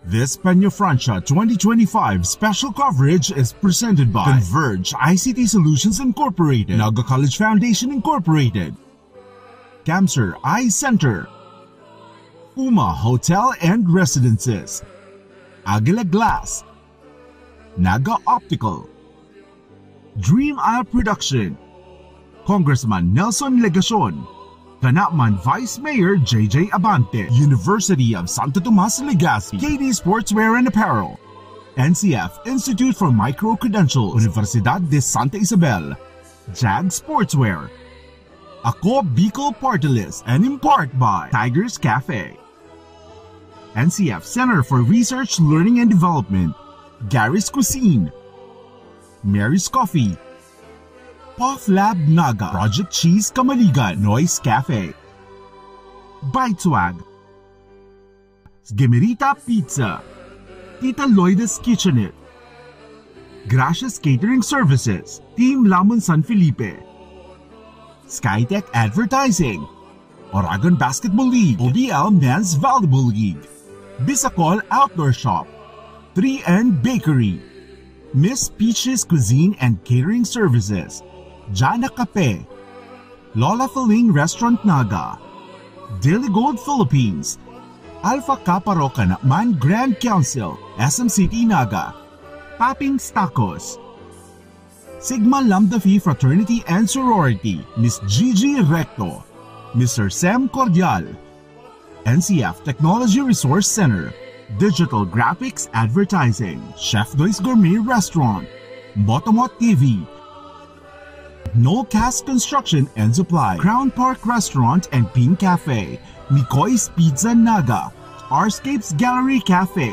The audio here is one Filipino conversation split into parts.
This Peña Francia 2025 special coverage is presented by CONVERGE ICT Solutions Incorporated, Naga College Foundation Incorporated, Cancer Eye Center, Puma Hotel and Residences, Aguila Glass, Naga Optical, Dream Eye Production, Congressman Nelson Legacion, CANAMAN Vice Mayor J.J. Abante, University of Santo Tomas-LEGAZPI, KD Sportswear and Apparel, NCF Institute for Micro-Credentials, Universidad de Santa Isabel, JAG Sportswear, Ako Bicol Party List, and in part by Tigers Cafe, NCF Center for Research, Learning and Development, Gary's Cuisine, Mary's Coffee, Puff Lab Naga, Project Cheese Kamaligan, Noise Cafe, Biteswag, Gemerita Pizza, Tita Loida's Kitchenette, Gracias Catering Services, Team Lamon San Felipe, Skytech Advertising, Oragon Basketball League, ODL Men's Volleyball League, Bisacol Outdoor Shop, 3N Bakery, Miss Peach's Cuisine and Catering Services, Jana Cafe, Lola Feling Restaurant Naga, Daily Gold Philippines, Alpha Kappa Rocanatman Grand Council, SM City Naga, Papping's Tacos, Sigma Lambda Phi Fraternity and Sorority, Miss Gigi Recto, Mr. Sam Cordial, NCF Technology Resource Center, Digital Graphics Advertising, Chef Doy's Gourmet Restaurant, Motomot TV, No Cast Construction and Supply, Crown Park Restaurant and Pink Cafe, Mikoy's Pizza Naga, Arscapes Gallery Cafe.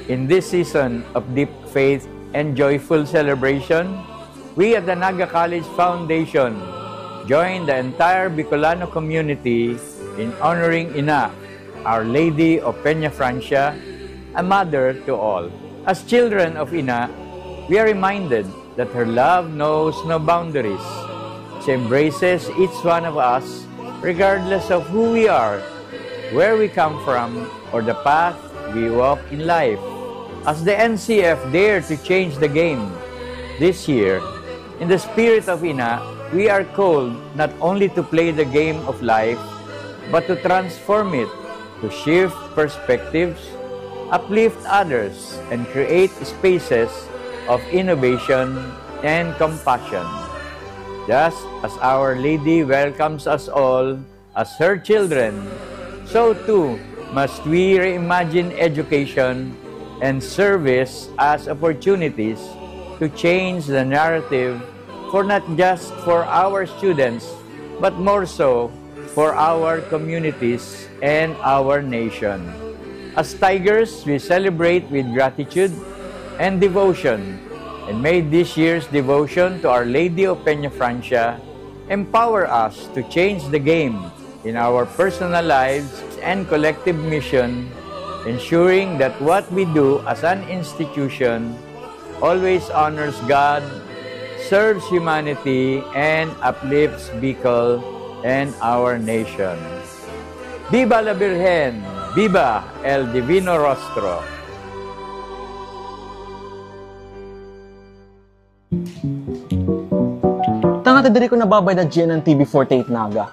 In this season of deep faith and joyful celebration, we at the Naga College Foundation join the entire Bicolano community in honoring Ina, Our Lady of Peña Francia, a mother to all. As children of Ina, we are reminded that her love knows no boundaries. She embraces each one of us regardless of who we are, where we come from, or the path we walk in life. As the NCF dare to change the game this year, in the spirit of Ina, we are called not only to play the game of life, but to transform it, to shift perspectives, uplift others, and create spaces of innovation and compassion. Just as Our Lady welcomes us all as her children, so too must we reimagine education and service as opportunities to change the narrative for not just for our students, but more so for our communities and our nation. As Tigers, we celebrate with gratitude and devotion, and may this year's devotion to Our Lady of Peña Francia empower us to change the game in our personal lives and collective mission, ensuring that what we do as an institution always honors God, serves humanity, and uplifts Bicol and our nation. Viva la Virgen! Viva el Divino Rostro! Tanga diri ko nababay na GNN TV48 Naga.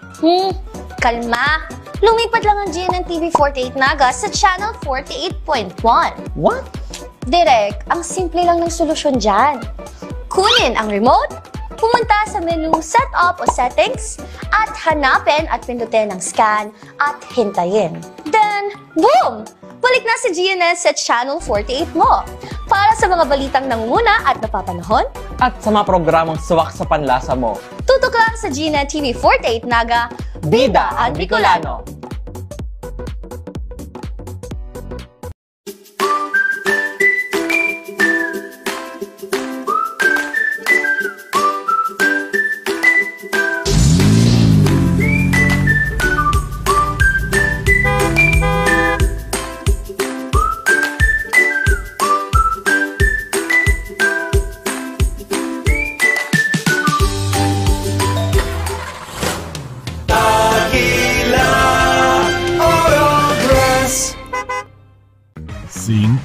Kalma! Lumipat lang ang GNN TV48 Naga sa Channel 48.1. What? Direk, ang simple lang ng solusyon dyan. Kunin ang remote, pumunta sa menu Setup o Settings, at hanapin at pindutin ang scan at hintayin. Then, boom! Balik na si GNN sa Channel 48 mo. Para sa mga balitang nangunguna at napapanahon, At sa mga programang suwak sa panlasa mo. tutok lang sa GNN TV48 Naga, Bida ang Bicolano!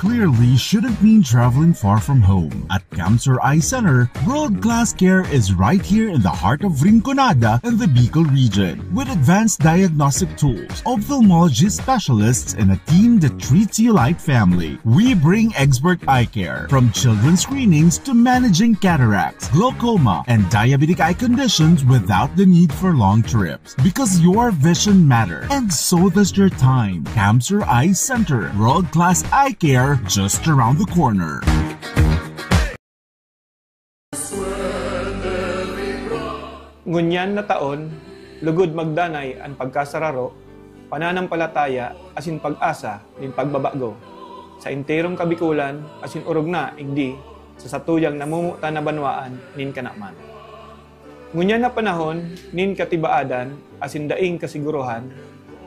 clearly shouldn't mean traveling far from home. At Cancer Eye Center, world-class care is right here in the heart of Rinconada and the Bicol region. With advanced diagnostic tools, ophthalmology specialists, and a team that treats you like family, we bring expert eye care. From children's screenings to managing cataracts, glaucoma, and diabetic eye conditions without the need for long trips. Because your vision matters, and so does your time. Cancer Eye Center, world-class eye care just around the corner. Ngunyan na taon, lugod magdanay ang pagkasararo, pananampalataya asin pag-asa nin pagbabago. Sa enterong kabikulan asin urog na igdi sa satuyang namumuta na banwaan nin kanaman. Ngunyan na panahon nin katibaadan asin daing kasiguruhan,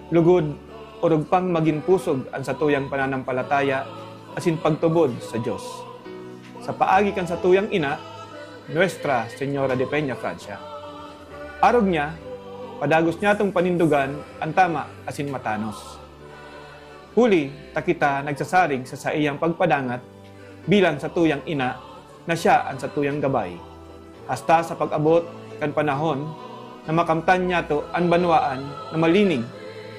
lugod urog pang maging pusog ang satuyang pananampalataya asin pagtubod sa Diyos. Sa paagi kan satuyang ina, Nuestra Señora de Peña Francia. Arog niya, padagos niya itong panindugan ang tama asin matanos. Huli, takita nagsasarig sa iyang pagpadangat bilang satuyang ina na siya ang satuyang gabay. Hasta sa pag-abot kan panahon na makamtan niya to ang banwaan na malinig,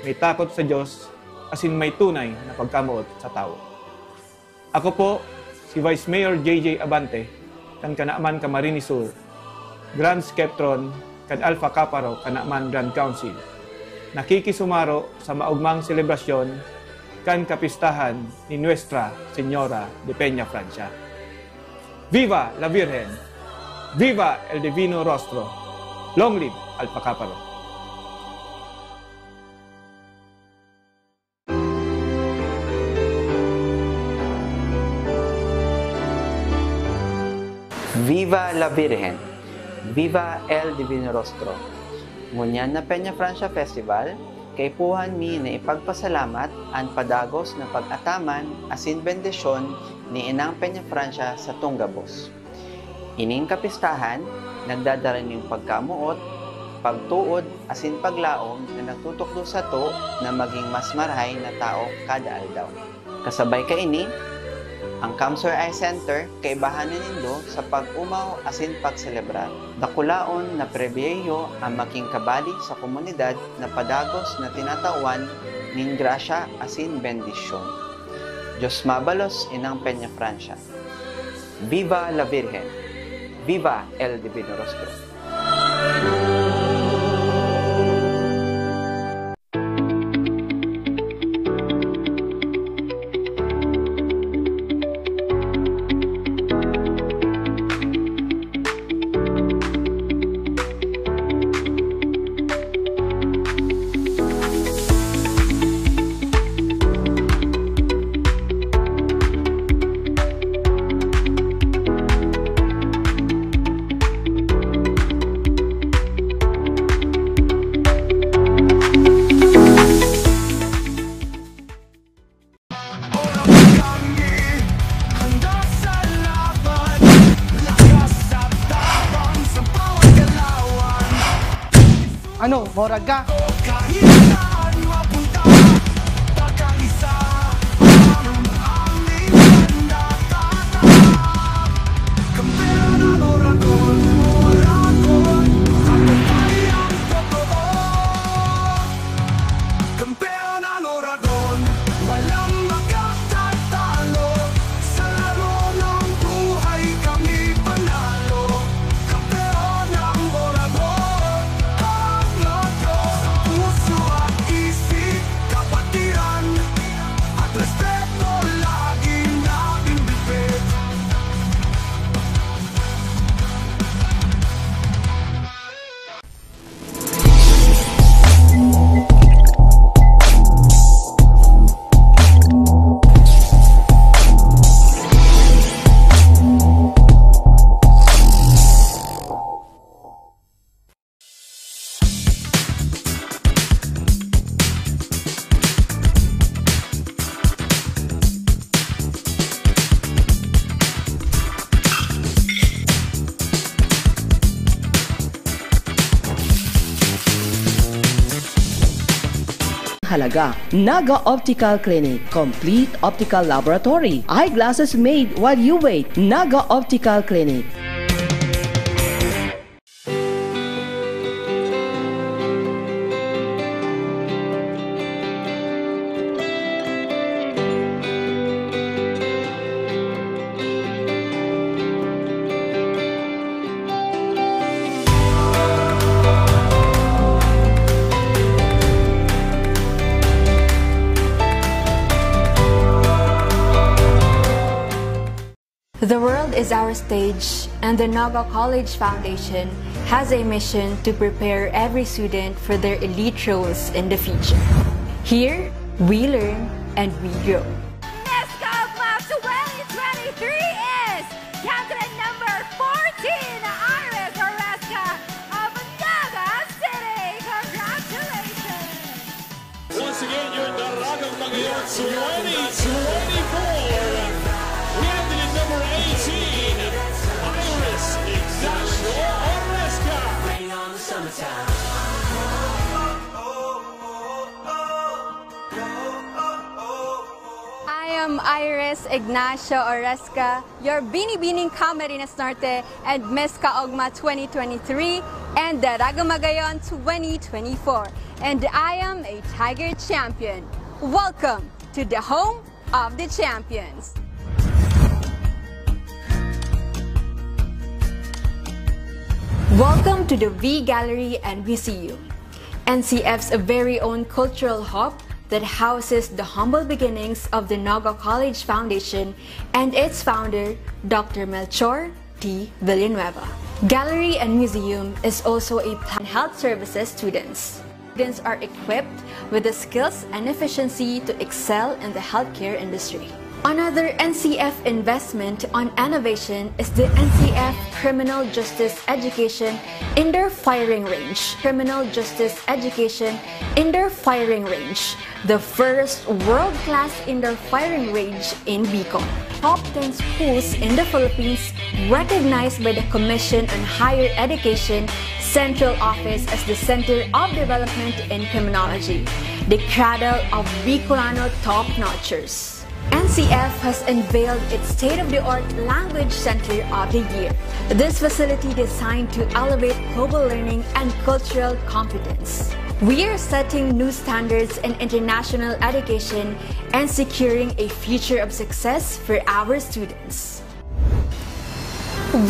may takot sa Diyos asin may tunay na pagkamuot sa tao. Ako po, si Vice Mayor J.J. Abante, kan Kanaman Camarines Sur, Grand Skeptron, kan Alpha Kaparo, Kanaman Grand Council. Nakikisumaro sa maugmang selebrasyon kan kapistahan ni Nuestra Señora de Peña Francia. Viva la Virgen! Viva el Divino Rostro! Long live Alpha Kaparo! Viva la Virgen! Viva el Divino Rostro! Ngunyan na Peña Francia Festival, kay puhan mi na ipagpasalamat ang padagos na pag-ataman asin bendisyon ni Inang Peña Francia sa Tunggabos. Ining kapistahan, nagdadala ng pagkamuot, pagtuod asin paglaom na nagtutukdo sa to na maging mas marahay na tao kada aldaw. Kasabay ka ini, ang Cancer Eye Center kay bahanan nindo sa pag-umaw asin pagselebrar. Dakulaon na prebiyeyo ang making kabali sa komunidad na padagos na tinatawan ning grasya asin bendisyon. Diyos mabalos Inang Peña Francia. Viva la Virgen! Viva el Divino Rostro! Ano, morag ka? Puso halaga. Naga Optical Clinic, complete optical laboratory. Eyeglasses made while you wait. Naga Optical Clinic. The world is our stage, and the Naga College Foundation has a mission to prepare every student for their elite roles in the future. Here, we learn and we grow. Miss Class 2023 is candidate number 14, Iris Oresca of Naga City. Congratulations! Once again, you're the 𝐒𝐏𝐄𝐈𝐀𝐋 2024. Candidate number 18, Iris Oresca. Rain on the summertime. I am Iris Ignacio Oresca, your Binibining Camarines Norte and Miss Kaogma 2023 and the Ragamagayon 2024. And I am a Tiger champion. Welcome to the home of the champions. Welcome to the V Gallery and Museum, NCF's very own cultural hub that houses the humble beginnings of the Naga College Foundation and its founder, Dr. Melchor T. Villanueva. Gallery and Museum is also a plan health services students. Students are equipped with the skills and efficiency to excel in the healthcare industry. Another NCF investment on innovation is the NCF Criminal Justice Education Indoor Firing Range. Criminal Justice Education Indoor Firing Range, the first world-class indoor firing range in Bicol. Top 10 schools in the Philippines recognized by the Commission on Higher Education Central Office as the Center of Development in Criminology, the cradle of Bicolano top-notchers. NCF has unveiled its state-of-the-art Language Center of the Year. This facility designed to elevate global learning and cultural competence. We are setting new standards in international education and securing a future of success for our students.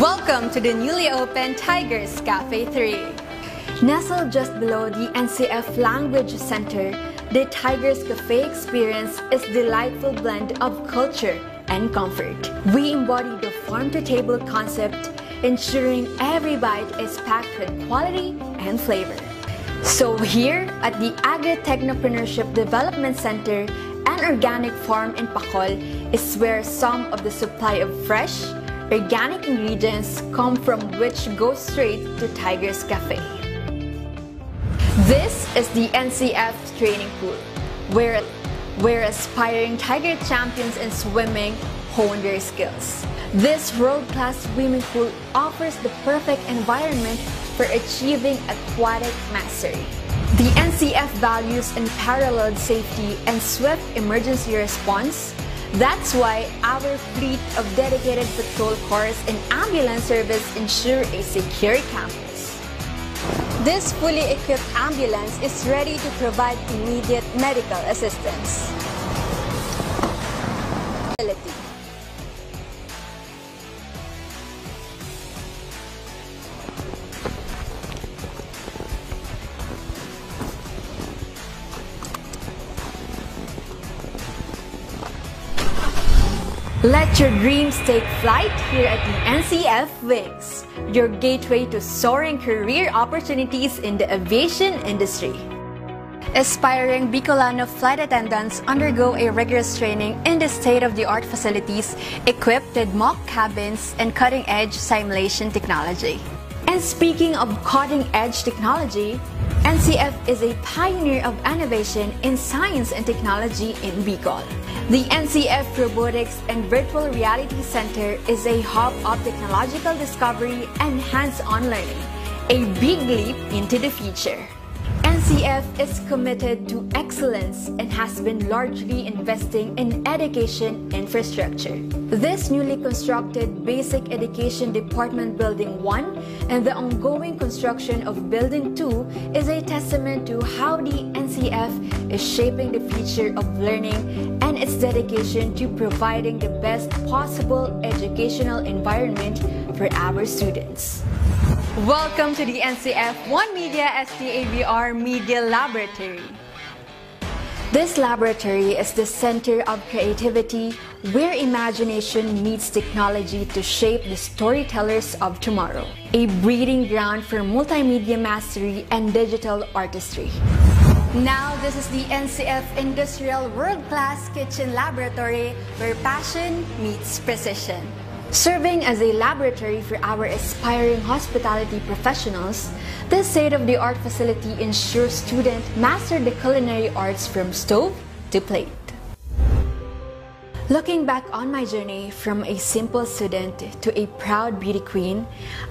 Welcome to the newly opened Tigers Cafe 3. Nestled just below the NCF Language Center, the Tigers Cafe experience is a delightful blend of culture and comfort. We embody the farm-to-table concept, ensuring every bite is packed with quality and flavor. So here at the Agri-Technopreneurship Development Center, an organic farm in Bicol is where some of the supply of fresh, organic ingredients come from, which go straight to Tigers Cafe. This is the NCF training pool, where aspiring Tiger champions in swimming hone their skills. This world-class swimming pool offers the perfect environment for achieving aquatic mastery. The NCF values unparalleled safety and swift emergency response. That's why our fleet of dedicated patrol cars and ambulance service ensure a secure campus. This fully equipped ambulance is ready to provide immediate medical assistance. Let your dreams take flight here at the NCF Wings, your gateway to soaring career opportunities in the aviation industry. Aspiring Bicolano flight attendants undergo a rigorous training in the state-of-the-art facilities equipped with mock cabins and cutting-edge simulation technology. And speaking of cutting-edge technology, NCF is a pioneer of innovation in science and technology in Bicol. The NCF Robotics and Virtual Reality Center is a hub of technological discovery and hands-on learning, a big leap into the future. NCF is committed to excellence and has been largely investing in education infrastructure. This newly constructed Basic Education Department Building 1 and the ongoing construction of Building 2 is a testament to how the NCF is shaping the future of learning and its dedication to providing the best possible educational environment for our students. Welcome to the NCF One Media STAVR Media Laboratory. This laboratory is the center of creativity where imagination meets technology to shape the storytellers of tomorrow. A breeding ground for multimedia mastery and digital artistry. Now, this is the NCF Industrial World-Class Kitchen Laboratory where passion meets precision. Serving as a laboratory for our aspiring hospitality professionals, this state-of-the-art facility ensures students master the culinary arts from stove to plate. Looking back on my journey from a simple student to a proud beauty queen,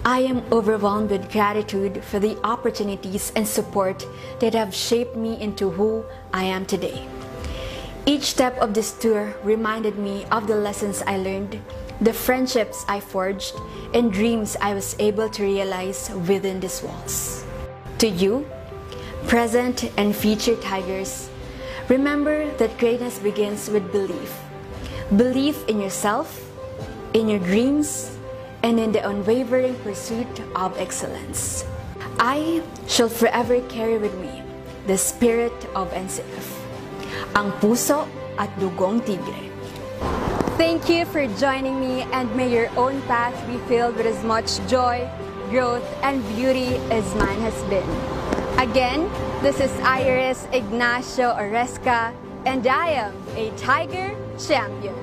I am overwhelmed with gratitude for the opportunities and support that have shaped me into who I am today. Each step of this tour reminded me of the lessons I learned, the friendships I forged, and dreams I was able to realize within these walls. To you, present and future Tigers, remember that greatness begins with belief. Belief in yourself, in your dreams, and in the unwavering pursuit of excellence. I shall forever carry with me the spirit of NCF, ang puso at dugong tigre. Thank you for joining me, and may your own path be filled with as much joy, growth, and beauty as mine has been. Again, this is Iris Ignacio Oresca, and I am a Tiger Champion.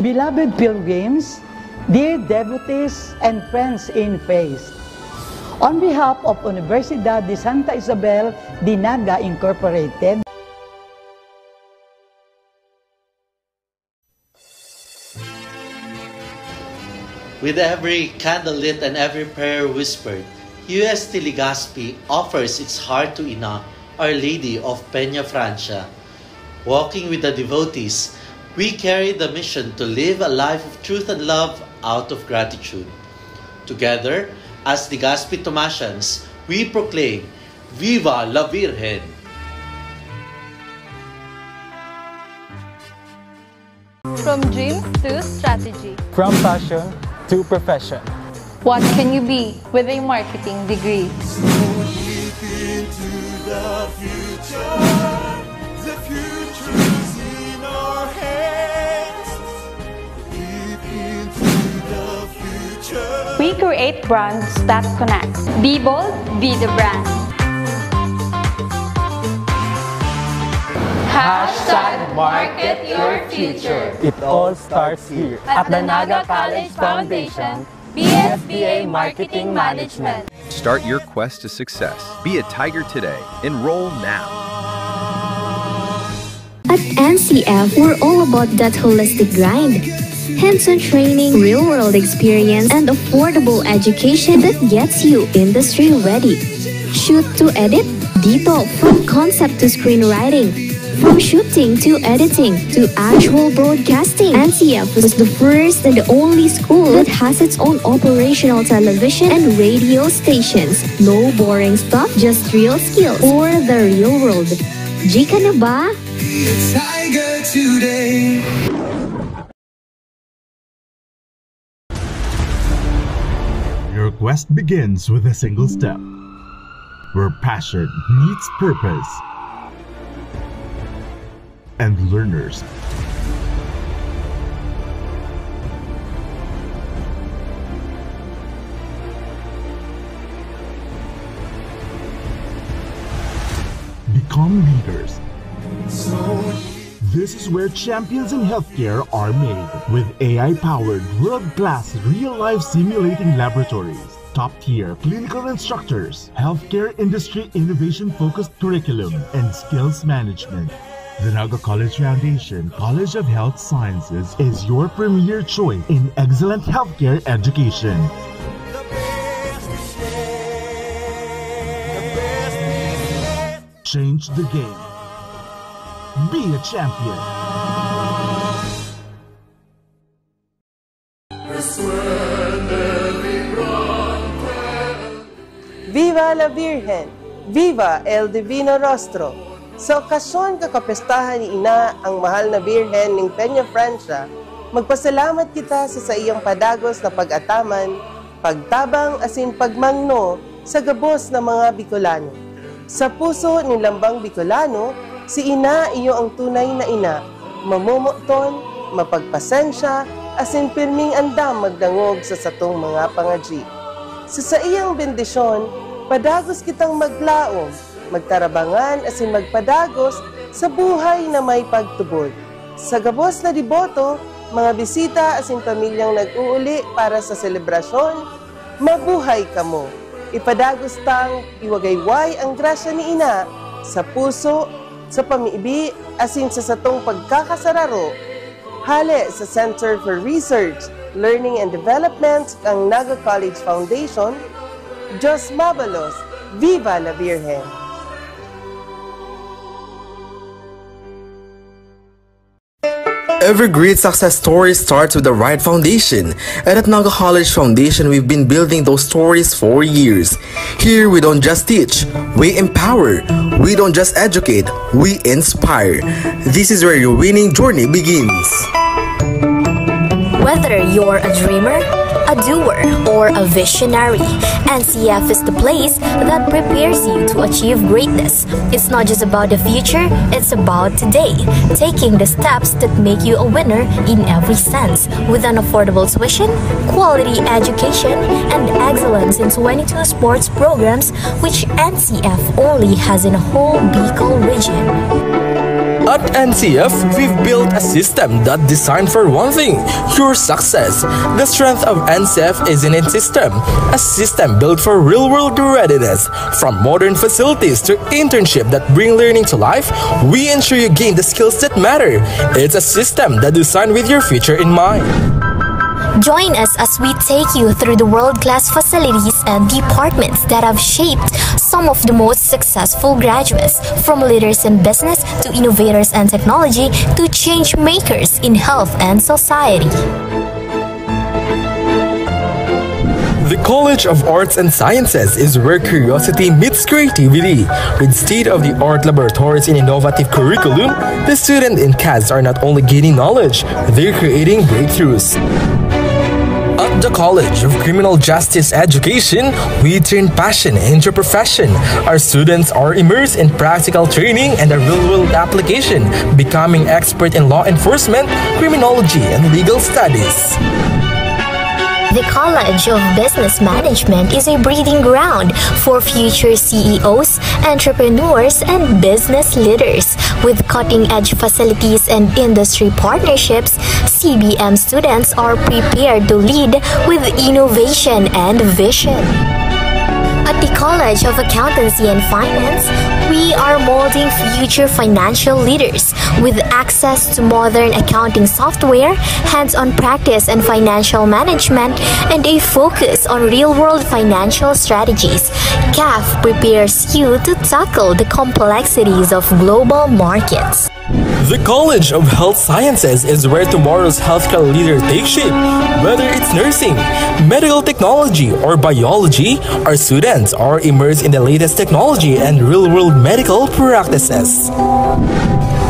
Beloved pilgrims, dear devotees and friends in faith, on behalf of Universidad de Santa Isabel de Naga Incorporated, with every candle lit and every prayer whispered, UST Legazpi offers its heart to Ina, Our Lady of Peña Francia. Walking with the devotees, we carry the mission to live a life of truth and love out of gratitude. Together, as Legazpi Tomasians, we proclaim, Viva la Virgen! From dreams to strategy. From passion to profession. What can you be with a marketing degree? The future is in our hands. Deep into the future. We create brands that connect. Be bold, be the brand. Hashtag market your future. It all starts here At the Naga College Foundation, BSBA Marketing Management. Start your quest to success. Be a Tiger today. Enroll now. At NCF, we're all about that holistic grind. Hands-on training, real-world experience, and affordable education that gets you industry ready. Shoot to edit, detail from concept to screenwriting. From shooting to editing to actual broadcasting, NCF was the first and the only school that has its own operational television and radio stations. No boring stuff, just real skills for the real world. Jika na ba? Tiger today. Your quest begins with a single step, where passion meets purpose, and learners become leaders. This is where champions in healthcare are made, with AI-powered, world-class, real-life simulating laboratories, top-tier clinical instructors, healthcare industry innovation-focused curriculum, and skills management. The Naga College Foundation College of Health Sciences is your premier choice in excellent healthcare education. Change the game. Be a champion. Viva la Virgen! Viva el Divino Rostro! Sa okasyon kakapestahan ni Ina ang mahal na Birhen ng Peña Francia, magpasalamat kita sa iyang padagos na pag-ataman, pagtabang asin pagmangno sa gabos ng mga Bicolano. Sa puso ni Lambang Bicolano, si Ina iyo ang tunay na ina, mamumuton, mapagpasensya, asin pirming andam magdangog sa satong mga pangadji. Sa iyang bendisyon, padagos kitang maglaom, magtarabangan asin magpadagos sa buhay na may pagtubod. Sa gabos na diboto, mga bisita asin pamilyang nag-uuli para sa selebrasyon, mabuhay kamo. Ipadagos tang iwagayway ang grasya ni Ina sa puso, sa pamiibi, asin sa satong pagkakasararo. Hale sa Center for Research, Learning and Development ang Naga College Foundation. Diyos mabalos, Viva la Virgen! Every great success story starts with the right foundation, and at Naga College Foundation, we've been building those stories for years. Here, we don't just teach, we empower. We don't just educate, we inspire. This is where your winning journey begins. Whether you're a dreamer, a doer, or a visionary, NCF is the place that prepares you to achieve greatness. It's not just about the future, it's about today, taking the steps that make you a winner in every sense, with an affordable tuition, quality education, and excellence in 22 sports programs, which NCF only has in a whole Bicol region. At NCF, we've built a system that's designed for one thing, your success. The strength of NCF is in its system, a system built for real-world readiness. From modern facilities to internship that bring learning to life, we ensure you gain the skills that matter. It's a system that's designed with your future in mind. Join us as we take you through the world-class facilities and departments that have shaped some of the most successful graduates, from leaders in business to innovators and technology to change makers in health and society. The College of Arts and Sciences is where curiosity meets creativity. With state-of-the-art laboratories and innovative curriculum, the students in CAS are not only gaining knowledge, they're creating breakthroughs. At the College of Criminal Justice Education, we turn passion into profession. Our students are immersed in practical training and a real-world application, becoming expert in law enforcement, criminology, and legal studies. The College of Business Management is a breeding ground for future CEOs, entrepreneurs, and business leaders. With cutting-edge facilities and industry partnerships, CBM students are prepared to lead with innovation and vision. At the College of Accountancy and Finance, we are molding future financial leaders with access to modern accounting software, hands-on practice and financial management, and a focus on real-world financial strategies. CAF prepares you to tackle the complexities of global markets. The College of Health Sciences is where tomorrow's healthcare leader takes shape. Whether it's nursing, medical technology, or biology, our students are immersed in the latest technology and real-world medical practices.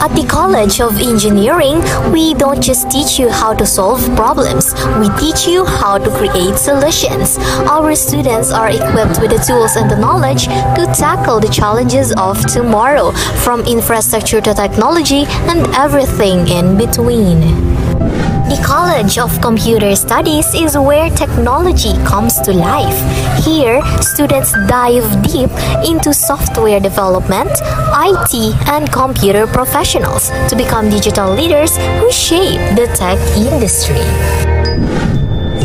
At the College of Engineering, we don't just teach you how to solve problems, we teach you how to create solutions. Our students are equipped with the tools and the knowledge to tackle the challenges of tomorrow, from infrastructure to technology and everything in between. The College of Computer Studies is where technology comes to life. Here, students dive deep into software development, IT, and computer professionals to become digital leaders who shape the tech industry.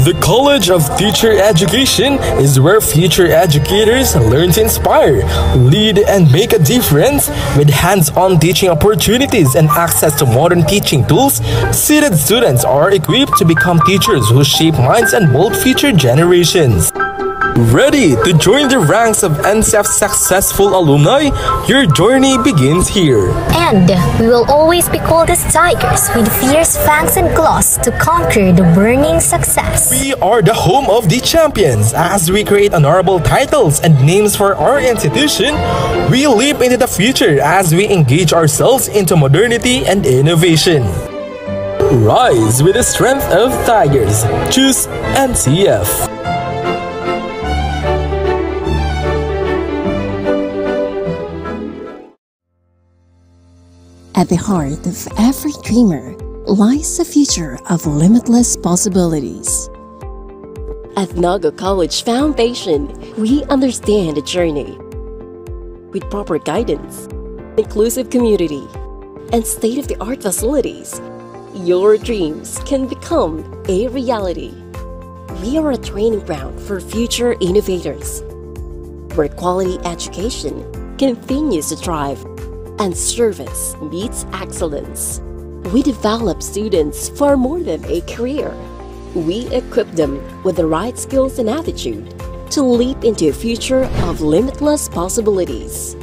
The College of Teacher Education is where future educators learn to inspire, lead, and make a difference. With hands-on teaching opportunities and access to modern teaching tools, seated students are equipped to become teachers who shape minds and mold future generations. Ready to join the ranks of NCF's successful alumni? Your journey begins here. And we will always be called as tigers with fierce fangs and claws to conquer the burning success. We are the home of the champions. As we create honorable titles and names for our institution, we leap into the future as we engage ourselves into modernity and innovation. Rise with the strength of tigers. Choose NCF. At the heart of every dreamer lies a future of limitless possibilities. At Naga College Foundation, we understand the journey. With proper guidance, inclusive community, and state-of-the-art facilities, your dreams can become a reality. We are a training ground for future innovators, where quality education continues to thrive and service meets excellence. We develop students for more than a career. We equip them with the right skills and attitude to leap into a future of limitless possibilities.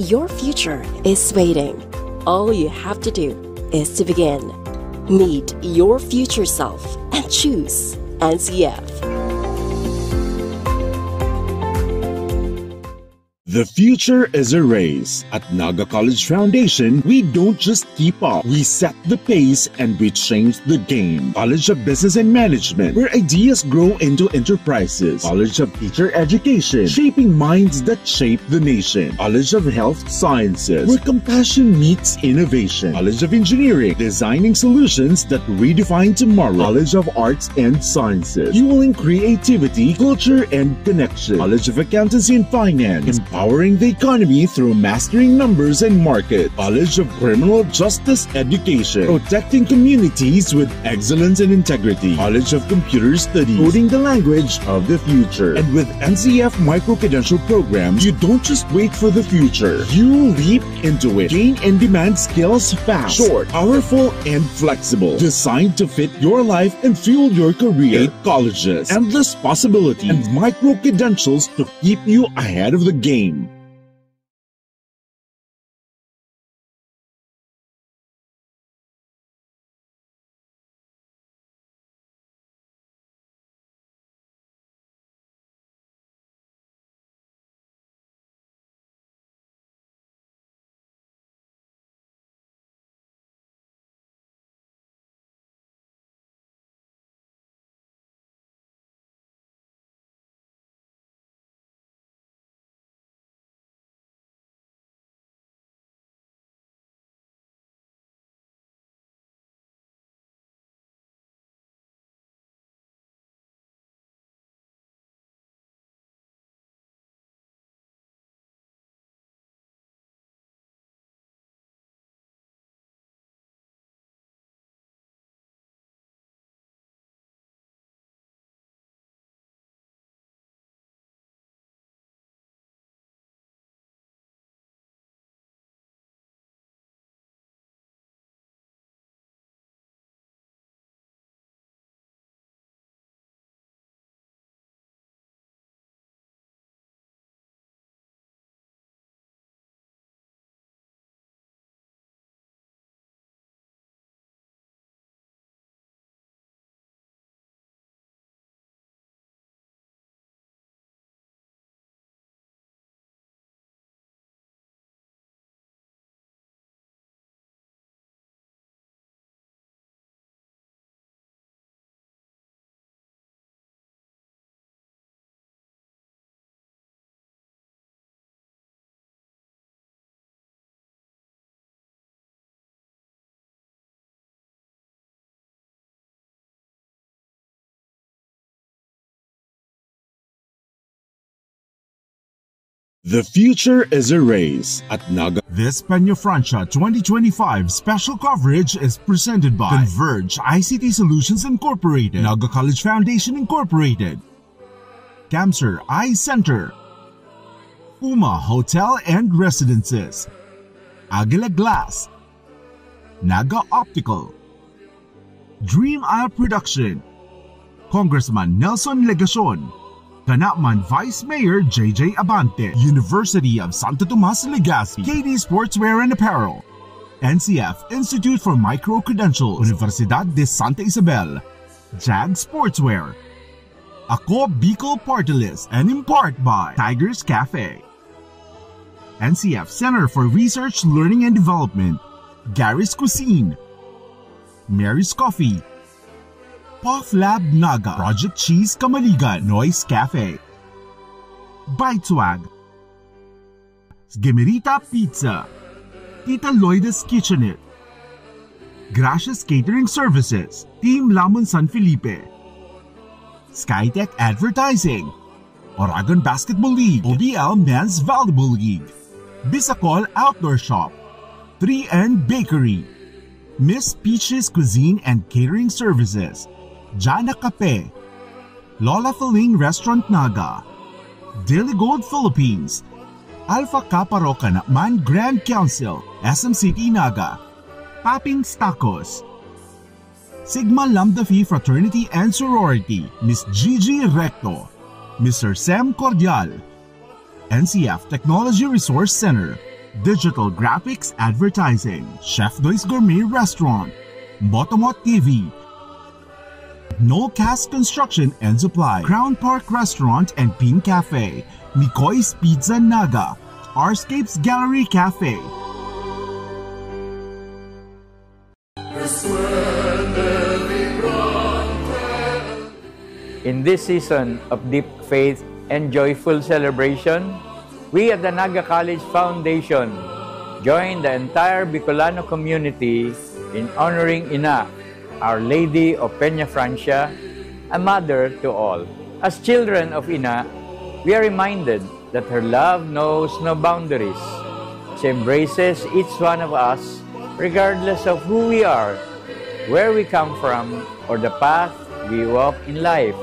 Your future is waiting. All you have to do is to begin. Meet your future self and choose NCF. The future is a race. At Naga College Foundation, we don't just keep up, we set the pace and we change the game. College of Business and Management, where ideas grow into enterprises. College of Teacher Education, shaping minds that shape the nation. College of Health Sciences, where compassion meets innovation. College of Engineering, designing solutions that redefine tomorrow. College of Arts and Sciences, fueling creativity, culture, and connection. College of Accountancy and Finance, empowering the economy through mastering numbers and market. College of Criminal Justice Education, protecting communities with excellence and integrity. College of Computer Studies, coding the language of the future. And with NCF micro-credential programs, you don't just wait for the future, you leap into it. Gain and demand skills fast, short, powerful, and flexible. Designed to fit your life and fuel your career. 8 colleges, endless possibilities, and micro-credentials to keep you ahead of the game. The future is a race at Naga. This Peña Francia 2025 special coverage is presented by CONVERGE ICT Solutions Incorporated, Naga College Foundation Incorporated, Cancer Eye Center, Puma Hotel and Residences, Aguila Glass, Naga Optical, Dream Eye Production, Congressman Nelson Legacion, CANAMAN Vice Mayor 𝐍𝐀𝐆𝐀, University of Santo Tomas-LEGAZPI, KD Sportswear and Apparel, NCF Institute for Micro-Credentials, Universidad de Santa Isabel, JAG Sportswear, Ako Bicol Party List, and in part by Tigers Cafe, NCF Center for Research, Learning and Development, Gary's Cuisine, Mary's Coffee, Puff Lab Naga, Project Cheese Kamaligan, Noise Cafe, Bite Swag, Gemerita Pizza, Tita Loida's Kitchenette, Gracious Catering Services, Team Lamon San Felipe, SkyTech Advertising, Oragon Basketball League, OBL Men's Volleyball League, Bicol Outdoor Shop, 3N Bakery, Miss Peach's Cuisine and Catering Services, Jana Cafe, Lola Feling Restaurant Naga, Daily Gold Philippines, Alpha Kappa Rocanatman Grand Council, SM City Naga, Papping's Tacos, Sigma Lambda Phi Fraternity and Sorority, Miss Gigi Recto, Mr. Sam Cordial, NCF Technology Resource Center, Digital Graphics Advertising, Chef Doy's Gourmet Restaurant, Motomot TV, No Cast Construction and Supply, Crown Park Restaurant and Pin Cafe, Mikoy's Pizza Naga, Arscapes Gallery Cafe. In this season of deep faith and joyful celebration, we at the Naga College Foundation join the entire Bicolano community in honoring Ina, Our Lady of Peña Francia, a mother to all. As children of Ina, we are reminded that her love knows no boundaries. She embraces each one of us regardless of who we are, where we come from, or the path we walk in life.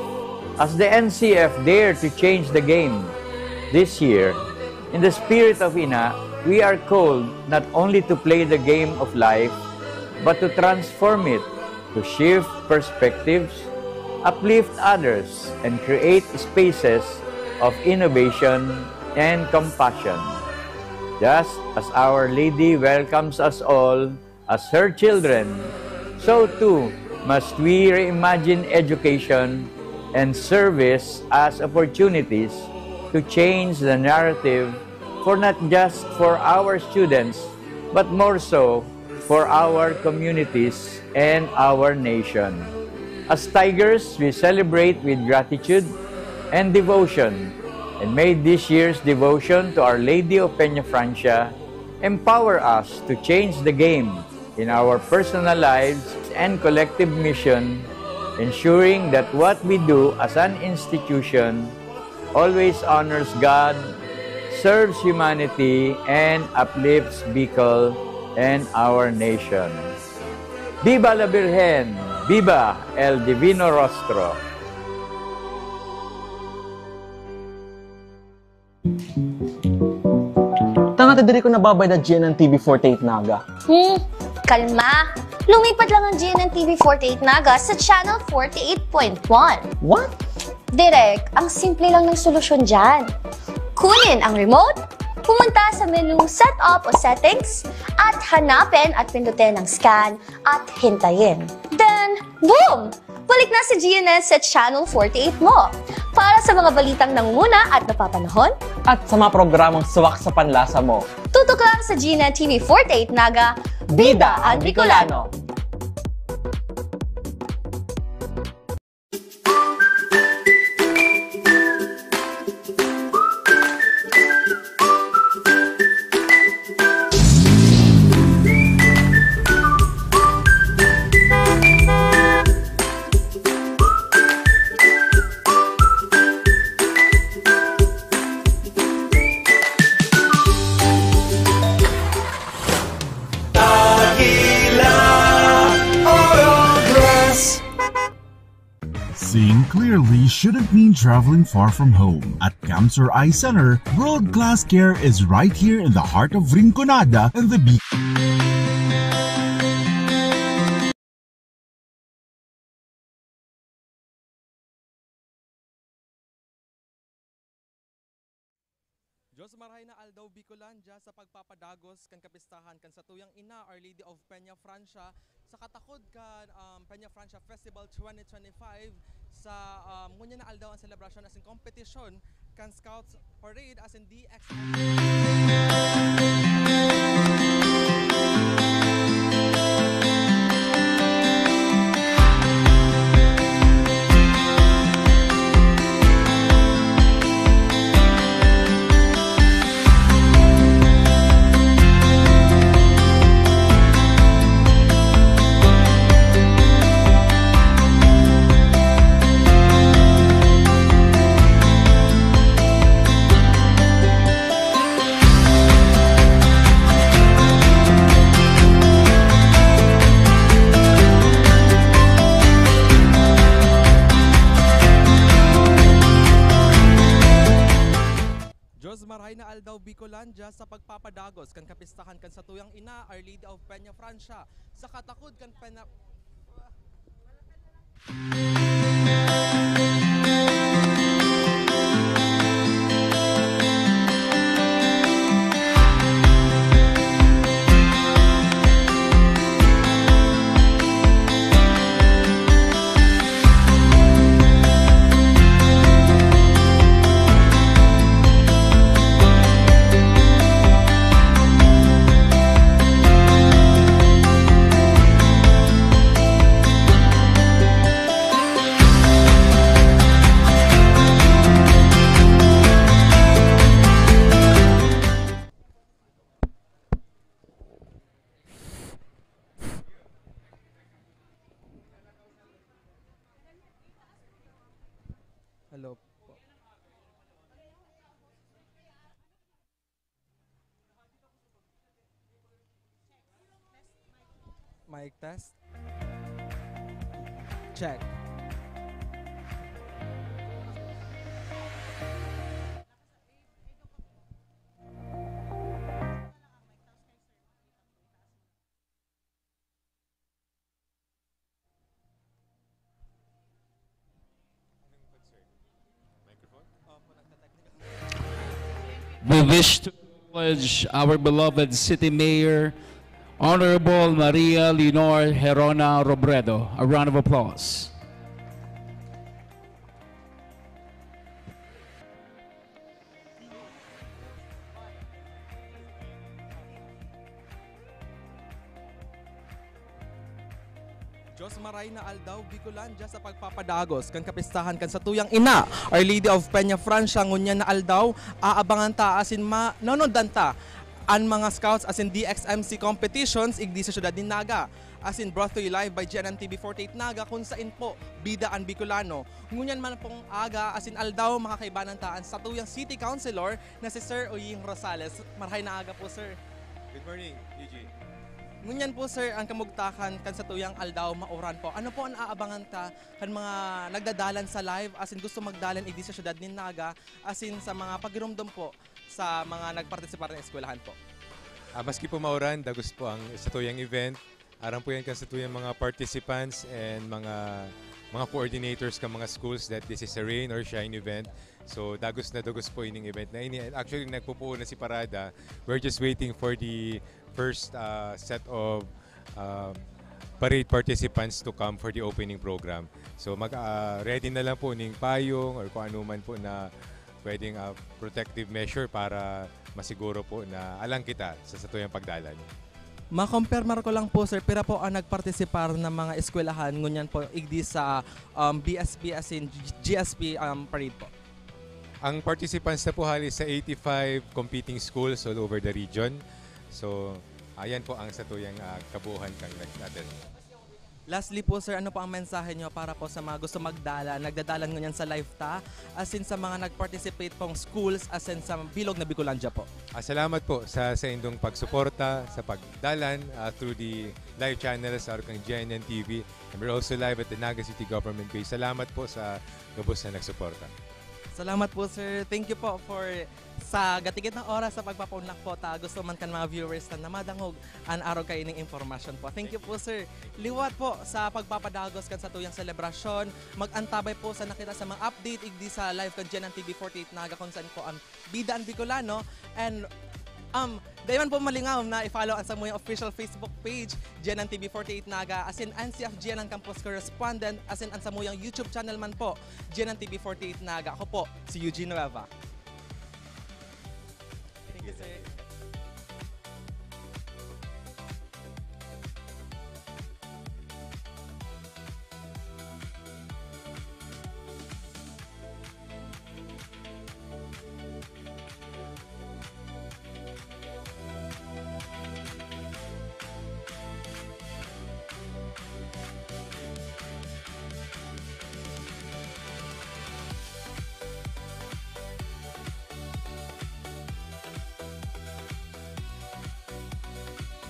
As the NCF dare to change the game this year, in the spirit of Ina, we are called not only to play the game of life, but to transform it, to shift perspectives, uplift others, and create spaces of innovation and compassion. Just as Our Lady welcomes us all as her children, so too must we reimagine education and service as opportunities to change the narrative for not just for our students, but more so for our communities and our nation. As Tigers, we celebrate with gratitude and devotion, and may this year's devotion to Our Lady of Peña Francia empower us to change the game in our personal lives and collective mission, ensuring that what we do as an institution always honors God, serves humanity, and uplifts Bicol and our nation. Viva la Virgen! Viva el Divino Rostro! Tanga diri ko nababay na GNN TV48 Naga. Kalma! Lumipat lang ang GNN TV48 Naga sa Channel 48.1. What? Direk, ang simple lang ng solusyon dyan. Kunin ang remote, pumunta sa menu Setup o Settings, at hanapin at pindutin ang scan at hintayin. Then, boom! Balik na si GNN sa Channel 48 mo. Para sa mga balitang nanguna at napapanahon, at sa mga programang swak sa panlasa mo. Tutok lang sa GNN TV48 Naga, Bida ang Bicolano. clearly shouldn't mean traveling far from home. At Cancer Eye Center, world-class care is right here in the heart of Rinconada and the Bicol. Diyos marahay na aldaw Bicolandia sa pagpapadagos kan kapistahan kan sa tuyang ina Our Lady of Peña Francia sa katakod kan Peña Francia Festival 2025 sa ngunya na aldaw ang celebration as in competition kan Scouts Parade as in Dxmc. Marahay na aldaw Bicolandia sa pagpapadagos kan kapistahan kan sa tuyang ina Our Lady of Peña Francia sa katakod kan Peña Hello po. Mic test. Check. We wish to acknowledge our beloved City Mayor, Honorable Maria Leonor Herona Robredo. A round of applause. Diyos maray na aldaw Bicolandia sa pagpapadagos kan kapistahan kan sa tuyang ina Our Lady of Peña Francia ngunya na aldaw aabangan ta asin nanonodan ta ang mga scouts as in Dxmc competitions igdi sa syudad ni Naga as in brought to you live by GNN-TV48 Naga kung saan po Bida ang Bicolano. Ngunyan man pong aga as in aldaw makakaibanan taan sa tuyang City Councilor na si Sir Oying Rosales. Marahay na aga po sir. Good morning, Eugene. Ngunyan po sir, ang kamugtakan kan sa tuyang aldaw mauran po. Ano po ang aabangan ta kan mga nagdadalan sa live as in gusto magdalan igdi sa syudad ni Naga as in sa mga pagirumdum po sa mga nagpartisipar ng eskwelahan po? Maski po mauran, dagos po ang sa tuyang event. Aram po yan kan sa tuyang mga participants and mga coordinators ka mga schools that this is a rain or shine event. So dagos na dagos po ining event na ini. Actually nagpupuo na si Parada. We're just waiting for the first set of parade participants to come for the opening program. So ready na lang po ning payong or kung ano man po na pwedeng protective measure para masiguro po na alang kita sa tuyang pagdalan. Ma-compare ko lang po sir, pira po ang nagpartisipar ng mga eskwelahan ngunyan po igdi sa BSP as in GSP parade po? Ang participants na po halos sa 85 competing schools all over the region. So ayan po ang sa tuyang kabuuhan kang natin. Lastly po sir, ano po ang mensahe nyo para po sa mga gusto nagdadalan ngunyan sa live ta, as in sa mga nag-participate pong schools, as in sa bilog na Bicolandia po? Salamat po sa indong pagsuporta, sa pagdalan through the live channels sa Orkang GNN TV. And we're also live at the Naga City Government Base. Salamat po sa gabos na nagsuporta. Salamat po sir. Thank you po for sa gatigit ng oras sa pagpapaunlak po ta. Gusto man kan mga viewers na namadangog an araw kayo ng impormasyon po. Thank you po sir. Liwat po sa pagpapadagos kan sa tuyang selebrasyon. Mag-antabay po sa nakita sa mga update igdi sa live kan GNN TV 48 Naga kung saan po ang Bida ang Bicolano. And dayon po malingaw na i-follow ang sa muyang official Facebook page GNN TV 48 Naga, as in NCF GNN Campus Correspondent, as in ang sa muyang YouTube channel man po GNN TV 48 Naga. Ako po si 𝐒𝐏𝐄𝐈. Thank you sir.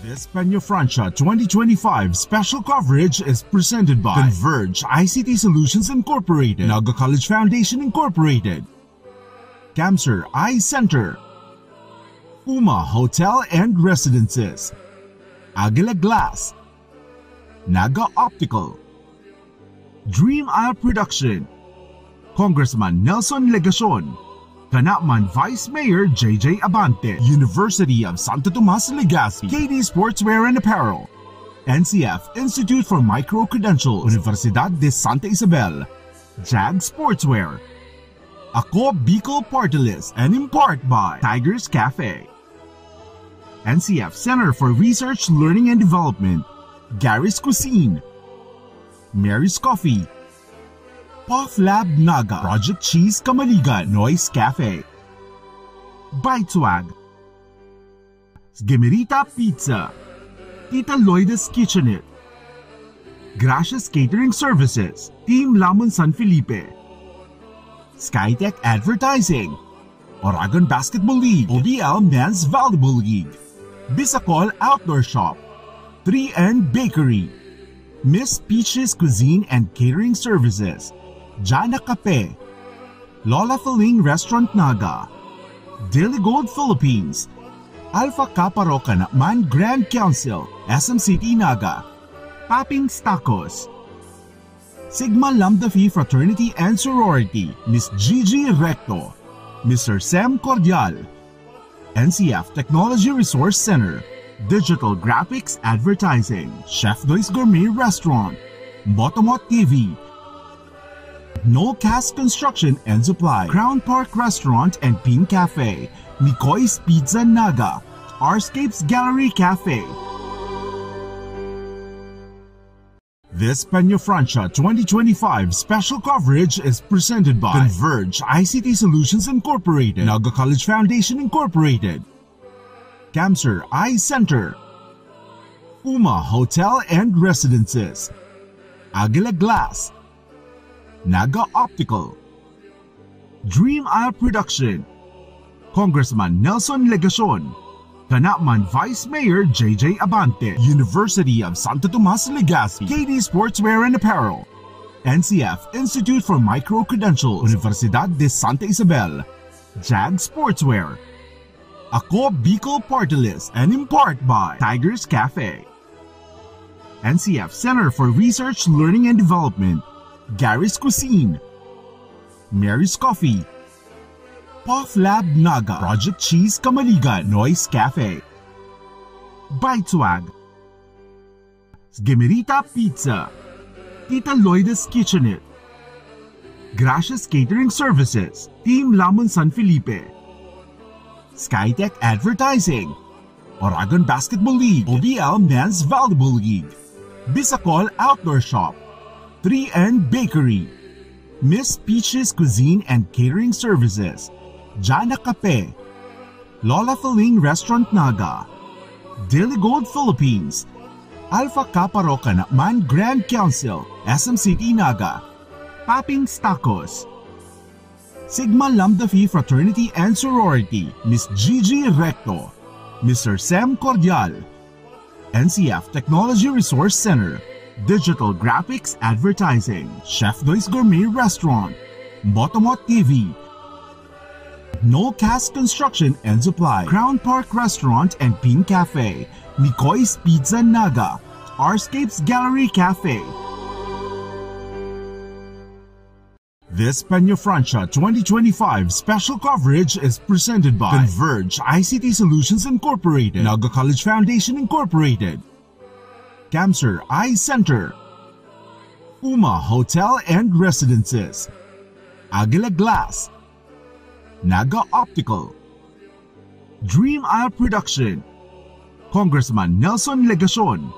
This Peña Francia 2025 special coverage is presented by CONVERGE ICT Solutions Incorporated, Naga College Foundation Incorporated, Camser Eye Center, Puma Hotel and Residences, Aguila Glass, Naga Optical, Dream Eye Production, Congressman Nelson Legacion, CANAMAN Vice Mayor 𝐒𝐏𝐄𝐈𝐀, University of Santo Tomas-LEGAZPI, KD Sportswear and Apparel, NCF Institute for Micro-Credentials, Universidad de Santa Isabel, JAG Sportswear, Ako Bicol Party List, and in part by Tigers Cafe, NCF Center for Research, Learning and Development, Gary's Cuisine, Mary's Coffee, Puff Lab Naga, Project Cheese Kamaligan, Noise Cafe, Bitewag, Gemerita Pizza, Tita Loida's Kitchenette, Gracious Catering Services, Team Lamon San Felipe, SkyTech Advertising, Oragon Basketball League, OBL Men's Volleyball League, Bicol Outdoor Shop, 3N Bakery, Miss Peach's Cuisine and Catering Services, Jana Cafe, Lola Feling Restaurant Naga, Daily Gold Philippines, Alpha Kappa CANAMAN Grand Council, SM City Naga, Papping's Tacos, Sigma Lambda Phi Fraternity and Sorority, Miss Gigi Recto, Mr. Sam Cordial, NCF Technology Resource Center, Digital Graphics Advertising, Chef Doy's Gourmet Restaurant, Motomot TV, No Cast Construction and Supply, Crown Park Restaurant and Pin Cafe, Mikoy's Pizza Naga, Arscapes Gallery Cafe. This Peña Francia 2025 special coverage is presented by CONVERGE ICT Solutions Incorporated, Naga College Foundation Incorporated, Camser Eye Center, Puma Hotel and Residences, Aguila Glass, Naga Optical, Dream Eye Production, Congressman Nelson Legacion, CANAMAN Vice Mayor 𝐒𝐿𝐴, University of Santo Tomas-LEGAZPI, KD Sportswear and Apparel, NCF Institute for Micro-Credentials, Universidad de Santa Isabel, JAG Sportswear, Ako Bicol Party List, and in part by Tigers Cafe, NCF Center for Research, Learning and Development, Gary's Cuisine, Mary's Coffee, Puff Lab Naga, Project Cheese Kamaligan, Noise Cafe, Bitewag, Gemerita Pizza, Tita Loida's Kitchenette, Gracious Catering Services, Team Lamon San Felipe, SkyTech Advertising, Oragon Basketball League, OBL Men's Volleyball League, Bicol Outdoor Shop, 3N Bakery, Miss Peach's Cuisine and Catering Services, Jana Cafe, Lola Feling Restaurant Naga, Daily Gold Philippines, Alpha Kappa Rho CANAMAN Grand Council, SM City Naga, Papings Tacos, Sigma Lambda Phi Fraternity and Sorority, Miss Gigi Recto, Mr. Sam Cordial, NCF Technology Resource Center, Digital Graphics Advertising, Chef Doy's Gourmet Restaurant, Motomot TV, No Cast Construction and Supply, Crown Park Restaurant and Pin Cafe, Mikoy's Pizza Naga, Arscapes Gallery Cafe. This Peña Francia 2025 special coverage is presented by CONVERGE ICT Solutions Incorporated, Naga College Foundation Incorporated, Camser Eye Center, Puma Hotel and Residences, Aguila Glass, Naga Optical, Dream Isle Production, Congressman Nelson Legacion,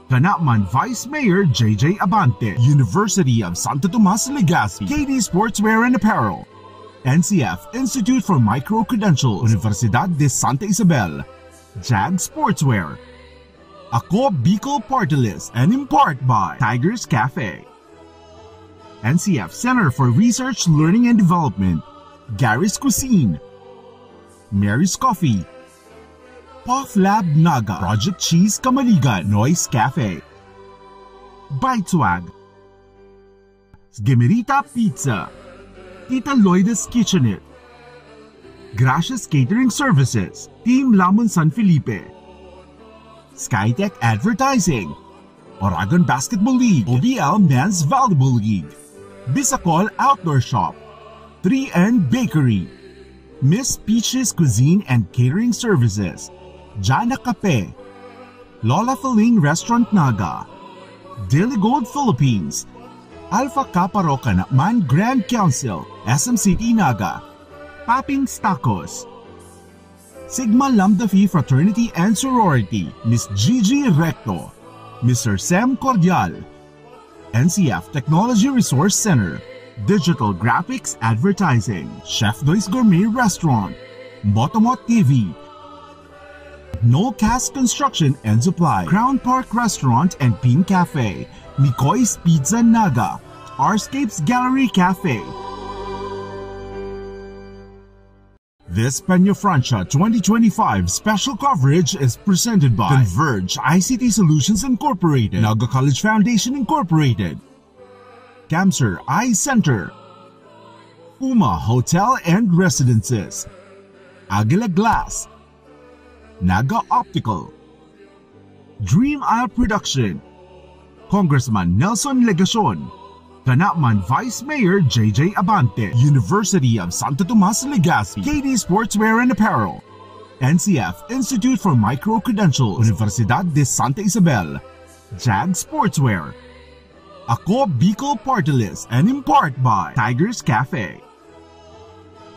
CANAMAN Vice Mayor J.J. Abante, University of Santo Tomas-LEGAZPI, KD Sportswear and Apparel, NCF Institute for Micro-Credentials, Universidad de Santa Isabel, JAG Sportswear, 𝐒𝐄𝐕𝐄 Party List, and in part by Tigers Cafe, NCF Center for Research, Learning and Development, Gary's Cuisine, Mary's Coffee, Puff Lab Naga, Project Cheese Kamaligan, Noise Cafe, Biteswag, Gemerita Pizza, Tita Loida's Kitchenette, Gracious Catering Services, Team Lamon San Felipe, SkyTech Advertising, Oragon Basketball League, OBL Men's Volleyball League, Bicol Outdoor Shop, 3N Bakery, Miss Peach's Cuisine and Catering Services, Jana Cafe, Lola Feling Restaurant Naga, Daily Gold Philippines, Alpha Kappa Rho CANAMAN Grand Council, SM City Naga, Papings Tacos, Sigma Lambda Phi Fraternity and Sorority, Miss Gigi Recto, Mr. Sam Cordial, NCF Technology Resource Center, Digital Graphics Advertising, Chef Doy's Gourmet Restaurant, Motomot TV, No Cast Construction and Supply, Crown Park Restaurant and Pin Cafe, Mikoy's Pizza Naga, Arscapes Gallery Cafe. This Peña Francia 2025 special coverage is presented by CONVERGE ICT Solutions Incorporated, Naga College Foundation Incorporated, Camser Eye Center, Puma Hotel and Residences, Aguila Glass, Naga Optical, Dream Isle Production, Congressman Nelson Legacion, CANAMAN Vice Mayor J.J. Abante, University of Santo Tomas-LEGAZPI, KD Sportswear and Apparel, NCF Institute for Micro-Credentials, Universidad de Santa Isabel, JAG Sportswear, 𝐒𝐄𝐕𝐄 Party List, and in part by Tigers Cafe,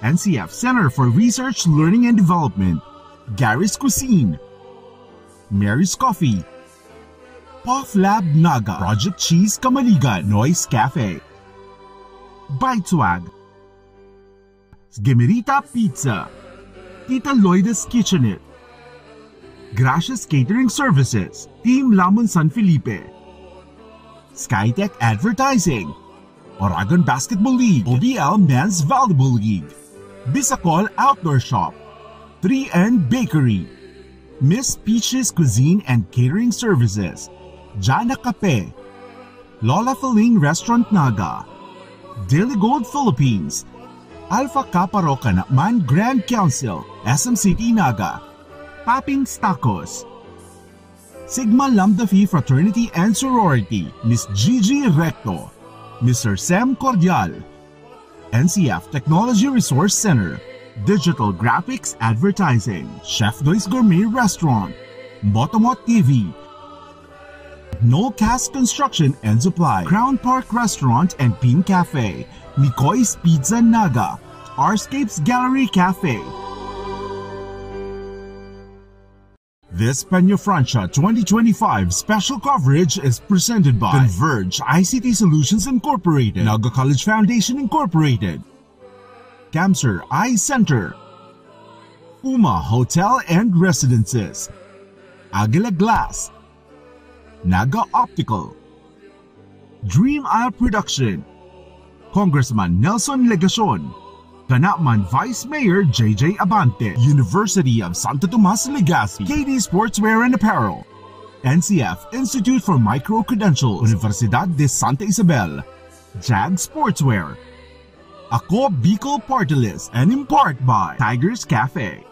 NCF Center for Research, Learning and Development, Gary's Cuisine, Mary's Coffee, Puff Lab Naga, Project Cheese Kamaligan, Noise Cafe, Biteswag, Gemerita Pizza, Tita Loida's Kitchenette, Gracious Catering Services, Team Lamon San Felipe, SkyTech Advertising, Oragon Basketball League, OBL Men's Volleyball League, Bicol Outdoor Shop, 3N Bakery, Miss Peach's Cuisine and Catering Services, Jana Cafe, Lola Feling Restaurant Naga, Daily Gold Philippines, Alpha Kappa Rho CANAMAN Grand Council, SM City Naga, Papings Tacos, Sigma Lambda Phi Fraternity and Sorority, Miss Gigi Recto, Mr. Sam Cordial, NCF Technology Resource Center, Digital Graphics Advertising, Chef Doy's Gourmet Restaurant, Motomot TV, No Cast Construction and Supply, Crown Park Restaurant and Pin Cafe, Mikoy's Pizza Naga, Arscapes Gallery Cafe. This Peña Francia 2025 special coverage is presented by CONVERGE ICT Solutions Incorporated, Naga College Foundation Incorporated, Camser Eye Center, Puma Hotel and Residences, Aguila Glass, Naga Optical. Dream Eye Production, Congressman Nelson Legacion, CANAMAN Vice Mayor J.J. Abante, University of Santo Tomas-LEGAZPI, KD Sportswear and Apparel, NCF Institute for Micro-Credentials, Universidad de Santa Isabel, JAG Sportswear, Ako Bicol Party List, and in part by Tigers Cafe,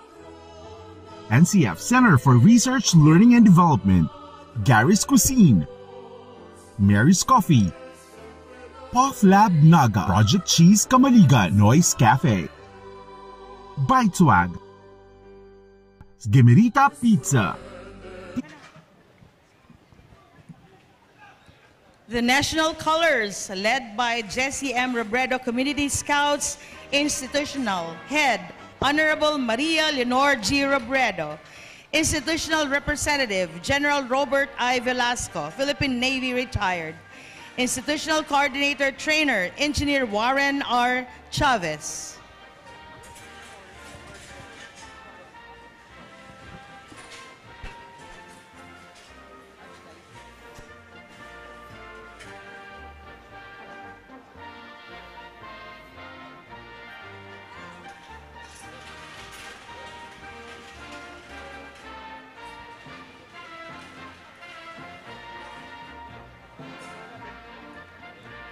NCF Center for Research, Learning and Development, Gary's Cuisine, Mary's Coffee, Puff Lab Naga, Project Cheese Kamaliga Noise Cafe, Bite Swag, Gemerita Pizza. The National Colors, led by Jessie M. Robredo Community Scouts Institutional Head, Honorable Maria Leonor G. Robredo. Institutional Representative, General Robert I. Velasco, Philippine Navy retired. Institutional Coordinator Trainer, Engineer Warren R. Chavez.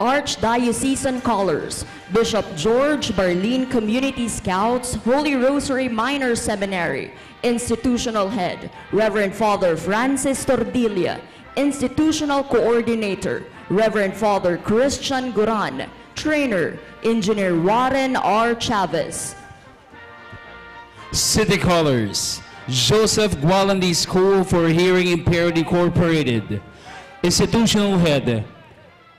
Archdiocesan Colors, Bishop George Barlin Community Scouts, Holy Rosary Minor Seminary, Institutional Head, Reverend Father Francis Tordilla, Institutional Coordinator, Reverend Father Christian Guran, Trainer, Engineer Warren R. Chavez. City Colors, Joseph Gualandi School for Hearing Impaired Incorporated, Institutional Head,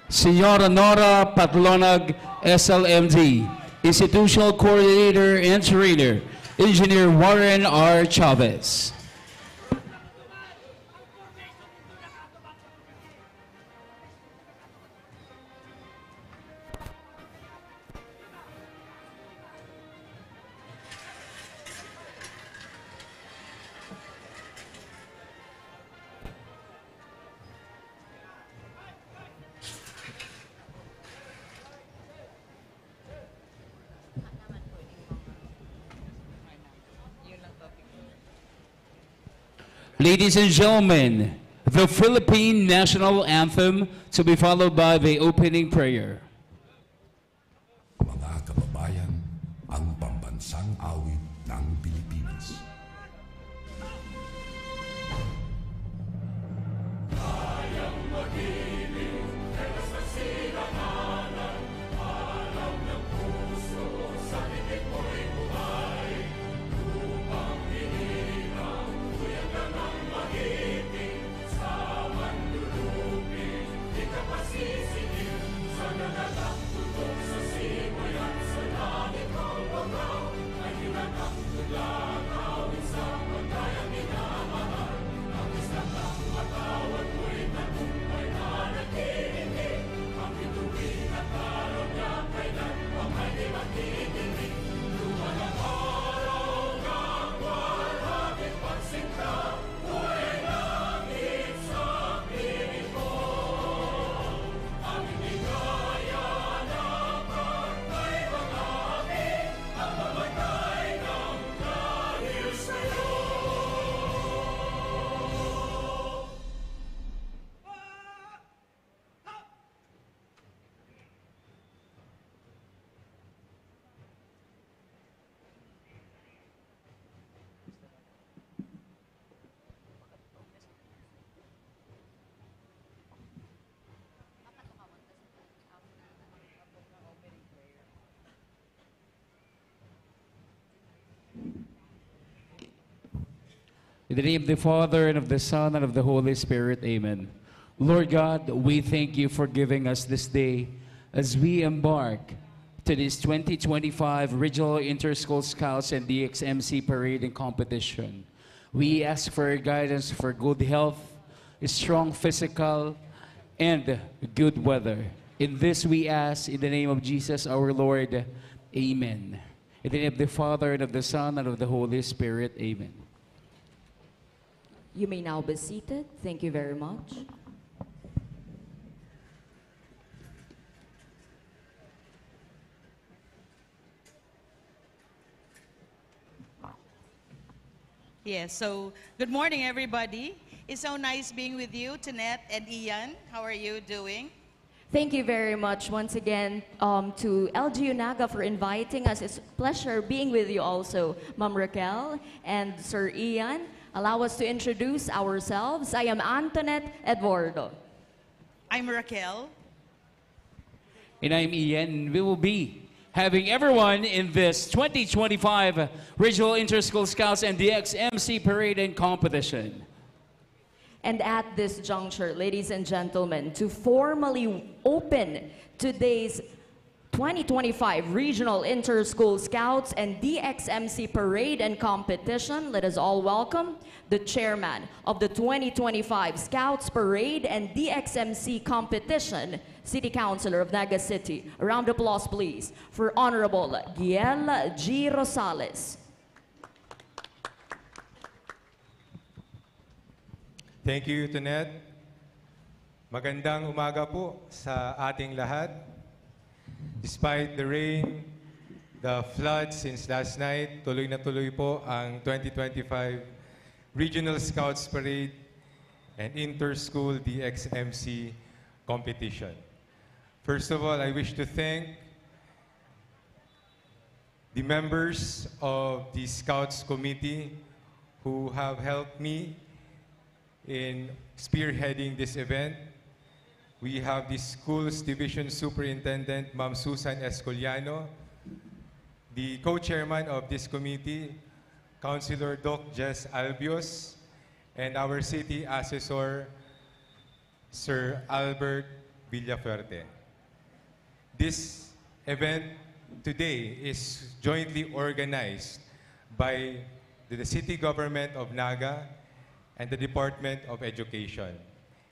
Senora Nora Patlonag, SLMD, Institutional Coordinator and Trainer, Engineer Warren R. Chavez. Ladies and gentlemen, the Philippine National Anthem to be followed by the opening prayer. Mga kababayan, ang pambansang awit ng Pilipinas. Kayang mag-ibig, kaya sa sinakanan, alam ng puso, sa titik mo'y buhay, upang hinilang, kuya ka ng magiting, sa manlulupin, di ka pasisikin, sa nagalang tutok sa simoy at sa langit ng bagaw, ay hinanang tulang awit sa pagkayang minamahal, ang isang ng matawad mo'y tagumpay na nagtitindig, ang bituin at araw niya kailan pang ay di magtitindig, lumalang araw ng walang pagsinta, buhay langit sa piling ko, ang inigaya na pagkay pag-api, ang mamatay ng dahil sa'yo. In the name of the Father, and of the Son, and of the Holy Spirit, amen. Lord God, we thank you for giving us this day as we embark to this 2025 Regional Inter-School Scouts and Dxmc Parade and Competition. We ask for your guidance for good health, strong physical, and good weather. In this we ask in the name of Jesus our Lord, amen. In the name of the Father, and of the Son, and of the Holy Spirit, amen. You may now be seated. Thank you very much. Yes, so good morning, everybody. It's so nice being with you, Tonette and Ian. How are you doing? Thank you very much once again to LGU Naga for inviting us. It's a pleasure being with you also, Ma'am Raquel and Sir Ian. Allow us to introduce ourselves. I am Antoinette Eduardo. I'm Raquel. And I'm Ian. We will be having everyone in this 2025 Regional Inter-School Scouts and Dxmc Parade and Competition. And at this juncture, ladies and gentlemen, to formally open today's 2025 Regional Inter-School Scouts and Dxmc Parade and Competition, let us all welcome the chairman of the 2025 Scouts Parade and Dxmc Competition, City Councilor of Naga City. A round of applause, please, for Honorable Giel G. Rosales. Thank you, Tonette. Magandang umaga po sa ating lahat. Despite the rain, the floods since last night, tuloy na tuloy po ang 2025 Regional Scouts Parade and Inter-School Dxmc Competition. First of all, I wish to thank the members of the Scouts Committee who have helped me in spearheading this event. We have the Schools Division Superintendent, Ma'am Susan Escoliano, the co-chairman of this committee, Councilor Doc Jess Albios, and our city assessor, Sir Albert Villafuerte. This event today is jointly organized by the City Government of Naga and the Department of Education.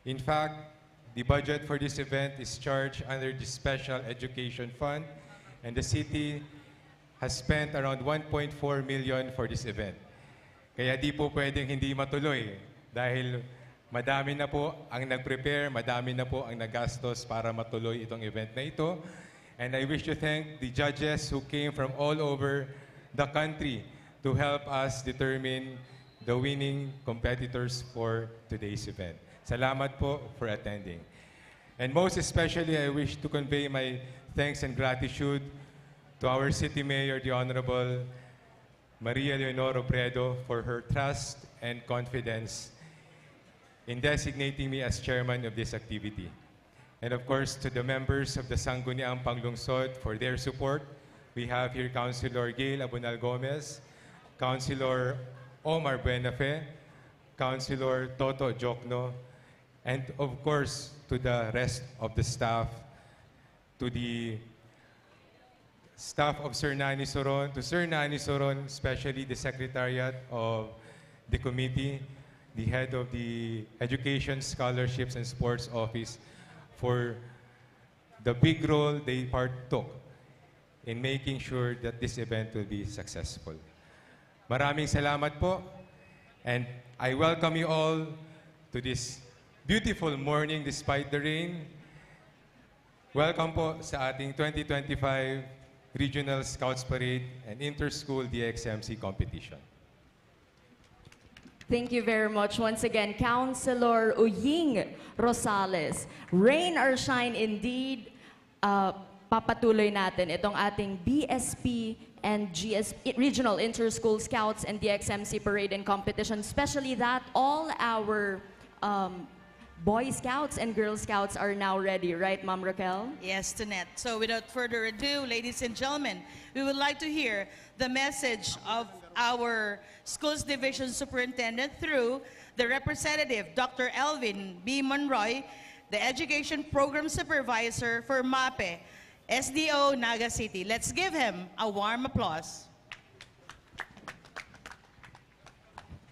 In fact, the budget for this event is charged under the Special Education Fund, and the city has spent around 1.4 million for this event. Kaya di po pwedeng hindi matuloy dahil madami na po ang nag-prepare, madami na po ang nagastos para matuloy itong event na ito. And I wish to thank the judges who came from all over the country to help us determine the winning competitors for today's event. Salamat po for attending. And most especially, I wish to convey my thanks and gratitude to our City Mayor, the Honorable Maria Leonor Robredo, for her trust and confidence in designating me as chairman of this activity. And of course, to the members of the Sangguniang Panglungsod for their support. We have here Councilor Gail Abunal Gomez, Councilor Omar Buenafe, Councilor Toto Jokno, and of course, to the rest of the staff, to the staff of Sir Nani Soron, to Sir Nani Soron, especially the Secretariat of the committee, the head of the Education, Scholarships, and Sports Office, for the big role they partook in making sure that this event will be successful. Maraming salamat po, and I welcome you all to this beautiful morning despite the rain. Welcome po sa ating 2025 Regional Scouts Parade and Inter-School Dxmc Competition. Thank you very much once again, Councilor Uying Rosales. Rain or shine indeed, papatuloy natin itong ating BSP and GSP, Regional Inter-School Scouts and Dxmc Parade and Competition, especially that all our Boy Scouts and Girl Scouts are now ready, right, Ma'am Raquel? Yes, Tonette. So without further ado, ladies and gentlemen, we would like to hear the message of our Schools Division Superintendent through the representative, Dr. Elvin B. Monroy, the Education Program Supervisor for MAPE, SDO Naga City. Let's give him a warm applause.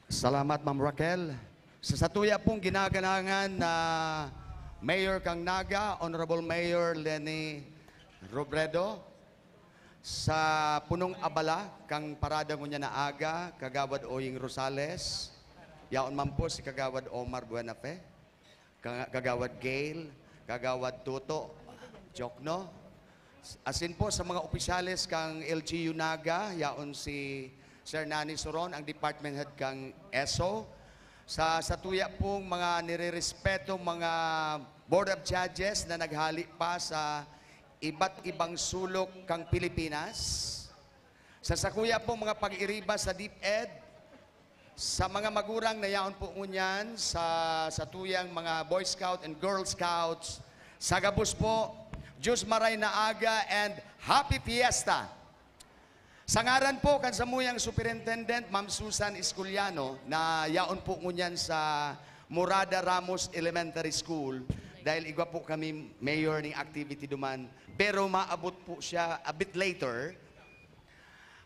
Salamat, Ma'am Raquel. Sa satuya pong ginaganangan na Mayor kang Naga, Honorable Mayor Lenny Robredo, sa punong abala kang parada ngunya na aga, Kagawad Oying Rosales, yaon man po si Kagawad Omar Buenafe, Kagawad Gail, Kagawad Toto Jokno, asin po sa mga opisyales kang LGU Naga, yaon si Sir Nani Soron, ang department head kang ESO. Sa satuya pong mga nirerespeto mga Board of Judges na naghali pa sa iba't ibang sulok kang Pilipinas. Sa sakuya pong mga pag-iriba sa DepEd, sa mga magurang na yaon po ngunyan, sa satuyang mga Boy Scout and Girl Scouts, sa gabos po, Diyos maray na aga and Happy Fiesta! Sa ngaran po, kansamuyang Superintendent, Ma'am Susan Esculiano, na yaon po ngunyan sa Morada Ramos Elementary School, dahil igwa po kami mayor ng activity duman, pero maabot po siya a bit later.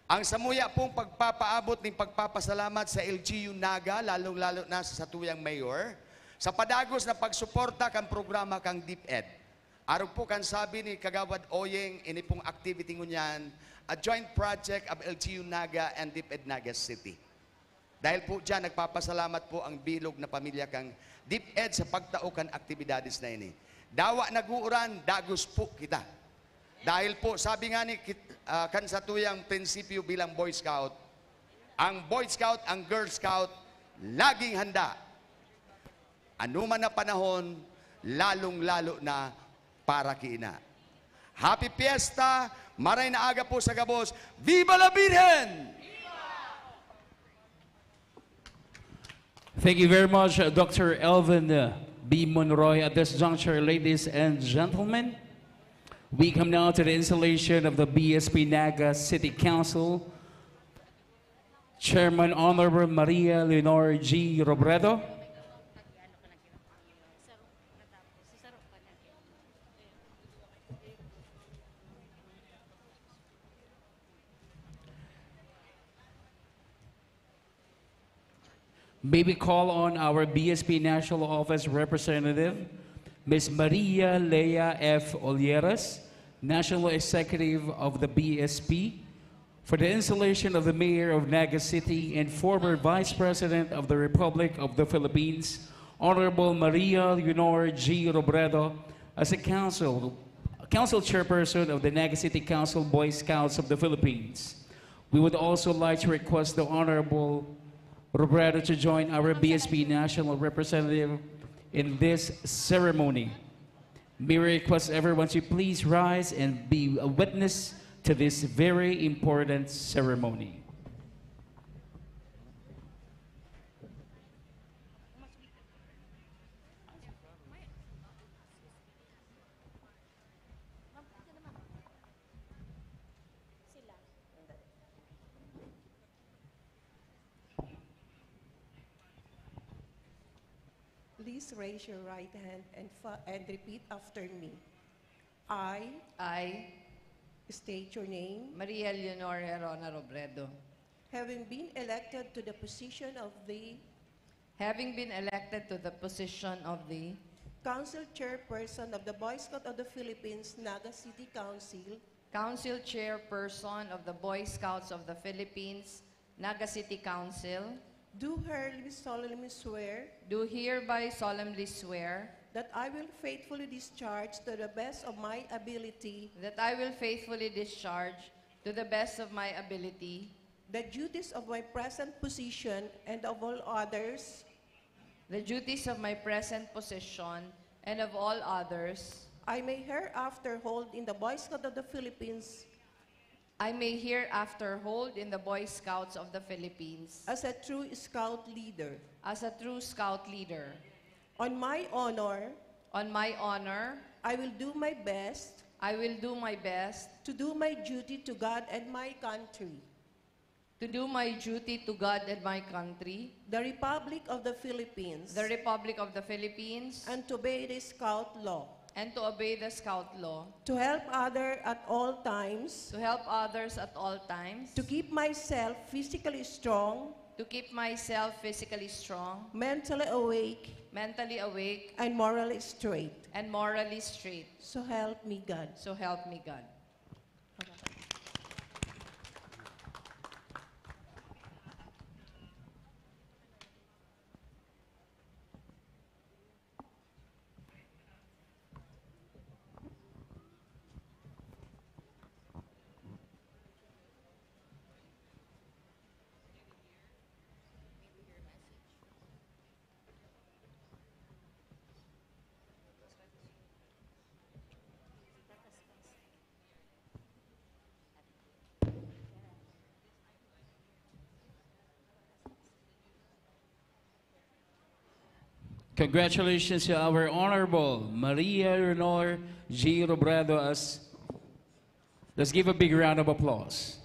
Ang samuya pong pagpapaabot ng pagpapasalamat sa LGU Naga, lalong-lalo na sa satuyang mayor, sa padagos na pagsuporta kang programa kang DepEd. Araw po kan sabi ni Kagawad Oyeng, ini pong activity ngunyan, a joint project of LGU Naga and DepEd Naga City. Dahil po dyan, nagpapasalamat po ang bilog na pamilya kang DepEd sa pagtaukan aktibidades na ini. Dawa naguuran, dagos po kita. Dahil po, sabi nga ni kan sa tuyang prinsipyo bilang Boy Scout, ang Boy Scout, ang Girl Scout, laging handa. Anuman na panahon, lalong-lalo na para kiina. Happy Fiesta! Maray na aga po sa gabos. Viva la Virgen! Thank you very much, Dr. Elvin B. Monroy. At this juncture, ladies and gentlemen, we come now to the installation of the BSP Naga City Council. Chairman Honorable Maria Leonor G. Robredo. May we call on our BSP National Office Representative, Ms. Maria Lea F. Olieras, National Executive of the BSP, for the installation of the Mayor of Naga City and former Vice President of the Republic of the Philippines, Honorable Maria Leonor G. Robredo, as a council chairperson of the Naga City Council Boy Scouts of the Philippines. We would also like to request the Honorable Robredo to join our BSP National Representative in this ceremony. May we request everyone to please rise and be a witness to this very important ceremony. Please raise your right hand and repeat after me. I state your name. Maria Leonor Herona Robredo. Having been elected to the position of the Council Chairperson of the Boy Scout of the Philippines, Naga City Council, Council Chairperson of the Boy Scouts of the Philippines, Naga City Council, do hereby solemnly swear that I will faithfully discharge to the best of my ability the duties of my present position and of all others I may hereafter hold in the Boy Scout of the Philippines as a true scout leader. On my honor, I will do my best to do my duty to God and my country. The Republic of the Philippines. And to obey the Scout law. To help others at all times. To keep myself physically strong. Mentally awake. And morally straight. So help me God. Congratulations to our Honorable Maria Leonor G. Robredo. Let's give a big round of applause.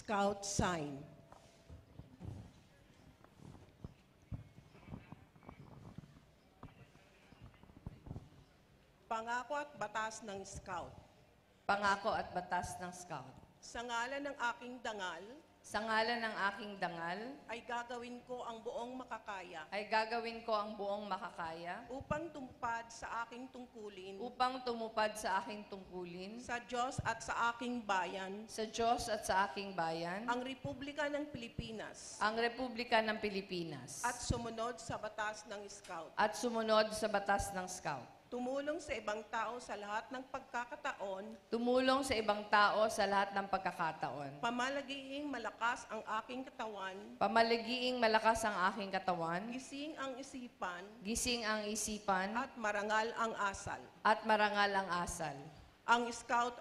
Scout sign. Pangako at batas ng Scout. Pangako at batas ng Scout. Sa ngalan ng aking dangal, Sa ngalan ng aking dangal, ay gagawin ko ang buong makakaya ay gagawin ko ang buong makakaya upang tumupad sa aking tungkulin upang tumupad sa aking tungkulin sa Diyos at sa aking bayan, sa Diyos at sa aking bayan, ang Republika ng Pilipinas, ang Republika ng Pilipinas, at sumunod sa batas ng Scout. at sumunod sa batas ng Scout. Tumulong sa ibang tao sa lahat ng pagkakataon, Tumulong sa ibang tao sa lahat ng pagkakataon. pamalagiing malakas ang aking katawan, Pamalagiing malakas ang aking katawan, gising ang isipan, gising ang isipan, at marangal ang asal. at marangal ang asal. Ang Scout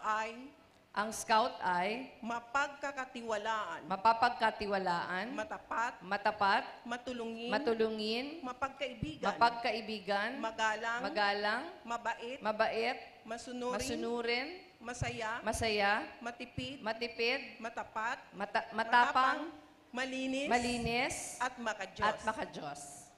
ay mapagkakatiwalaan, mapapagkatiwalaan, matapat, matulungin, mapagkaibigan, magalang, mabait, masunurin, masaya, matipid, matapang, malinis, at makajos.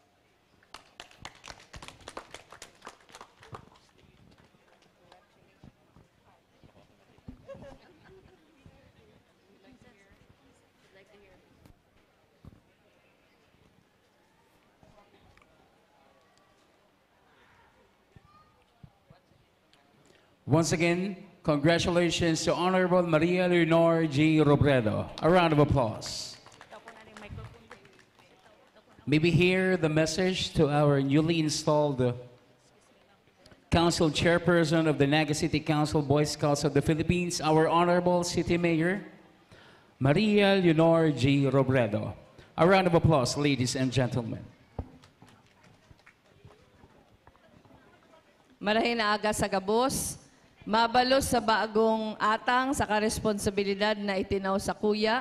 Once again, congratulations to Honorable Maria Leonor G. Robredo. A round of applause. May we hear the message to our newly installed Council Chairperson of the Naga City Council Boy Scouts of the Philippines, our Honorable City Mayor, Maria Leonor G. Robredo. A round of applause, ladies and gentlemen. Marahin na aga sa gabos, mabalos sa bagong atang sa karesponsibilidad na itinaw sa kuya.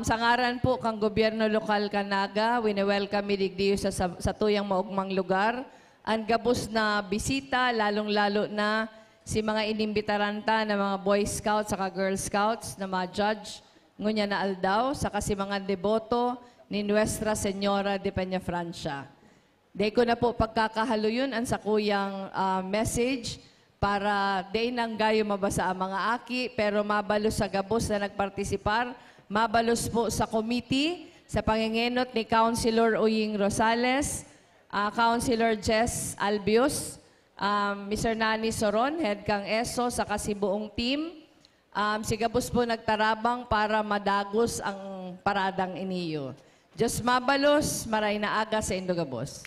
Sa ngaran po kang gobyerno lokal ka Naga, wini-welcome digdiyo sa tuyang maugmang lugar. Ang gabos na bisita, lalong-lalo na si mga inimbitaranta na mga Boy Scouts saka Girl Scouts na mga judge ngunya na aldaw, saka si mga deboto ni Nuestra Señora de Peña Francia. Day ko na po pagkakahalo yun ang sa kuyang message para day nang gayo mabasa ang mga aki, pero mabalos sa gabos na nagpartisipar, mabalos po sa committee, sa pangingenot ni Councilor Uying Rosales, Councilor Jess Albios, Mr. Nani Soron, Head kang ESO, sa kasibuong team. Si gabos po nagtarabang para madagos ang paradang iniyo. Diyos mabalos, maray na aga sa Indogabos.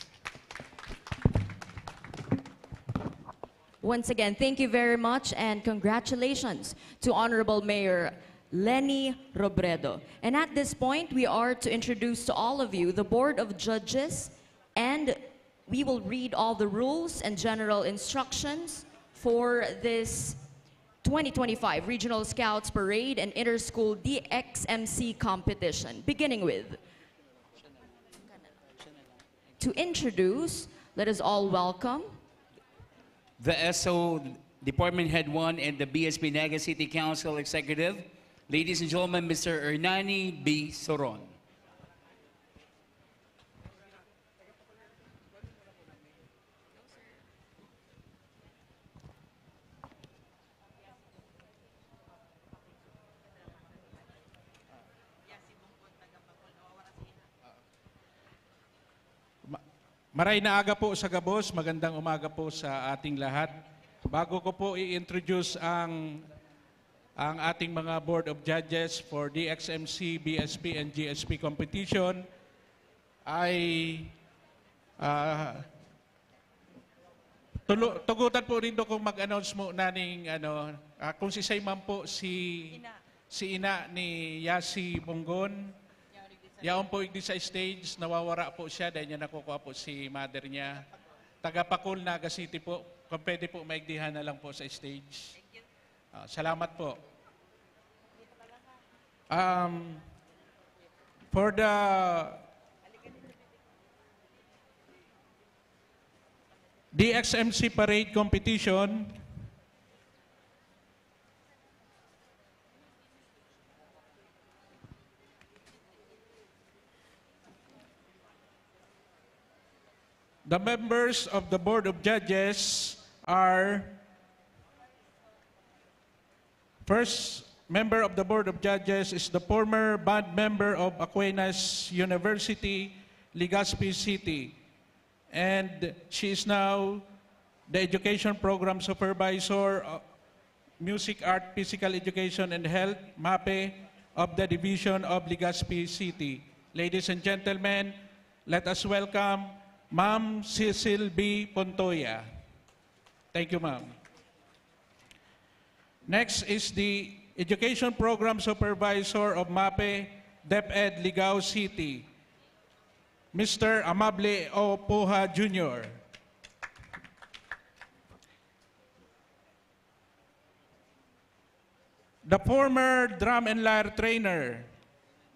Once again, thank you very much and congratulations to Honorable Mayor Leni Robredo. And at this point, we are to introduce to all of you the Board of Judges, and we will read all the rules and general instructions for this 2025 Regional Scouts Parade and Inter-School Dxmc competition, beginning with, to introduce, let us all welcome the SO Department Head 1 and the BSP Naga City Council Executive, ladies and gentlemen, Mr. Hernani B. Soron. Maray na aga po sa gabos, magandang umaga po sa ating lahat. Bago ko po i-introduce ang ating mga Board of Judges for Dxmc, BSP, and GSP competition, ay Tugutan po rin do kung mag-announce mo naning kung si Sayman po si ina ni Yasi Bonggon. Yaon po igdi sa stage, nawawara po siya dahil niya nakukuha po si mother niya. Taga Bicol, Naga City po. Kung pwede po maigdihan na lang po sa stage. Salamat po. For the Dxmc parade competition, the members of the Board of Judges are: first member of the Board of Judges is the former band member of Aquinas University, Legazpi City. And she is now the Education Program Supervisor, Music, Art, Physical Education, and Health, MAPE, of the Division of Legazpi City. Ladies and gentlemen, let us welcome Ma'am Cecil B. Pontoya. Thank you, ma'am. Next is the Education Program Supervisor of MAPE, DepEd, Ligao City, Mr. Amable O. Puha Jr. The former drum and lyre trainer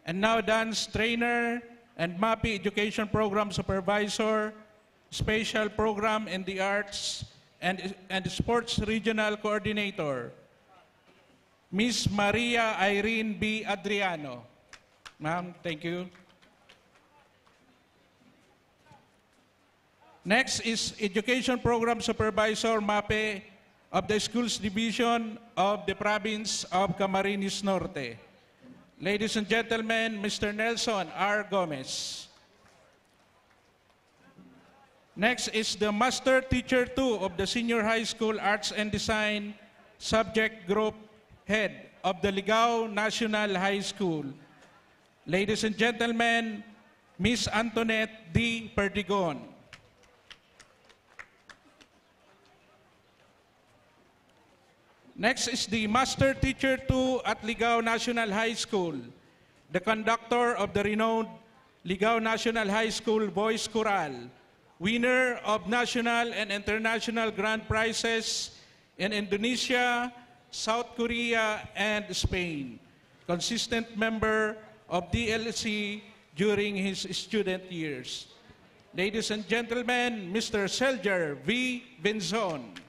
and now dance trainer and MAPE Education Program Supervisor, Special Program in the Arts and Sports Regional Coordinator, Miss Maria Irene B. Adriano. Ma'am, thank you. Next is Education Program Supervisor, MAPE, of the Schools Division of the Province of Camarines Norte. Ladies and gentlemen, Mr. Nelson R. Gomez. Next is the Master Teacher 2 of the Senior High School Arts and Design Subject Group Head of the Ligao National High School. Ladies and gentlemen, Miss Antoinette D. Perdigon. Next is the Master Teacher 2 at Ligao National High School, the conductor of the renowned Ligao National High School Voice Choral, winner of national and international grand prizes in Indonesia, South Korea, and Spain. Consistent member of DLC during his student years. Ladies and gentlemen, Mr. Selger V. Benzon.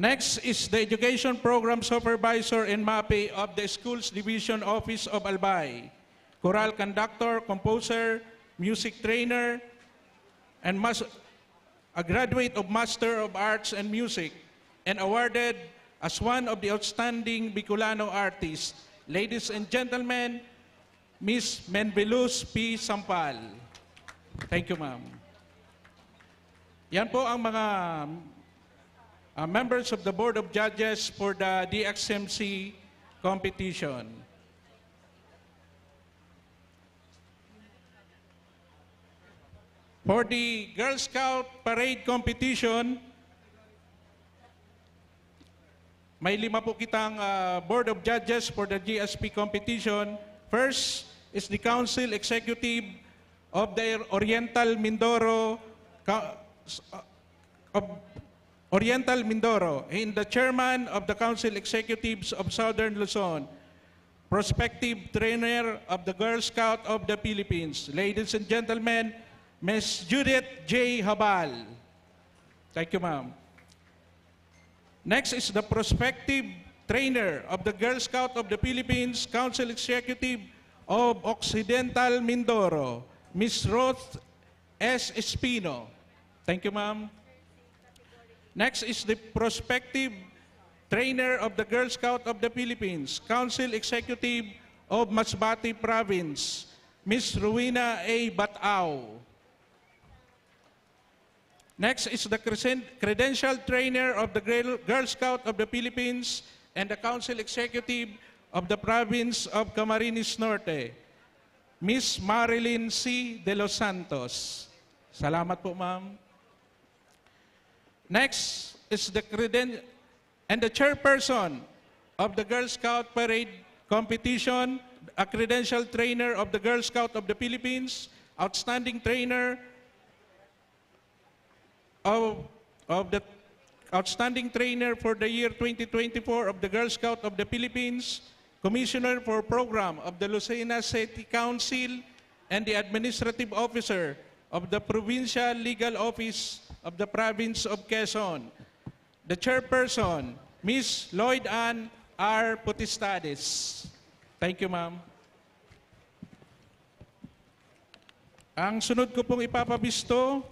Next is the Education Program Supervisor in MAPE of the Schools Division Office of Albay, choral conductor, composer, music trainer, and a graduate of Master of Arts and Music, and awarded as one of the outstanding Bicolano artists. Ladies and gentlemen, Miss Menvelus P. Sampal. Thank you, ma'am. Yan po ang mga members of the Board of Judges for the Dxmc competition. For the Girl Scout Parade competition, may 5 po kitang Board of Judges for the GSP competition. First is the Council Executive of the Oriental Mindoro and the Chairman of the Council Executives of Southern Luzon, prospective trainer of the Girl Scout of the Philippines. Ladies and gentlemen, Ms. Judith J. Habal. Thank you, ma'am. Next is the prospective trainer of the Girl Scout of the Philippines, Council Executive of Occidental Mindoro, Ms. Ruth S. Espino. Thank you, ma'am. Next is the prospective trainer of the Girl Scout of the Philippines, Council Executive of Masbate Province, Ms. Rowena A. Batao. Next is the credential trainer of the Girl Scout of the Philippines and the Council Executive of the Province of Camarines Norte, Miss Marilyn C. De Los Santos. Salamat po, ma'am. Next is the chairperson of the Girl Scout Parade Competition, a credential trainer of the Girl Scout of the Philippines, outstanding trainer of the outstanding trainer for the year 2024 of the Girl Scout of the Philippines, Commissioner for Program of the Lucena City Council, and the Administrative Officer of the Provincial Legal Office of the Province of Quezon. The chairperson, Ms. Lloyd Ann R. Putistades. Thank you, ma'am. Ang sunod ko pong ipapabisto,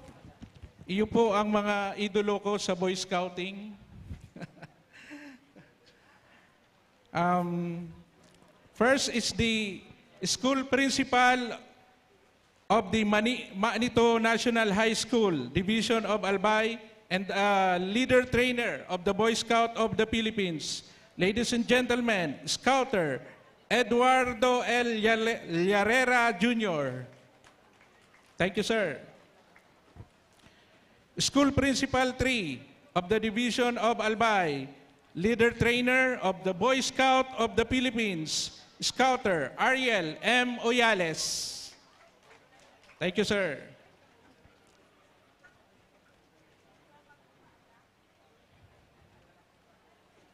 iyo po ang mga idolo ko sa Boy Scouting. First is the school principal of the Manito National High School, Division of Albay, and leader trainer of the Boy Scout of the Philippines. Ladies and gentlemen, Scouter Eduardo L. Llarera Jr. Thank you, sir. School Principal 3 of the Division of Albay, leader trainer of the Boy Scout of the Philippines, Scouter Ariel M. Oyales. Thank you, sir.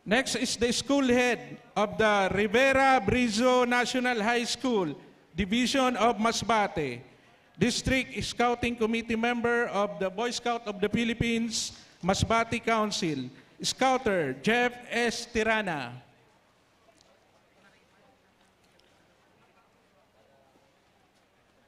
Next is the school head of the Rivera Brizo National High School, Division of Masbate, District Scouting Committee member of the Boy Scout of the Philippines, Masbate Council, Scouter Jeff S. Tirana.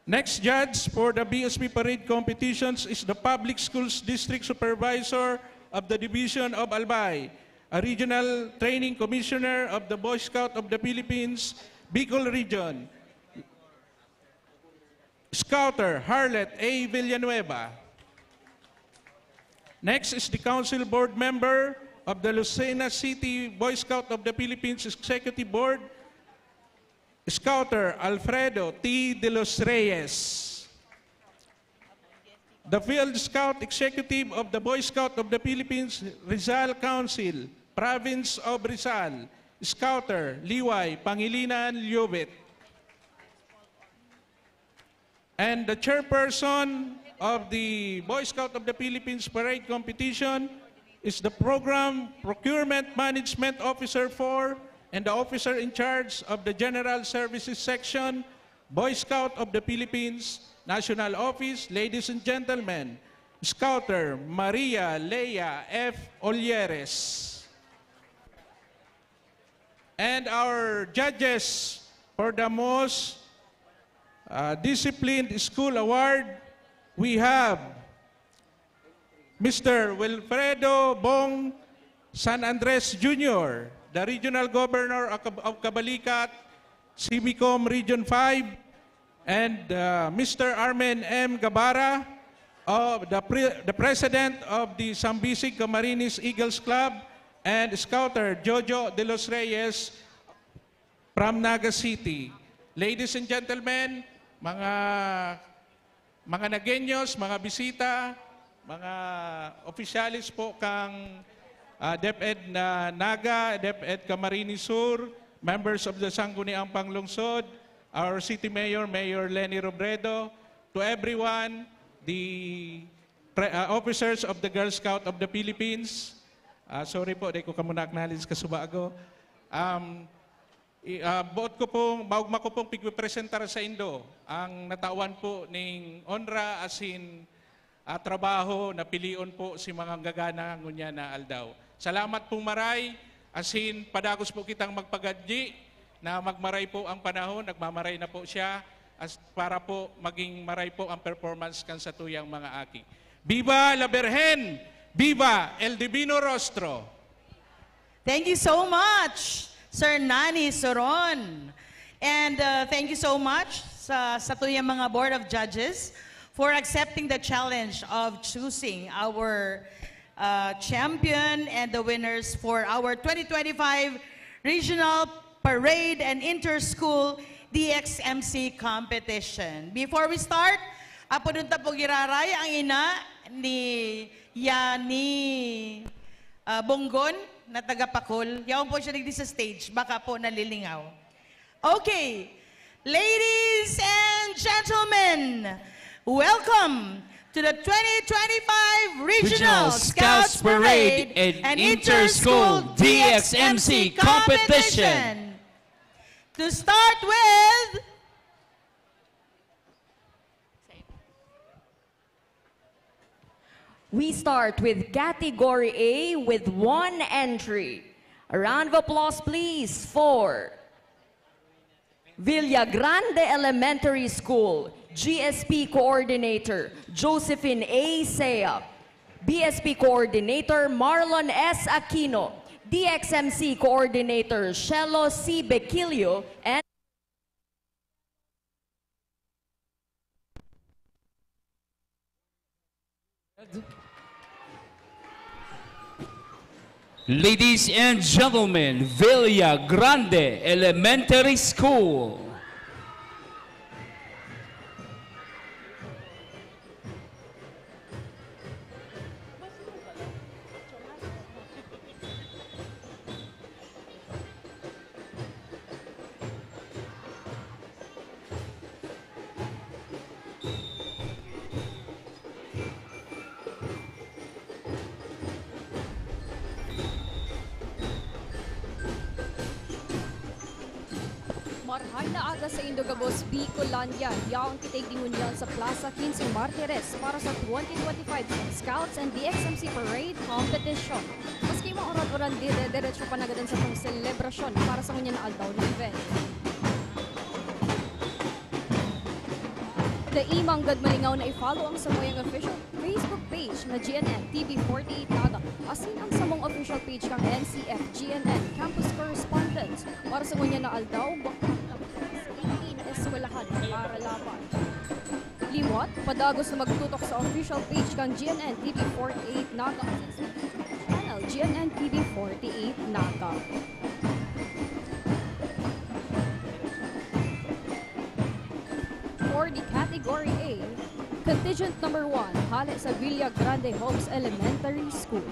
Next judge for the BSP Parade competitions is the Public Schools District Supervisor of the Division of Albay, a Regional Training Commissioner of the Boy Scout of the Philippines, Bicol Region, Scouter Harlet A. Villanueva. Next is the Council Board Member of the Lucena City Boy Scout of the Philippines Executive Board, Scouter Alfredo T. De Los Reyes. The Field Scout Executive of the Boy Scout of the Philippines Rizal Council, Province of Rizal, Scouter Liway Pangilinan Liobet. And the chairperson of the Boy Scout of the Philippines Parade Competition is the Program Procurement Management Officer 4 and the officer in charge of the General Services Section, Boy Scout of the Philippines, National Office. Ladies and gentlemen, Scouter Maria Leia F. Olieres. And our judges for the most Disciplined School Award, we have Mr. Wilfredo Bong San Andres Jr., the Regional Governor of Cabalicat, CBCOM Region 5, and Mr. Armen M. Gabara, the President of the Sambisig Camarines Eagles Club, and Scouter Jojo De Los Reyes from Naga City. Ladies and gentlemen, mga Nagenyos, mga bisita, mga opisyalis po kang DepEd na Naga, DepEd Camarines Sur, members of the Sangguniang Panglungsod, our City Mayor, Mayor Lenny Robredo, to everyone, the officers of the Girl Scout of the Philippines. Sorry po, di ko kamuna acknowledge kasubago. Maugma ko pong pigpresentar sa Indo ang natawan po ning onra asin trabaho na pilion po si mga gagana ngunya na aldaw. Salamat pong maray, asin padagos po kitang magpagadji na magmaray po ang panahon, nagmamaray na po siya para po maging maray po ang performance kan sa tuyang mga aki. Viva la Virgen! Viva el Divino Rostro! Thank you so much, Sir Nani Soron. And thank you so much sa tuyang mga Board of Judges for accepting the challenge of choosing our champion and the winners for our 2025 Regional Parade and Inter-School DXMC Competition. Before we start, apununta po giraray ang ina ni Yani Bonggon na taga-Pakol. Yaon po siya nagdi sa stage, baka po nalilingaw. Okay, ladies and gentlemen, welcome to the 2025 Regional Scouts Parade and Inter-School DXMC Competition. To start with, we start with Category A with 1 entry. A round of applause, please, for Villagrande Elementary School, GSP Coordinator, Josephine A. Sea, BSP Coordinator, Marlon S. Aquino, DXMC Coordinator, 𝐒𝐏𝐄𝐈𝐀𝐆𝐿, and Ladies and gentlemen, Villagrande Elementary School. Marhay na aga sa Indogabos, Bicolandia. Yaong kitay-dingunyan sa Plaza 15 Martires para sa 2025 Scouts and DXMC Parade Competition. Maski mga oran-oran dire-diretso panagadan sa pang selebrasyon para sa kunya na aldaw na event. Daimang gad malingaw na i-follow ang samuyang official Facebook page na GNN TV48 Naga. Asin ang samong official page kang NCF GNN Campus Correspondent para sa kunya na aldaw na eskwelahan para laban. Liwat, padagos na magtutok sa official page kang GNN TV48 Naga. Channel GNN TV48 Naga. For the Category A, Contingent number 1, hale sa Villagrande Homes Elementary School.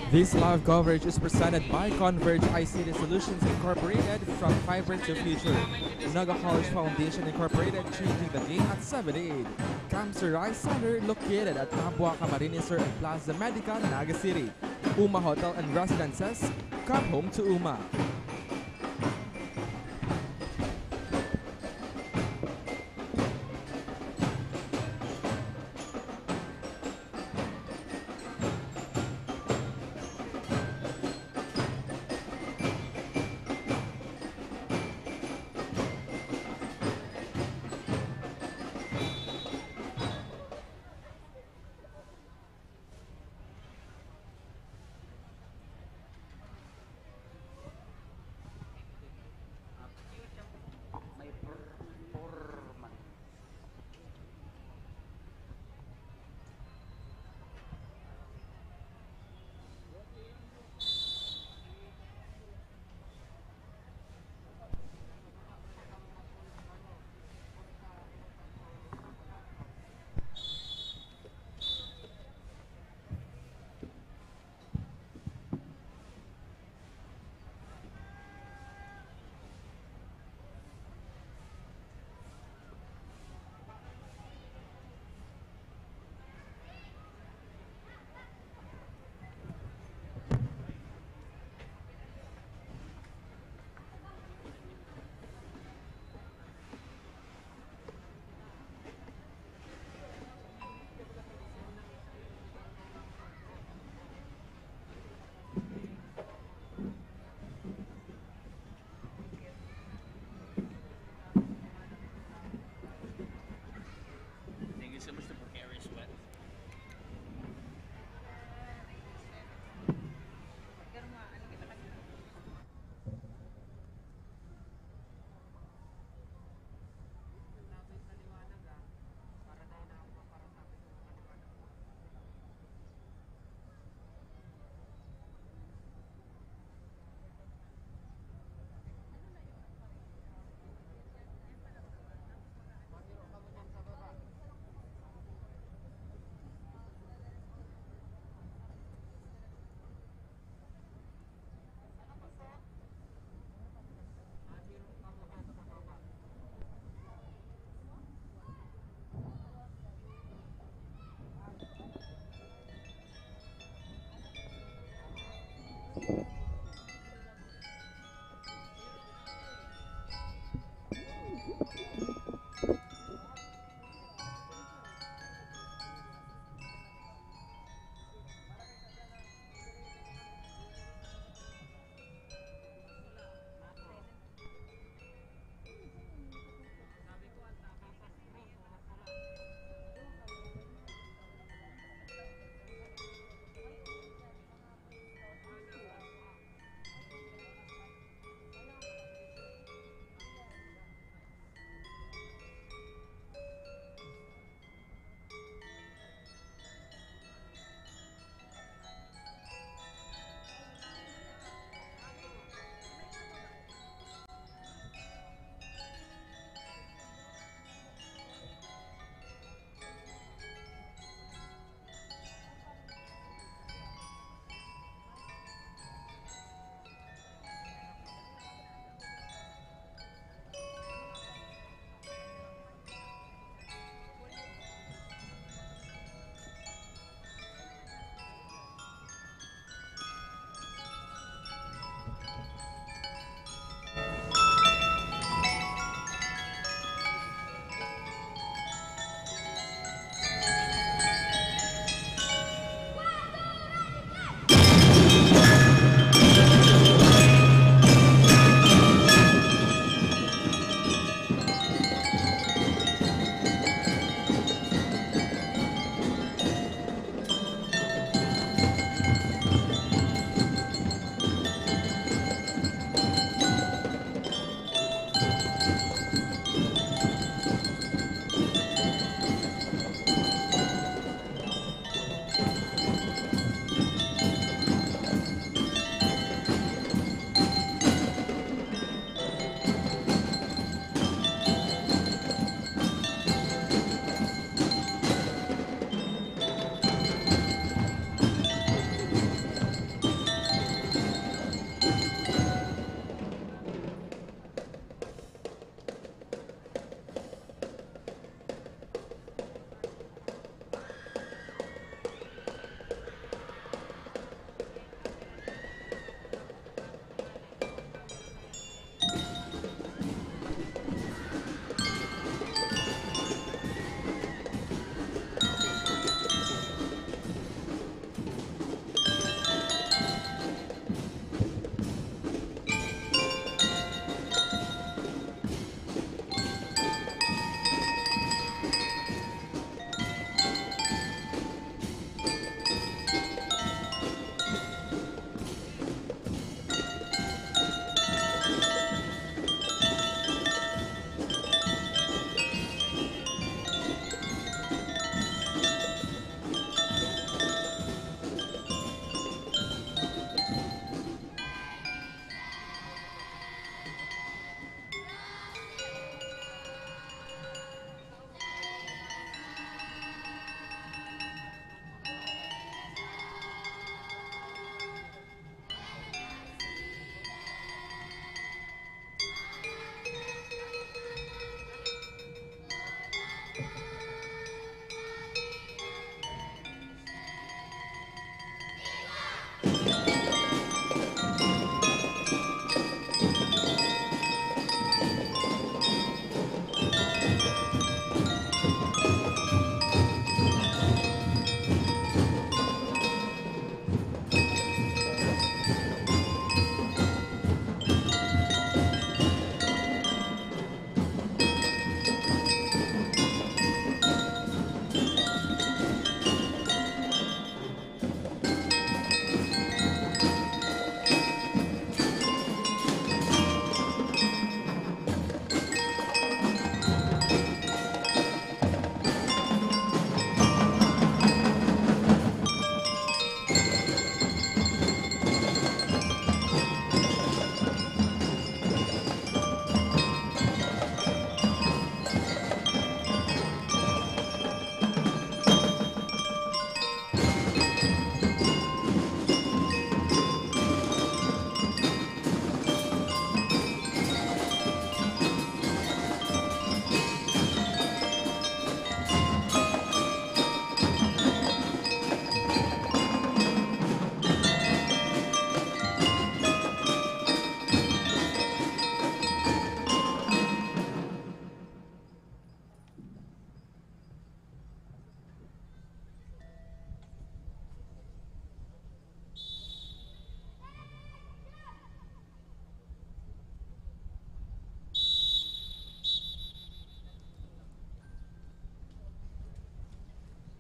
This live coverage is presented by CONVERGE ICT Solutions Incorporated, from Fiber to Future. Naga College Foundation Incorporated, changing the game at 78. Cancer Eye Center, located at NABUA, CAMARINES and Plaza MEDICA, Naga City. UMA Hotel and Residences, come home to UMA.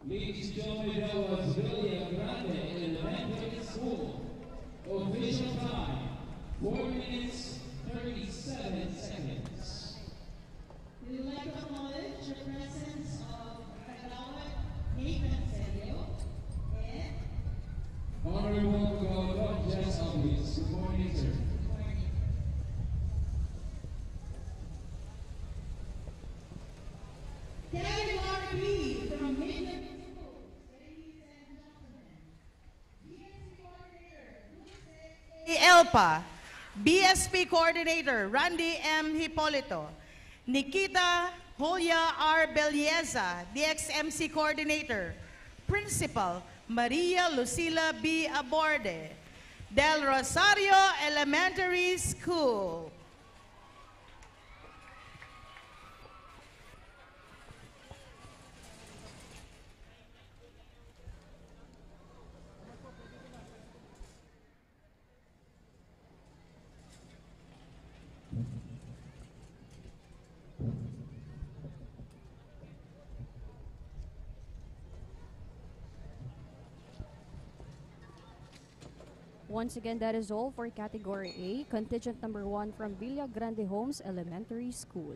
Ladies and gentlemen, that was Villa Grande Elementary School. Official time, 4 minutes, 37 seconds. We would like to acknowledge the presence of Kagawad Nathan Sergio and Honorable Governor Jess Alvis. Good morning, sir. Category B from Midland. ELPA, BSP Coordinator Randy M. Hipolito, Nikita Julia R. Belleza, DXMC Coordinator, Principal Maria Lucila B. Aborde, Del Rosario Elementary School. Once again, that is all for Category A, contingent number 1 from Villa Grande Homes Elementary School.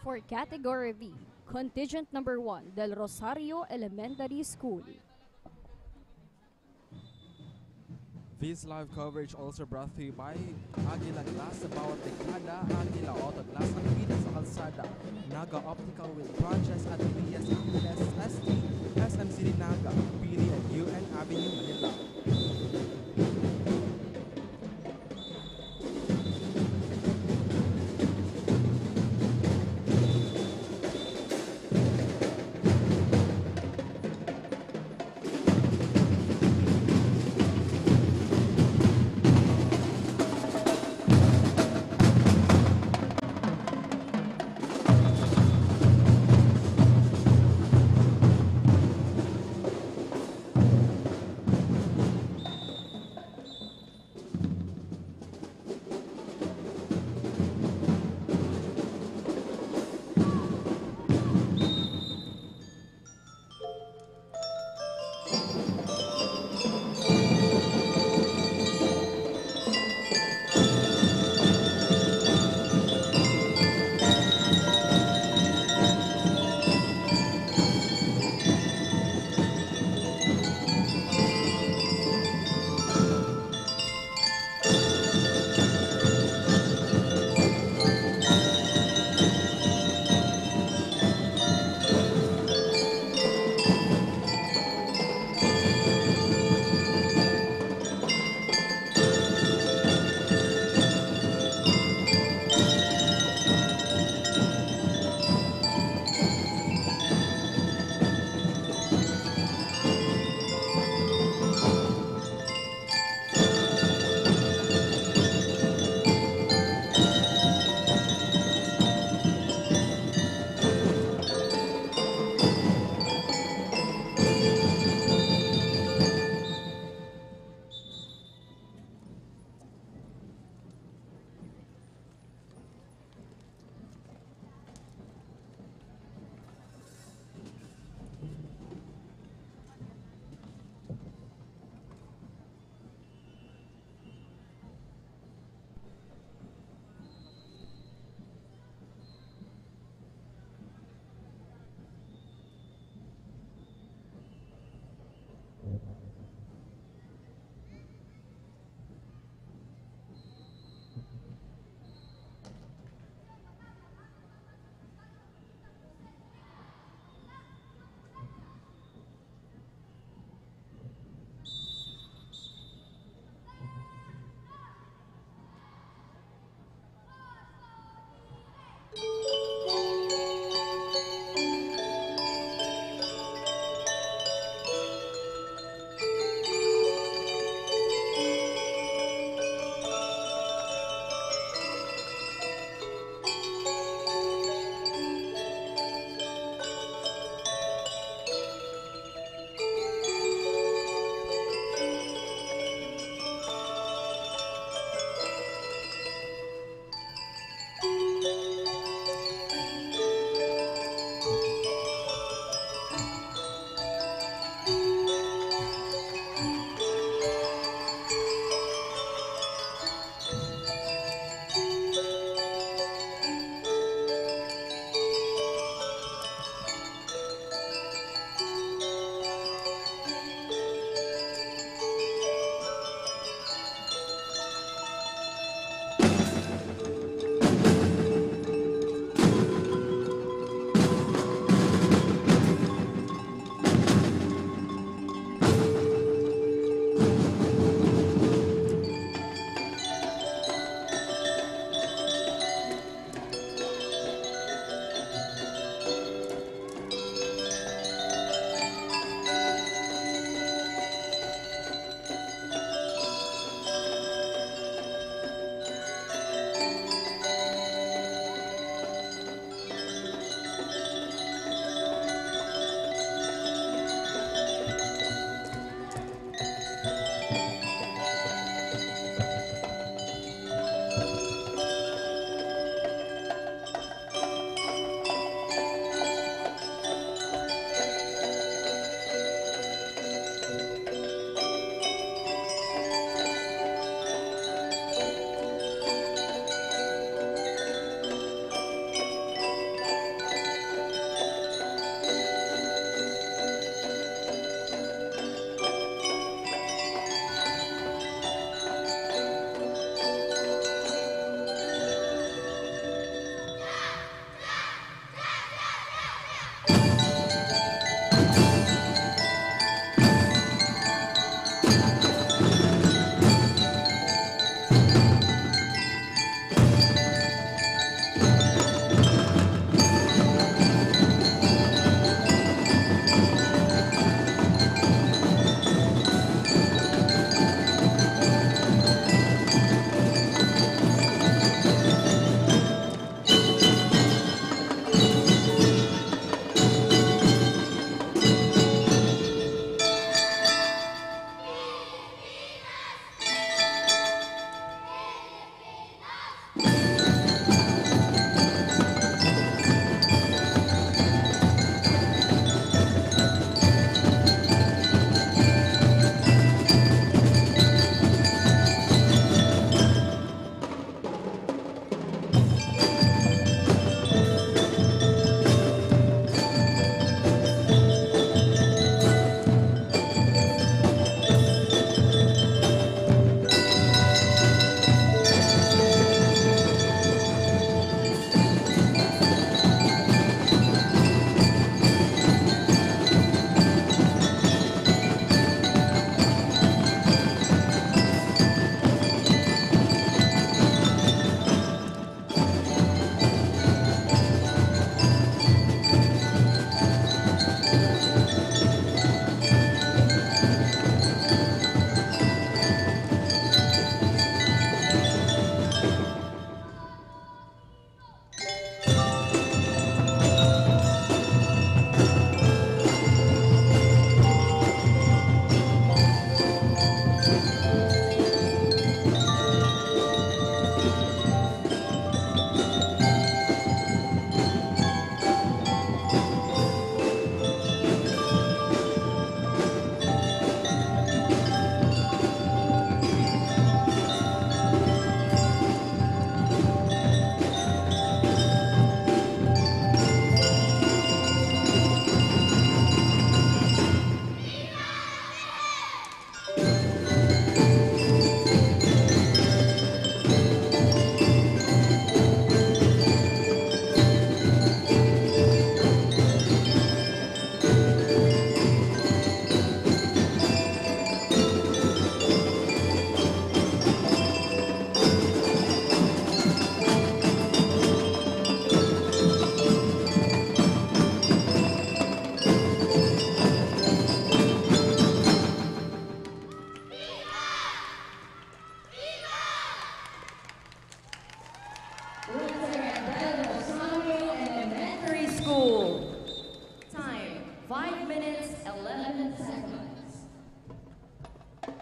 For Category B, contingent number 1, Del Rosario Elementary School. This live coverage also brought to you by Aguila Glass, BAWAT, DEKADA, Aguila Auto Glass, ang Bida sa Kalsada, Naga Optical with branches at ELIAS, Angeles, ST, SMC Naga, PILI, and UN Avenue, Manila.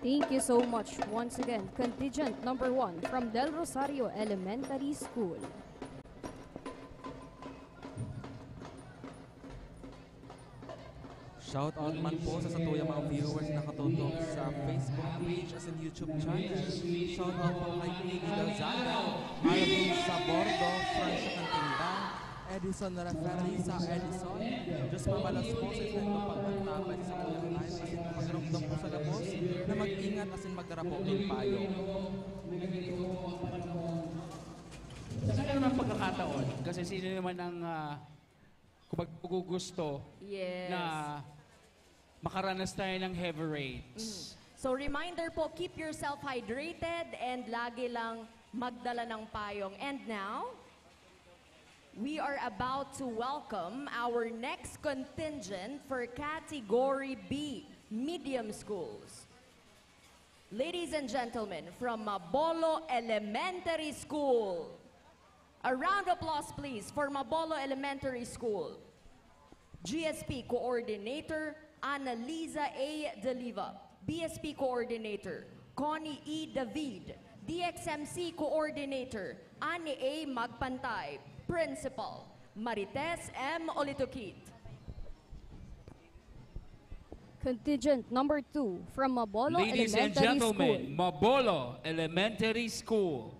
Thank you so much. Once again, contingent number 1 from Del Rosario Elementary School. Shout out man po sa satuyang mga viewers na katutok sa Facebook page as in YouTube channel. Shout out po kay Pili Dalzada, Alvin Sabordo, Francia Cantinda, Edison Referee sa Edison, Diyos mabalas po sa islento pagpuntabay sa satuyang live as in pagdarapdok po sa gabos na mag-ingat as in magdarapok ng payo. Sa kanya naman pagkakataon, kasi sino naman ang kung magpugugusto na makaranas tayo ng heavy rains. So reminder po, keep yourself hydrated and lagi lang magdala ng payong. And now, we are about to welcome our next contingent for Category B, Medium Schools. Ladies and gentlemen, from Mabolo Elementary School. A round of applause, please, for Mabolo Elementary School. GSP Coordinator, Annalisa A. Deliva. BSP Coordinator, Connie E. David. DXMC Coordinator, Annie A. Magpantay. Principal, Marites M. Olitukit. Contingent number 2 from Mabolo Ladies and Elementary gentlemen, School. Mabolo Elementary School.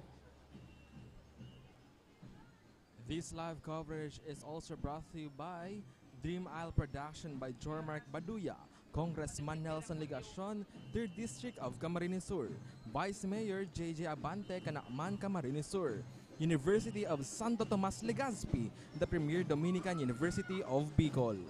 This live coverage is also brought to you by Dream Isle Production by Jormark Baduya, Congressman Nelson Legacion, 3rd District of Camarines Sur, Vice Mayor J.J. Abante, CANAMAN, Camarines Sur, University of Santo Tomas-LEGAZPI, the premier Dominican University of Bicol.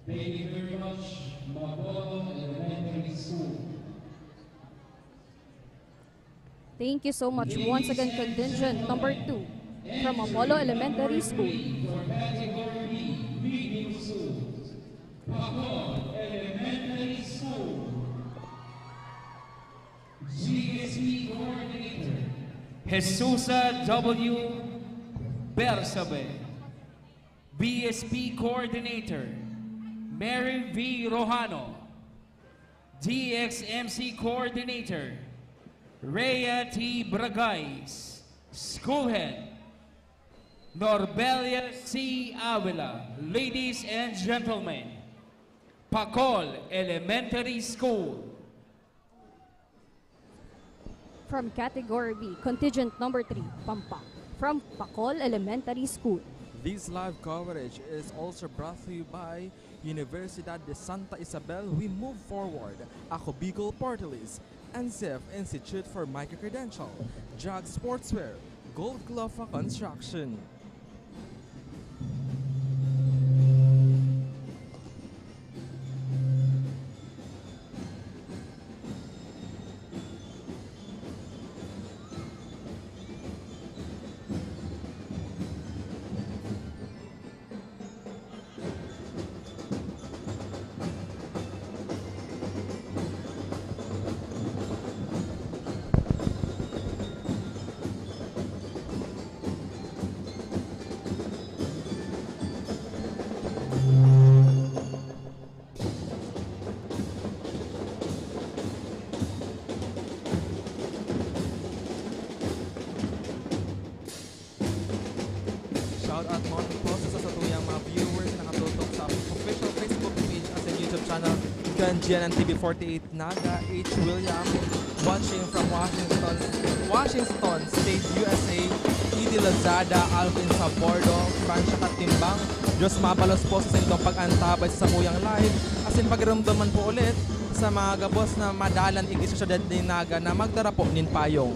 Thank you very much, Mabolo Elementary School. Thank you so much. Once again, contingent number 2 from Mabolo Elementary School. For Category B, Medium Schools, Mabolo Elementary School. GSP Coordinator, Jesusa W. Bersabe. BSP Coordinator, Mary V. Rojano. DXMC Coordinator, Rhea T. Bragais. School Head, Norbelia C. Avila. Ladies and gentlemen, Bicol Elementary School. From Category B, Contingent Number 3, Pampa. From Bicol Elementary School. This live coverage is also brought to you by Universidad de Santa Isabel. We move forward. Ako Bicol Portalis, NCF Institute for Microcredential, JAG Sportswear, Gold Glofa Construction. GNN TV48 Naga, 𝐒𝐿𝐴, watching from Washington State, USA, Edie Lazada, Alvin Sabordo, Francia Katimbang, Diyos mabalos po sa inyong pag-antabay sa Samuyang Live, asin pagramdaman po ulit sa mga gabos na madalan iglesia syudad ni Naga na magdara po nin payong.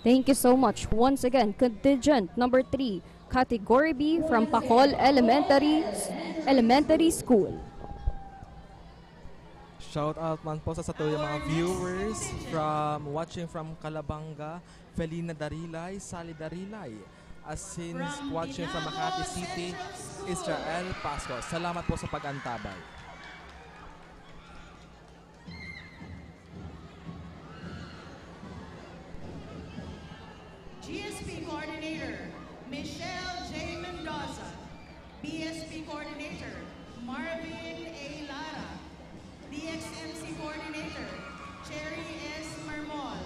Thank you so much. Once again, contingent number 3, category B from Bicol Elementary School. Shout out man po sa satuyang mga viewers from watching from Calabanga, Felina Darilay, Sally Darilay, as since watching from Makati City, Israel Pasco. Salamat po sa pag-antabay. GSP Coordinator, Michelle J. Mendoza. BSP Coordinator, Marvin A. Lara. DXMC Coordinator, Cherry S. Marmol.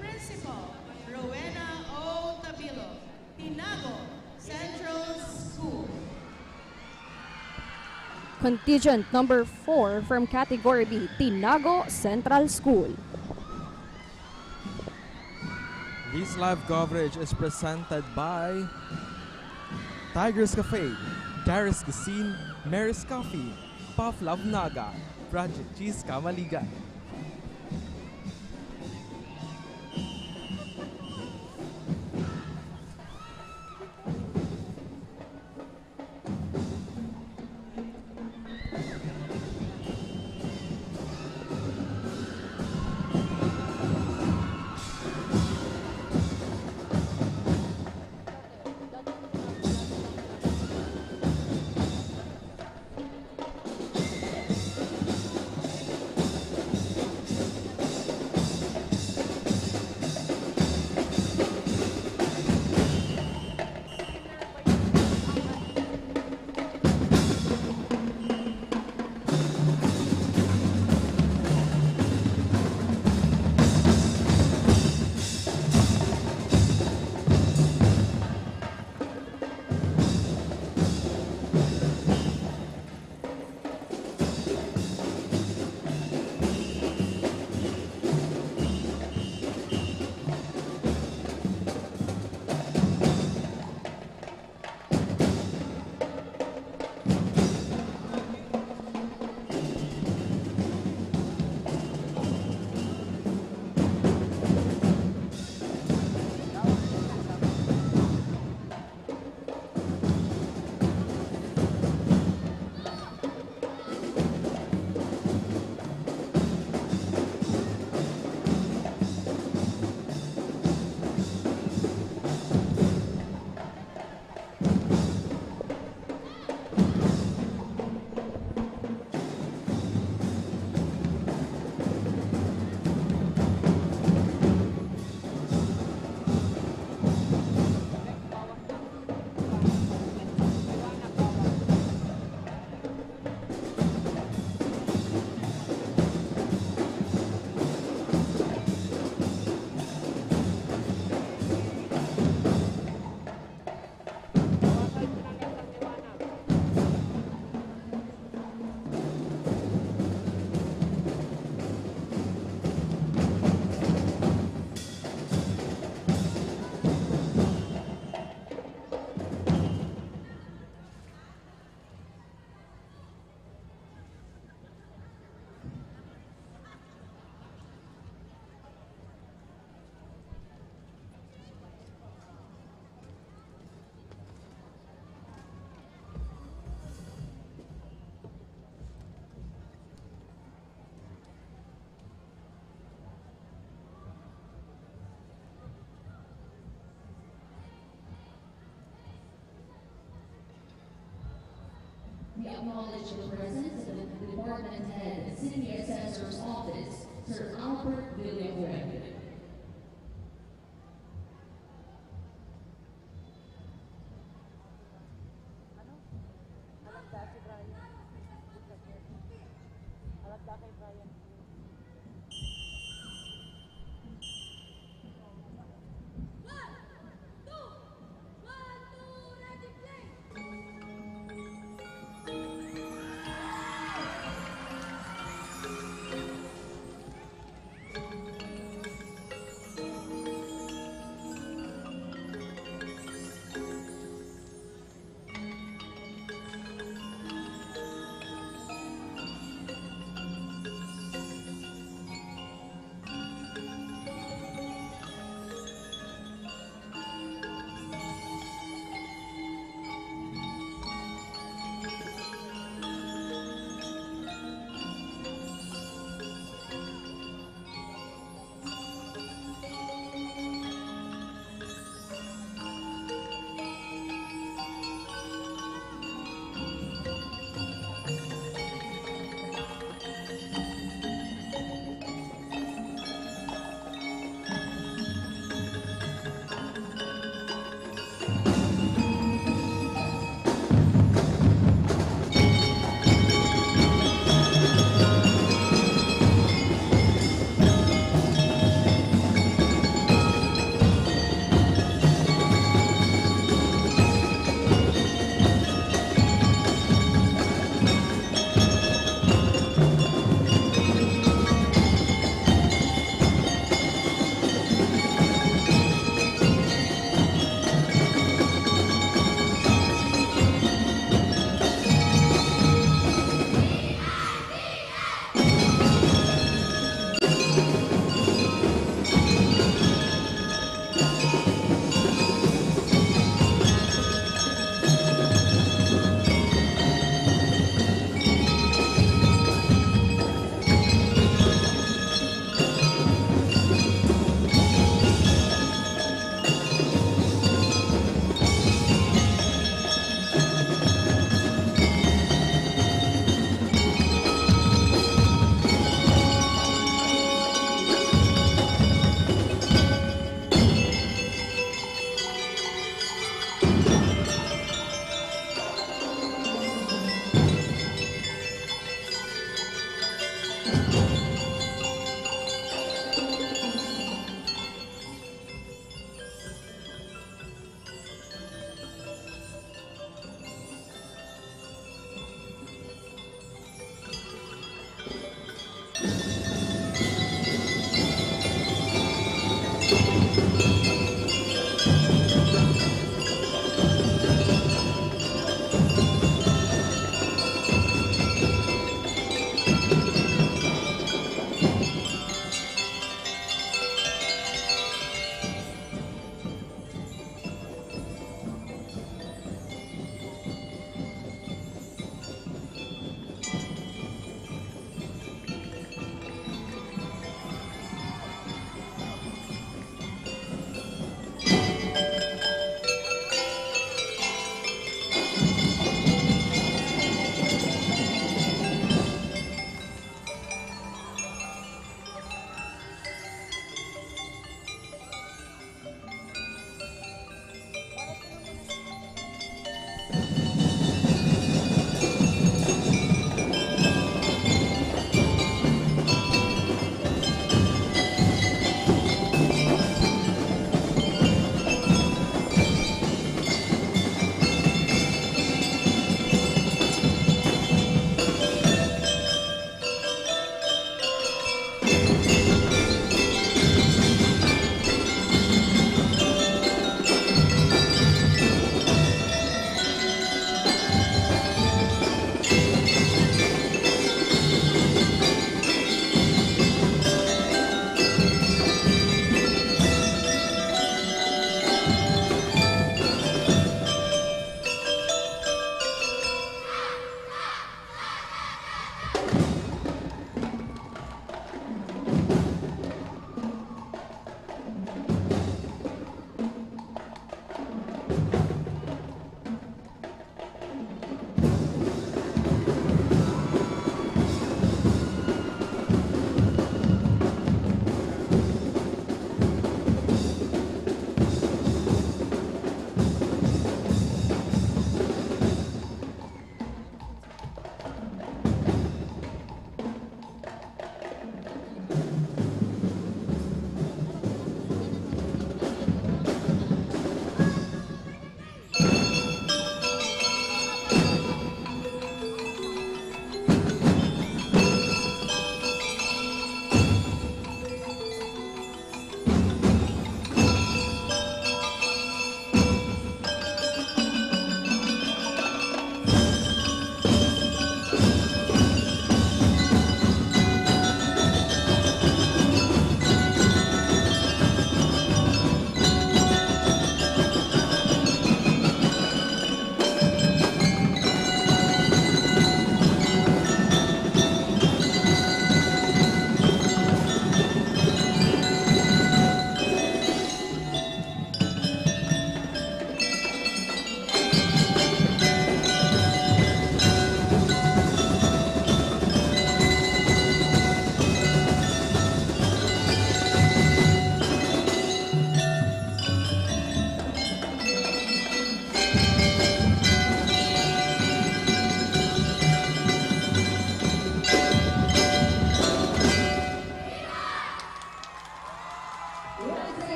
Principal, Rowena O. Tabilo. Tinago Central School. Contingent number 4 from category B, Tinago Central School. This live coverage is presented by Tiger's Cafe, Darius Cuisine, Mary's Coffee, Puff Love Naga, Project Cheese Kamaliga. We acknowledge the presence of the Department Head, City Assessor's Office, Sir Albert Villagrán.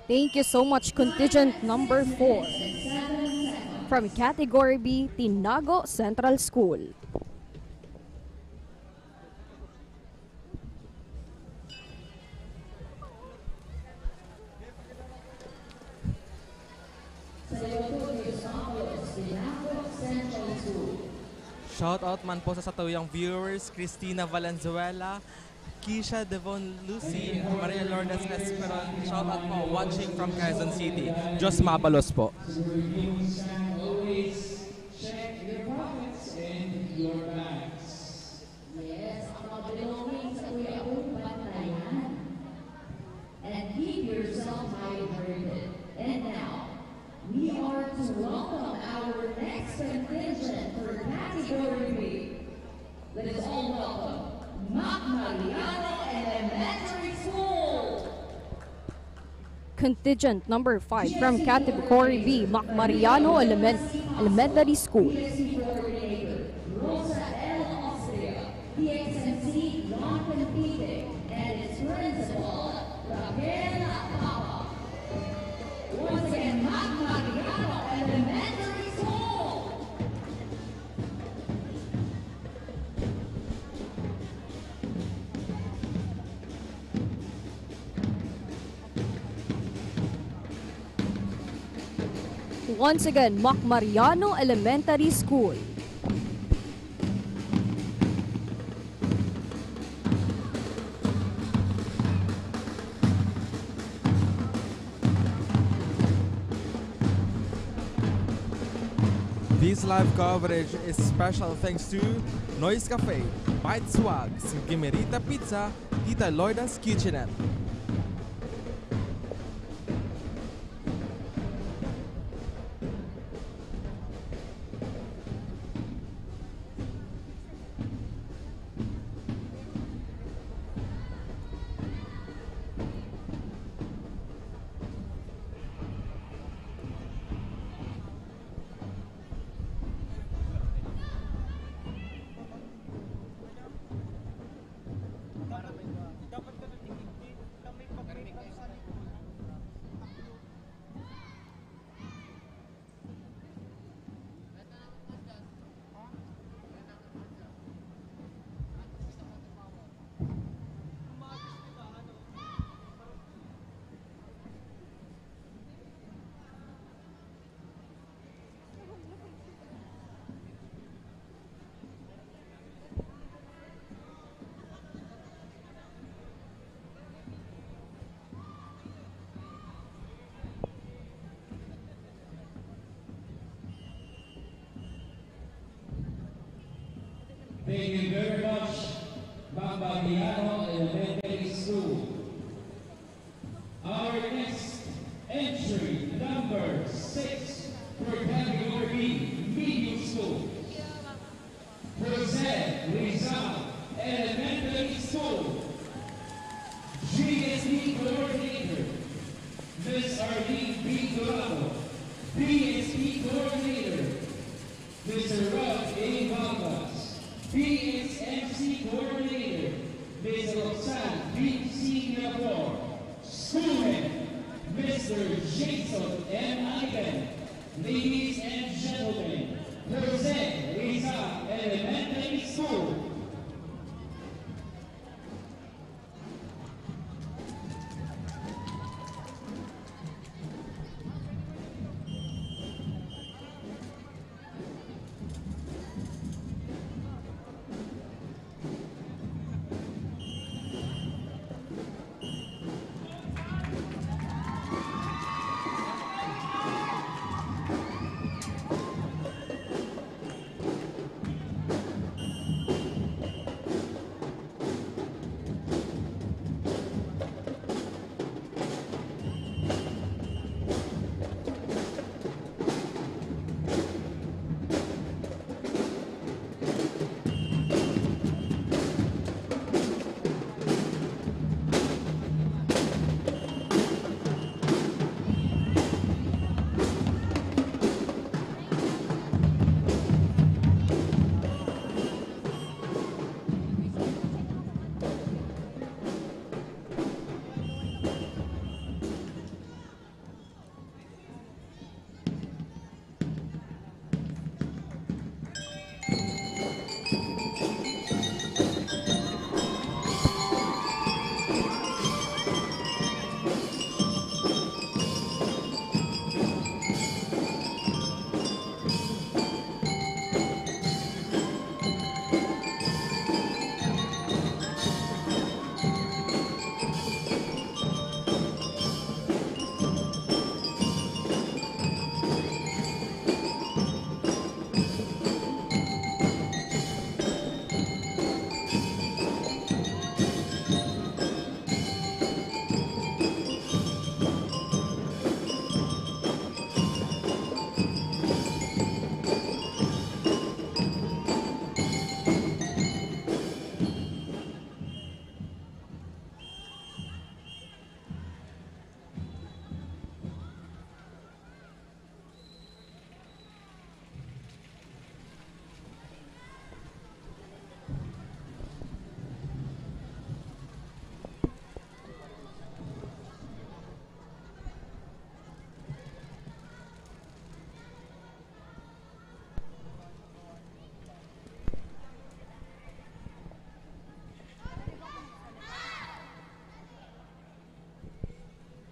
Thank you so much, contingent number 4. From Category B, Tinago Central School. Shout out man po sa satuyang viewers, Cristina Valenzuela, Keisha Devon Lucy, Maria Lourdes Esperon. Shout out po watching from Quezon City. Diyos mabalos po. Always check your pockets and your bags. Yes, ang mga belongings ay iyong bantayan. And keep yourself hydrated. And now, we are to welcome our next contingent for Category B. Let us all welcome Mariano Elementary School. Contingent number 5 from Category B, Mariano Elementary School. Dxmc non-competing, and its principal, Raquel Papa. Once again, Mariano Elementary School. Once again, Mariano Elementary School. This live coverage is special thanks to Noise Cafe, Bite Swags, Gimerita Pizza, Tita Lourdes Kitchenette. Thank you very much, Mariano Elementary School. Our next entry, number 6, for Category B, Medium School. Jose Rizal Elementary School. GSP Coordinator, Ms. Arlene B. Dorado. PSP Coordinator, Mr. Rob A. Vargas. Dxmc Coordinator, Ms. Roxanne B. Singapore. Schoolman, Mr. Jason M. Ivan. Ladies and gentlemen, Jose Rizal Elementary School.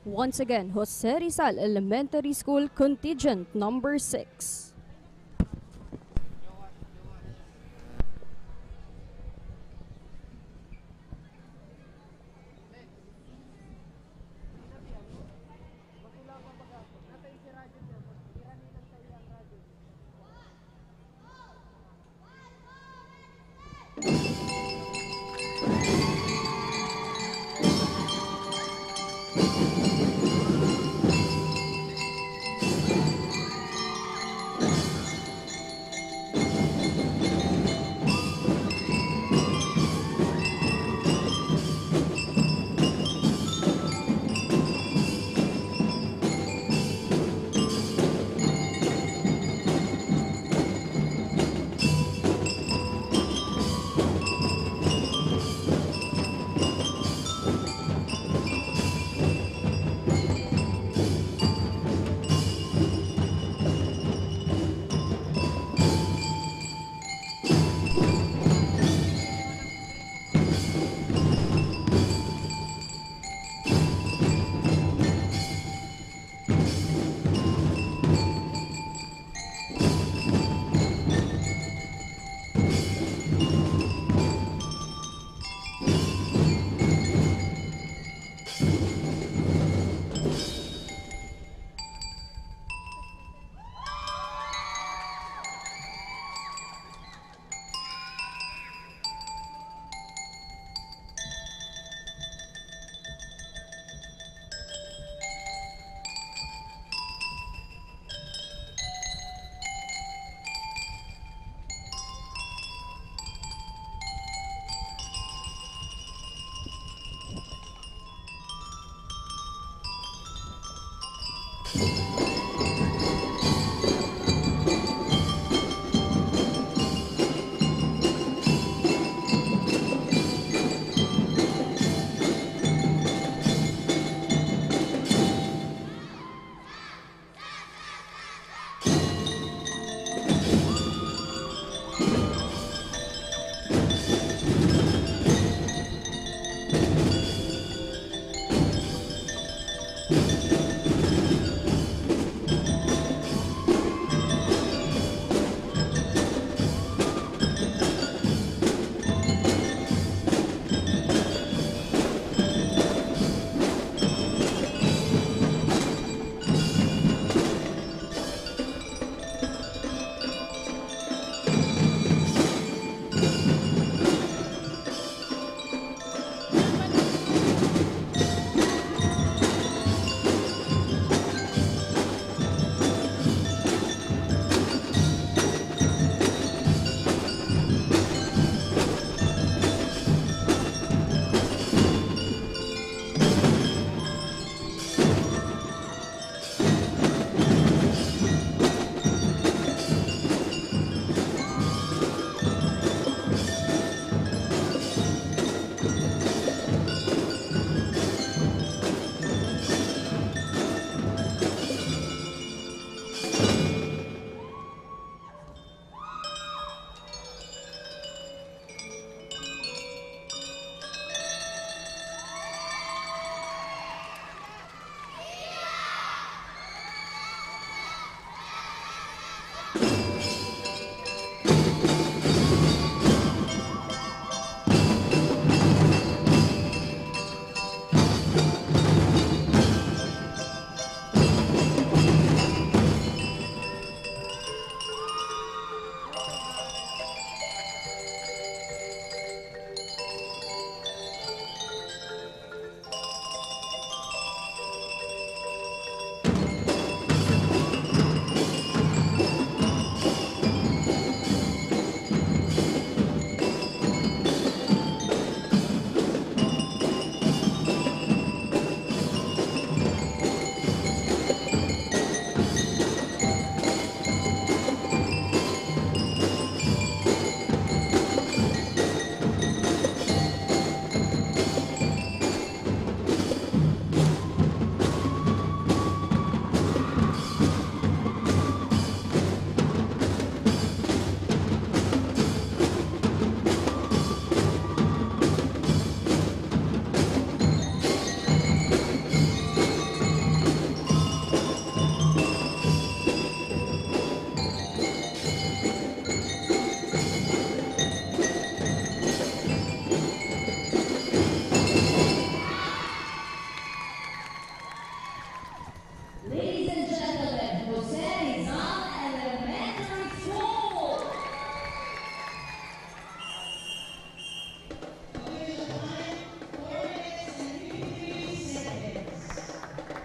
Once again, Jose Rizal Elementary School Contingent number 6.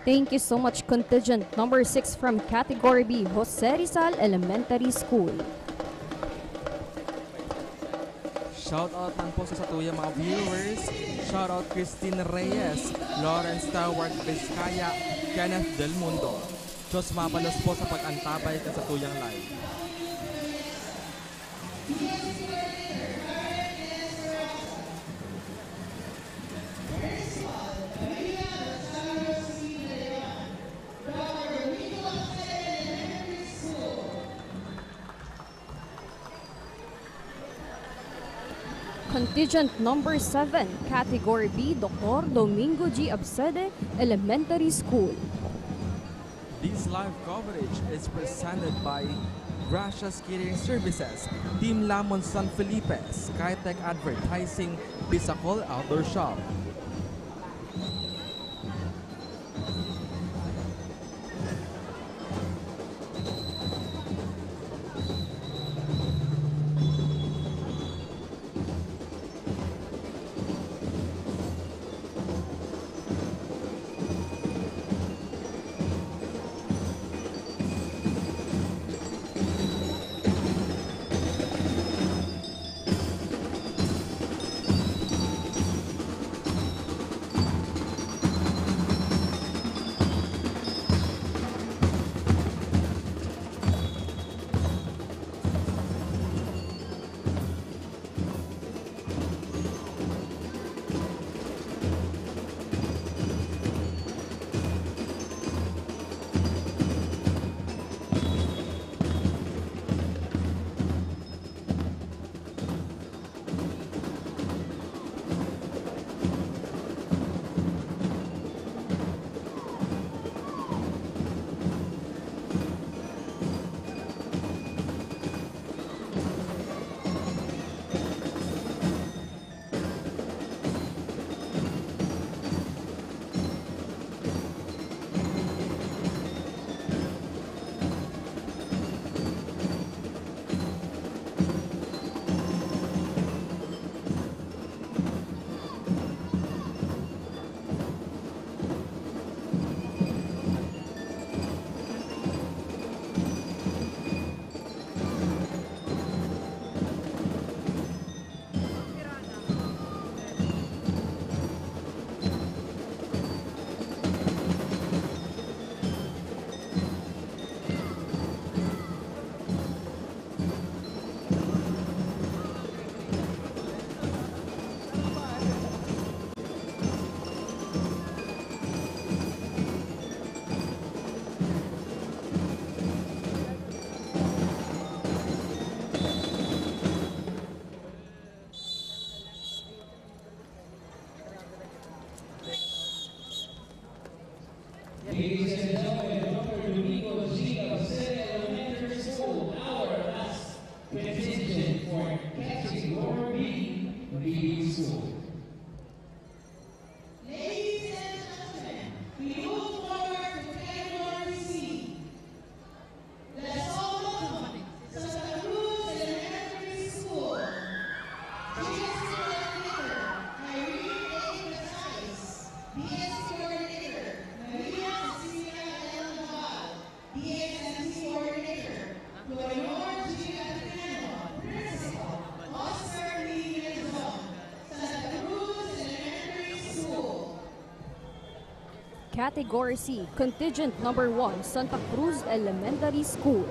Thank you so much, contingent number 6 from Category B, Jose Rizal Elementary School. Shout out man po sa satuyang mga viewers. Shout out Christine Reyes, Lawrence Taward Vizcaya, Kenneth Del Mundo. Diyos mapalos po sa pag-antabay ka sa tuyang live. Contingent number 7, Category B, Dr. Domingo G. Absede Elementary School. This live coverage is presented by Gracias Catering Services, Team Lamon San Felipe, SkyTech Advertising, Bicol Outdoor Shop. Ladies and gentlemen, Dr. Domingo G. Elementary School, our last contingent for Category B School. Ladies and gentlemen, we move forward to Category C. Let's all welcome Santa Cruz Elementary School. GSC Coordinator, Irene A. Casais. BSC Coordinator, Maria Cecilia L. Naval. DXMC Coordinator, Leonor G. Ateneo. Principal, Oscar Lee Lezon. Santa Cruz Elementary School. Category C, contingent number 1, Santa Cruz Elementary School.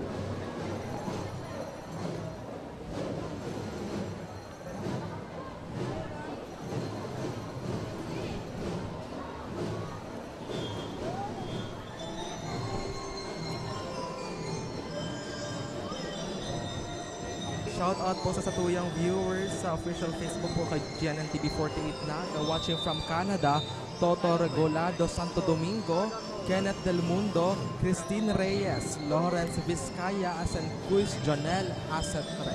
Shout out po sa satuyang viewers sa official Facebook po kay GNNTV48 Naga, watching from Canada, Toto Regolado Santo Domingo, Kenneth Del Mundo, Christine Reyes, Lawrence Vizcaya, Asen Cruz, Jonel Asetre.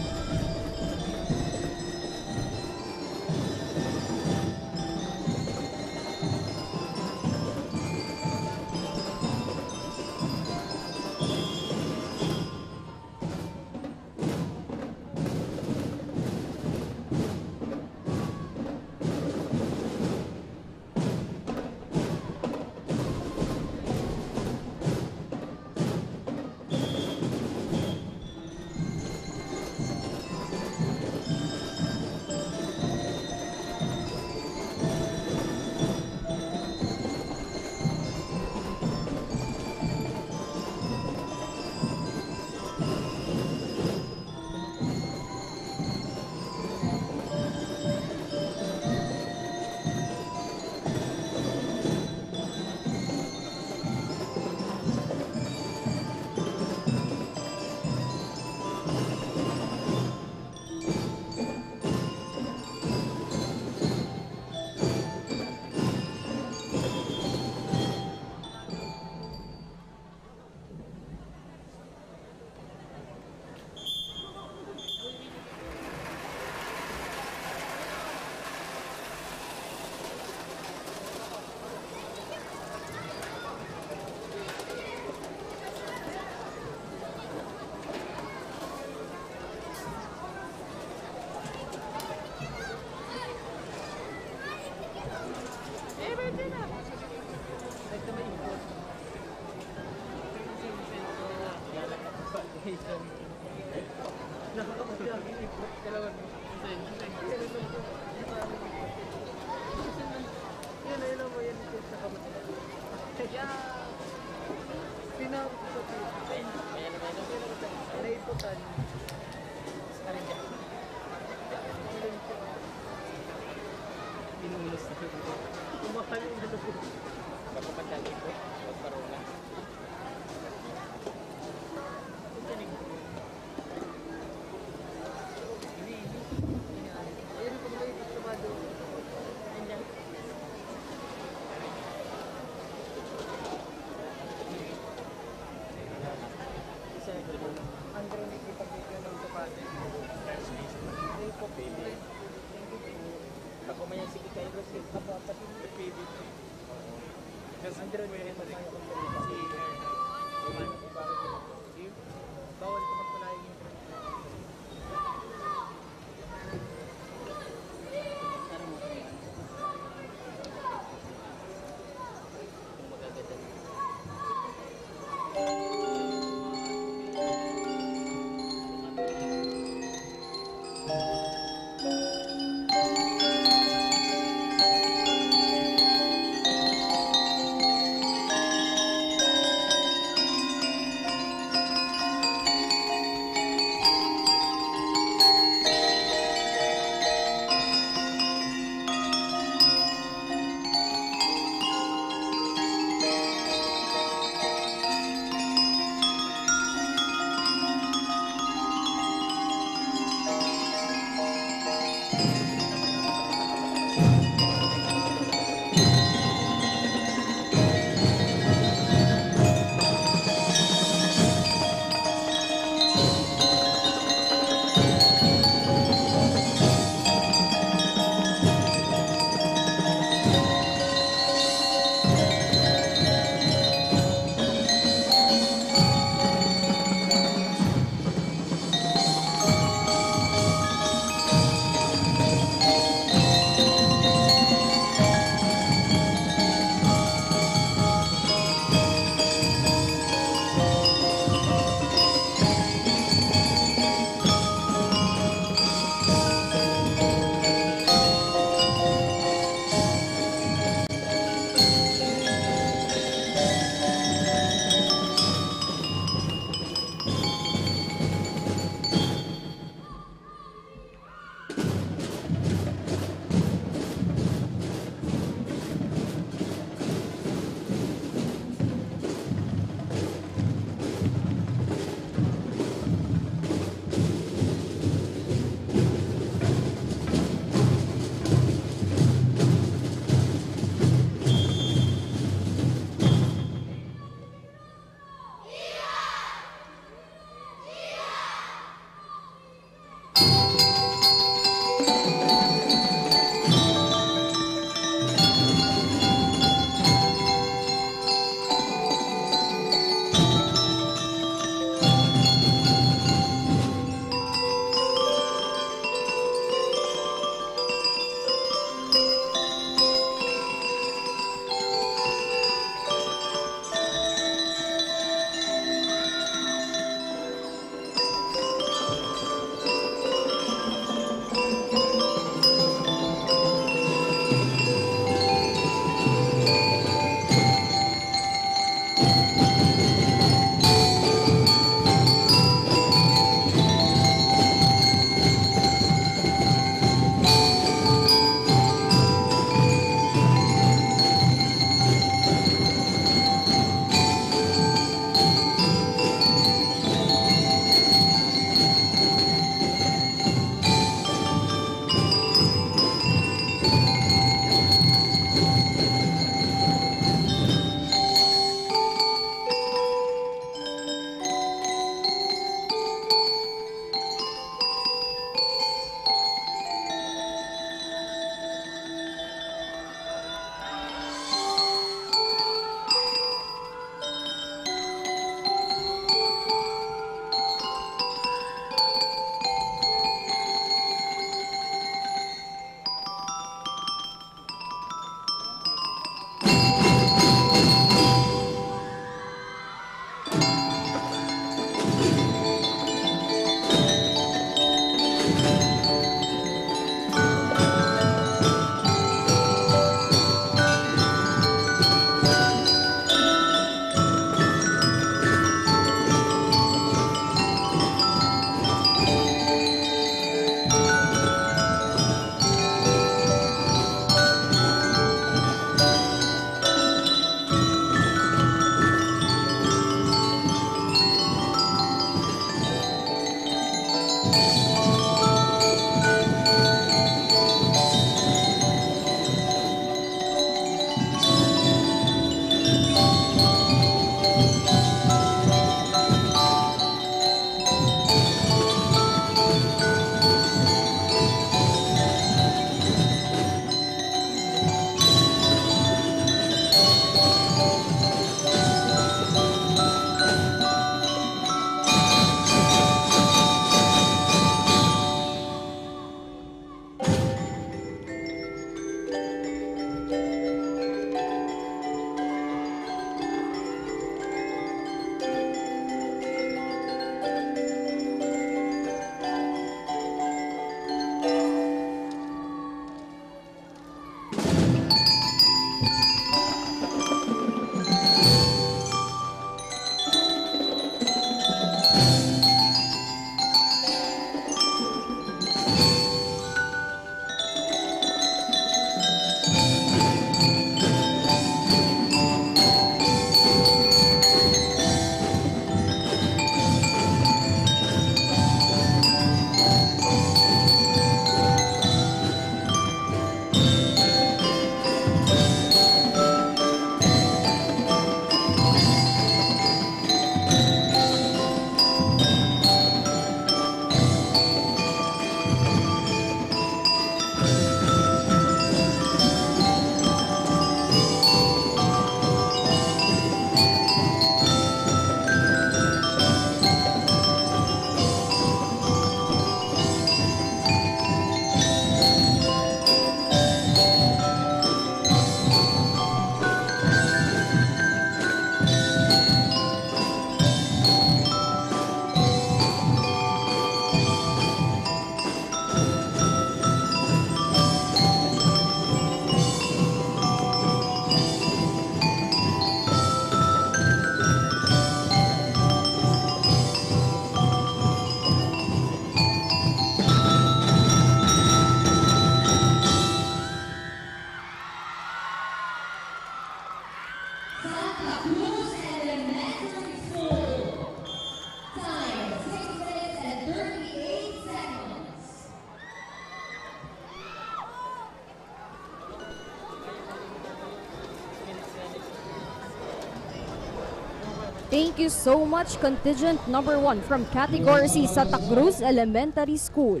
Thank you so much, contingent number 1 from Category C, Santa Cruz Elementary School.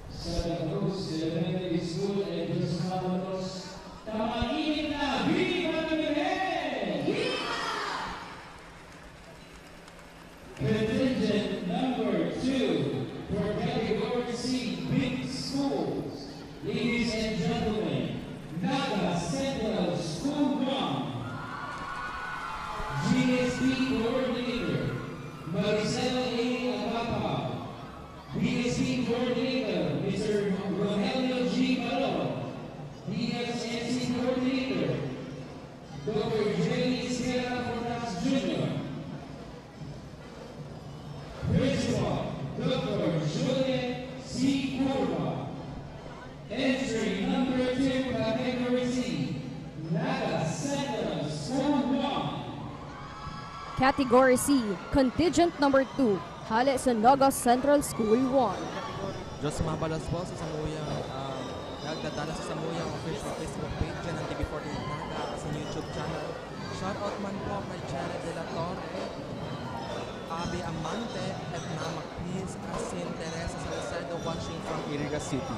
Santa Cruz Elementary School and Los Santos, tamainin na, viva Naga! Contingent number 2 for Category C, Big Schools. Ladies and gentlemen, Naga Central School 1. GSP Coordinator, Maricel A. Agapa. BSP Coordinator, Mr. Rogelio G. Balon. DXMC Coordinator, Dr. J. Sierra Fornas Jr. Principal, Dr. Juliet C. Curva. Entry number 2, Category C, Naga Central School 1. Category C, contingent number 2, hali sa Naga Central School 1. Diyos mabalas po sa Samuyang, nagdadala sa Samuyang official Facebook page dyan ng TV14 Naga sa YouTube channel. Shoutout man po kay Jared De La Torre, Abi Amante, at Mama Chris Asin Teresa Salcedo watching from Iriga City.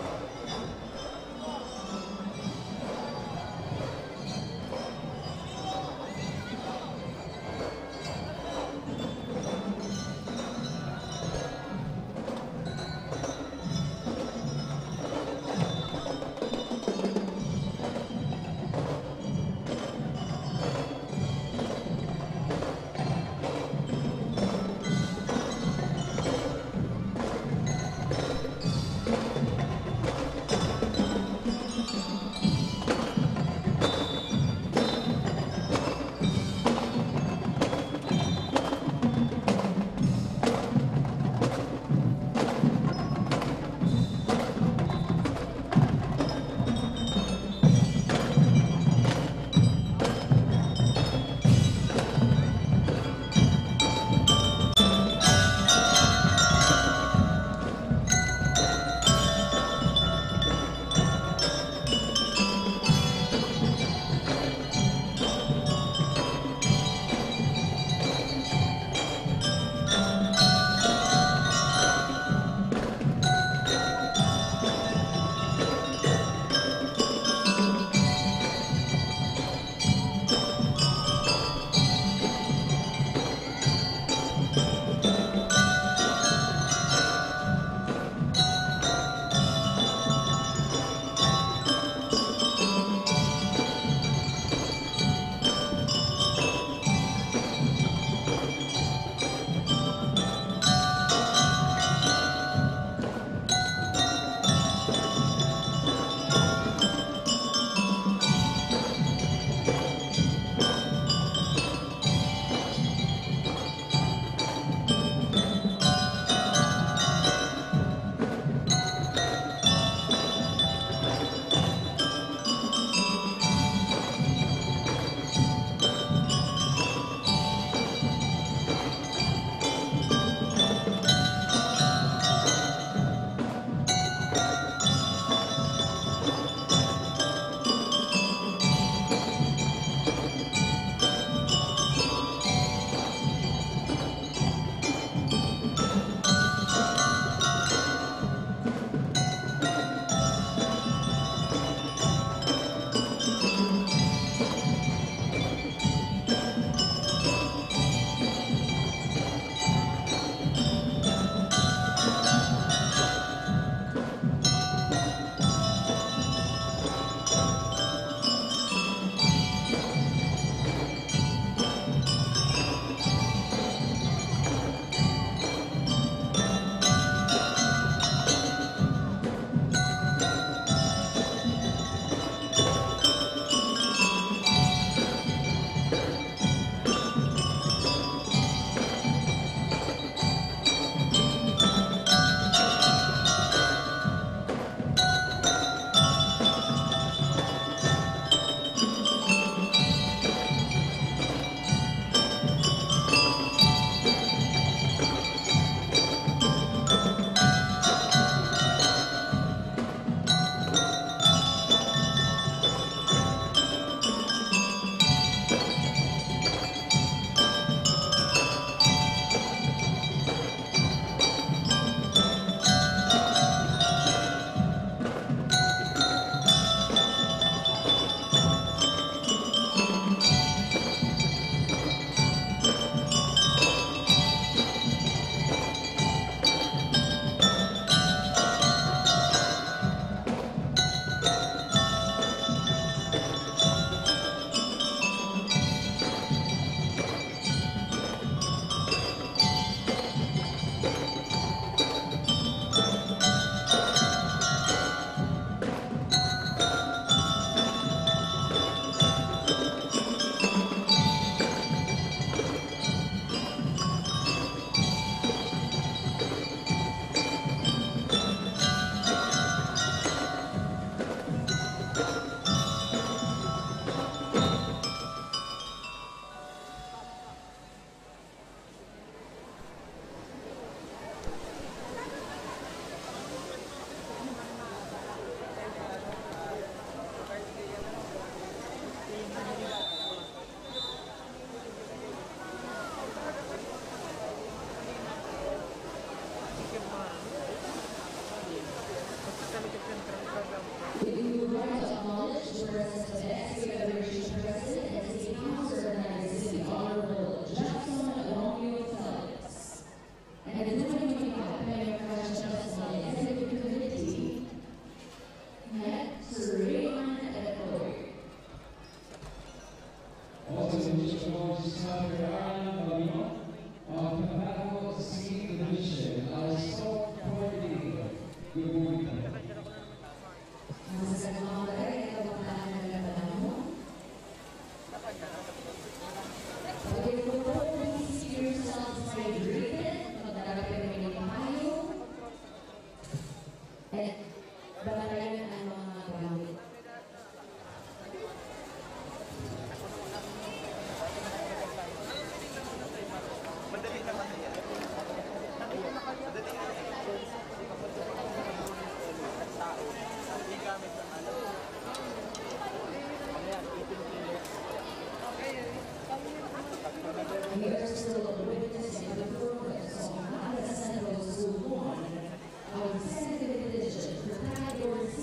we are still witnessing the progress of Naga Central School 1, our second edition for Category C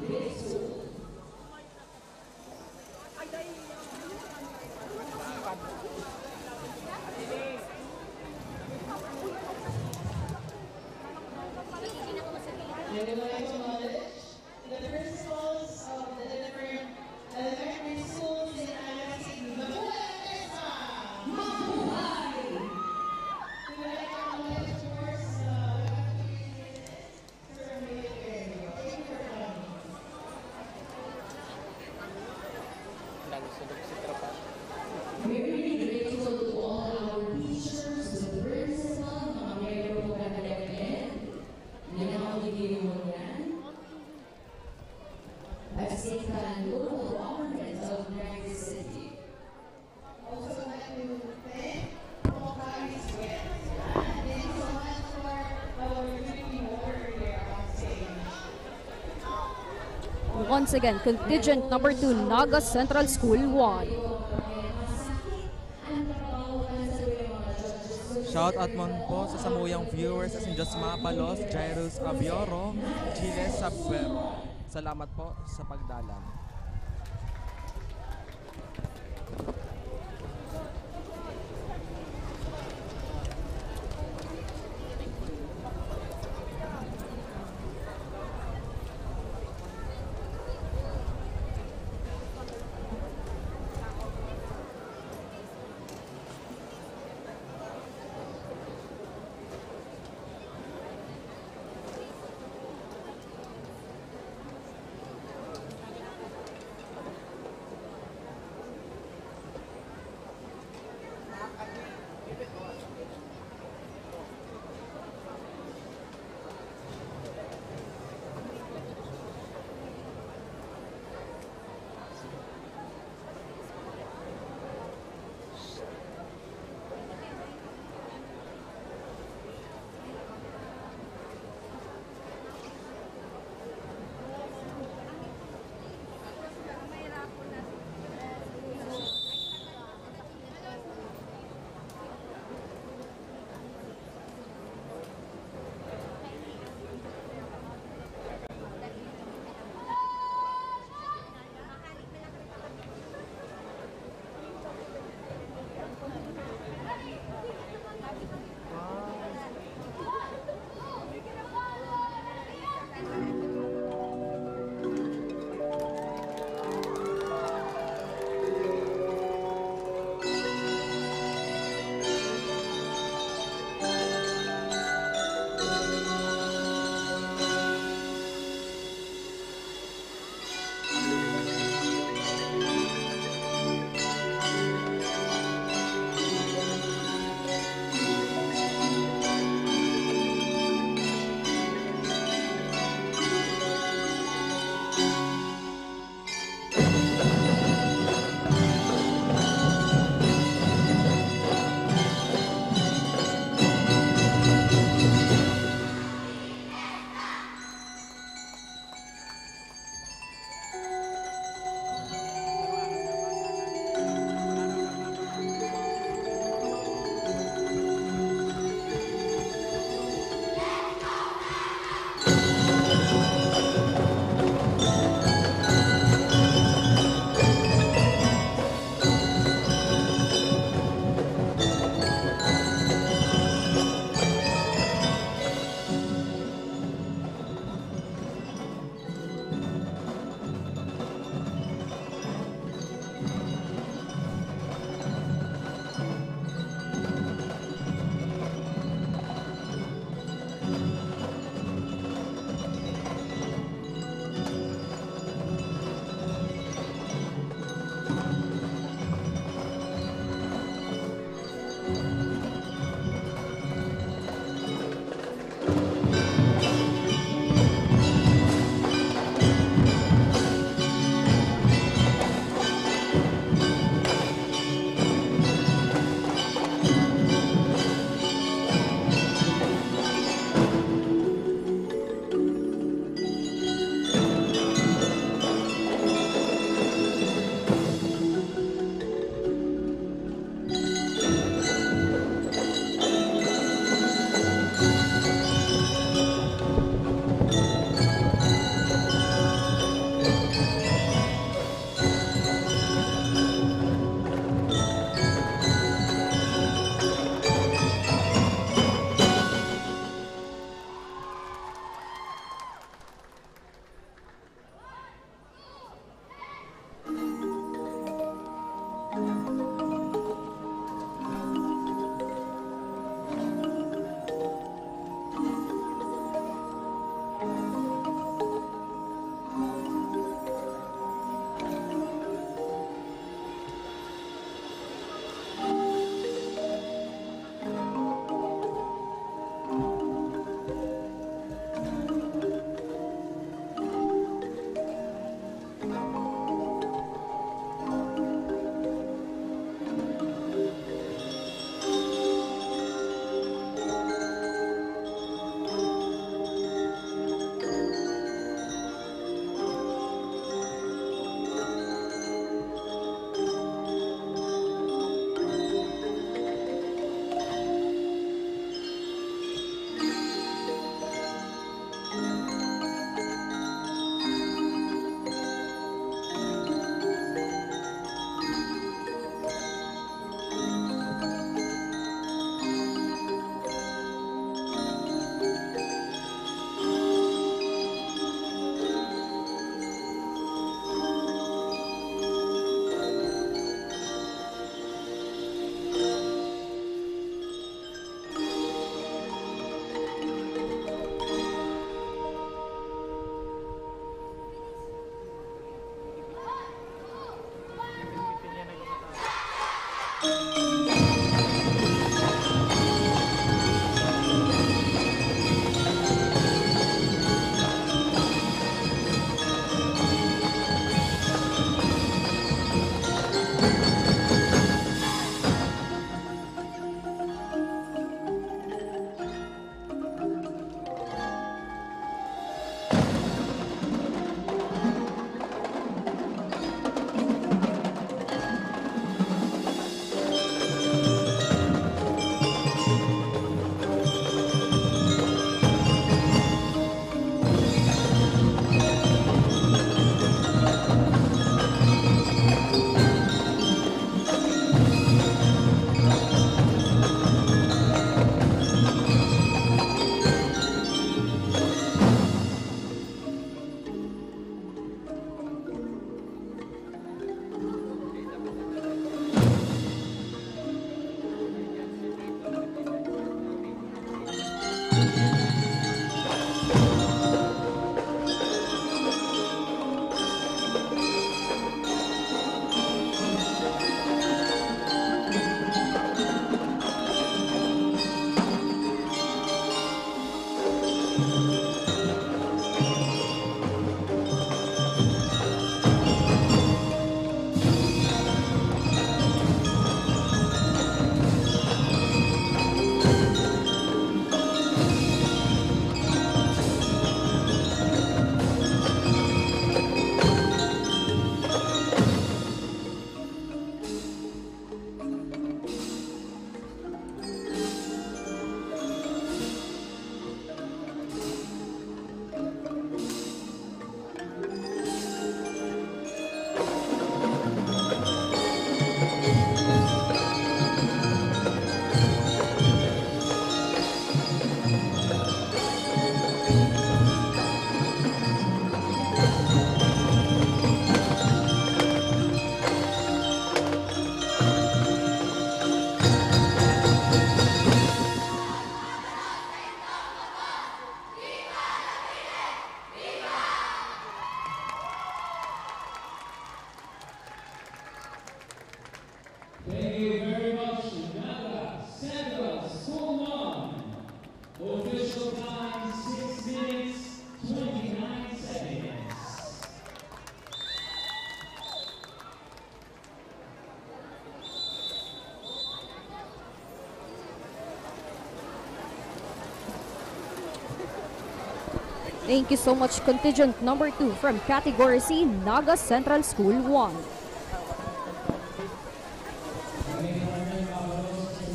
Big School. We would like to acknowledge the principals of the different elementary schools in IFC. Mabuhay! We would like to acknowledge, of course, We're really grateful to all our teachers, the principal, mga mayor po kagaling, at state and local governments of Naga City. Also like to thank all parties with. Thank you so much for our community order here on stage. Once again, contingent number 2, Naga Central School 1. Shout out mo po sa samuyang viewers as in Josma Palos, Jairus Abioro, Giles Sabuero. Salamat po sa pagdalang. Thank you so much, contingent number 2 from Category C, Naga Central School 1.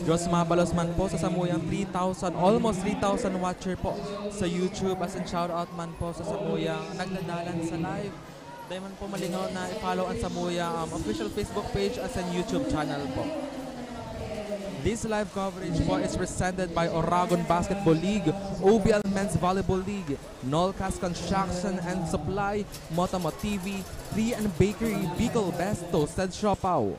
Diyos mabalos man po sa samuyang 3,000, almost 3,000 watcher po sa YouTube, as in shoutout man po sa samuyang nagdadalan sa live. Dahil man po malingaw na i-follow ang samuyang official Facebook page as in YouTube channel po. This live coverage po is presented by Oragon Basketball League, OBL Men's Volleyball League, Nolcas Construction and Supply, Motamo TV, Tea and Bakery, Bicol Best Toasted Siopaw.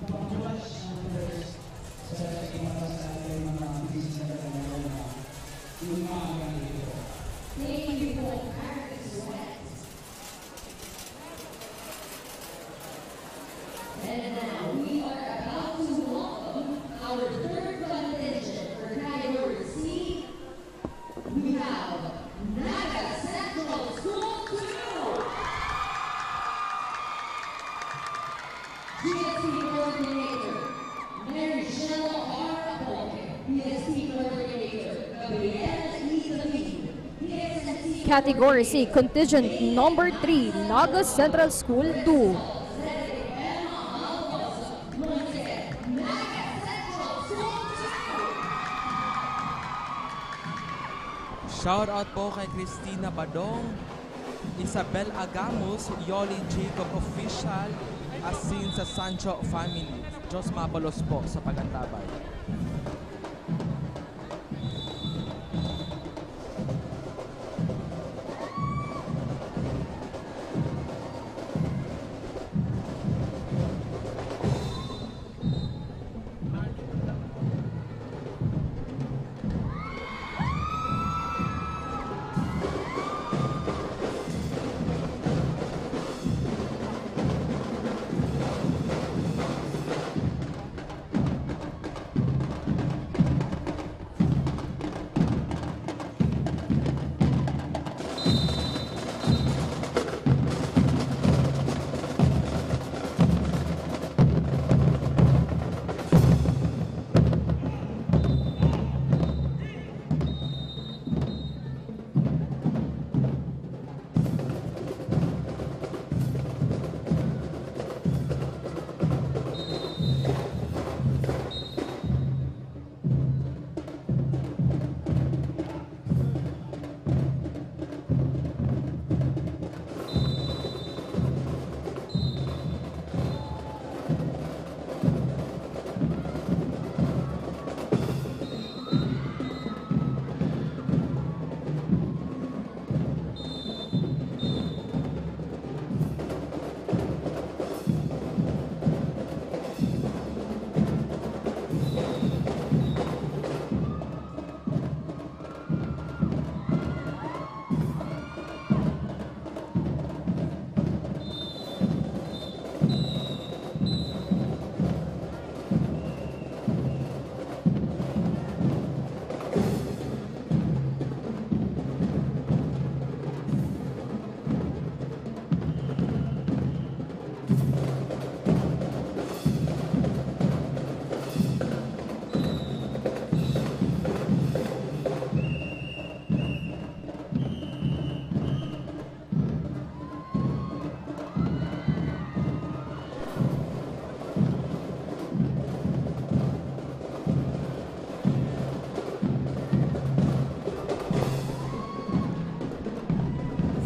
And now we are about to welcome our third contingent for Category C. We have Naga Central School 2. GSP Coordinator, Mary Shella R. Aponte. PSP Coordinator, Gabriel E. David. Category C, contingent number 3, Naga Central School 2. Shout out po kay Christina Badong, Isabel Agamos, Yoli Jacob Official, asin sa Sancho family. Diyos mabalos po sa pagantabay.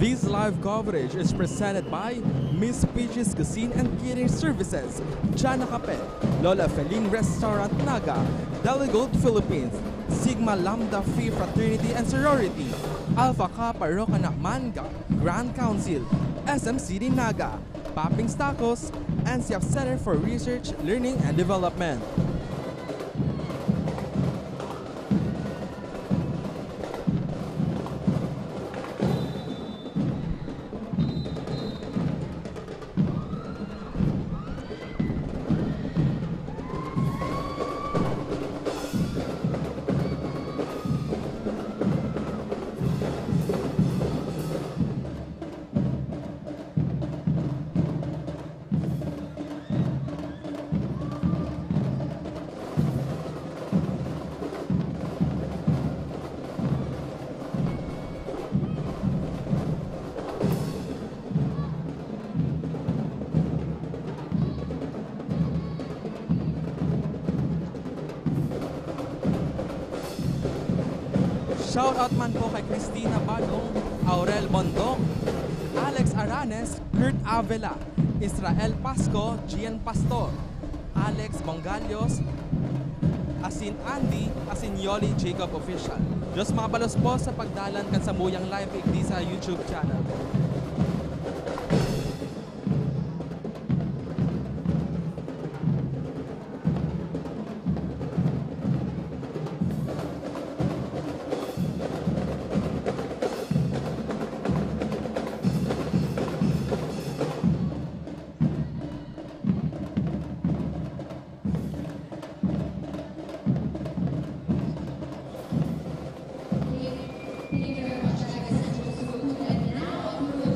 This live coverage is presented by Miss Peach's Cuisine and Catering Services, Jana Cape, Lola Feline Restaurant Naga, Delegold Philippines, Sigma Lambda Phi Fraternity and Sorority, Alpha Kappa Rho Manga, Grand Council, SMCD Naga, Papping's Tacos, NCF Center for Research, Learning and Development. Shoutout man po kay Cristina Banong, Aurel Bondong, Alex Aranes, Kurt Avila, Israel Pasco, Gian Pastor, Alex Bongalios, asin Andy, asin Yoli Jacob Official. Diyos mabalos po sa pagdalan kan sa Muyang Live igdi sa YouTube channel. Thank you very much, Naga Central School. And now,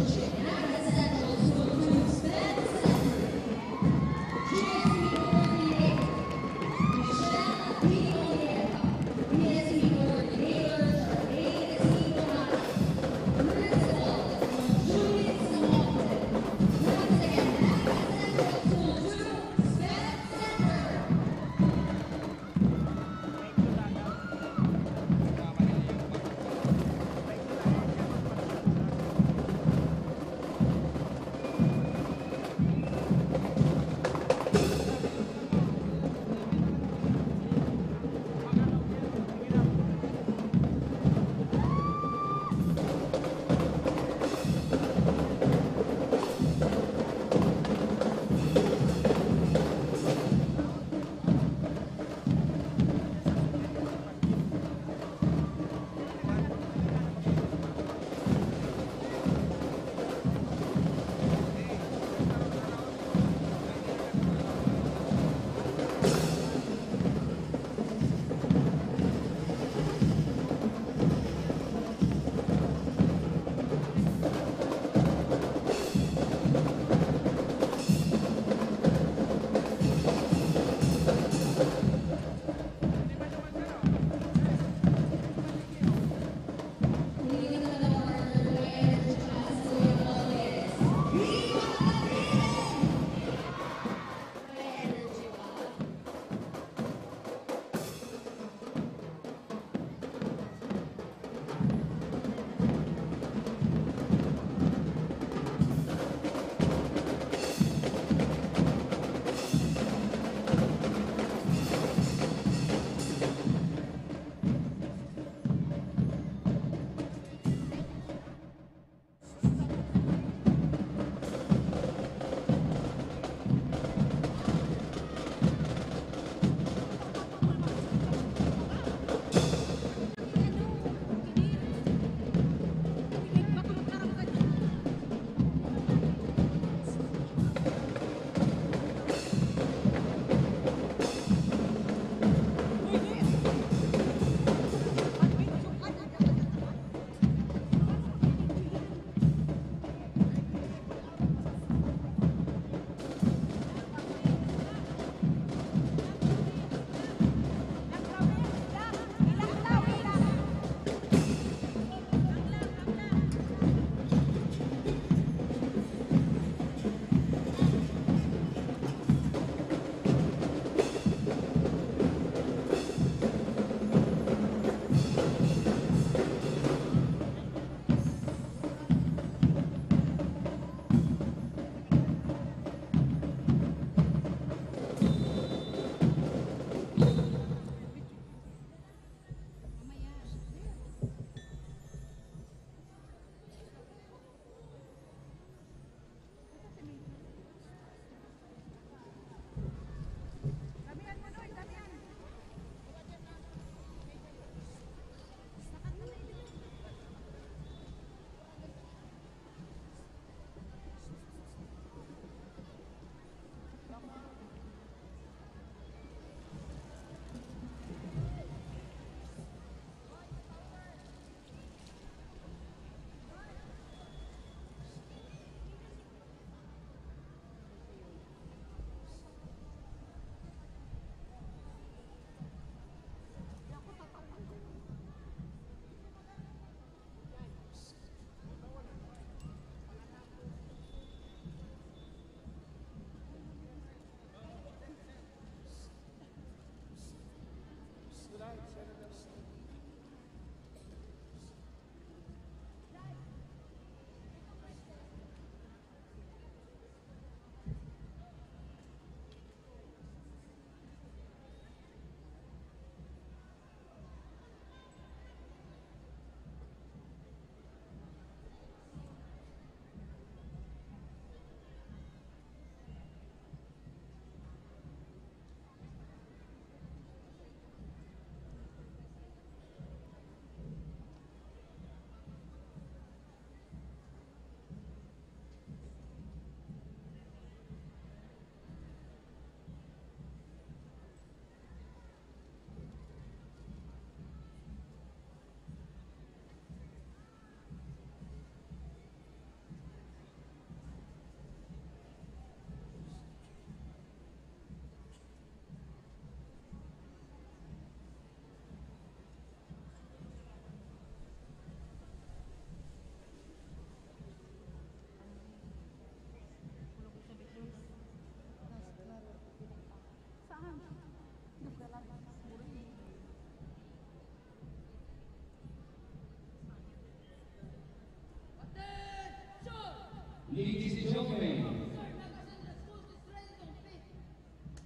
Joking.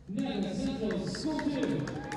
Naga Central School 2.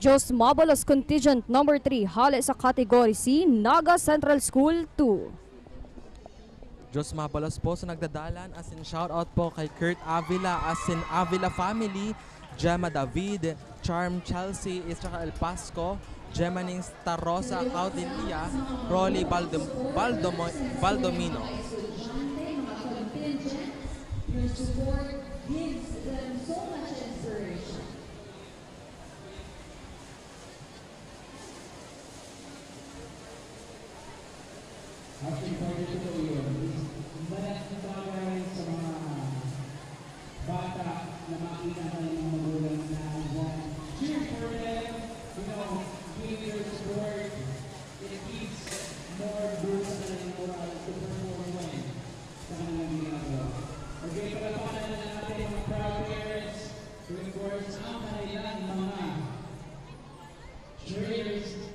Diyos Mabalos Contingent number 3, hali sa Category C, Naga Central School 2. Diyos Mabalos po sa nagdadalan, as in shoutout po kay Kurt Avila, as in Avila family, Gemma David, Charm Chelsea, Israel El Pasco, Gemaning Starosa Caudilia, Rolly Baldomino. Your support gives them so much inspiration. Happy birthday to you. Malaking bagay sa mga bata na makita ng mga magulang na cheer for them, give your support. It gives more boost sa kanilang moral to perform well sa kanilang ginagawa. Okay, palapanan na natin mga proud parents to enforce ang kanilang mga cheerleaders.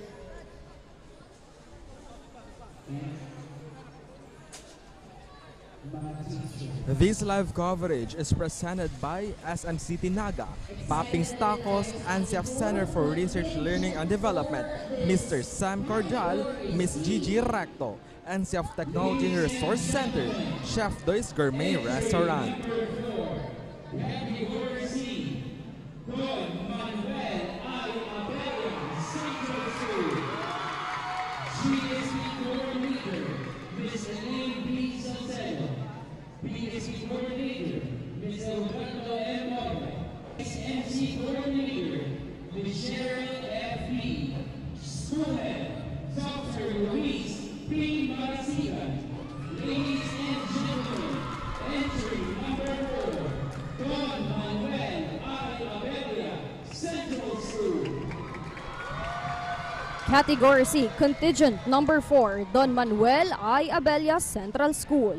This live coverage is presented by SMCT Naga, Papings Tacos, ANSIAF Center for Research, Learning and Development, Mr. Sam Cordial, Miss Gigi Recto, ANSIAF Technology Resource Center, Chef Doy's Gourmet Restaurant. PSC coordinator, Ms. SMC coordinator, Ms. Cheryl F.B. School head, Dr. Luis P. Marasigan. Ladies and gentlemen, entry number 4, Don Manuel I. Abella, Central School. Category C, Contingent number 4, Don Manuel I. Abella Central School.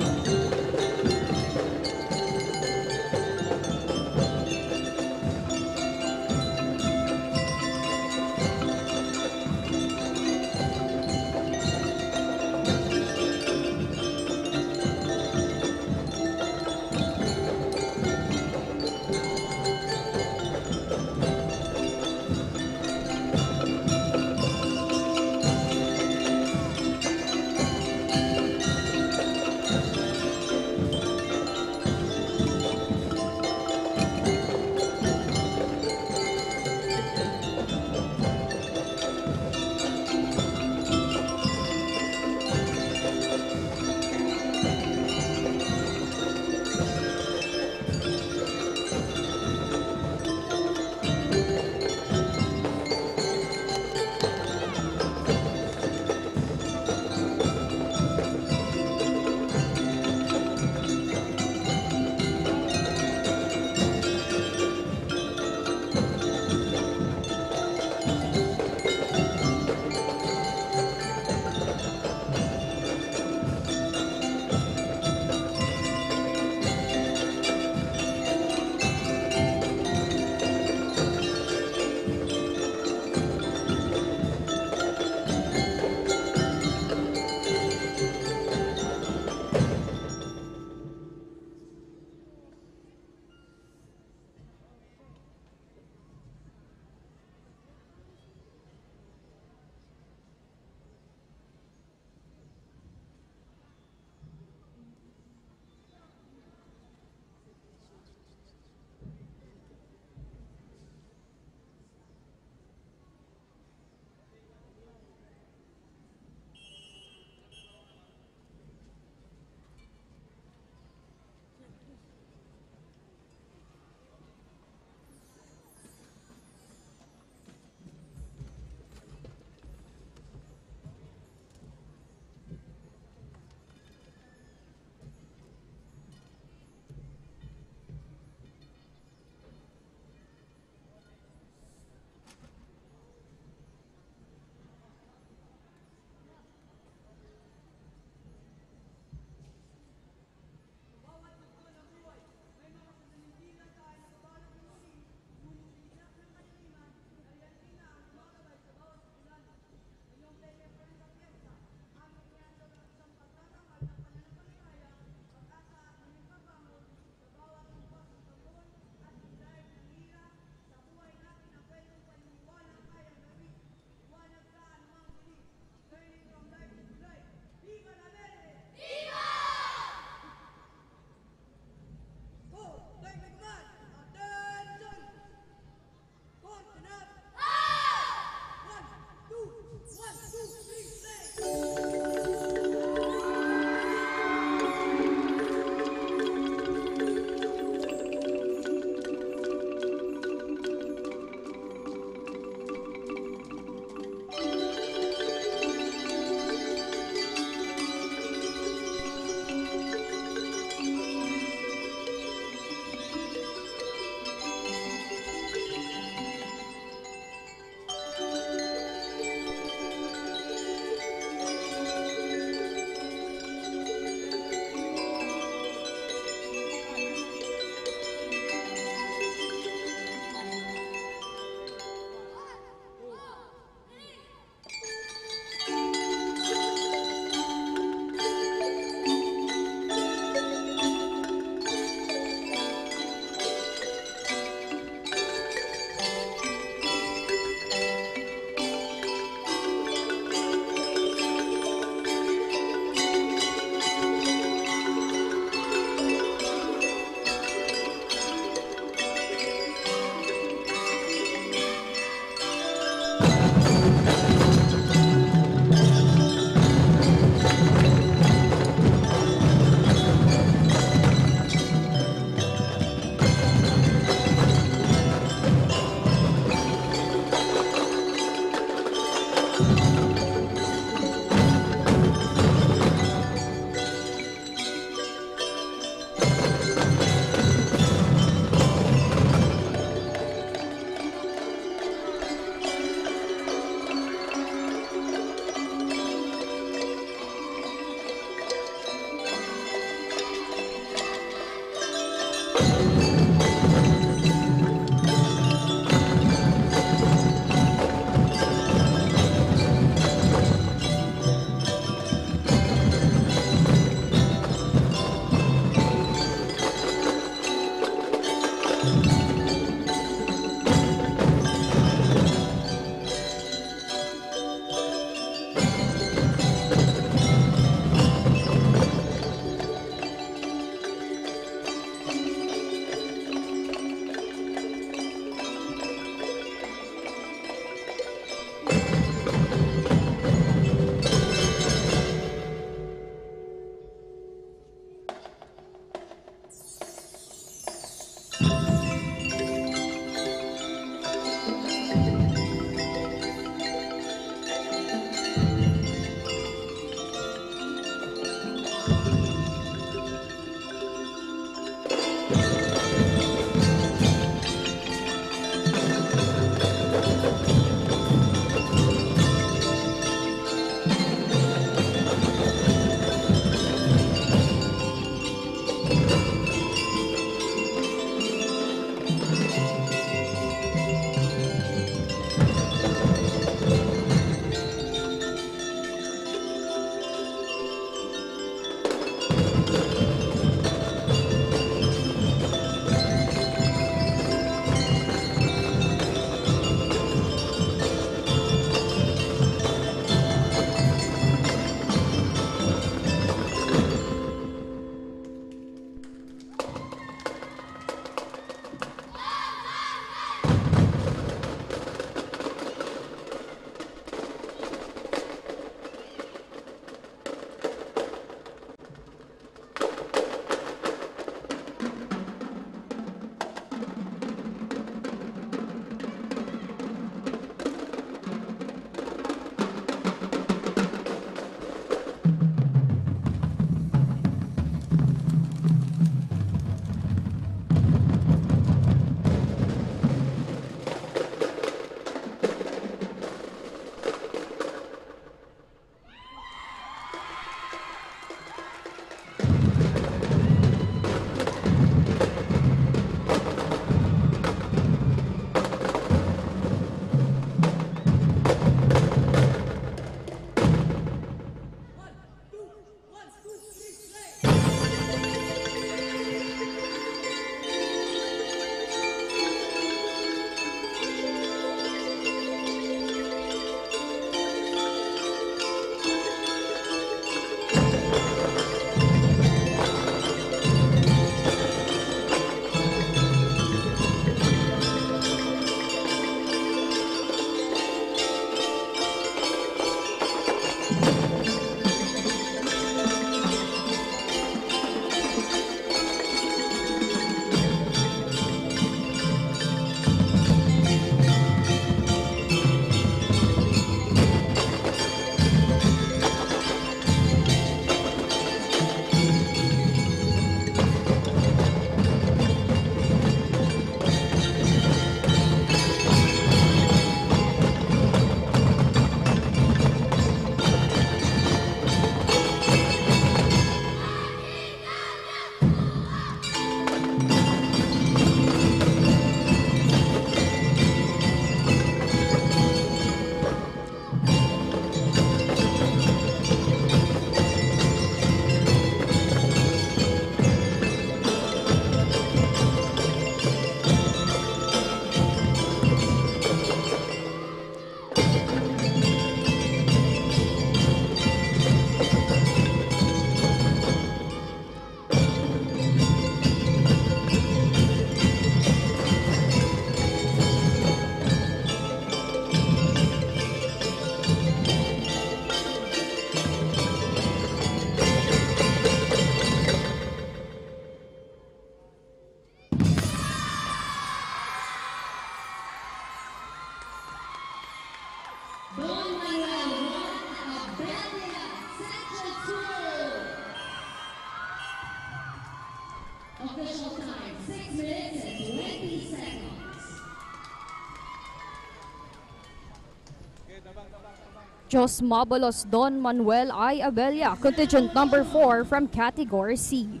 Jos Mabalos Don Manuel I. Abella, contingent number 4 from Category C.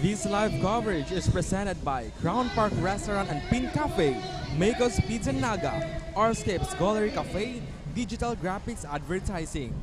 This live coverage is presented by Crown Park Restaurant and Pin Cafe, Makos Pizza Naga, Arscapes Gallery Cafe, Digital Graphics Advertising.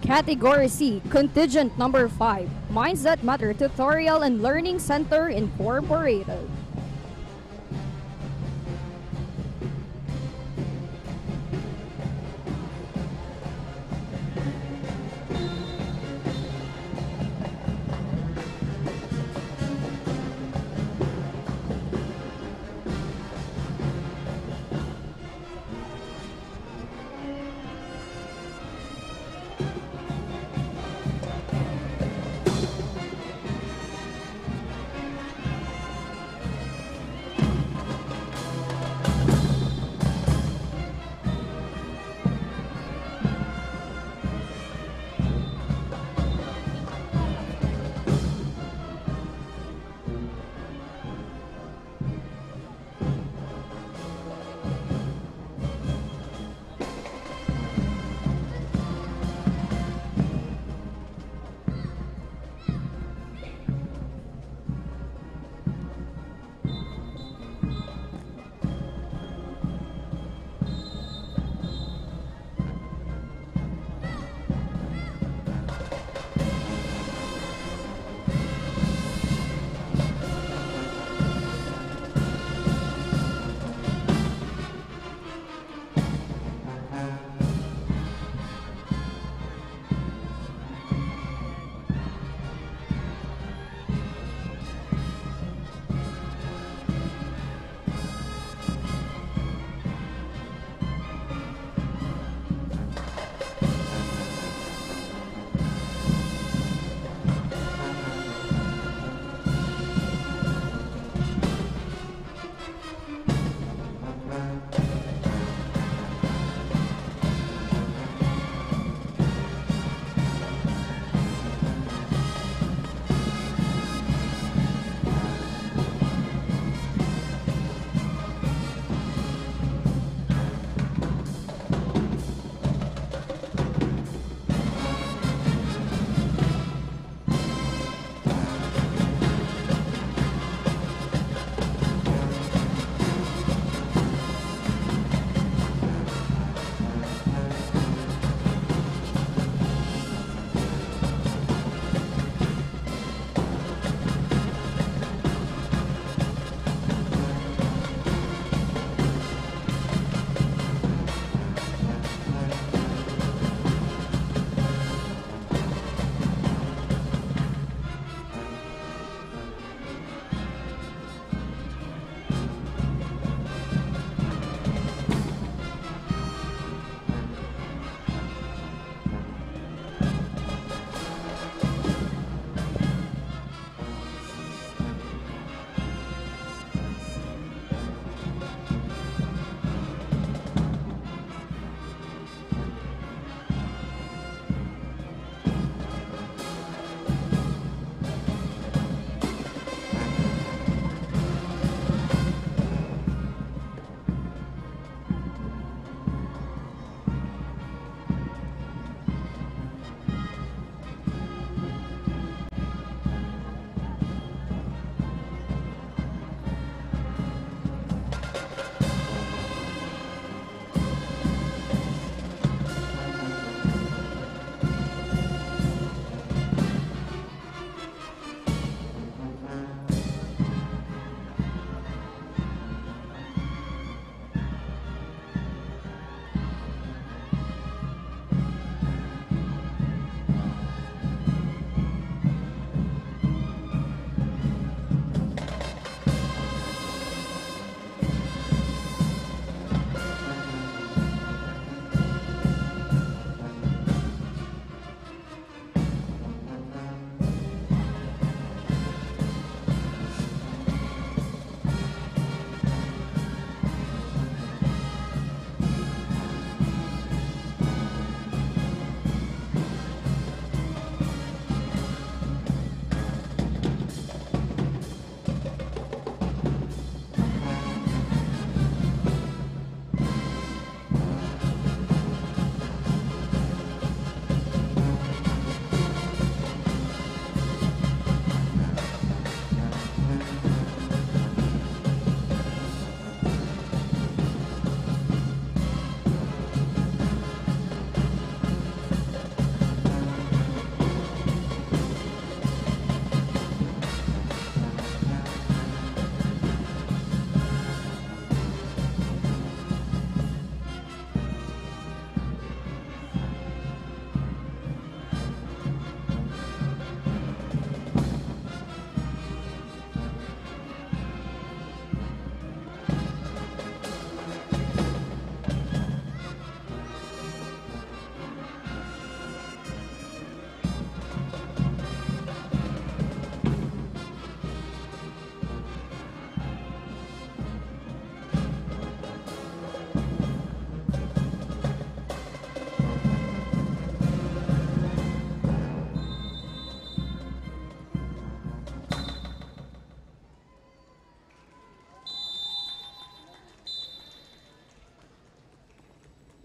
Category C, contingent number 5, Minds That Matter Tutorial and Learning Center Incorporated.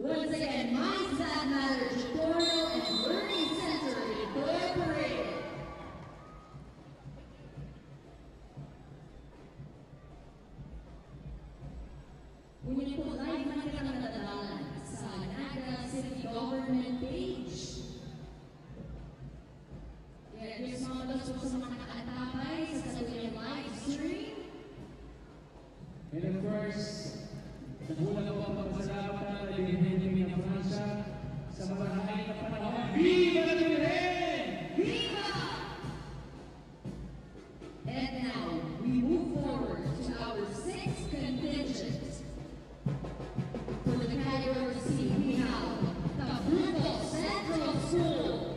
Once again, Minds That Matter Tutorial and Learning Center Incorporated. Ngunit po live man kita natatalan sa Naga City Government page. Kaya here's mga balas po sa mga nakaatapay sa katulad live stream. And of course, nagulat po ang pagpasalamat natin ng Fransya sa marahil na panahon. Viva la Virgen! Viva! And now, we move forward to our sixth contingent. For the category C, we have Bicol Central School.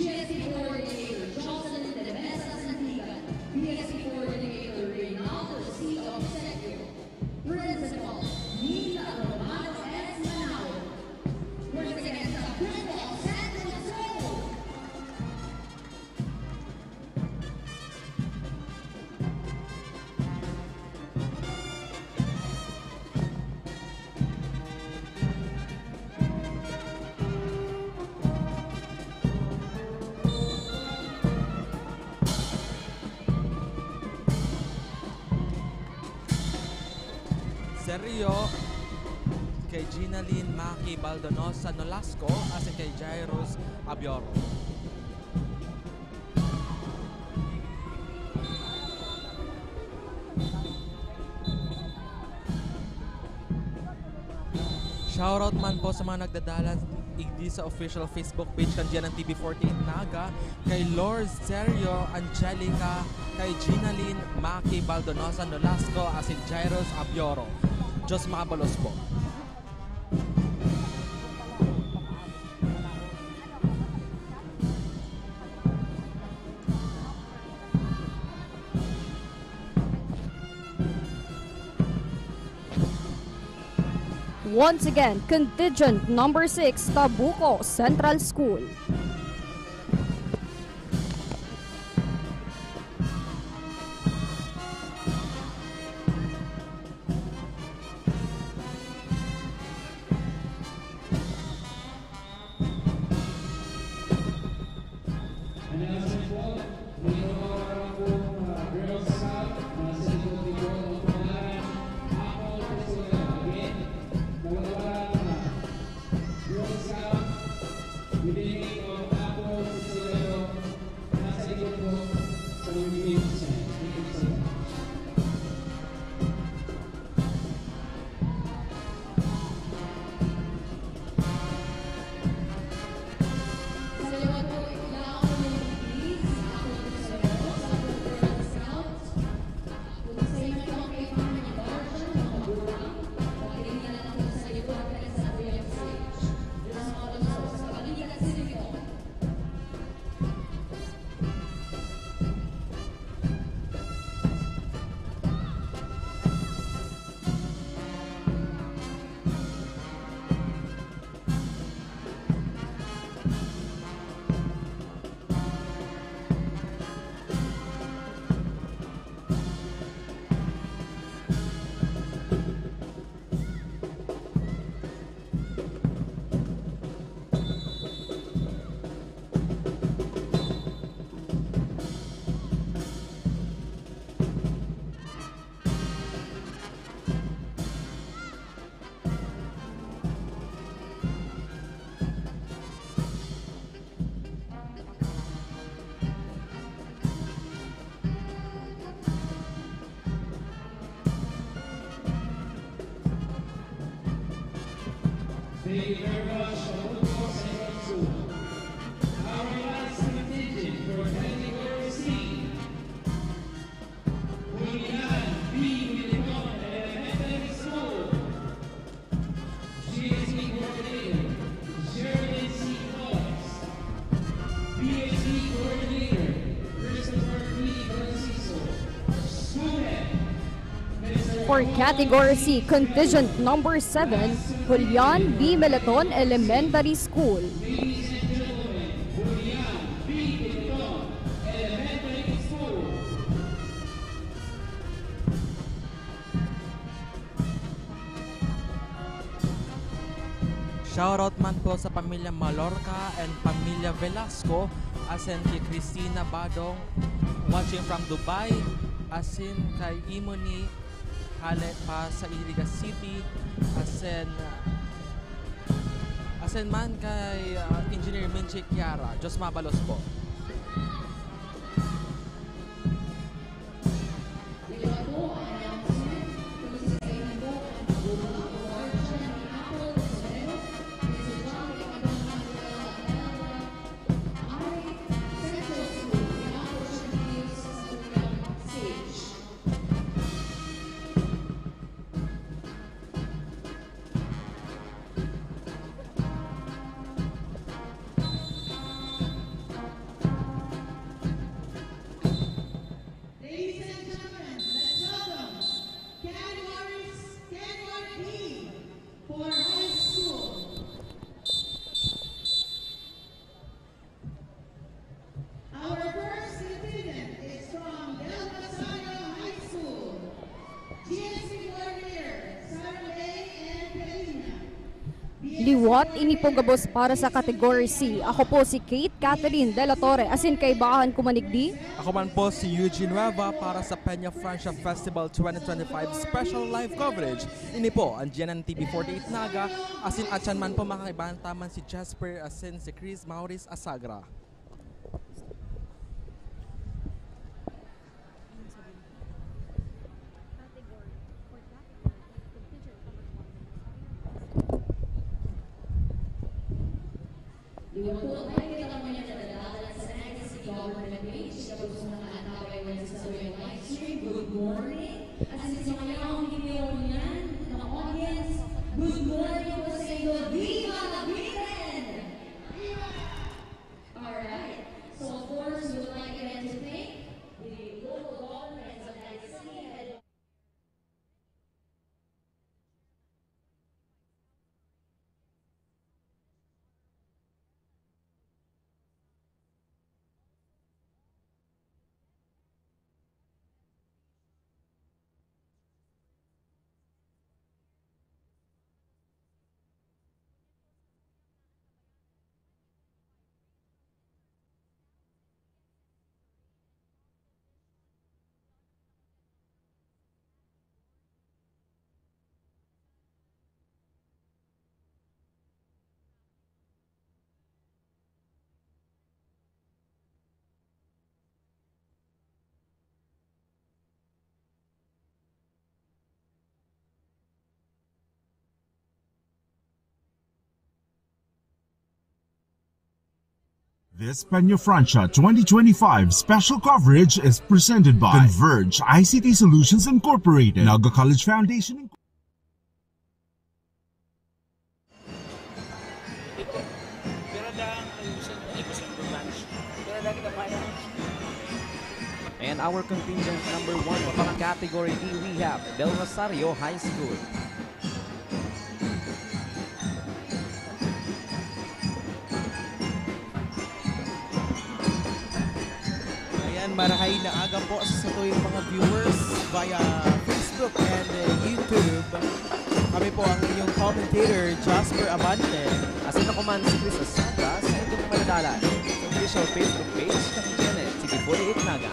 GSC Coordinator Jocelyn de Mesa Santiga, BSC Coordinator Reynaldo C. Obsequio, Principal Nina Romano S. Manao. Once again, the Bicol Central School. Sergio, kay Ginalyn Maki Baldonosa Nolasco, asin kay Jairus Abioro. Shoutout man po sa mga nagdadalan igdi sa official Facebook page kandiyan ng TV48 Naga, kay Lord Sergio Angelica, kay Ginalyn Maki Baldonosa Nolasco, asin Jairus Abioro. Diyos makabalos po. Once again, contingent number 6, Bicol Central School. Thank you very much for Bicol Central School. Our last contingent for category C. Julian B. Militon Elementary School. GSC Coordinator, Sheridan C. Collins. BSC Coordinator, Christopher B. Francisco. School Head, For category C, contingent number 7, Julian B. Militon Elementary School. Ladies and gentlemen, Julian B. Militon Elementary School. Shoutout man po sa pamilya Malorca and pamilya Velasco, as in kay Christina Badong, watching from Dubai, as in kay Imoni Halet pa sa Iliga City, as in man kay Engineer Minchie Kiara. Diyos mabalos po. Liwat ini po gabos para sa Category C. Ako po si Kate Catherine De La Torre, asin kay Baahan Kumanigdi. Ako man po si 𝑬𝑰𝑽𝑬 para sa Peña Francia Festival 2025 Special Live Coverage. Ini po ang GNN TV48 Naga, asin atyan man po makakibanta man si Jasper, asin si Chris Maurice Asagra. Good morning. As it's on your opinion, the audience, good morning po sa inyo. Viva la Bicol! Alright, so of course, we would like again to thank the local governments of that city. This Peña Francia 2025 special coverage is presented by CONVERGE ICT Solutions Incorporated, Naga College Foundation. And our contingent number 1 for category D, we have Del Rosario High School. Marahay na aga po sa tuwing mga viewers via Facebook and YouTube. Kami po ang inyong commentator, Jasper Abante. Asin ako man si Chris Asada sa inyong maladalan sa official Facebook page ng GNN TV48 Naga.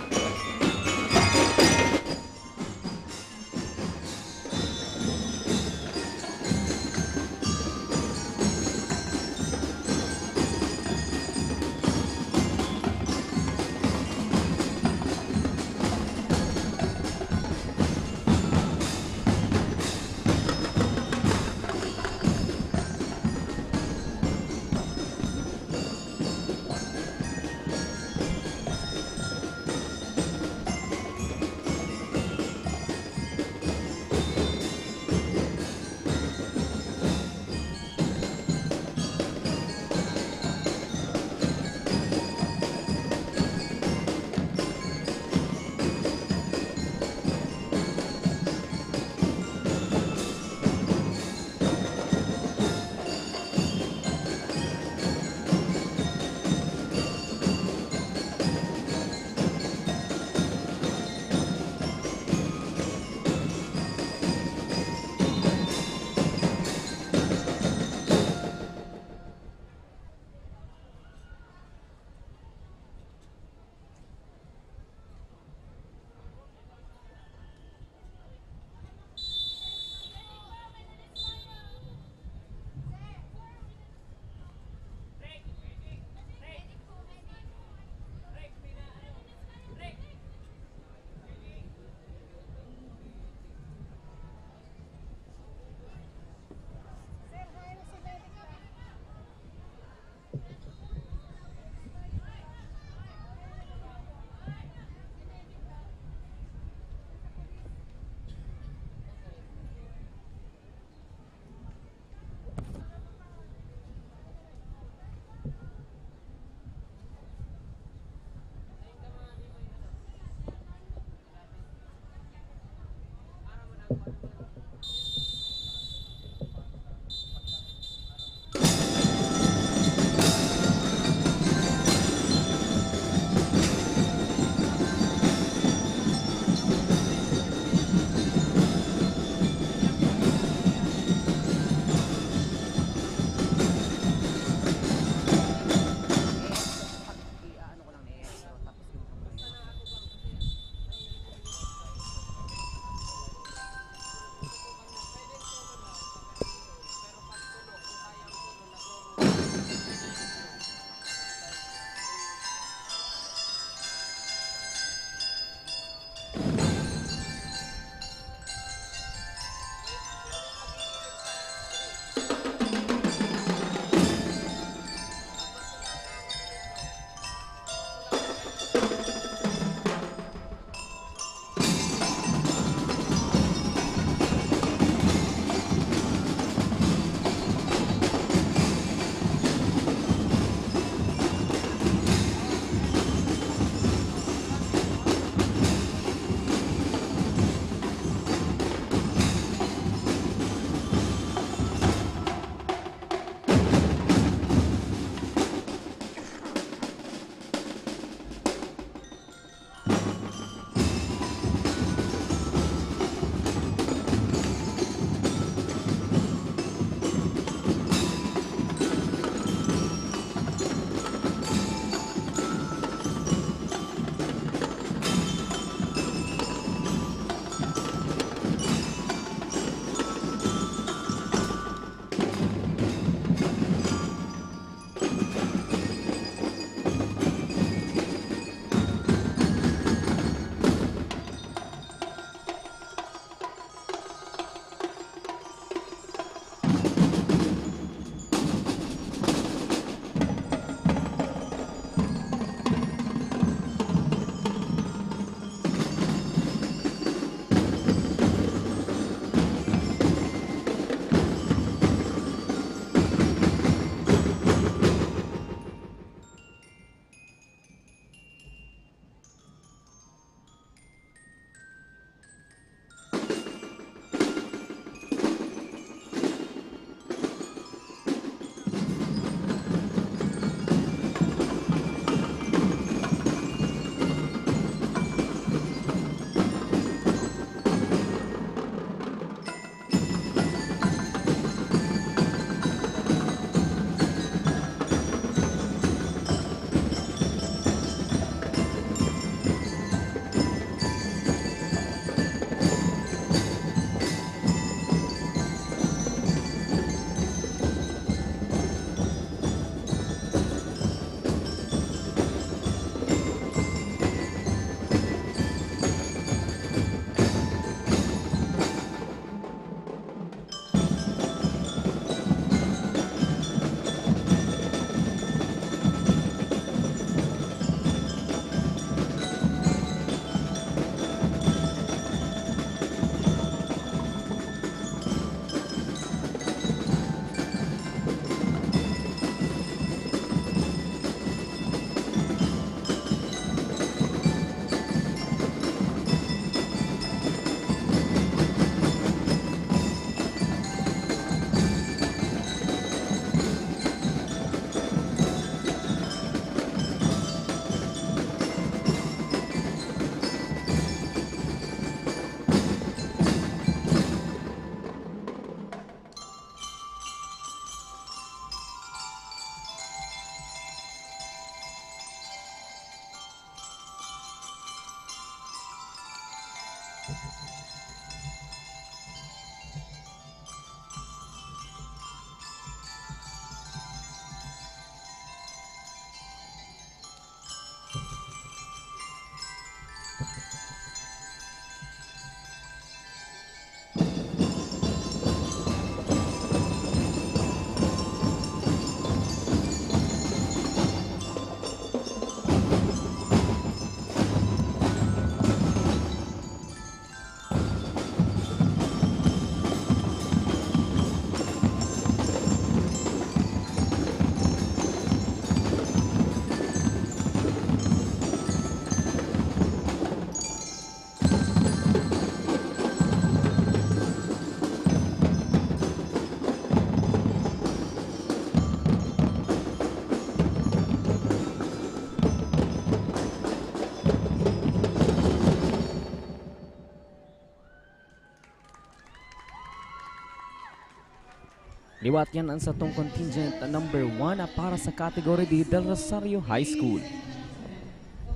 Liwat yan ang satong contingent number 1 para sa category D del Rosario High School.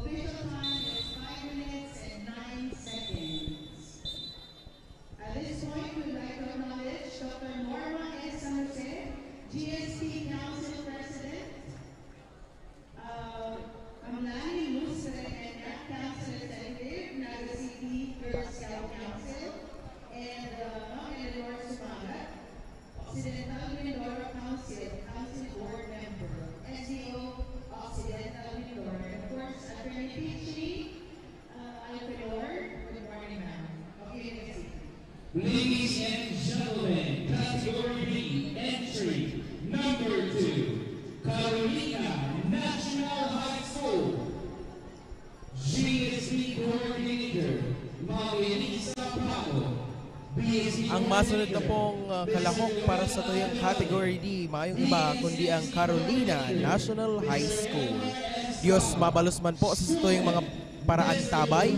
Official time is 5 minutes and 9 seconds. At this point, we'd like to acknowledge Dr. Norma S. San Jose, GSP Council President, Amlani Lustre and Council Executive, Naga City Girl Scout Council, and Eleanor Sumagat, Occidental Mindoro Council, Council Board Member, SDO Occidental Mindoro, and of course, Attorney Pichi, Alfredor. Good morning, ma'am. Okay, Ladies and gentlemen, category B, entry number 2, Carolina National High School. GSP Coordinator, Marilisa Paco. Ang masunod na pong kalahok para sa tuyang category D, mayong iba kundi ang Carolina National High School. Diyos mabalos man po sa tuyang mga paraan tabay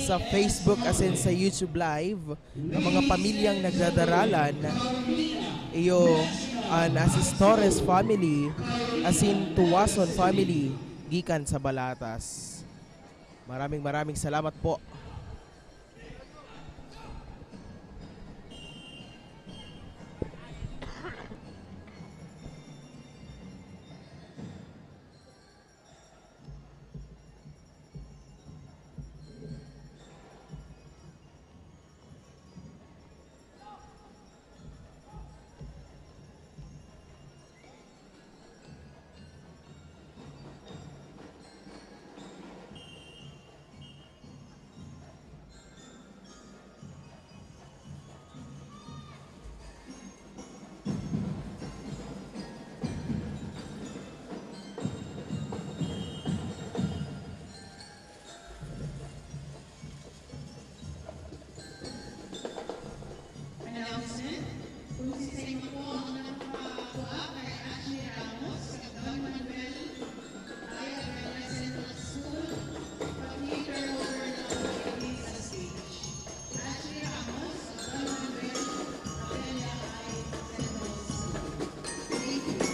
sa Facebook as in sa YouTube Live ng mga pamilyang nagdadaralan iyo an Asistores family as in Tuwason family gikan sa Balatas. Maraming salamat po. Announcement. Kung sisay mo po ang nakakakuha kay Ashley Ramos, Don Manuel, Aya Bella Central School, pag-turn over ng ladies sa stage. Ashley Ramos, Don Manuel, Bella Aya Central School. Thank you.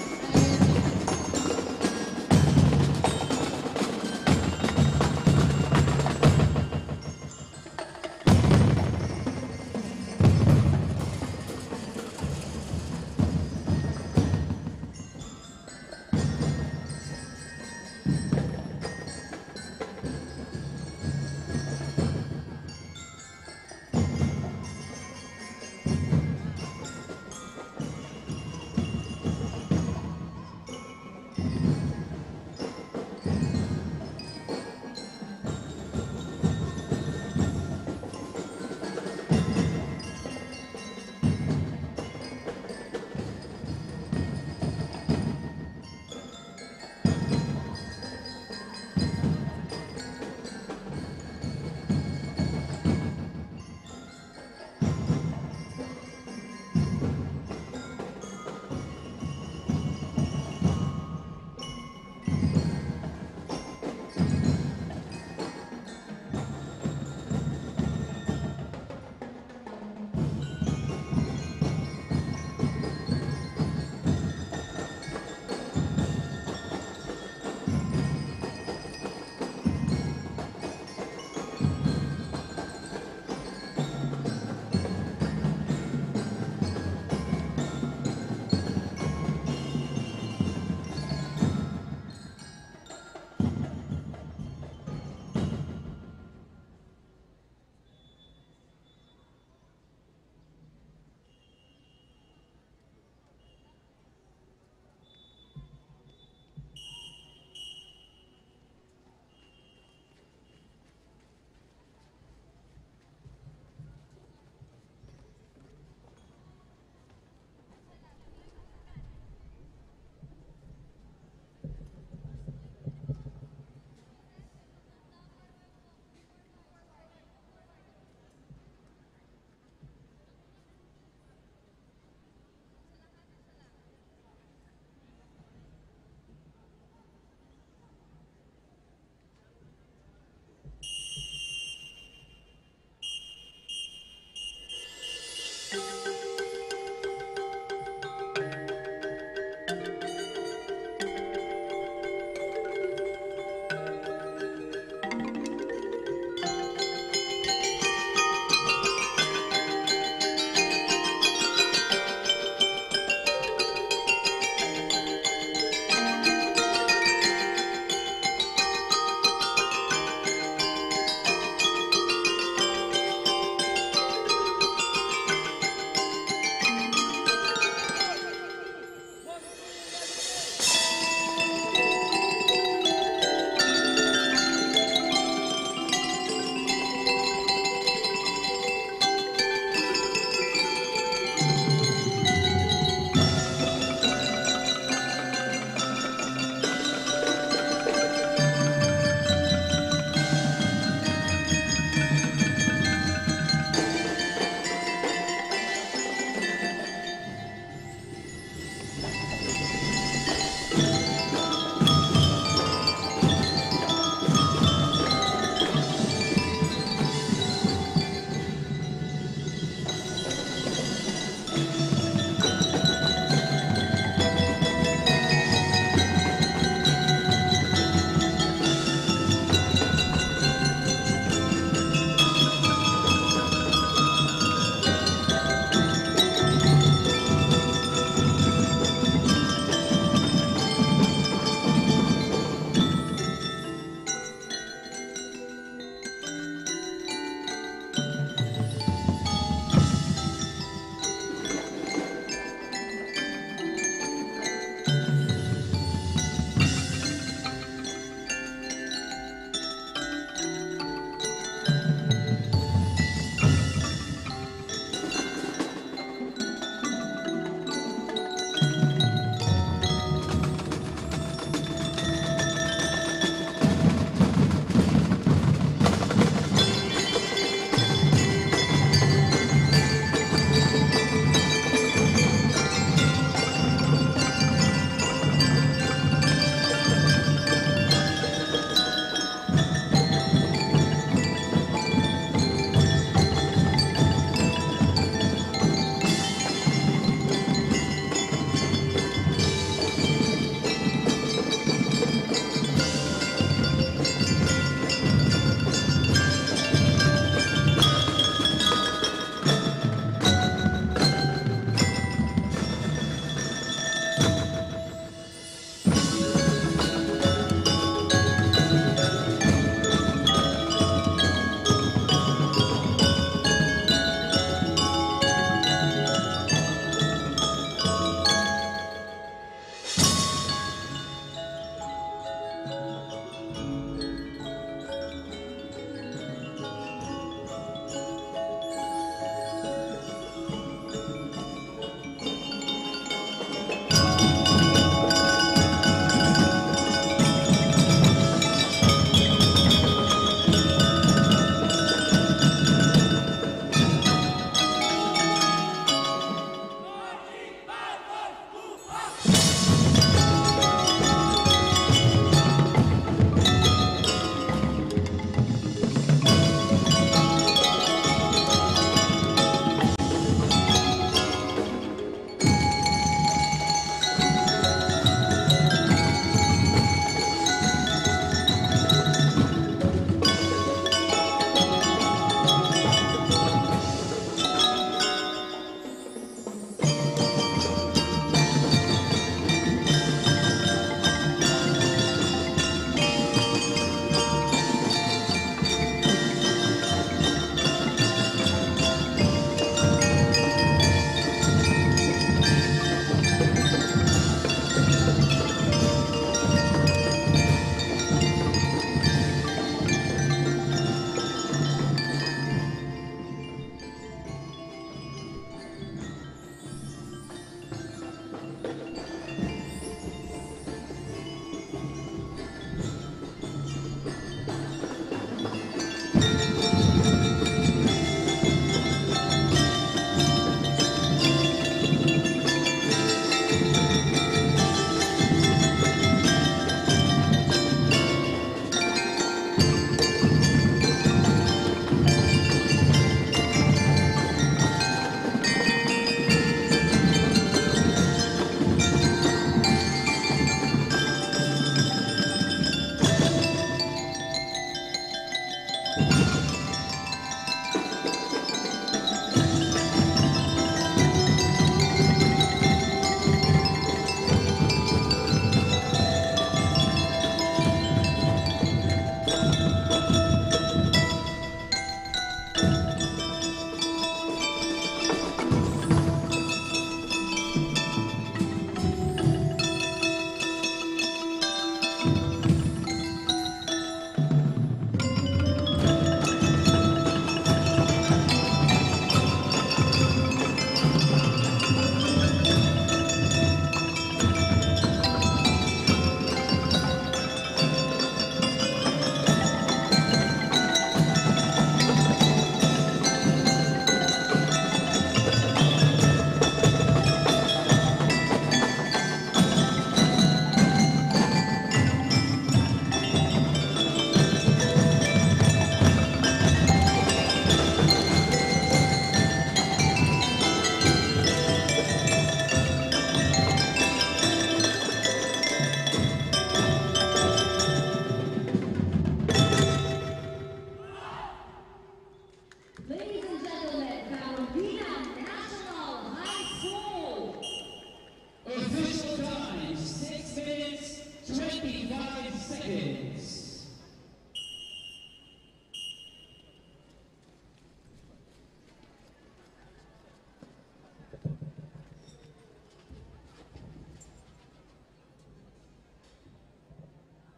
seconds.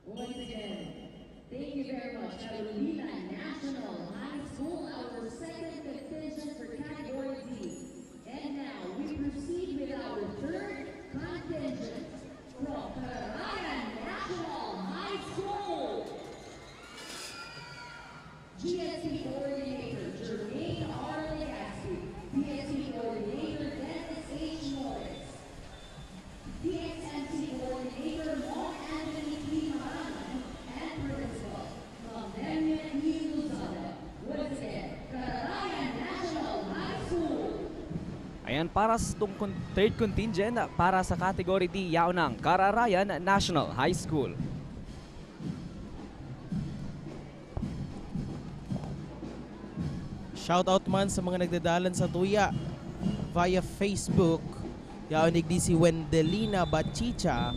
Once again, thank you very much, Carolina National High School, our second contingent for Category D. And now we proceed with our third contingent from Carayan National High School. GSP Coordinator Jermaine R. Legaspi, DSP Coordinator Dennis H. Morris, DXMC Coordinator Mark Anthony P. Maran, and Principal from Once again, Carayan National High School. Ayan, para sa third contingent para sa category D, yaon ng Carayan National High School. Shoutout man sa mga nagdadalan sa tuya via Facebook. Yaonig di si Wendelina Bachicha,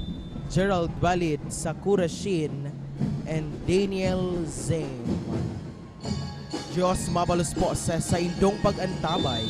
Gerald Valid, Sakura Shin, and Daniel Zane. Diyos mabalos po sa indong pag-antabay.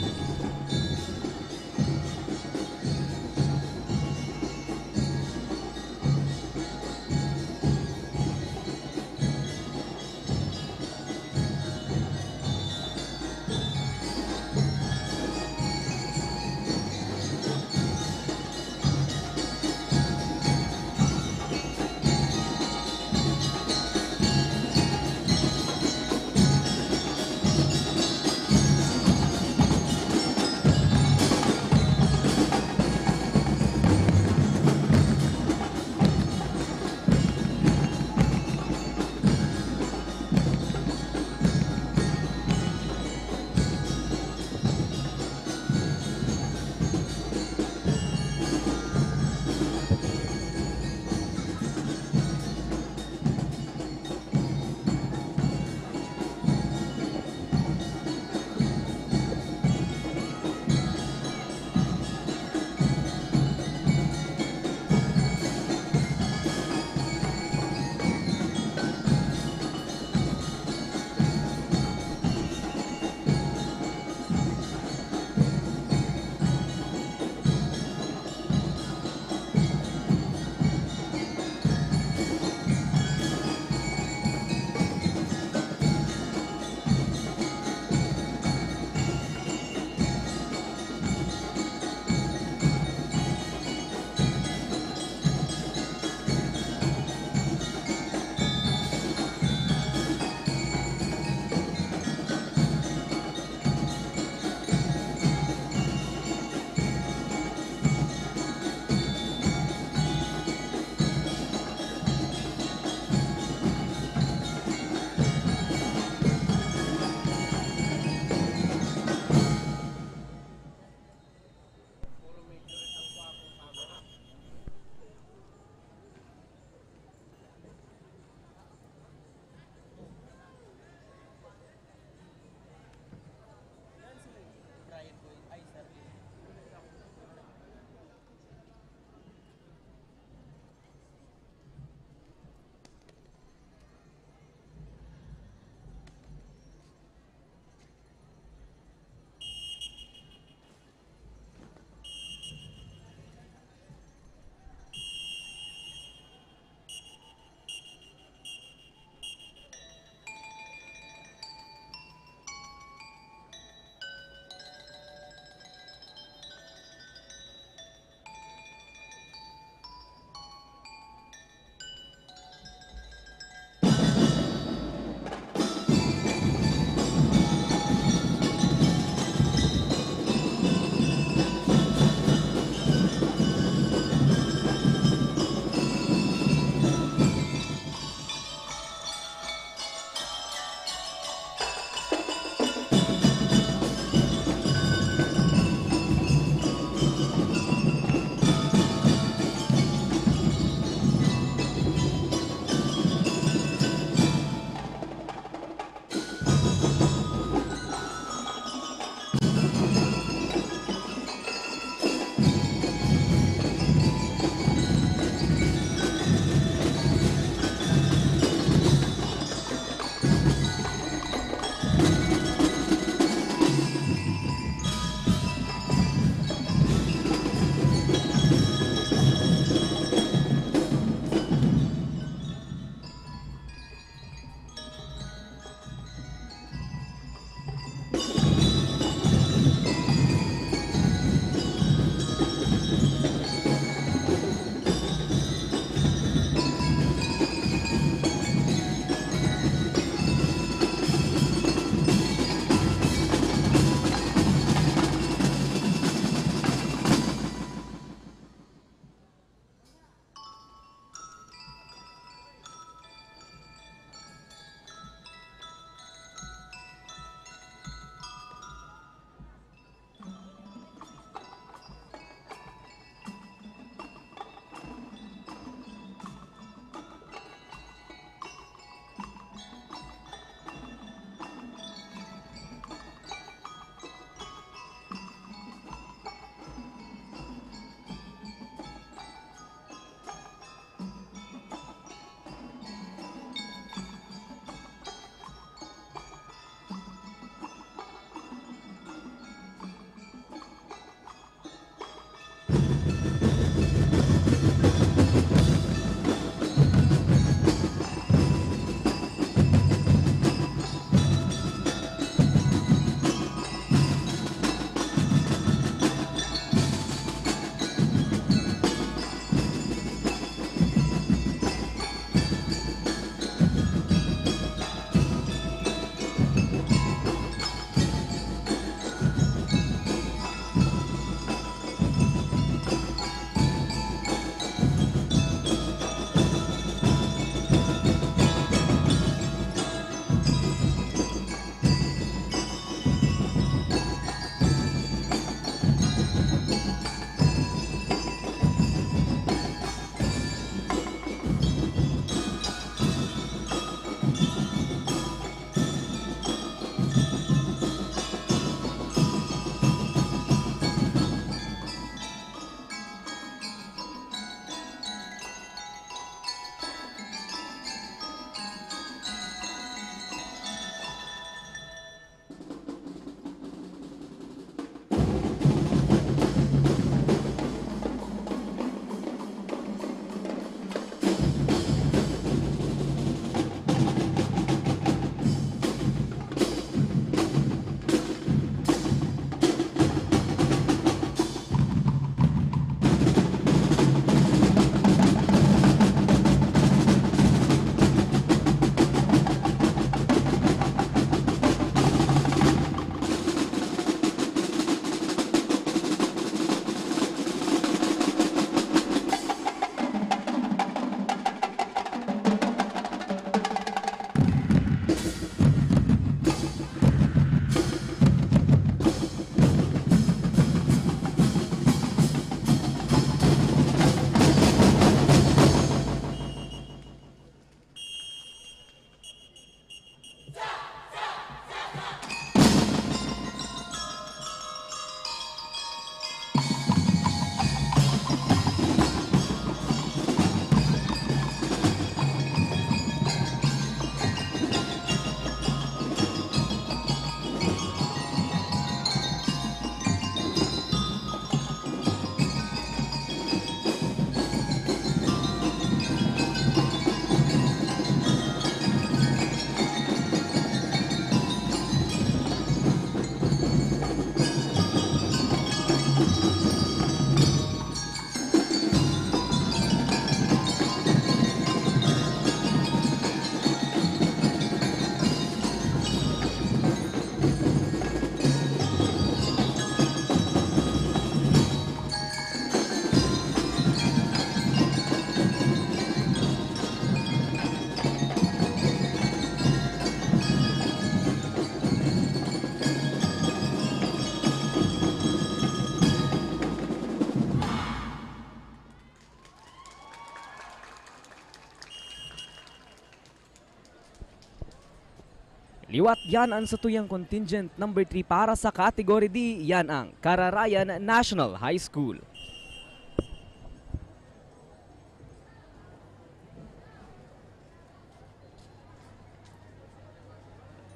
Liwat yan ang satuyang contingent number 3 para sa Category D. Yan ang Kararayan National High School.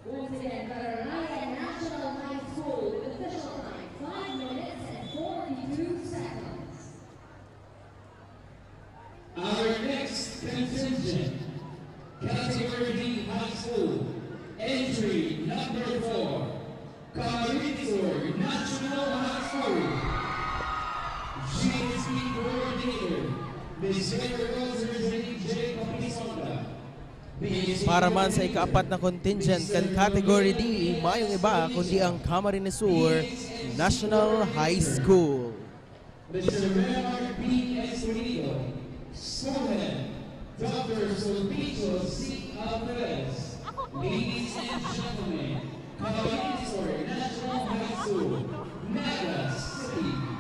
Once again, Kararayan National High School with official time 5 minutes and 42 seconds. Our next contingent, Category D High School, entry number 4, CAMARINES National High School. GSP Coordinator, Ms. 𝐍𝐀𝐆𝐿. Para man sa ikaapat na contingent kan Category D, mayong iba kundi ang Camarines National High School. Mr. Mayor B. Escondido, Schoolman, Dr. Sulpicio C. Alvarez. Ladies and gentlemen, Camarines National High School, Naga City.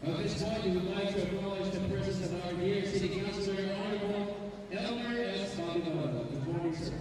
At this point, we would like to acknowledge the presence of our dear City Councilor, Honorable Elmer S. Bida. Good morning, sir.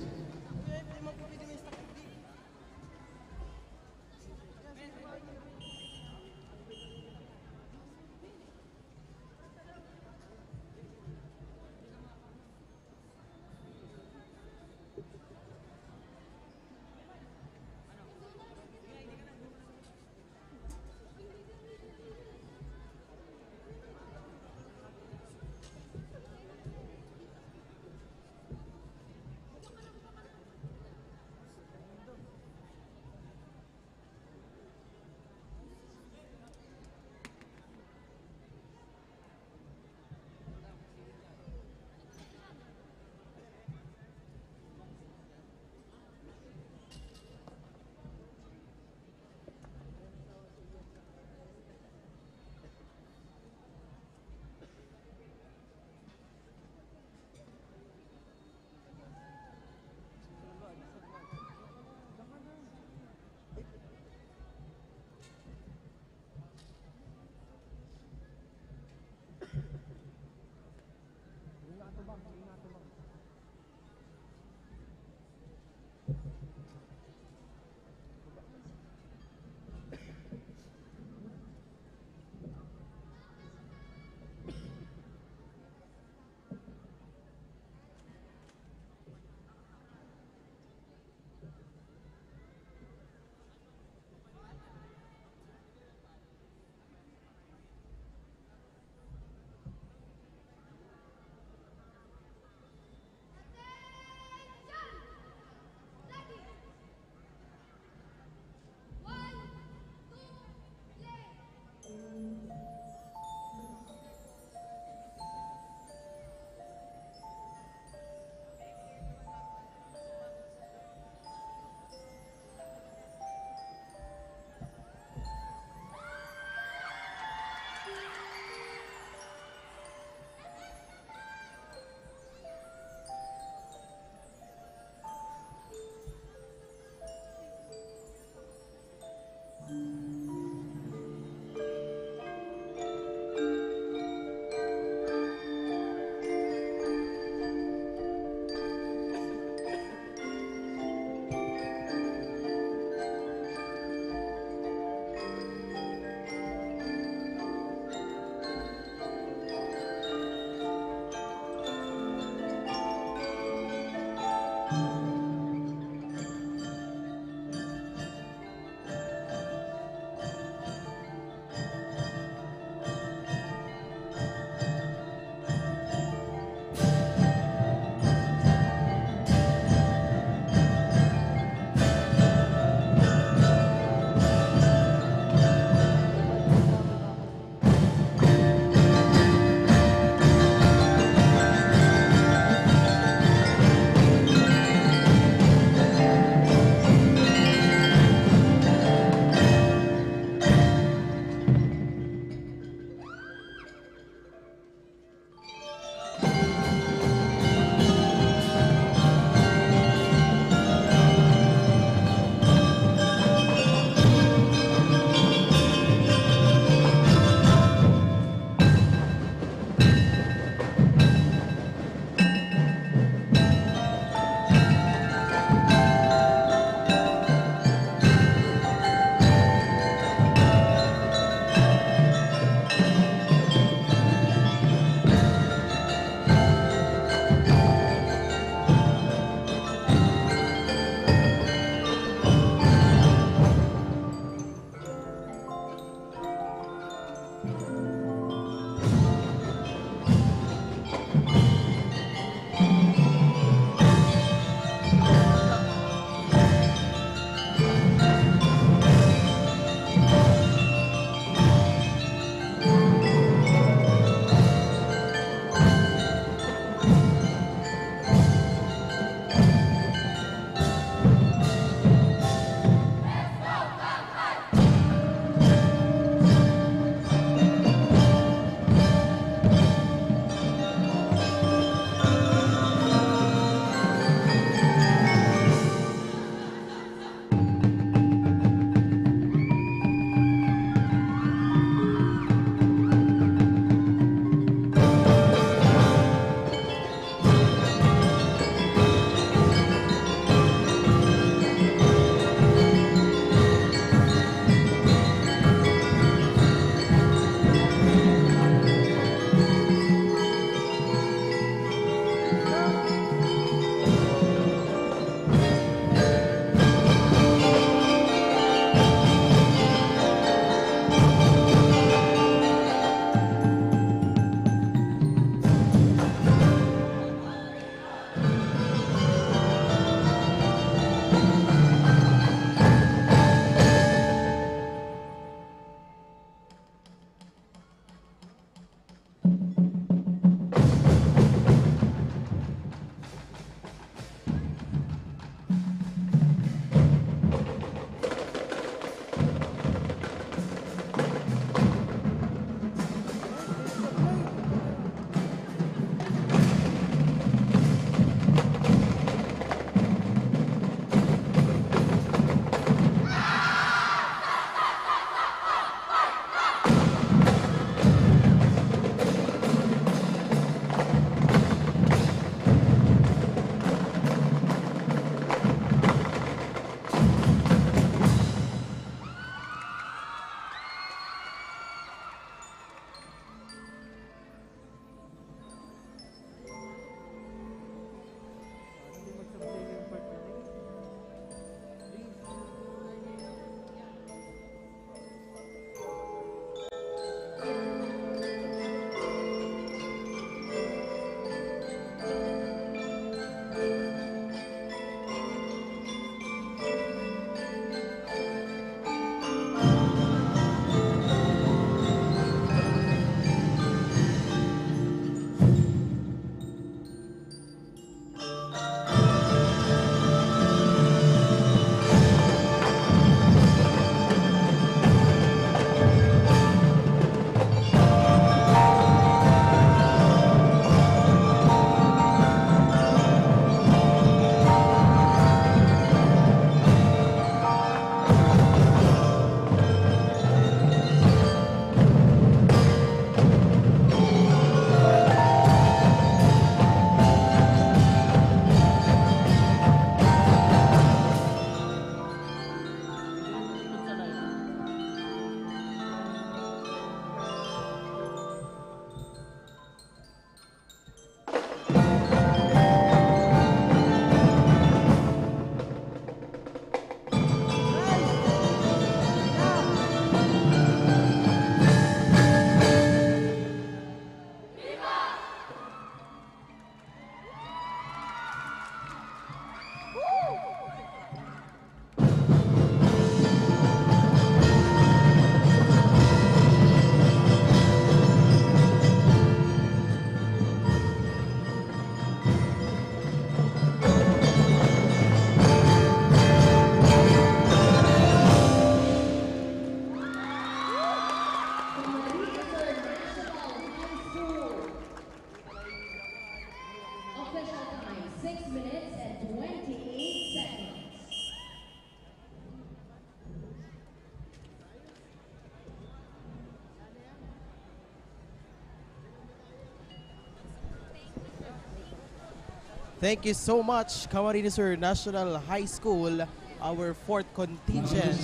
Thank you so much, Camarines National High School, our 4th contingent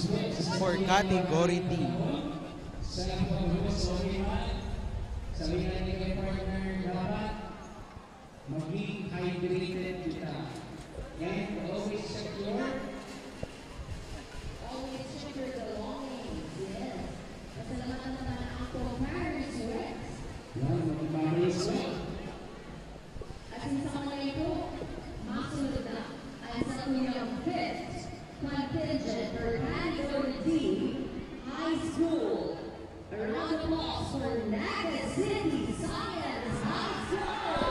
for Category D. Sabihin natin kay partner, dapat maging hydrated kita. And always check your belongings. Yes. Pasalamatan naman ang Tomaris Rex. Yan, mag-Tomaris Rex. At sa kanila ito, masunod na ay sa tuyang 5th contingent for Category D High School. A round of applause for Naga City Science High School.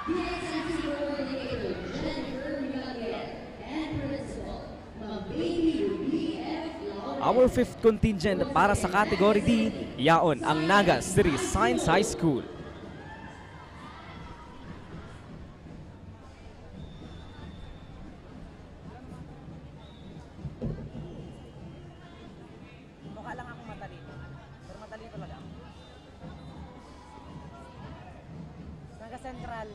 DXMC coordinator 𝐍𝐀𝐆𝐀 and principal 𝐒𝐏𝐵𝐵F. Our 5th contingent para sa Category D, yaon ang Naga City Science High School. Central.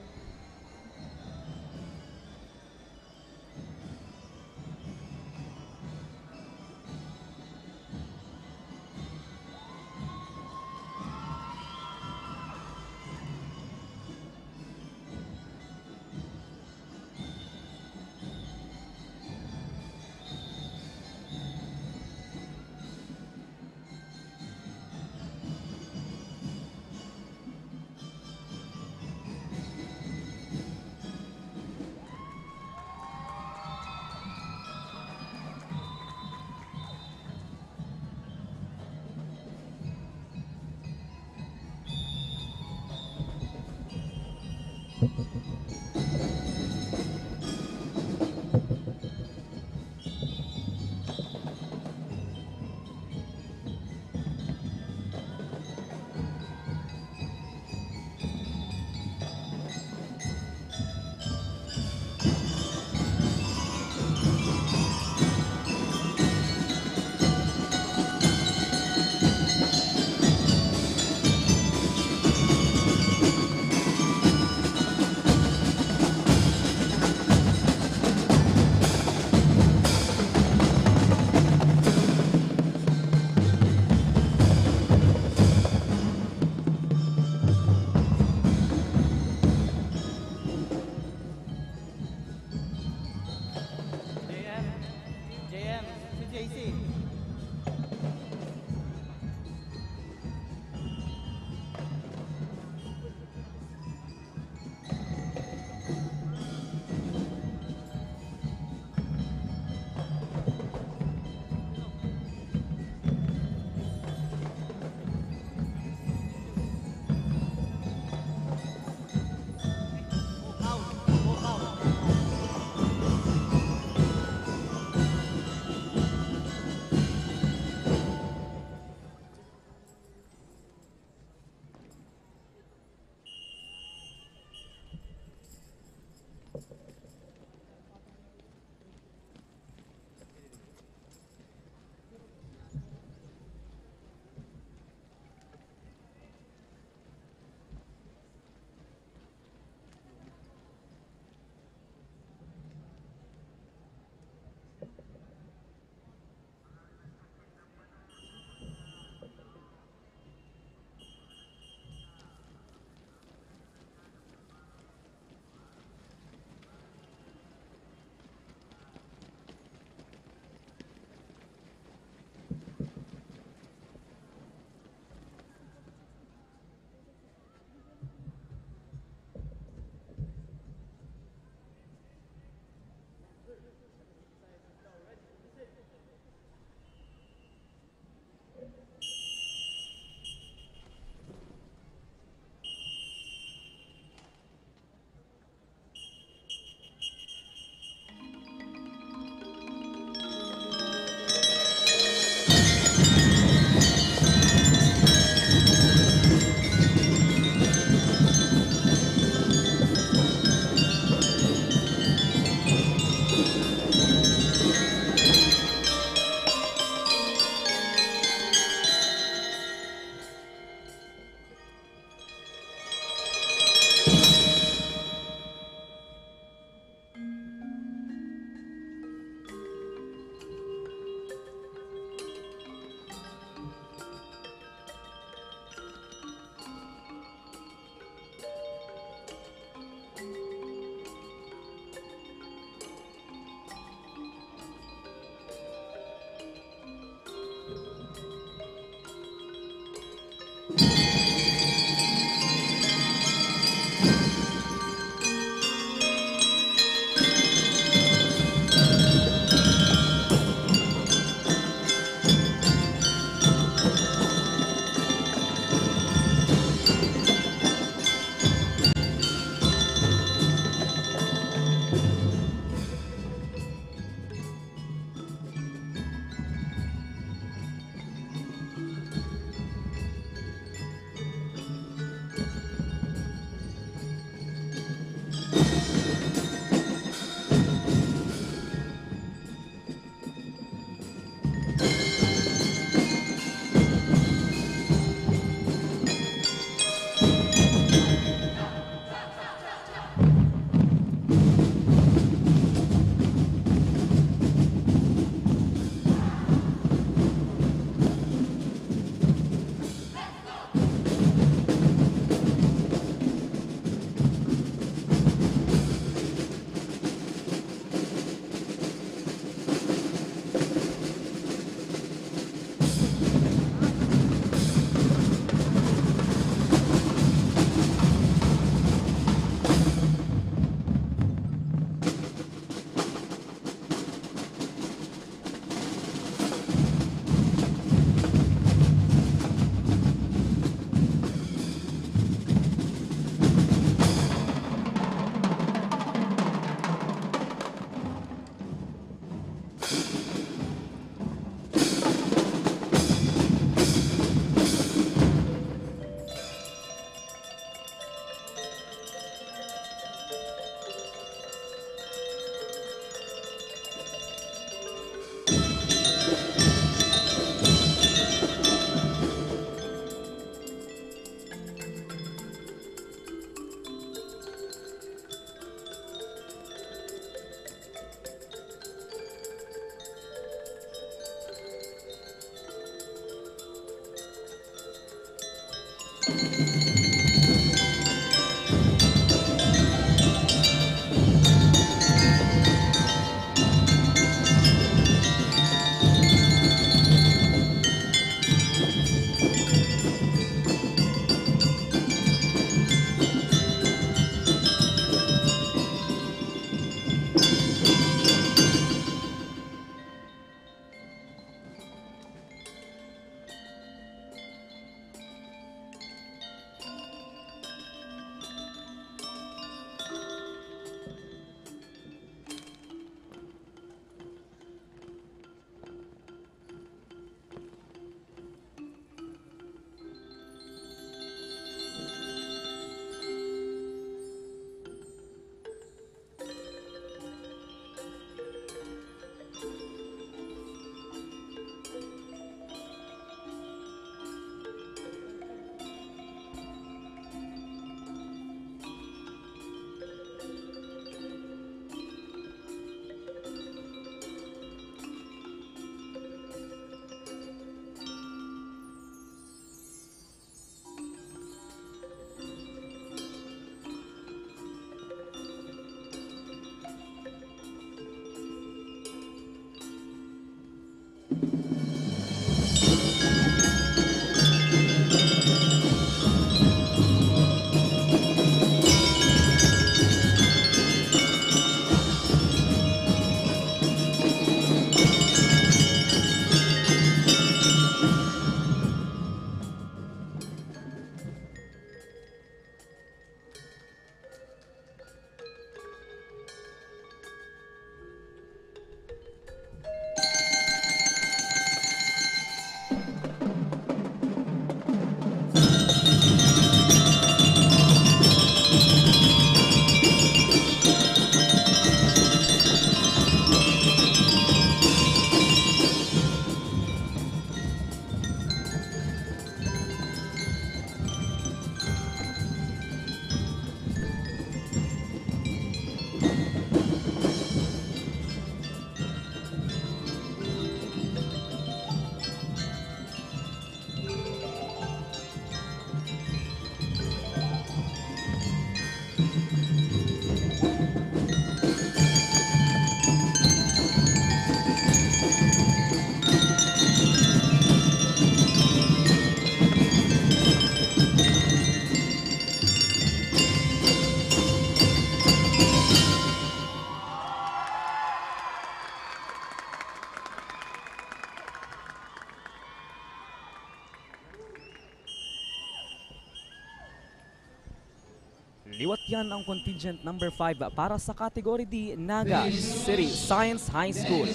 Liwat yan ang contingent number 5 para sa category D, Naga City Science High School.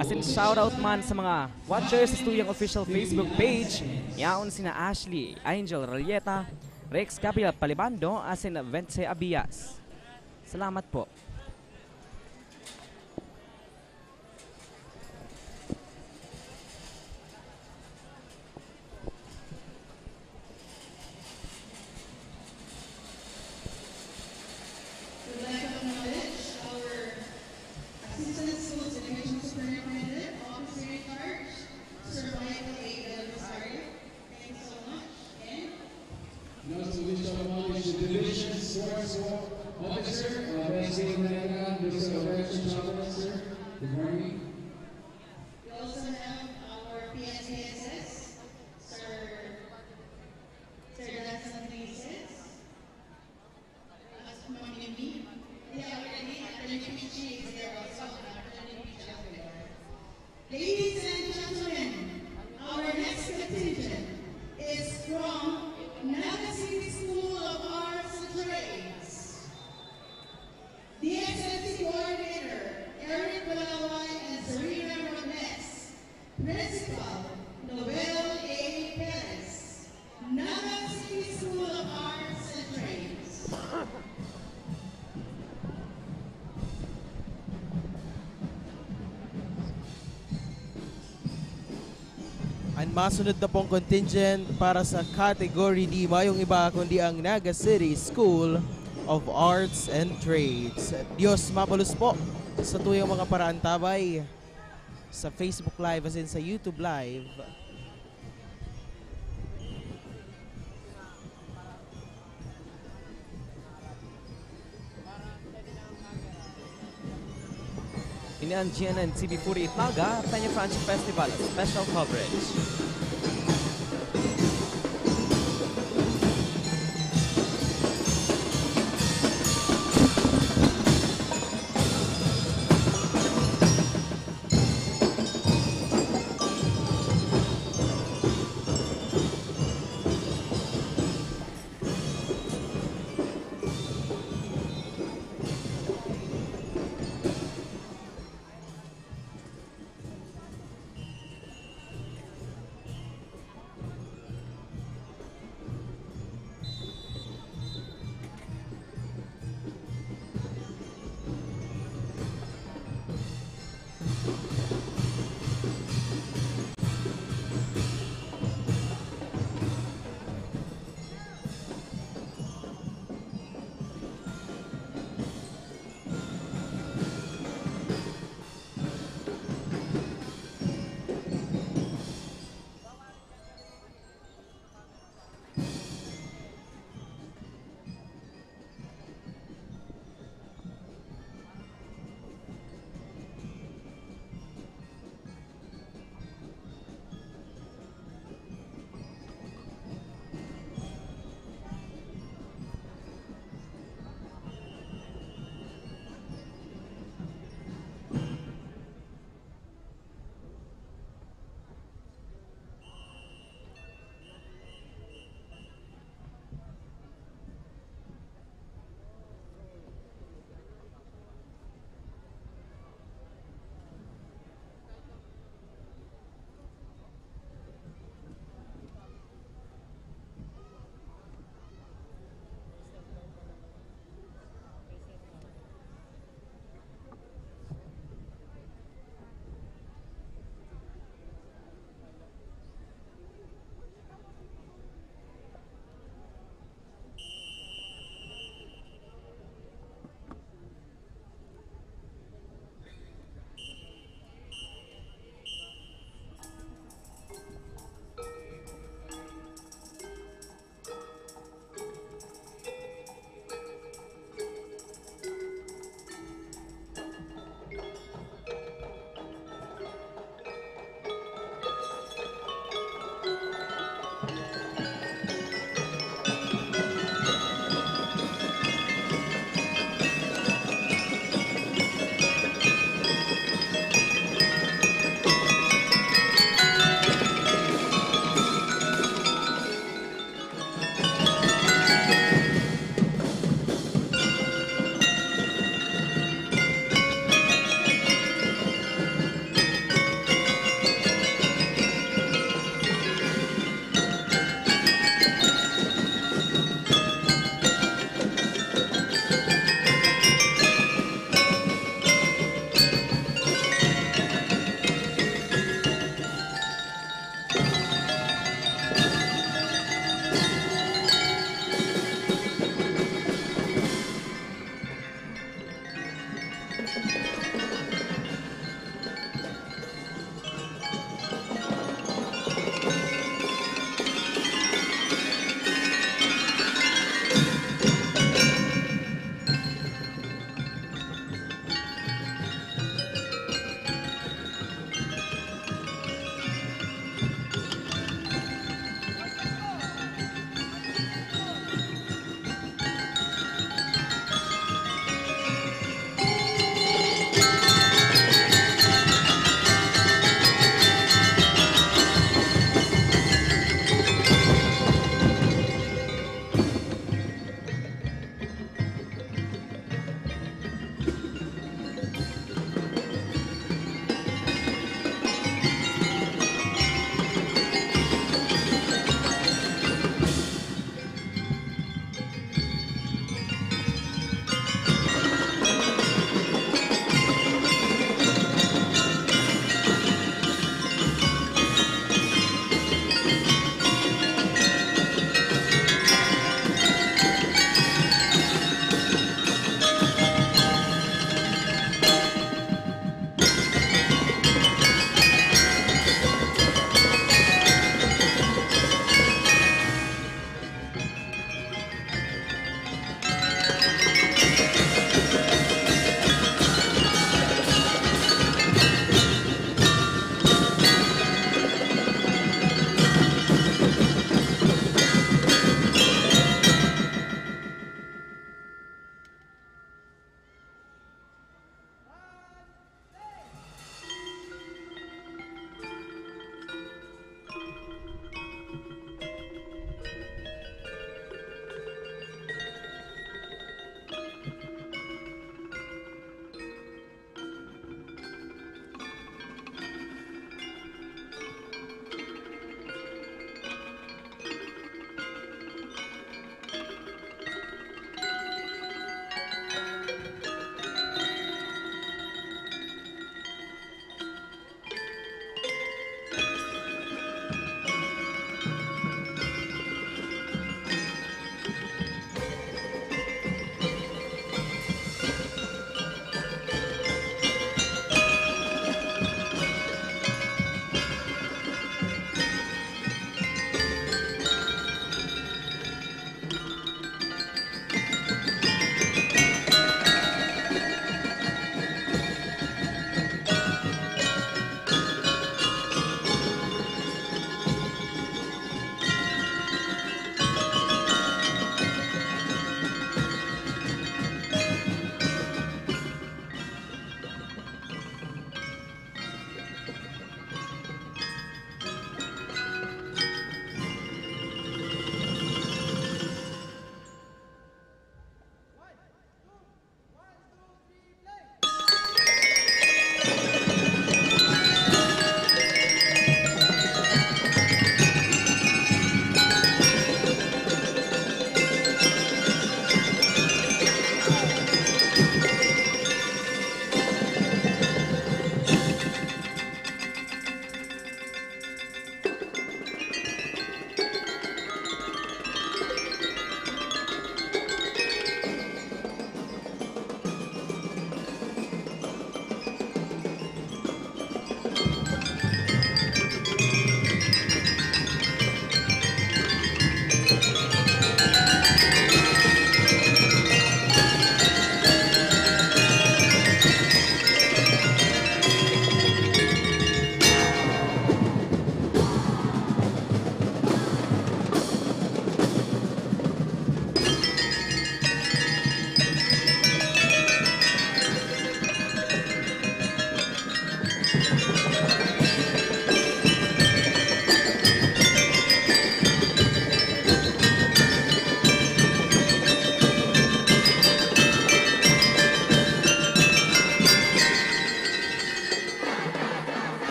As in shoutout man sa mga watchers sa tuyang official Facebook page, yaon sina Ashley, Angel Ralieta, Rex Capila Palibando, as in Vence Abias. Salamat po. Ladies and gentlemen, our next contingent is from Naga City School of Arts and Trades. DXMC Coordinator, Eric Balaway and Serena Robles. Principal, Noel A. Perez. Naga City School of Arts and Trades. Ang masunod na pong contingent para sa category D, mayong iba kundi ang Naga City School of Arts and Trades. Diyos mapalos po sa tuyong mga paraan tabay sa Facebook Live as in sa YouTube Live. yan GNN TV48 Naga, Peña Franchi Festival special coverage.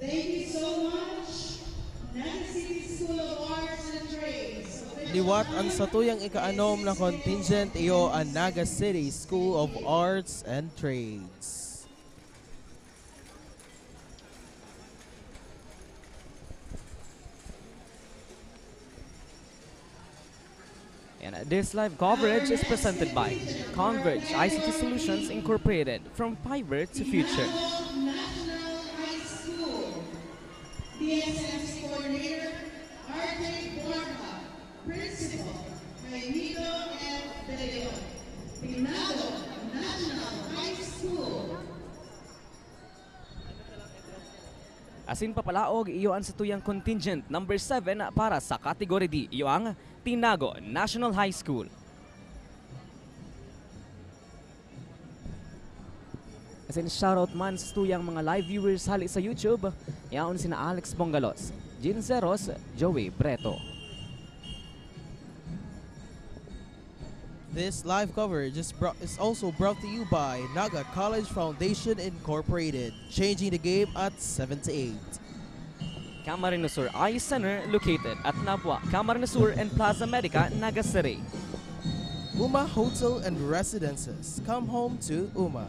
Thank you so much, Naga City School of Arts and Trades. Liwat ang satuyang ikaanom na contingent iyo ang Naga City School of Arts and Trades. And this live coverage is presented by CONVERGE ICT Solutions Incorporated, from fiber to future. National High School. DXMC Coordinator, RJ Borja. Principal, Jaimito F. De Leon. Pinado National High School. Asin papalaog, iyo ang satuyang contingent number 7 para sa Category D. Iyo ang Tinago National High School. Asin shoutout man sa tuyang mga live viewers hali sa YouTube. Yaon sina Alex Bongalos, Jean Zeros, Joey Breto. This live coverage is also brought to you by Naga College Foundation Incorporated, changing the game at 7 to 8. CAMARINES Eye Center located at NABUA, CAMARINES and Plaza MEDICA, Naga City. UMA Hotel and Residences. Come home to UMA.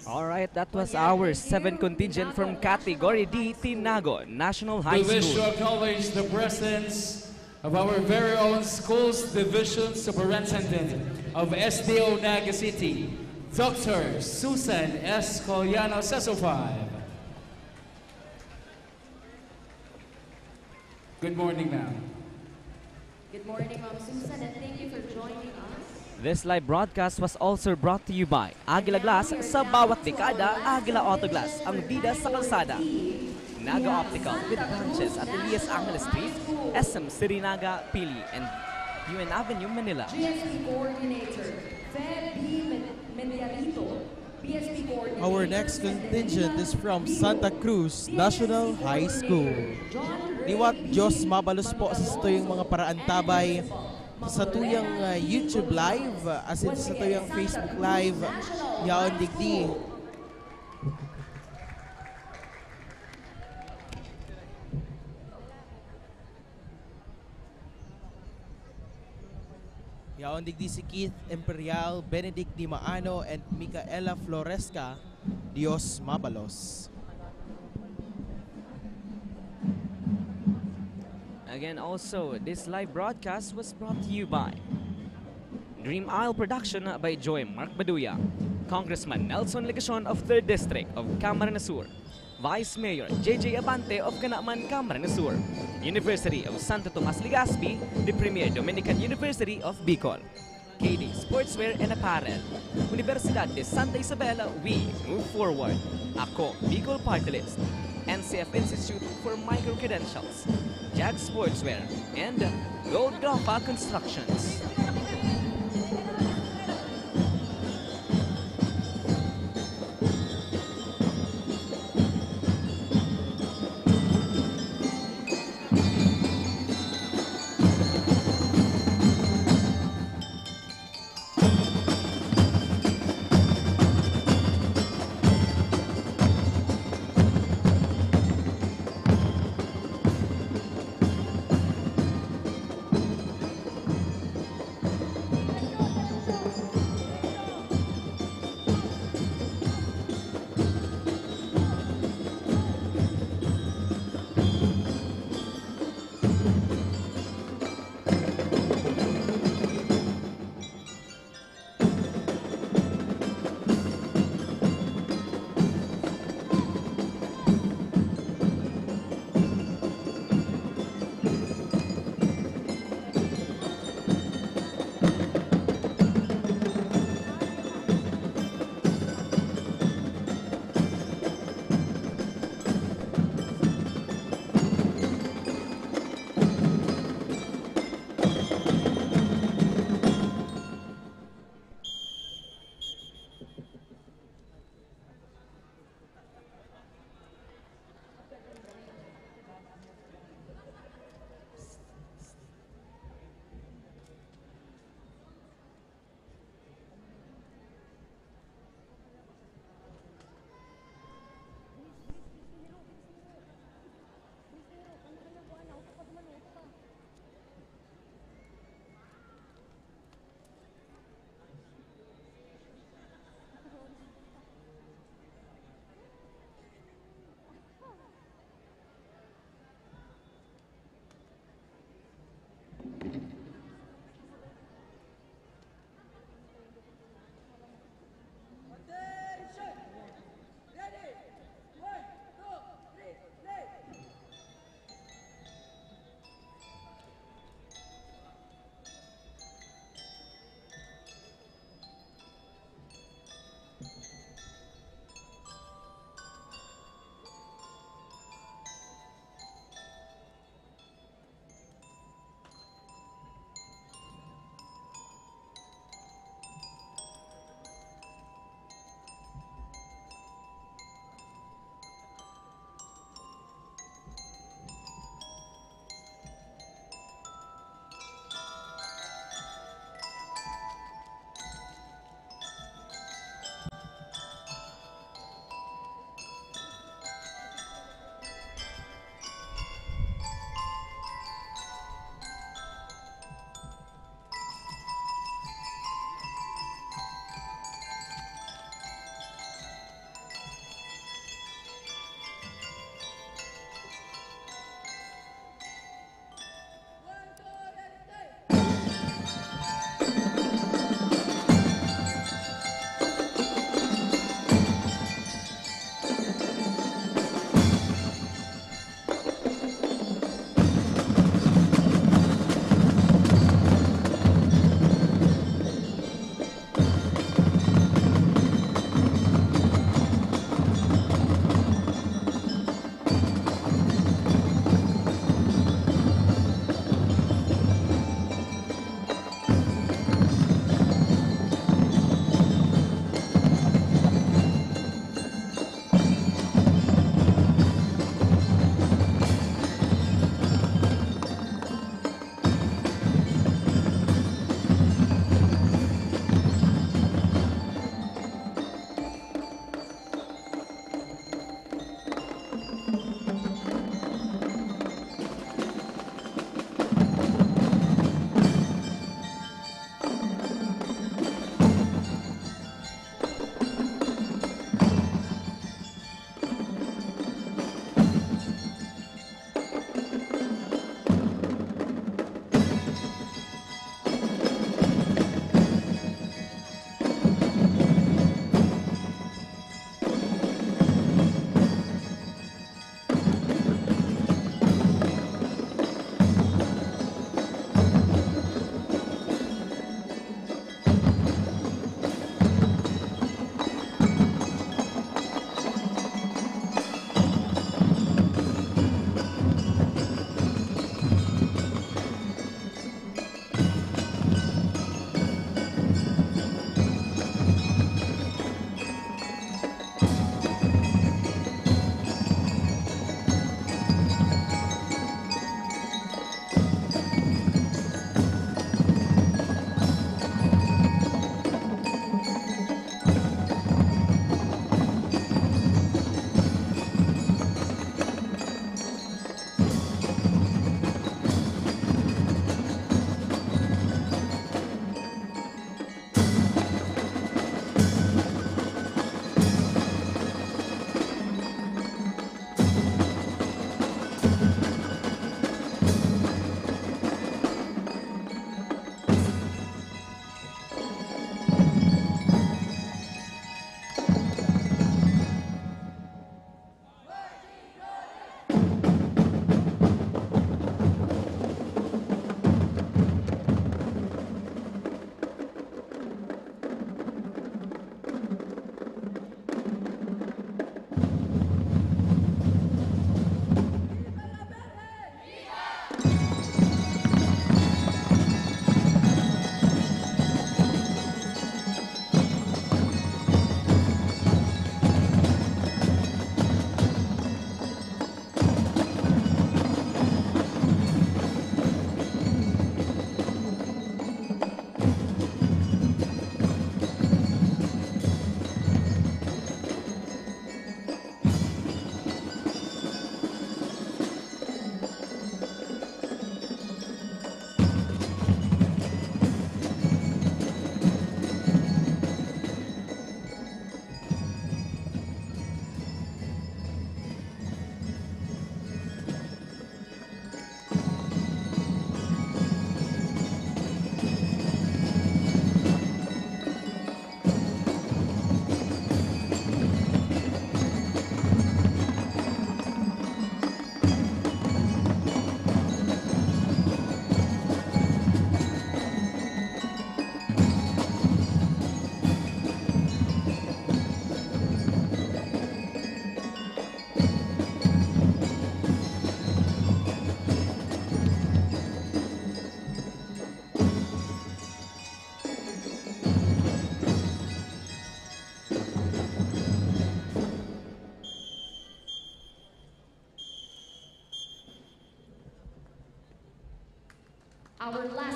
All right, that was our 7 contingent from Category D, Tinago National High We wish to School. acknowledge the presence of our very own Schools Division Superintendent of SDO Naga City, Dr. Susan S. Collano, CESO 5. Good morning, ma'am. Good morning, Ma'am Susan, and thank you for joining us. This live broadcast was also brought to you by Aguila Glass. Sa bawat dekada, Aguila Auto Glass, ang bida sa kalsada. Naga Optical with branches at ELIAS Angeles Street, SM City Naga, PILI, and UN Avenue, Manila. GSP Coordinator, Mediarito. BSP Coordinator. Our next contingent is from Santa Cruz National High School. Liwat Diyos mabalos po sa tuyang mga paraantabay sa tuyang YouTube Live, as in sa tuyang Facebook Live, yaon digdi. Yaon digdi si Keith Imperial, Benedict Di Maano, and Micaela Floresca. Diyos mabalos. Again, also, this live broadcast was brought to you by Dream Isle Production by Joy Mark Baduya, Congressman Nelson Legacion of 3rd District of Camarines Sur, Vice Mayor J.J. Abante of CANAMAN, Camarines Sur, University of Santo Tomas-LEGAZPI, the premier Dominican University of Bicol, KD Sportswear and Apparel, Universidad de Santa Isabel, we move forward. Ako, Bicol Party List, NCF Institute for Micro-Credentials, Jag Sportswear, and Gold Grappa Constructions.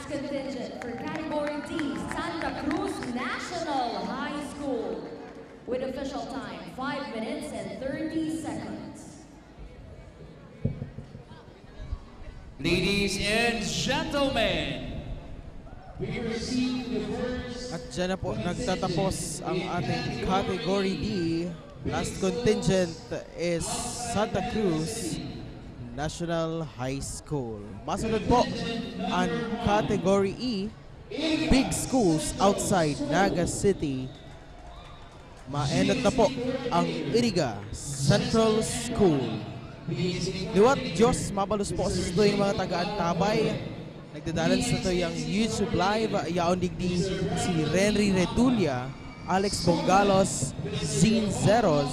last contingent for Category D, Santa Cruz National High School. With official time, 5 minutes and 30 seconds. Ladies and gentlemen, we receive the first... At dyan na po nagtatapos ang ating Category D. Last contingent is Santa Cruz National High School. Masunod po ang Category E, Big Schools outside Naga City. Maenot na po ang Iriga Central School. Liwat Diyos, mabalos po sa tuwing mga taga-antabay. Nagdadalan sa tuyang YouTube Live, yaon digdi si Renry Retulia, Alex Bongalos, Zine Zeros,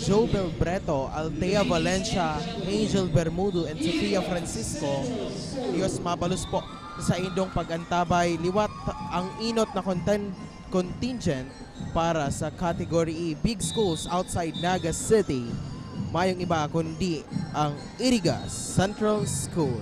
Jobel Breto, Altea Valencia, Angel Bermudo, and Sofia Francisco. Diyos, mabalos po sa indong pag-antabay. Liwat ang inot na contingent para sa Category E, Big Schools outside Naga City. Mayong iba kundi ang Iriga Central School.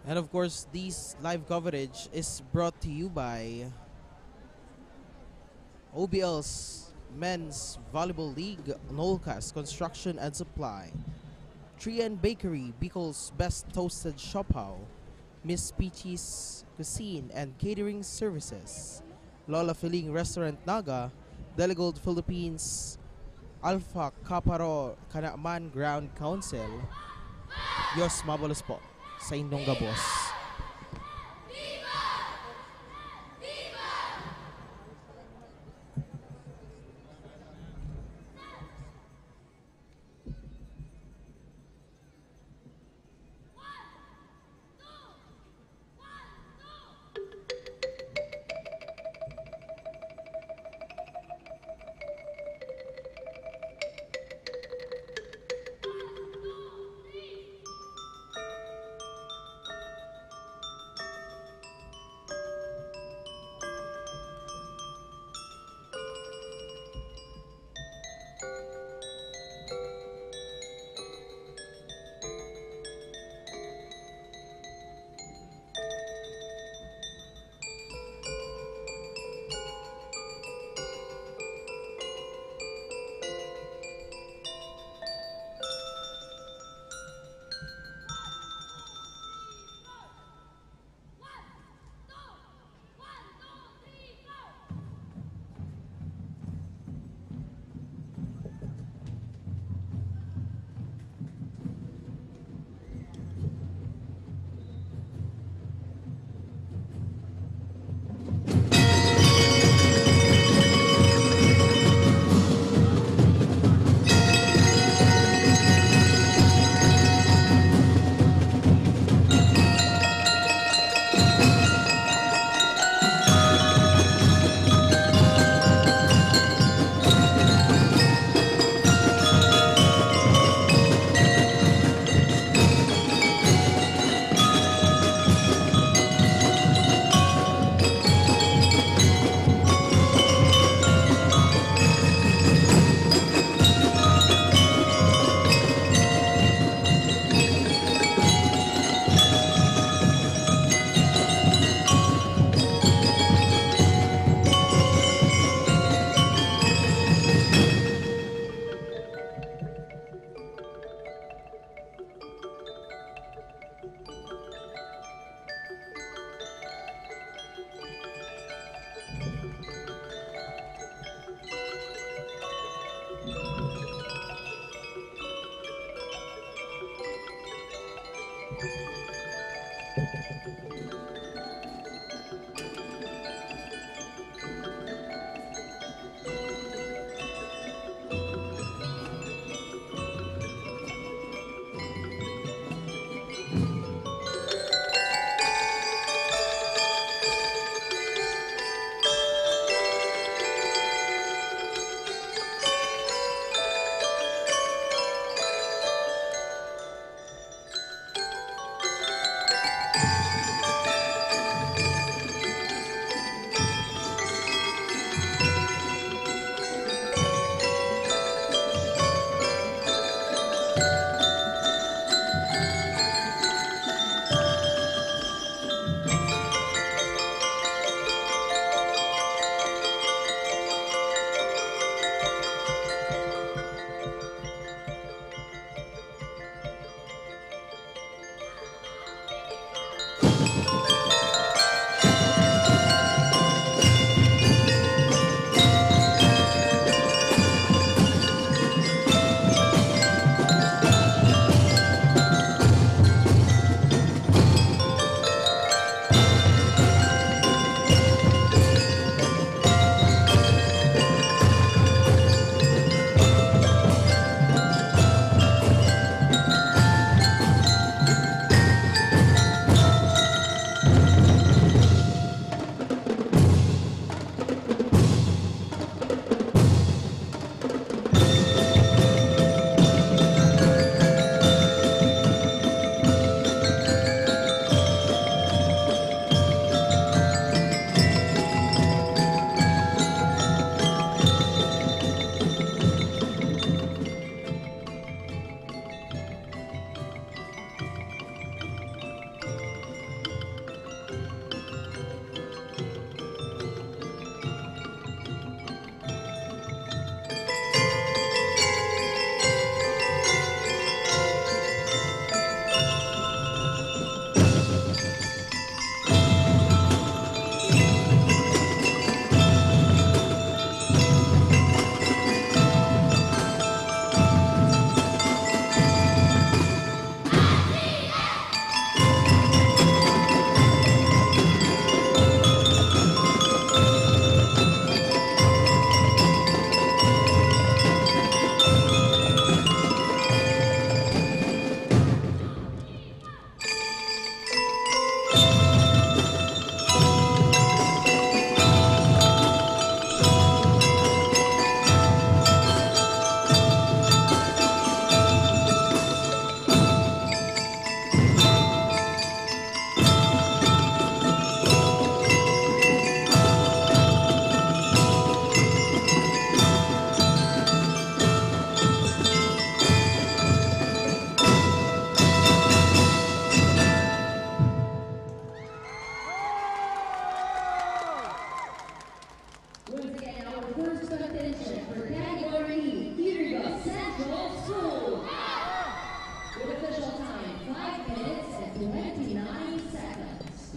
And of course, this live coverage is brought to you by OBL's Men's Volleyball League, Nolcas Construction and Supply, Trian Bakery, Bicol's Best Toasted Shophow, Miss Peachy's Cuisine and Catering Services, Lola Feeling Restaurant Naga, Delegold Philippines, Alpha Kaparo CANAMAN Ground Council. Diyos mabalos po sa inyong gabos.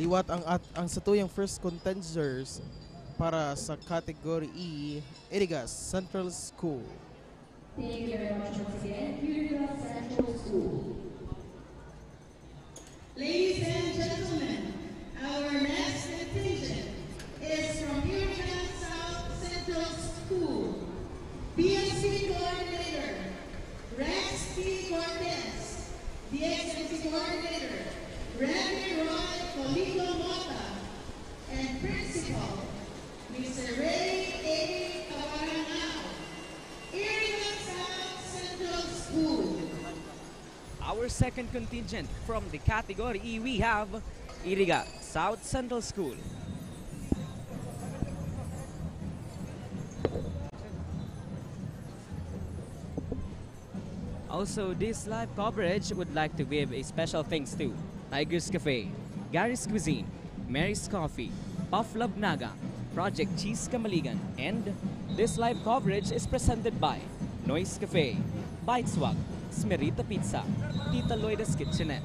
Liwat ang satuyang first contenders para sa category E, Irigas Central School. Thank you very much once again, Irigas Central School. Ladies and gentlemen, our next contingent is from Irigas South Central School. BSC Coordinator, Rex P. Cortez. Dxmc Coordinator, Reverend Roy Polico Mota. And Principal, Mr. Ray A. Camarines, Irigas South Central School. Our second contingent from the category E, we have Irigas South Central School. Also, this live coverage would like to give a special thanks to Tiger's Cafe, Gary's Cuisine, Mary's Coffee, Puff Love Naga, Project Cheese Kamaligan, and this live coverage is presented by Noise Cafe, Bite Swag, Smerita Pizza, Tita Loida's Kitchenette.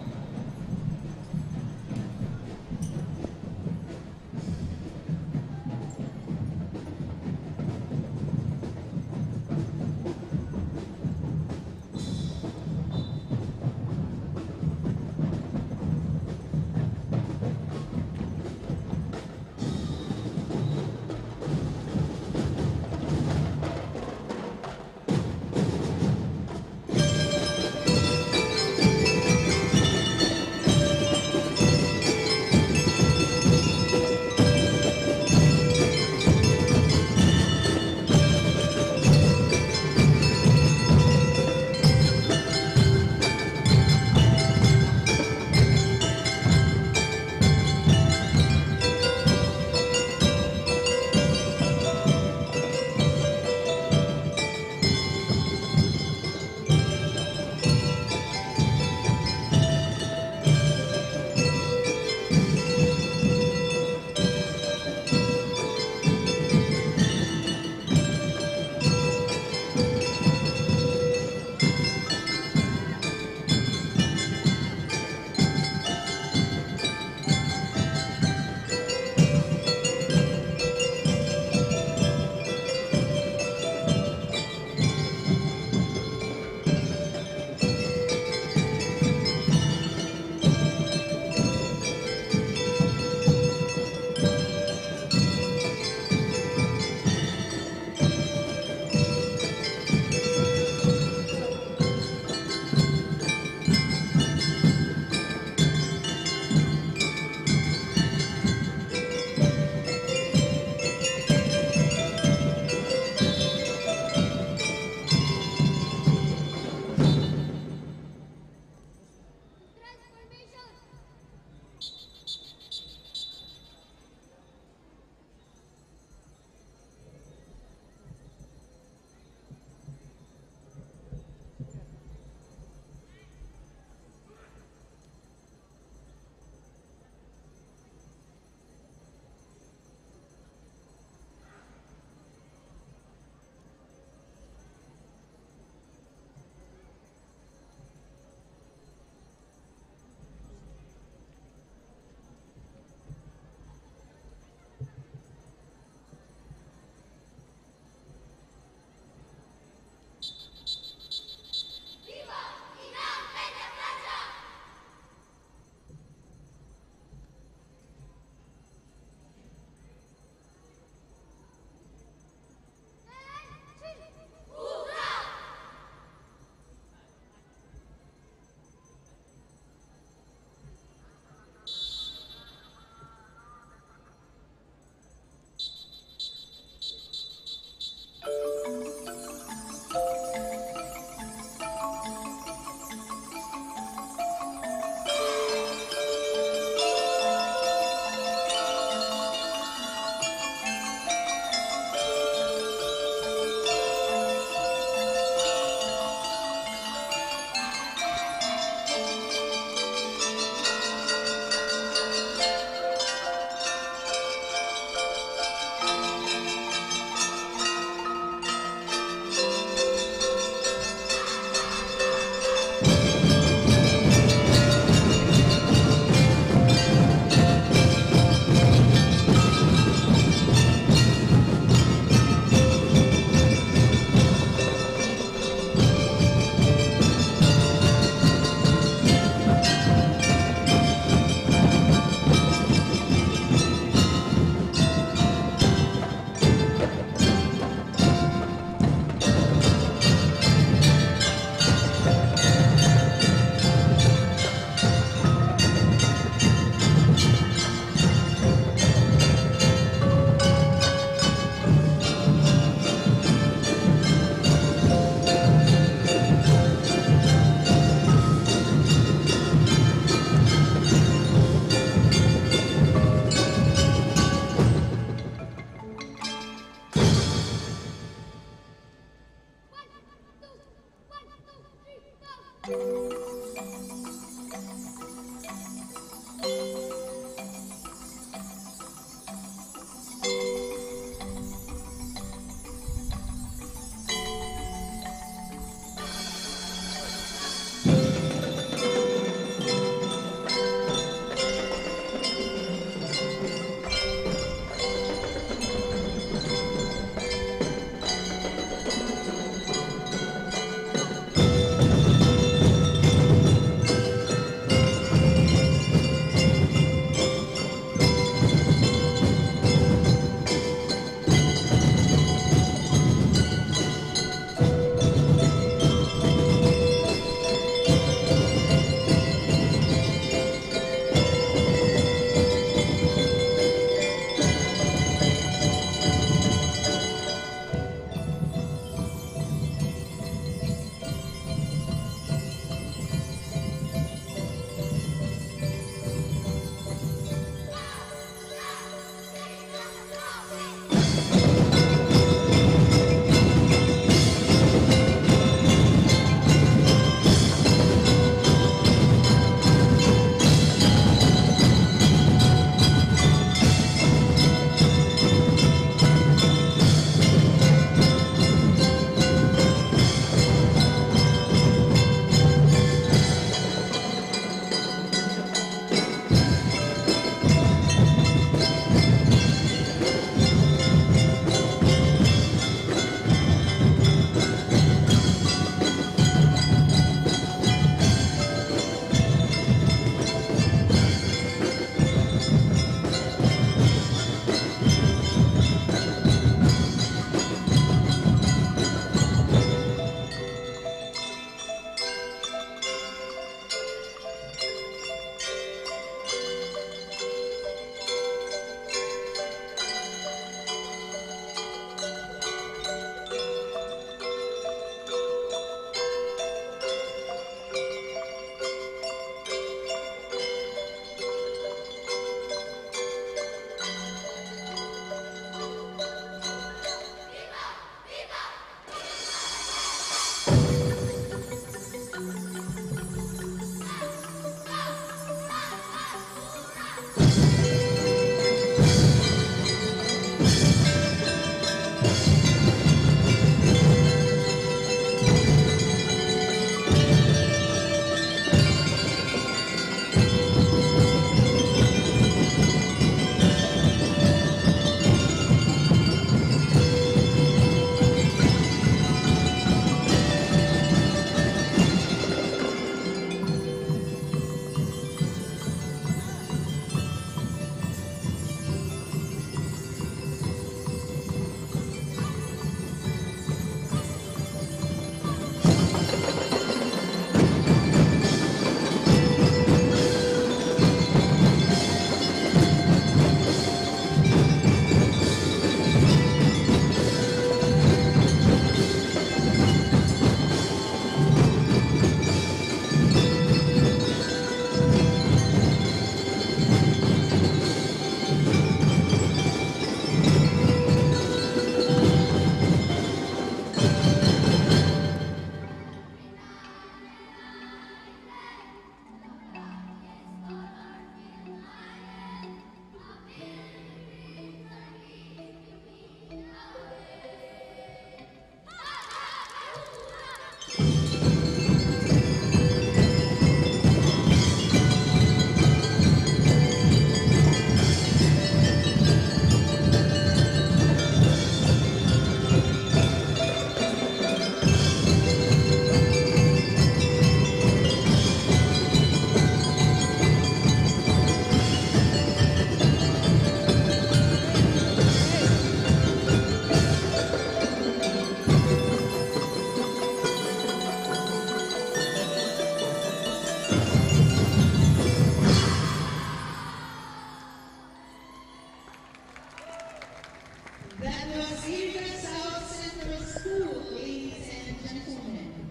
That was Bida South Central School, ladies and gentlemen.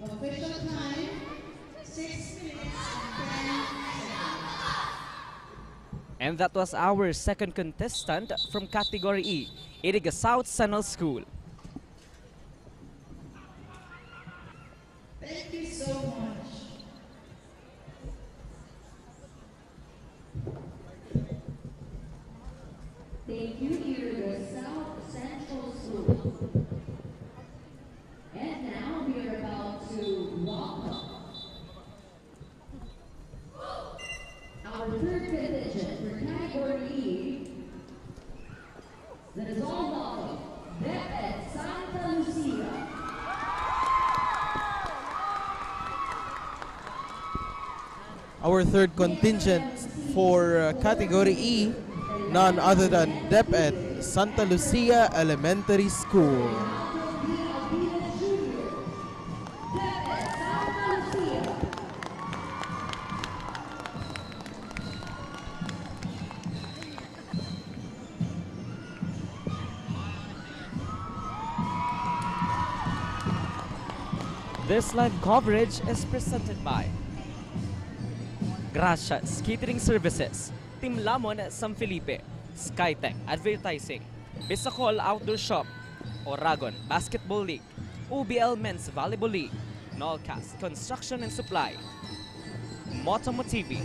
Official time, 6 minutes and 10 seconds. And that was our second contestant from Category E, Bida South Central School. Thank you so much. Thank you, Bida South Central School. And now we are about to welcome our third contingent for Category E. That is all welcome, DepEd Santa Lucia. Our third contingent for Category E, none other than DepEd Santa Lucia Elementary School. This live coverage is presented by Gracias Catering Services, Team Lamon San Felipe, SkyTech Advertising, Bicol Outdoor Shop, Oragon Basketball League, UBL Men's Volleyball League, Nolcast Construction and Supply, Motomotivi,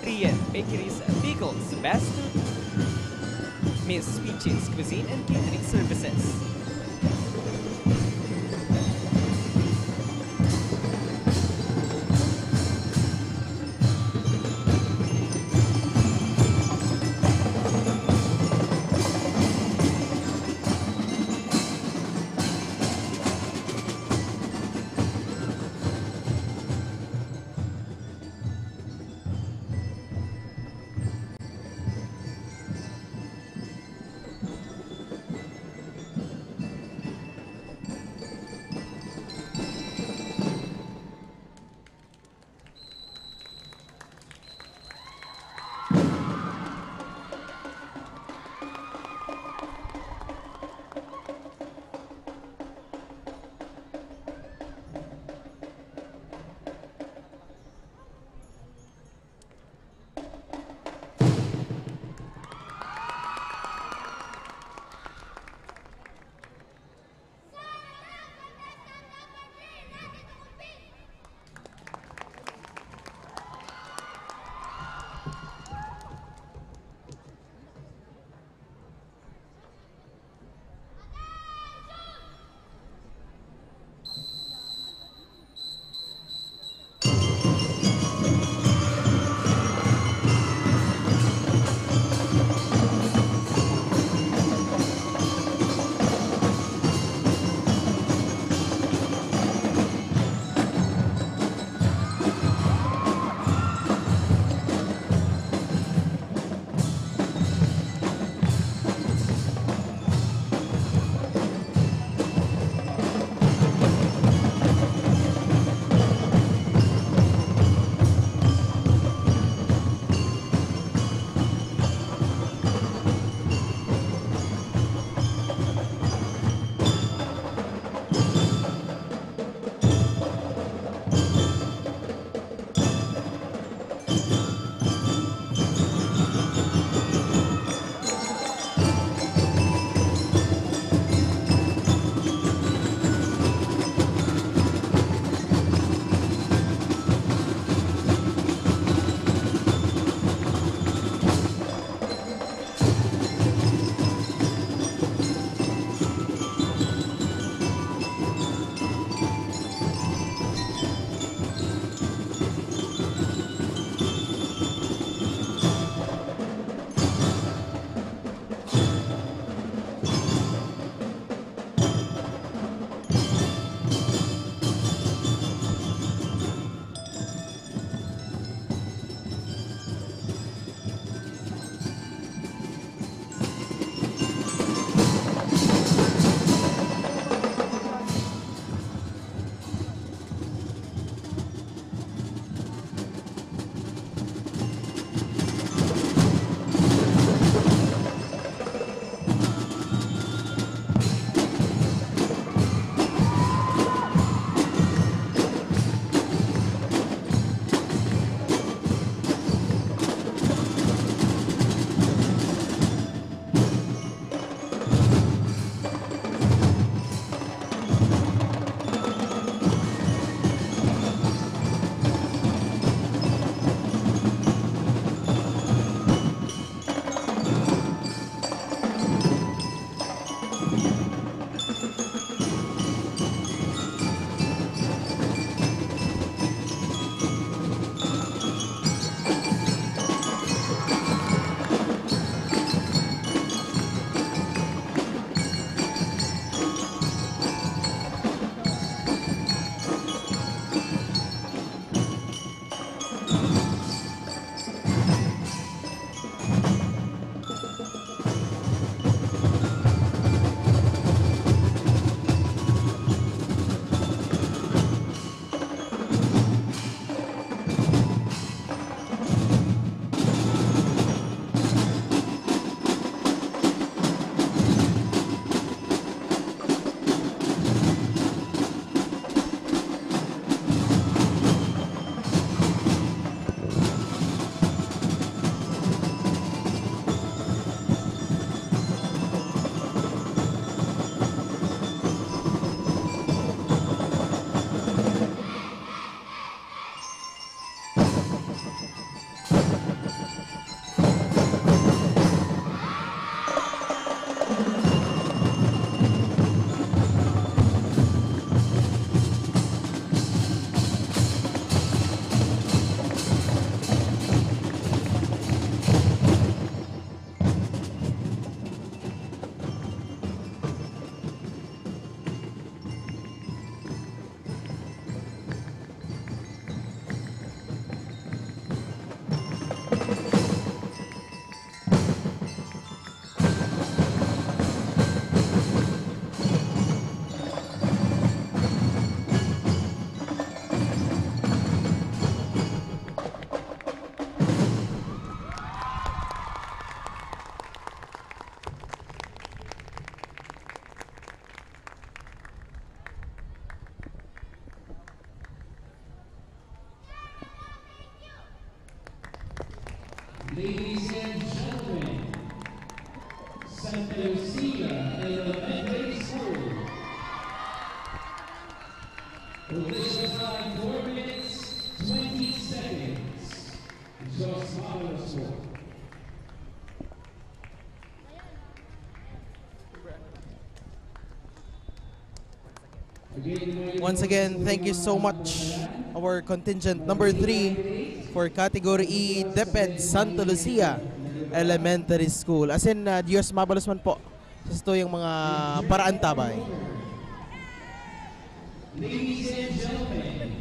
Rien Bakeries, Bicol's Best Food, Miss Peaches Cuisine and Catering Services. Ladies and gentlemen, Santa Lucia Elementary School. Position time 4 minutes, 20 seconds. Just marvelous work. Once again, thank you so much, our contingent number 3 for category E, DepEd Santa Lucia Elementary School. As in, Diyos mabalos man po sa ito yung mga paraan tabay. Ladies and gentlemen,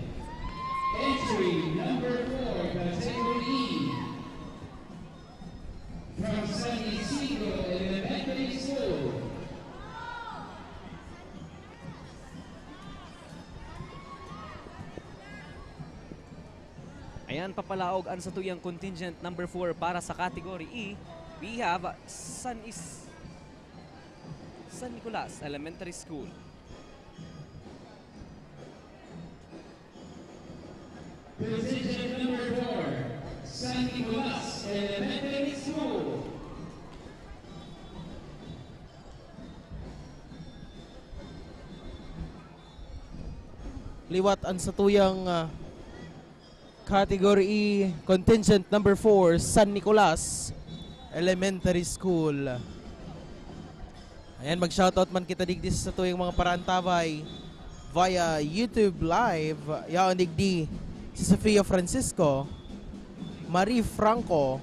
entry number 4, category E, from San Isidro Elementary School. Ayan, papalaog ang satuyang contingent number 4 para sa category E. We have San Nicolas Elementary School. Contingent number 4, San Nicolas Elementary School. Liwat ang satuyang category E, contingent number 4, San Nicolas Elementary School. Ayan, mag-shoutout man kita digdi sa tuyong mga parantabay via YouTube Live. Yaon digdi si Sofia Francisco, Marie Franco,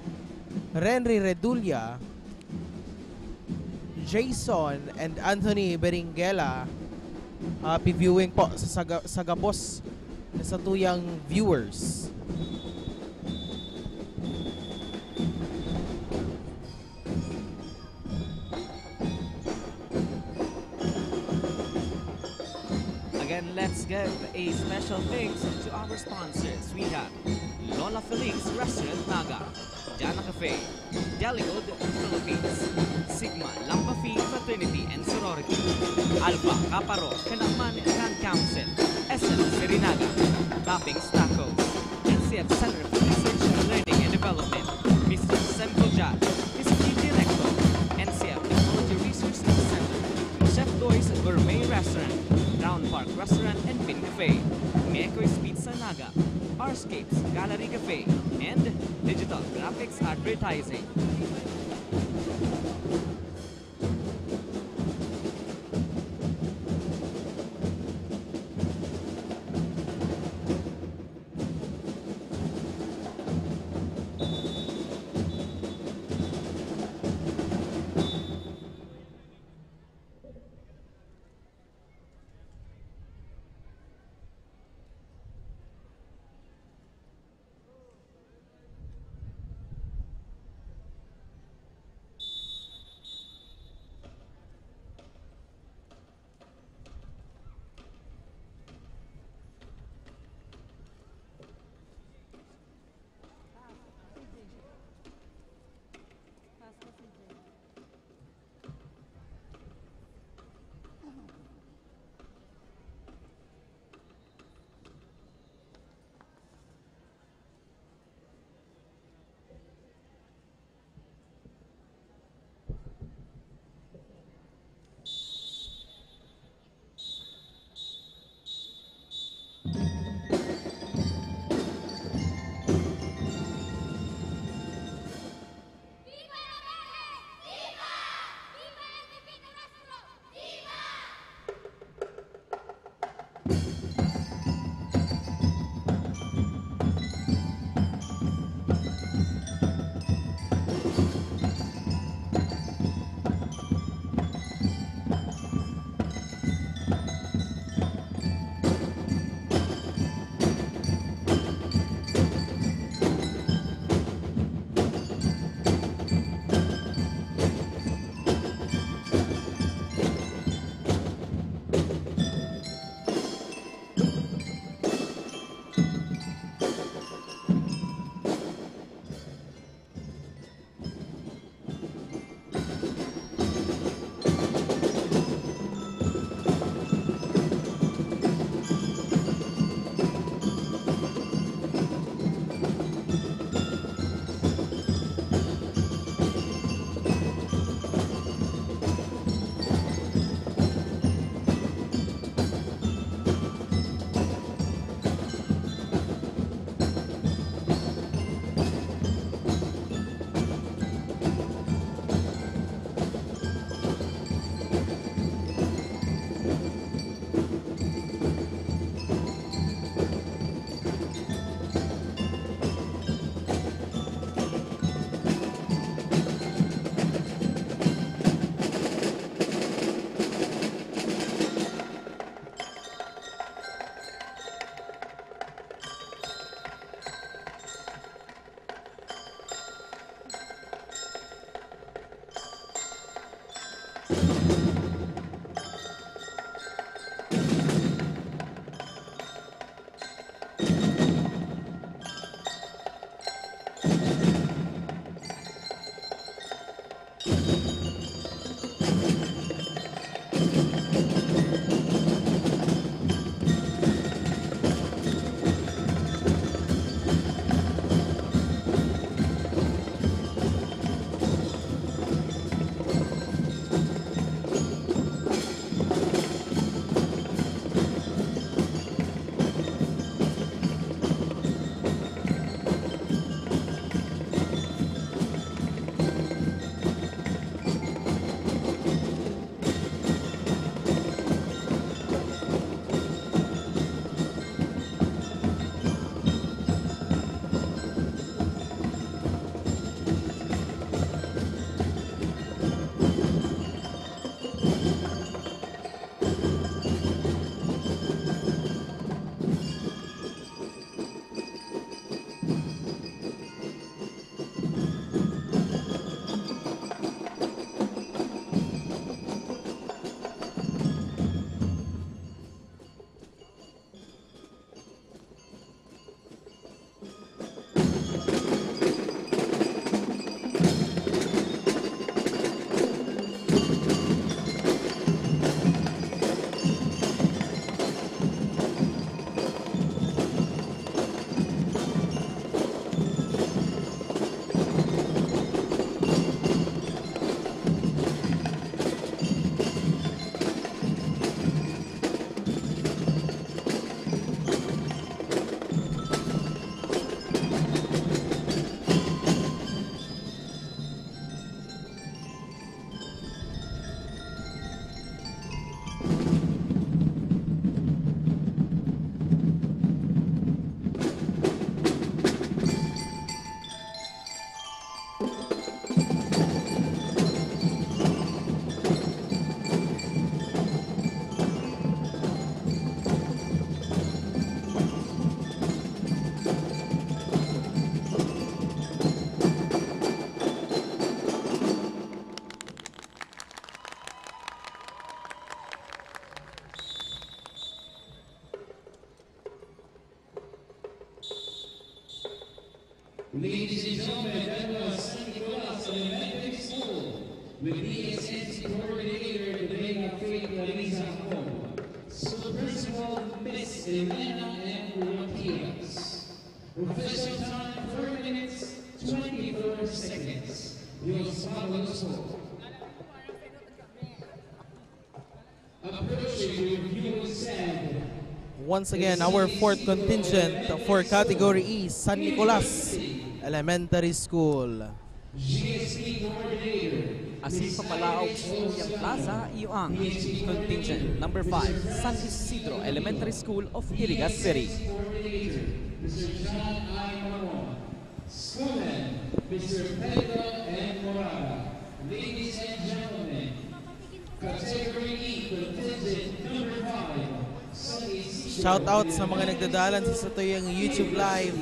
Renry Redulia, Jason and Anthony Beringuela. Happy viewing po sa gabos sa tuyang viewers. Again, let's give a special thanks to our sponsors. We have Lola Felix Restaurant Naga, Jana Cafe, Deligood Philippines, Sigma Lambda Phi Fraternity and Sorority, Alpha Kaparo CANAMAN Grand Council, SM Serinaga, Toppings Tacos, NCF Center for Research, Learning and Development, Mr. Semboja, Mr. Director, NCF Technology Research Center, Chef Doy's Gourmet Restaurant, Round Park Restaurant and Pin Cafe, Maker's Pizza Naga, Arscapes Gallery Cafe, and Digital Graphics Advertising. Ladies and gentlemen, that was San Nicolas Elementary School with DXMC coordinator today of Faith Larissa Home. School principal, Miss Elena M. Martires. Official time, 4 minutes, 24 seconds. Dios Mabaluso. Approaching your viewing stand. Once again, our fourth contingent for Category E, San Nicolas Elementary School. Asin papalaog sa Tuyang Plaza, Iyuang, contingent number 5, San Isidro Elementary School of Iriga City. Mr. John I. Maron, Schoolman, Mr. Pedro N. Moraga. Ladies and gentlemen, Category E, contingent number 5, San Isidro. Shout out sa mga nagdadalan sa Tuyang YouTube Live.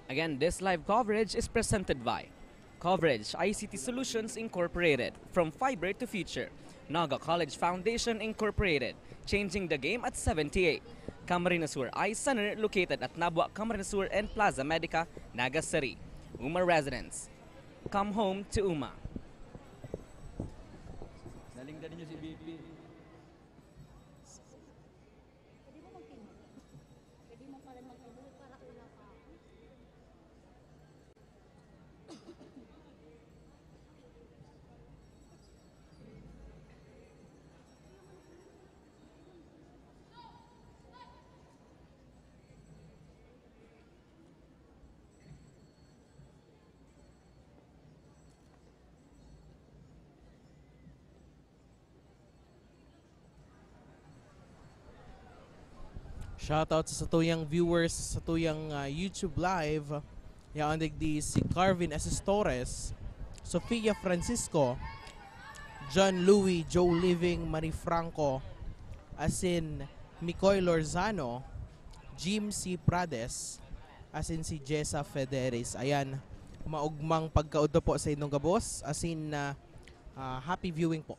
Again, this live coverage is presented by Coverage ICT Solutions Incorporated, from fiber to future. Naga College Foundation Incorporated, changing the game at 78. Camarines Eye Center, located at NABUA, Camarines and Plaza Medica, Naga City. UMA residents, come home to UMA. Shoutout sa Tuyang viewers sa Tuyang YouTube Live. Yaandig di si Carvin S. Torres, Sofia Francisco, John Louis, Joe Living, Marie Franco, asin Mikoy Lorzano, Dxmc Prades, asin si Jessa Federis. Ayan, maugmang pagkaudto po sa inyong gabos, asin happy viewing po.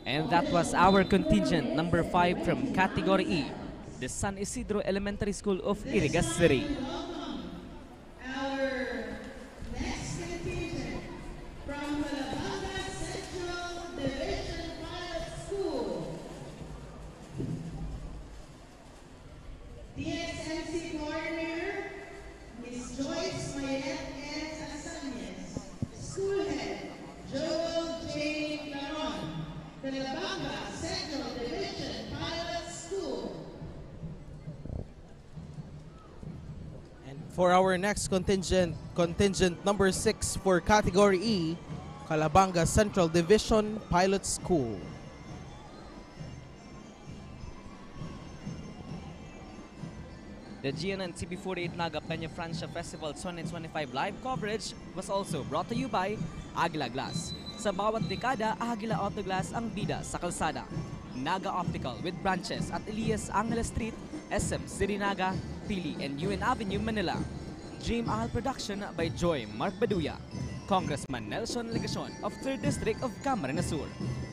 And that was our contingent number 5 from Category E, the San Isidro Elementary School of Irigas City. Our next contingent from Calabanga Central Division Pilot School. DXMC Coordinator, Ms. Joyce Mayet S. Asanyes. School Head, Joel J. Laron. Calabanga Central Division Pilot School. And for our next contingent number 6 for Category E, Calabanga Central Division Pilot School. The GNN TV48 Naga Peña Francia Festival 2025 live coverage was also brought to you by Aguila Glass. Sa bawat dekada, Aguila Auto Glass ang bida sa kalsada. Naga Optical with branches at ELIAS Angela Street, SM City Naga, PILI, and UN Avenue, Manila. Dream Ahal Production by Joy Mark Baduya. Congressman Nelson LEGACION of 3rd District of Camarines Sur.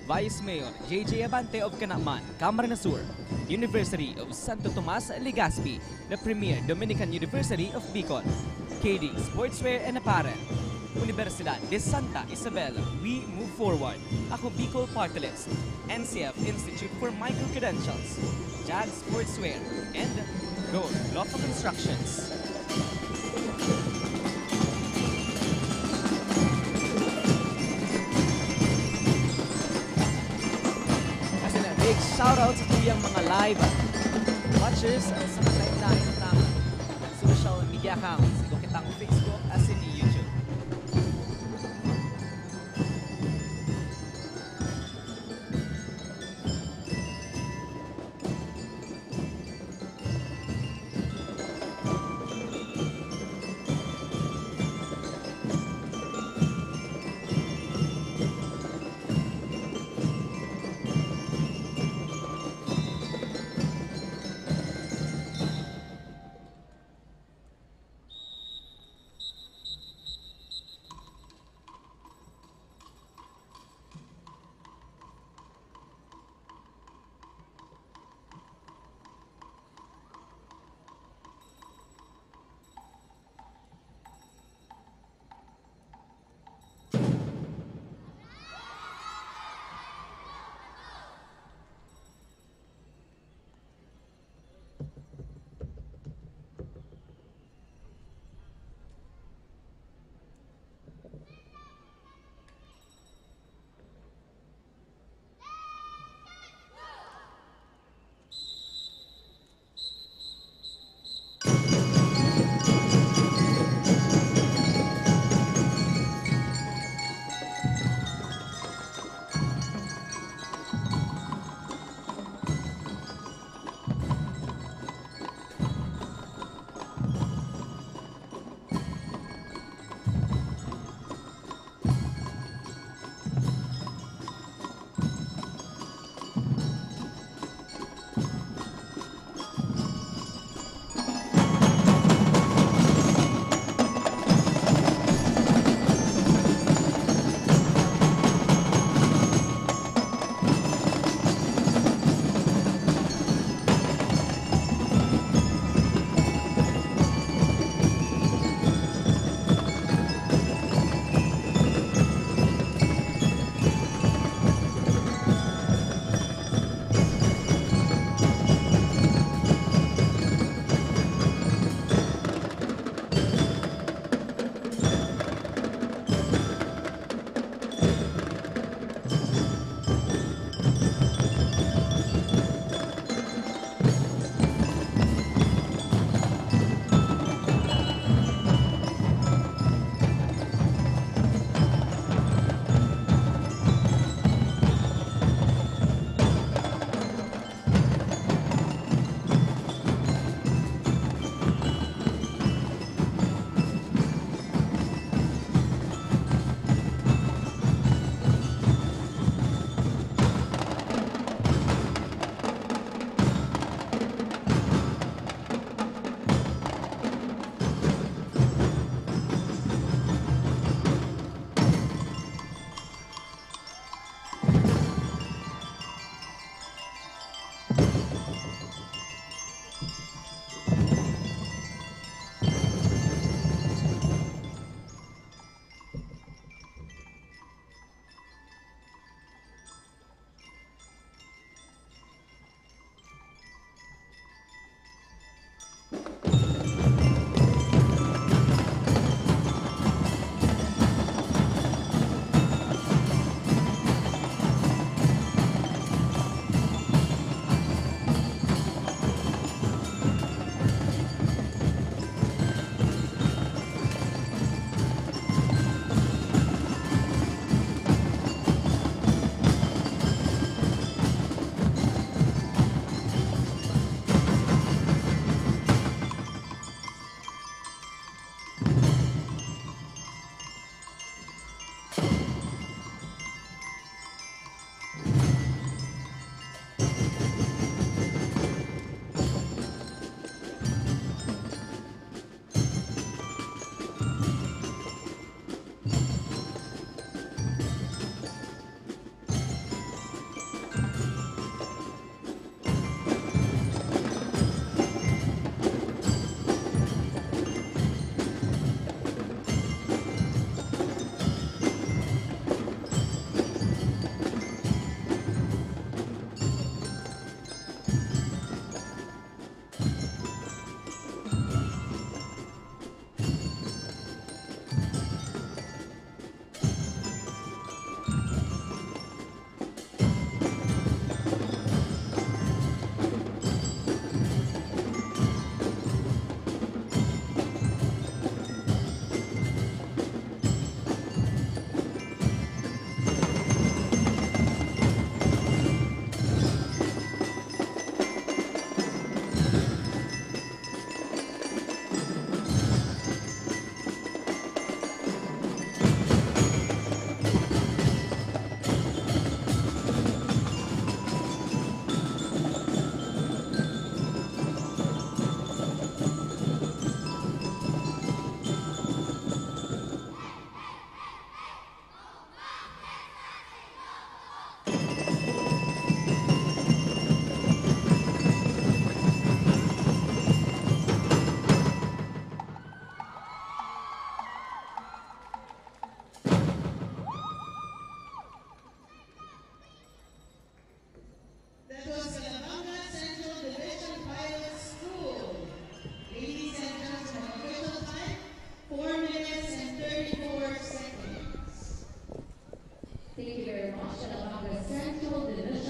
Vice Mayor 𝐒𝐏𝐄𝐈𝐀 of CANAMAN, Camarines Sur. University of Santo Tomas-LEGAZPI, the premier Dominican University of Bicol. KD Sportswear and Apparel. Universidad de Santa Isabel, we move forward. Ako Bicol Party List. NCF Institute for Micro-Credentials. JAG Sportswear and Gold Lofa Constructions. Big shoutout sa tuyang mga live watchers sa mga timeline ng social media accounts. Ito kitang Facebook as in YouTube.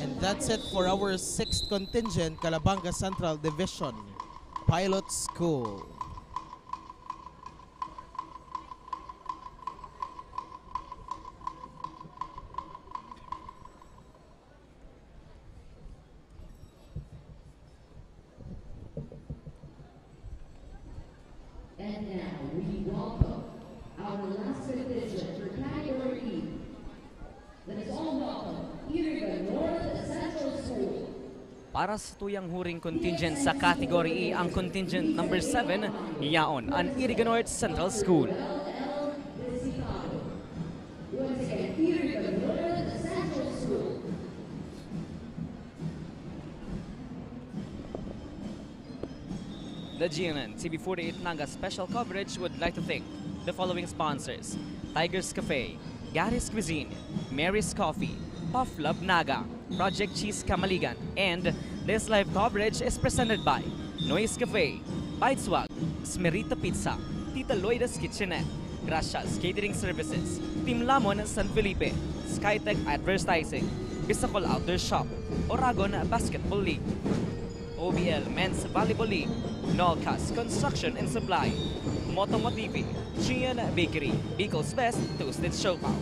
And that's it for our 6th contingent, Calabanga Central Division Pilot School. And now we welcome our last contingent for Category E. Let us all welcome 𝐒𝐕𝐽 North Central School. Para sa tuyang huring contingent sa Category E, ang contingent number 7, yaon ang 𝐒𝐕𝐽 North Central School. Once again, 𝐒𝐕𝐽 North Central School. The GNN TV48 Naga special coverage would like to thank the following sponsors: Tiger's Cafe, Gary's Cuisine, Mary's Coffee, Puff Love Naga, Project Cheese Kamaligan, and this live coverage is presented by Noise Cafe, Biteswag, Smerita Pizza, Tita Loida's Kitchenette, Gracias Catering Services, Team Lamon San Felipe, SkyTech Advertising, Bicol Outdoor Shop, Oragon Basketball League, OBL Men's Volleyball League, Nolcas Construction and Supply, Motomotivi, Gian Bakery, Bicol's Best Toasted Siopaw.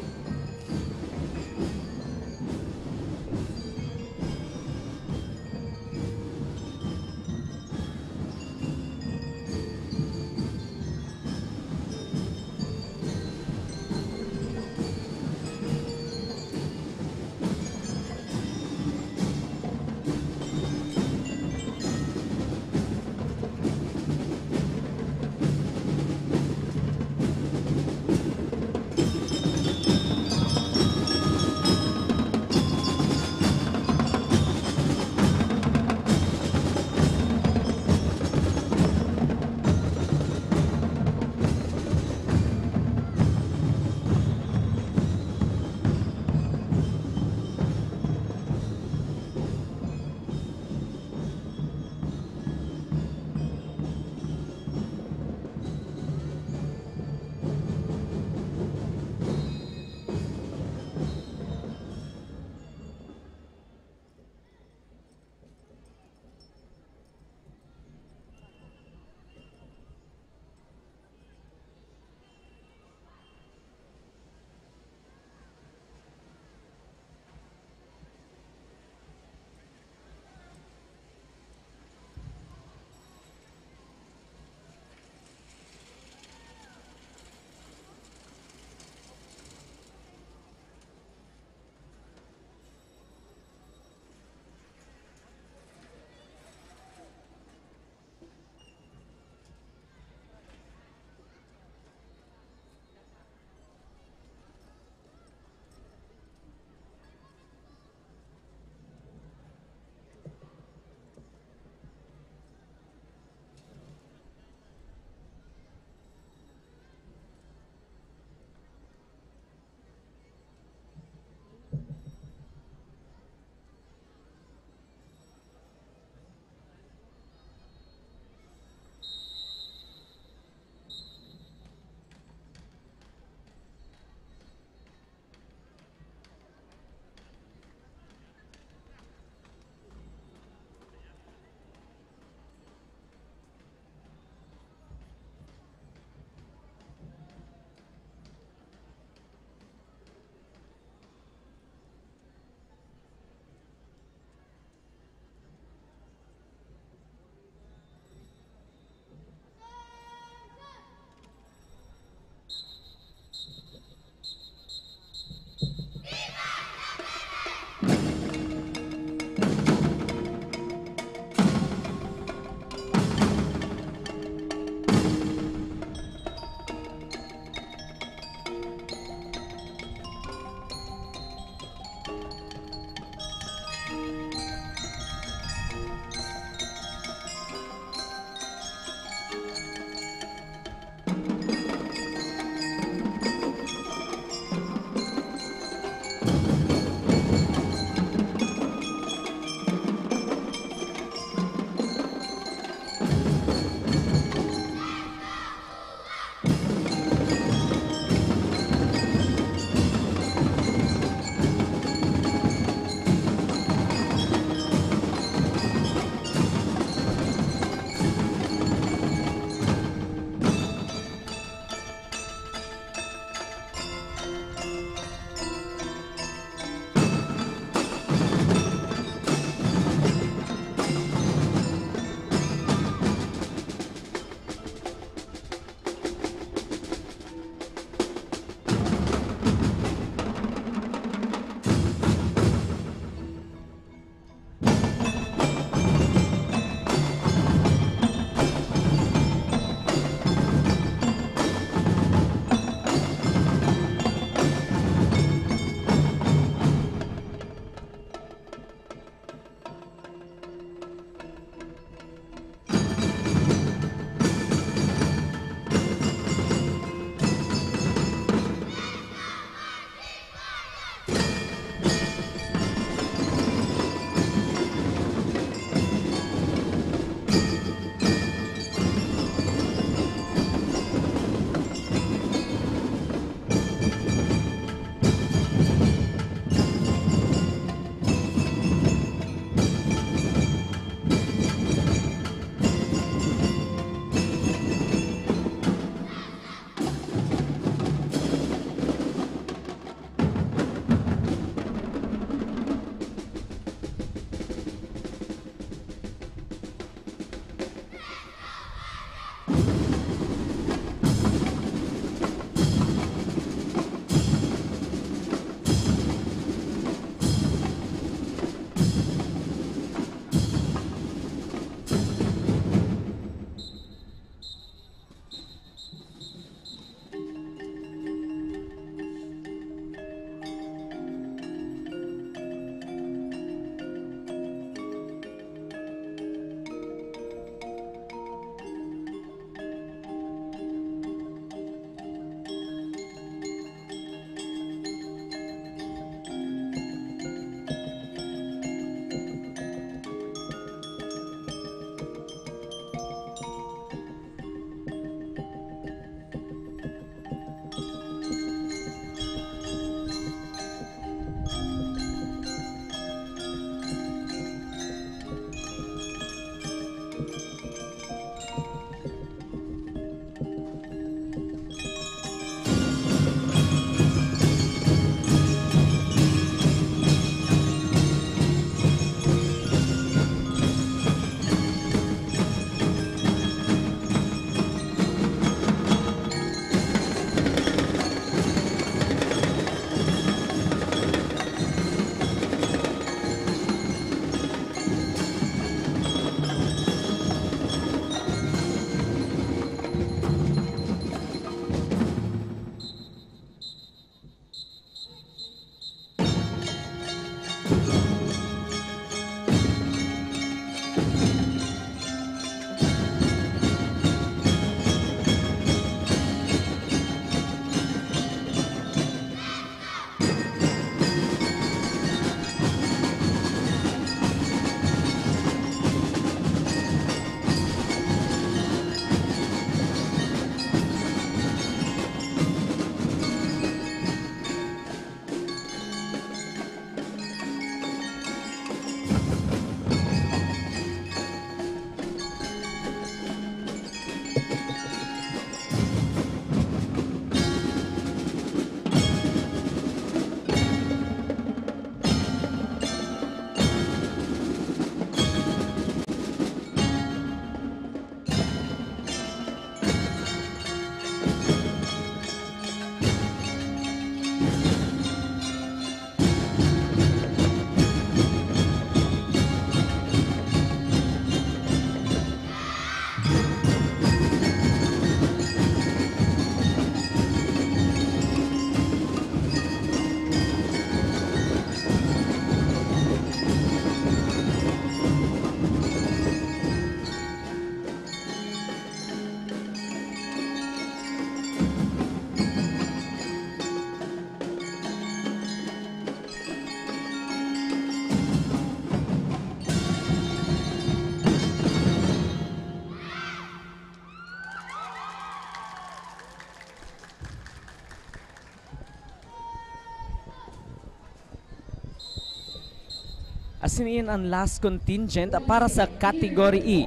Asiniin ang last contingent para sa Category E.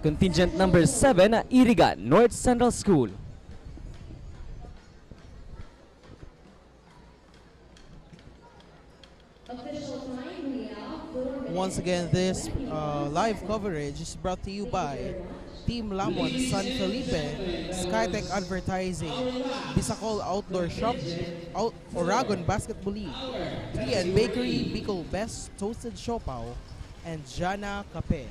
Contingent number 7, Iriga North Central School. Once again, this live coverage is brought to you by Team Lamon San Felipe, Skytech Advertising, Bicol Outdoor Shop, Oragon Basketball League, Trian Bakery, Bicol Best Toasted Siopaw, and Jana Kape.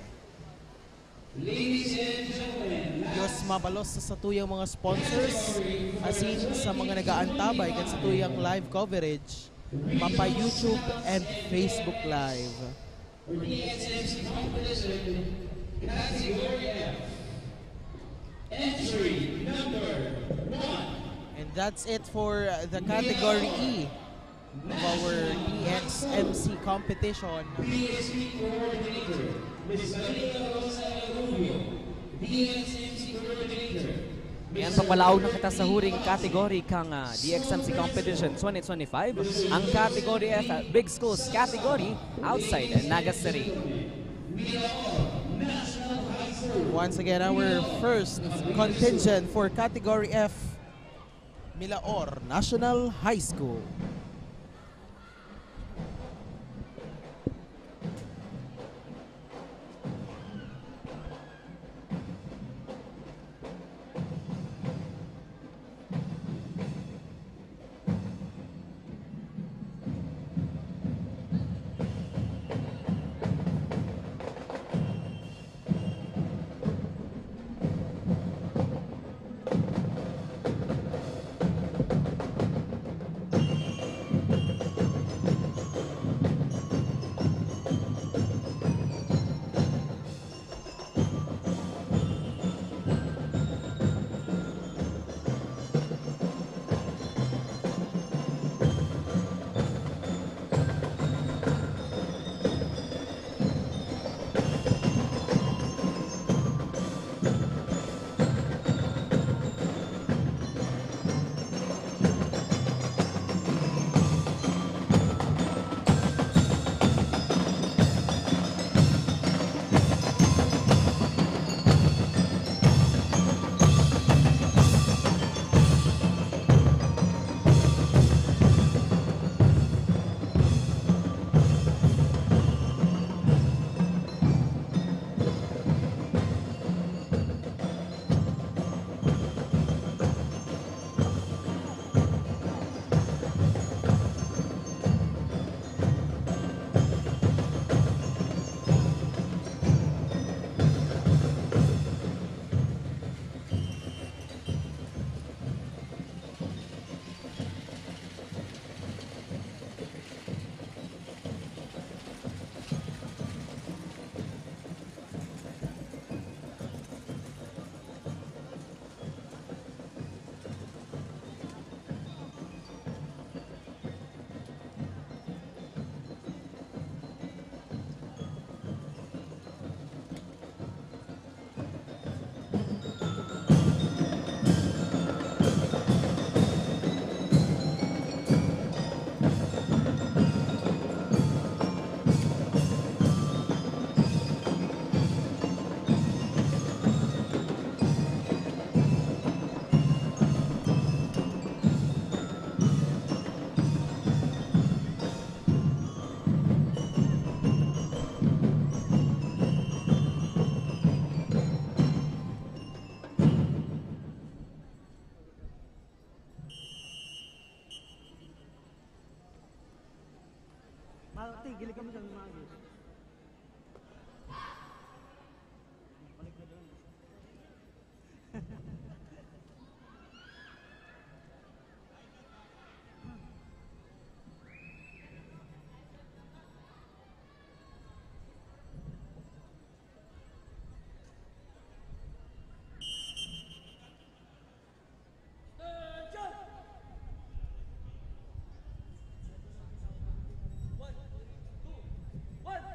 Ladies and gentlemen, Diyos mabalos sa satuyang mga sponsors, asin sa mga nag-aantabay kat satuyang live coverage, mapa YouTube and Facebook Live. for Dxmc competition, Category F. Entry number 1. And that's it for the Category E of our Dxmc competition. DSP coordinator, Ms. Manila Rubio, Dxmc coordinator. Yan, papalaog na kita sa huring kategory kang DXMC Competition 2025, ang Category F, Big Schools category outside Naga City. Once again, our first contingent for Category F, Milaor National High School. Gili kami sa lumagi. Balik na doon. One.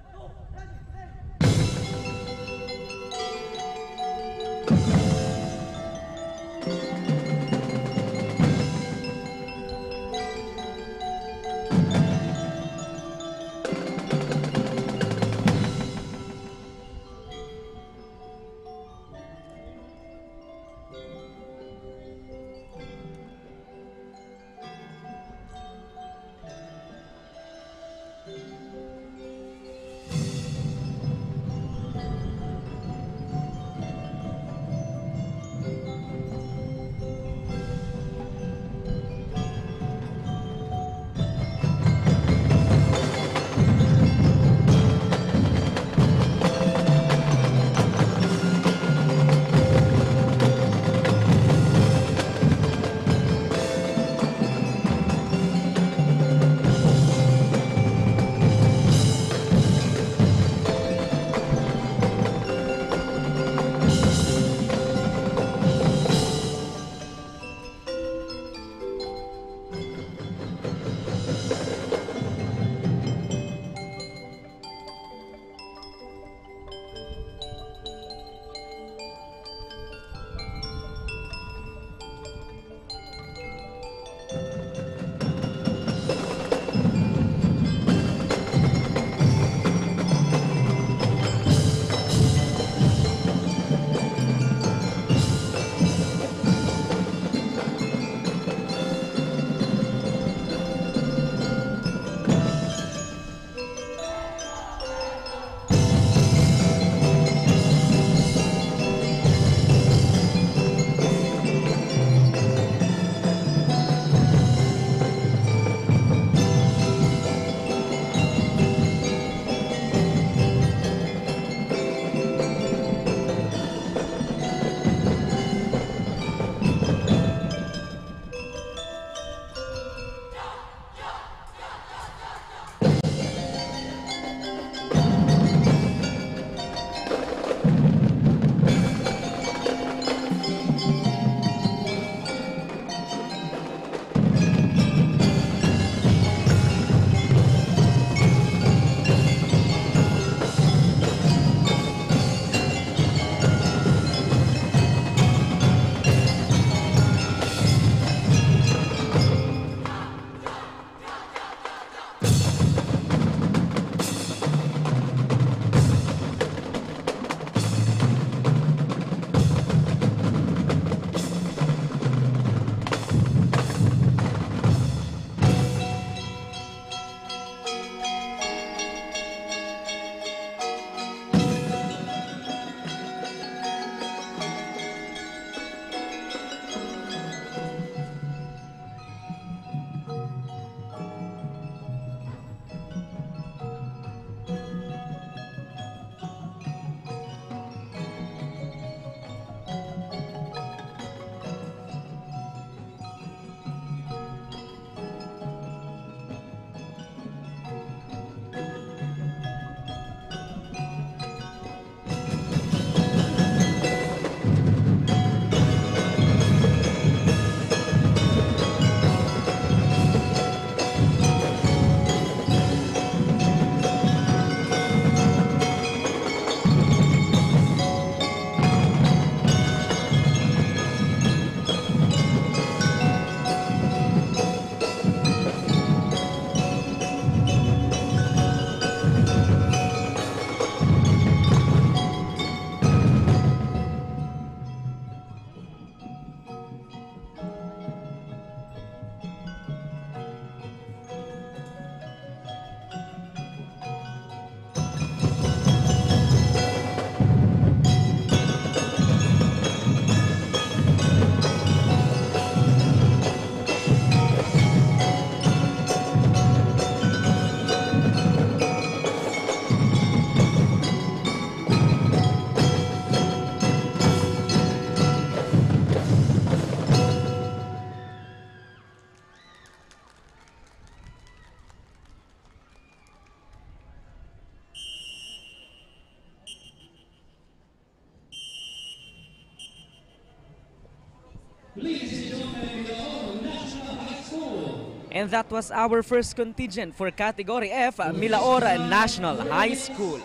And that was our first contingent for Category F, Milaora National High School.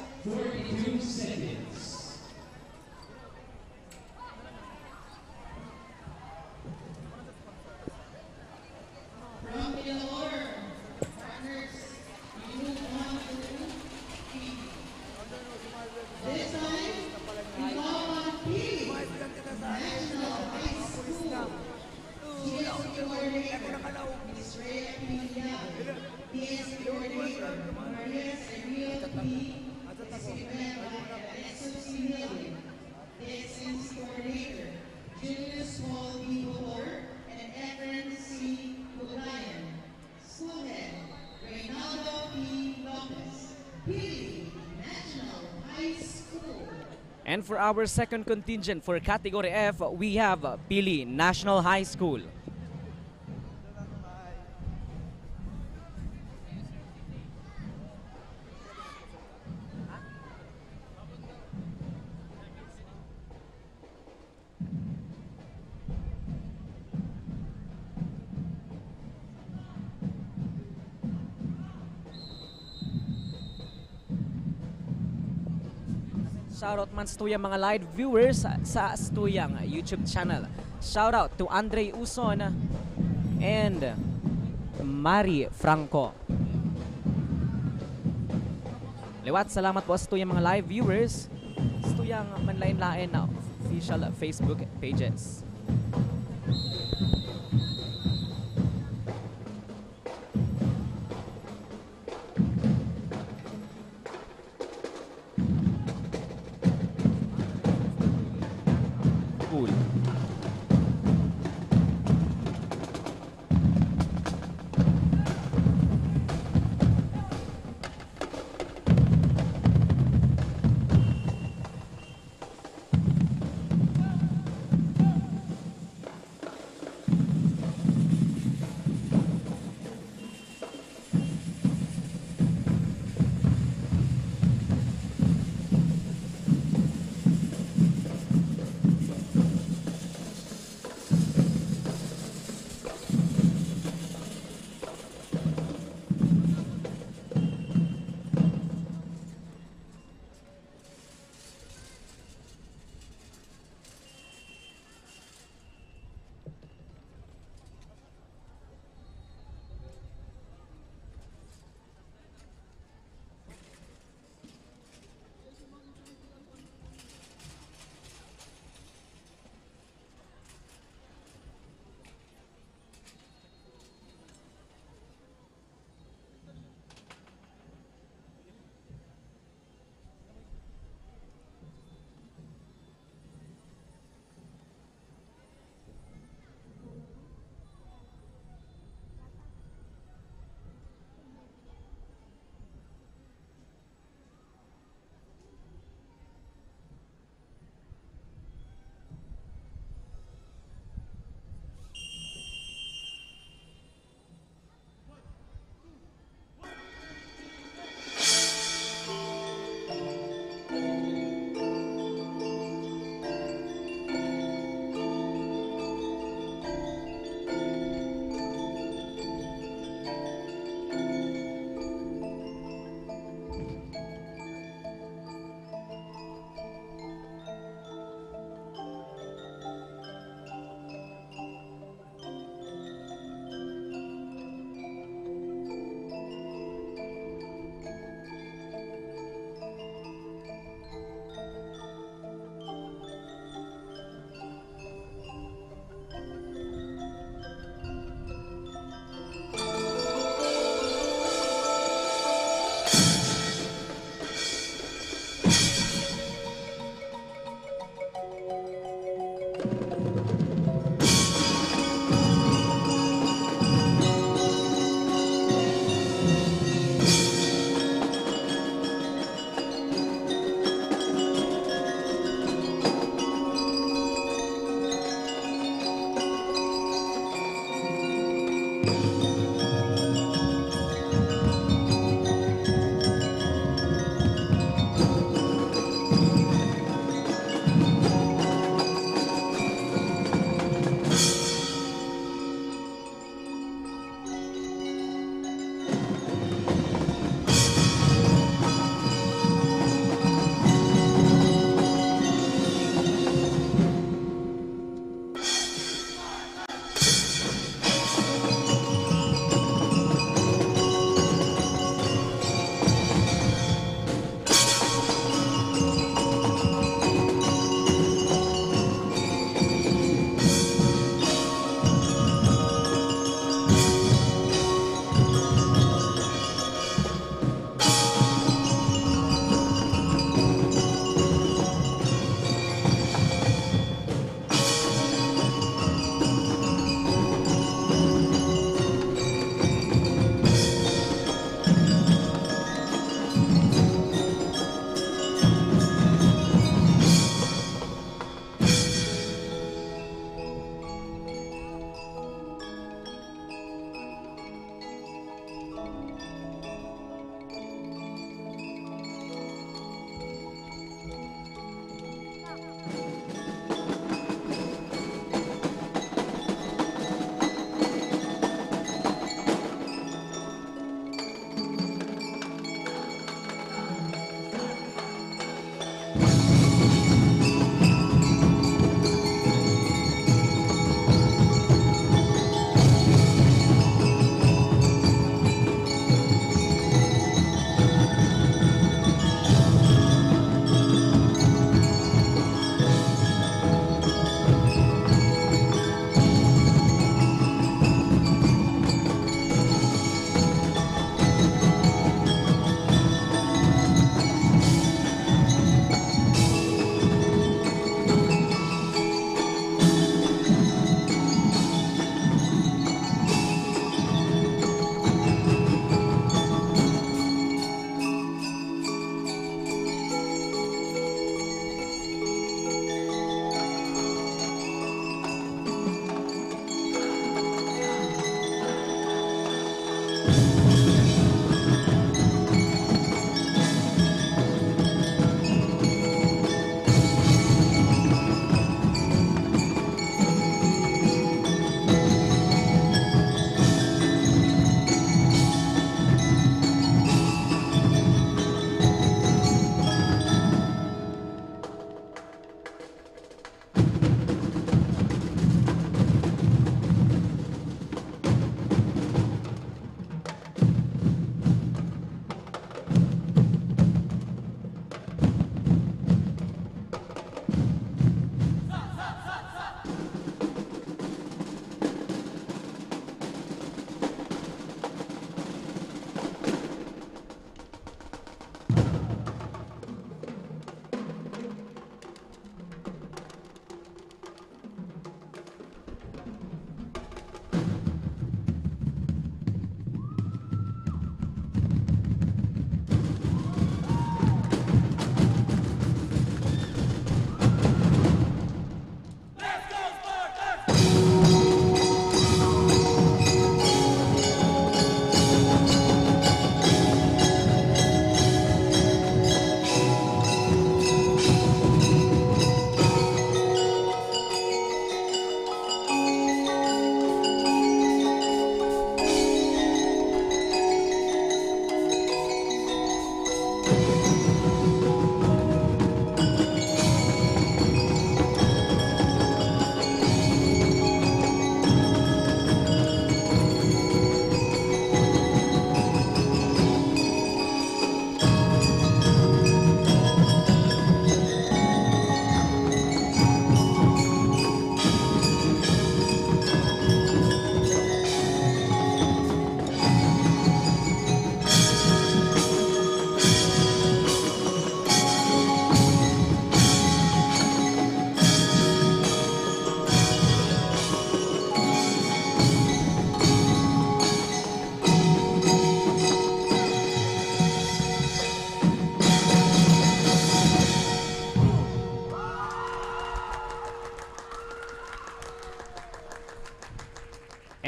And for our second contingent for Category F, we have PILI National High School. Shoutout man sa tuyang mga live viewers sa tuyang YouTube channel. Shoutout to Andre Uson and Mari Franco. Liwat, salamat po sa tuyang mga live viewers sa tuyang manlain-lain na official Facebook pages.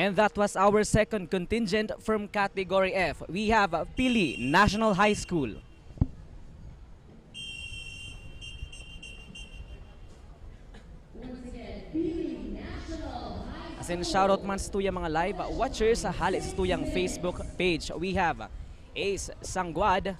And that was our second contingent from Category F. We have PILI National High School. As in, shoutout man sa tuyang mga live watchers sa hali sa tuyang Facebook page. We have Ace Sangguad,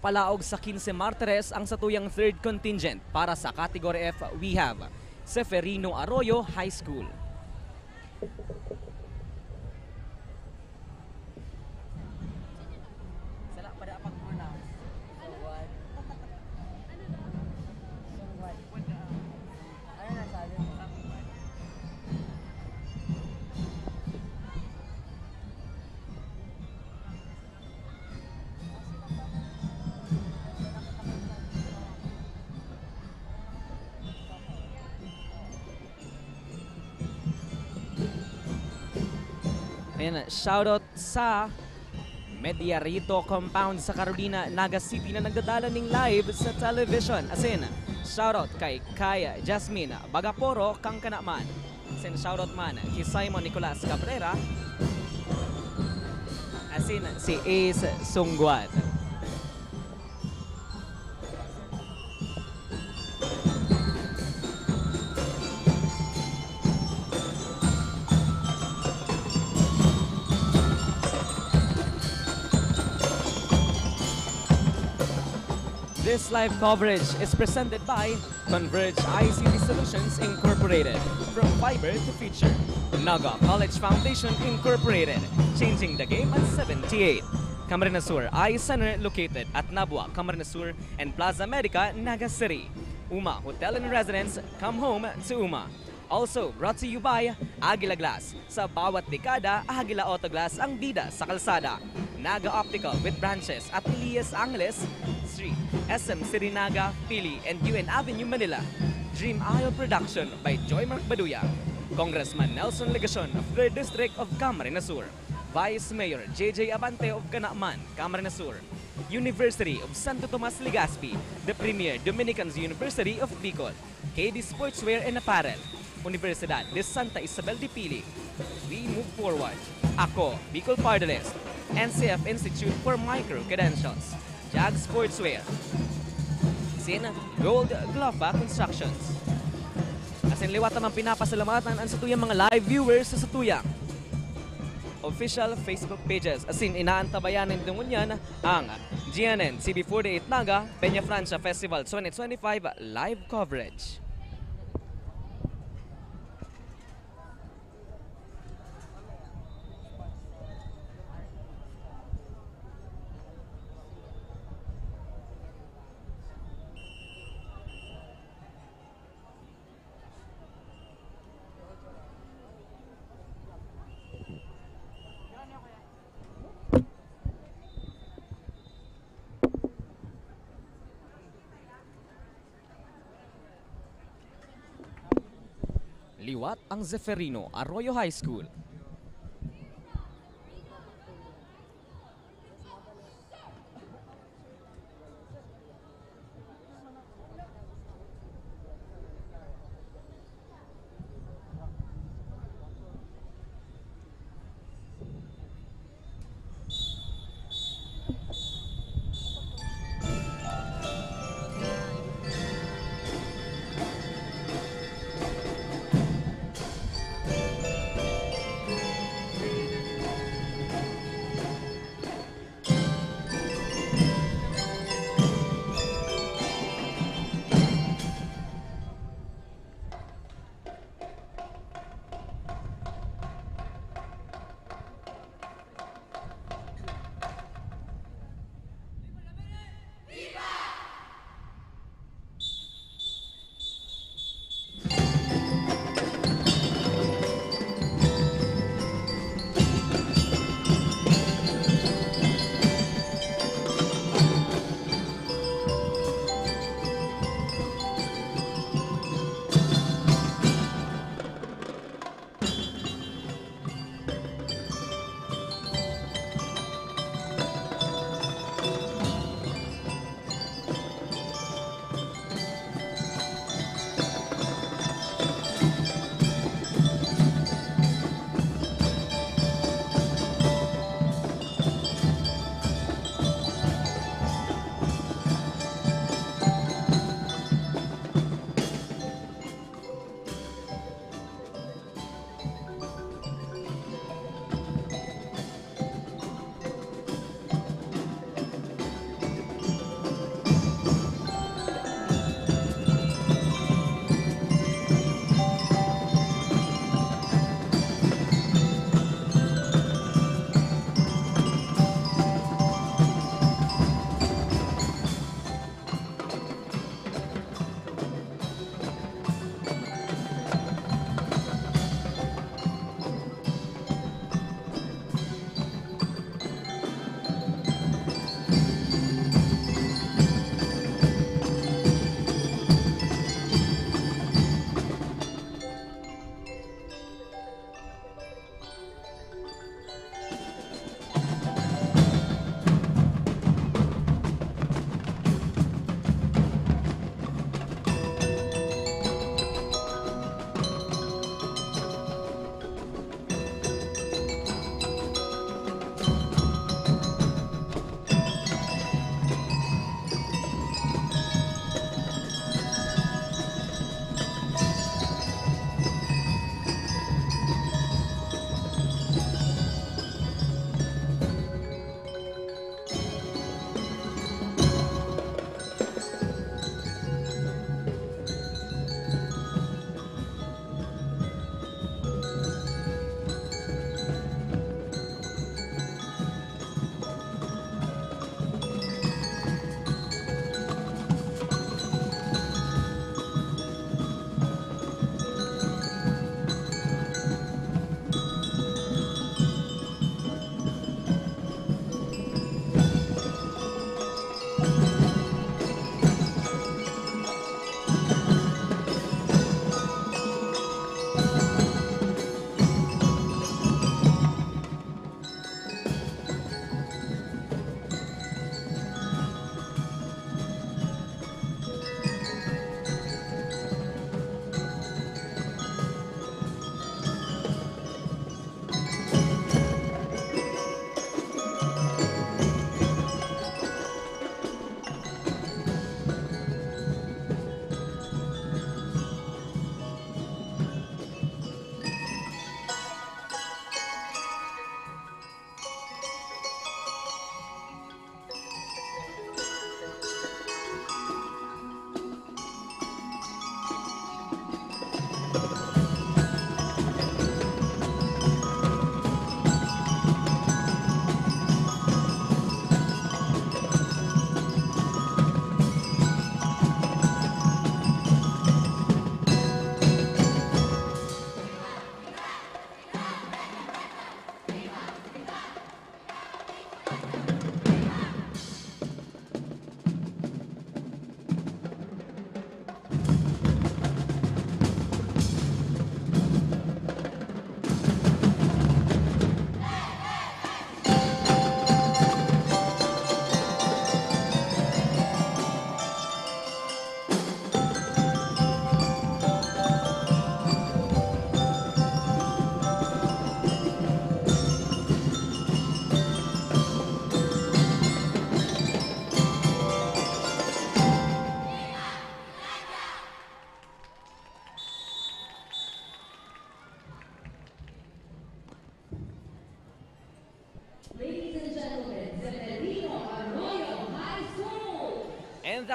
papalaog sa 15 Martires ang satuyang third contingent. Para sa Category F, we have Seferino Arroyo High School. Ayan, shoutout sa Mediarito Compound sa Carolina, Naga City na nagdadala ng live sa television. As in, shoutout kay Kaya Jasmine Bagaporo kang Kanaman. As in, shoutout man kay Simon Nicolas Cabrera. As in, si Ace Sungguad. This live coverage is presented by CONVERGE ICT Solutions Incorporated. From fiber to feature. Naga College Foundation Incorporated. Changing the game at 78. Camarines Sur Eye Center located at NABUA, Camarines Sur and Plaza MEDICA, Naga City. UMA Hotel and Residence, come home to UMA. Also brought to you by Aguila Glass. Sa bawat dekada, Aguila Auto Glass ang bida sa kalsada. Naga Optical with branches at ELIAS Angeles Street, SM City Naga, PILI, and UN Avenue, Manila. Dream Isle Production by Joy Mark Baduya. Congressman Nelson Legacion of 3rd District of Camarines Sur. Vice Mayor J.J. Abante of CANAMAN, Camarines Sur. University of Santo Tomas-LEGAZPI, the premier Dominican University of Bicol. KD Sportswear and Apparel. Universidad de Santa Isabel de Pili. We move forward. Ako, Bicol Party List. NCF Institute for Micro-Credentials. Jag Sportswear. Sin Gold Glofa Constructions. Asin liwatan ng pinapasalamatan ang satuyang mga live viewers sa satuyang official Facebook pages. Asin inaantabayan ng dungunyan ang GNN CB48 Naga Peña Francia Festival 2025 live coverage. Liwat ang Seferino Arroyo High School.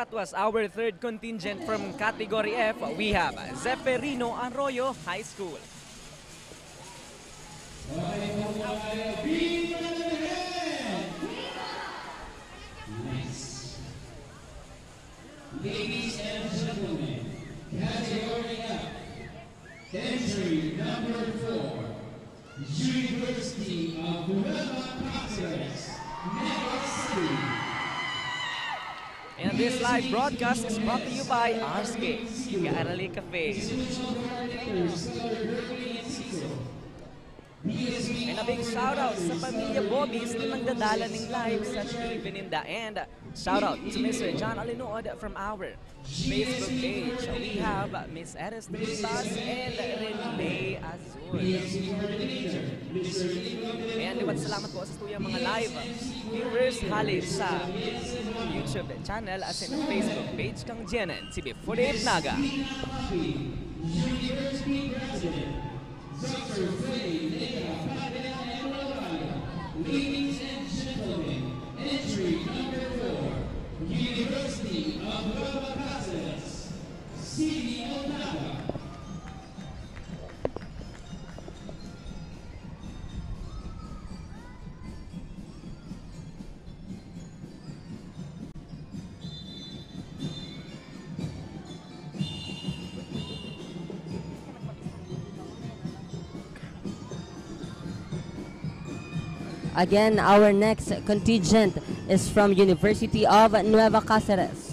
that was our third contingent from Category F. We have Zeferino Arroyo High School. Ladies and gentlemen, Category F, entry number 4, University of Martires, Naga City. And this live broadcast is brought to you by RSK, Kaarali Cafe. And a big shout out sa Pamilya Bobbies na nagdadala ng live sa TV Ninda. And shout out to Mr. John Alinood from our Facebook page. We have Miss Eres Tripas and Renee Azul. And salamat po sa tuyang mga live viewers halit sa YouTube channel as in Facebook page kang Janet, CB48 Naga. Ladies and gentlemen, entry number 4, University of Martires, City of Naga. Again, our next contingent is from University of Nueva Cáceres.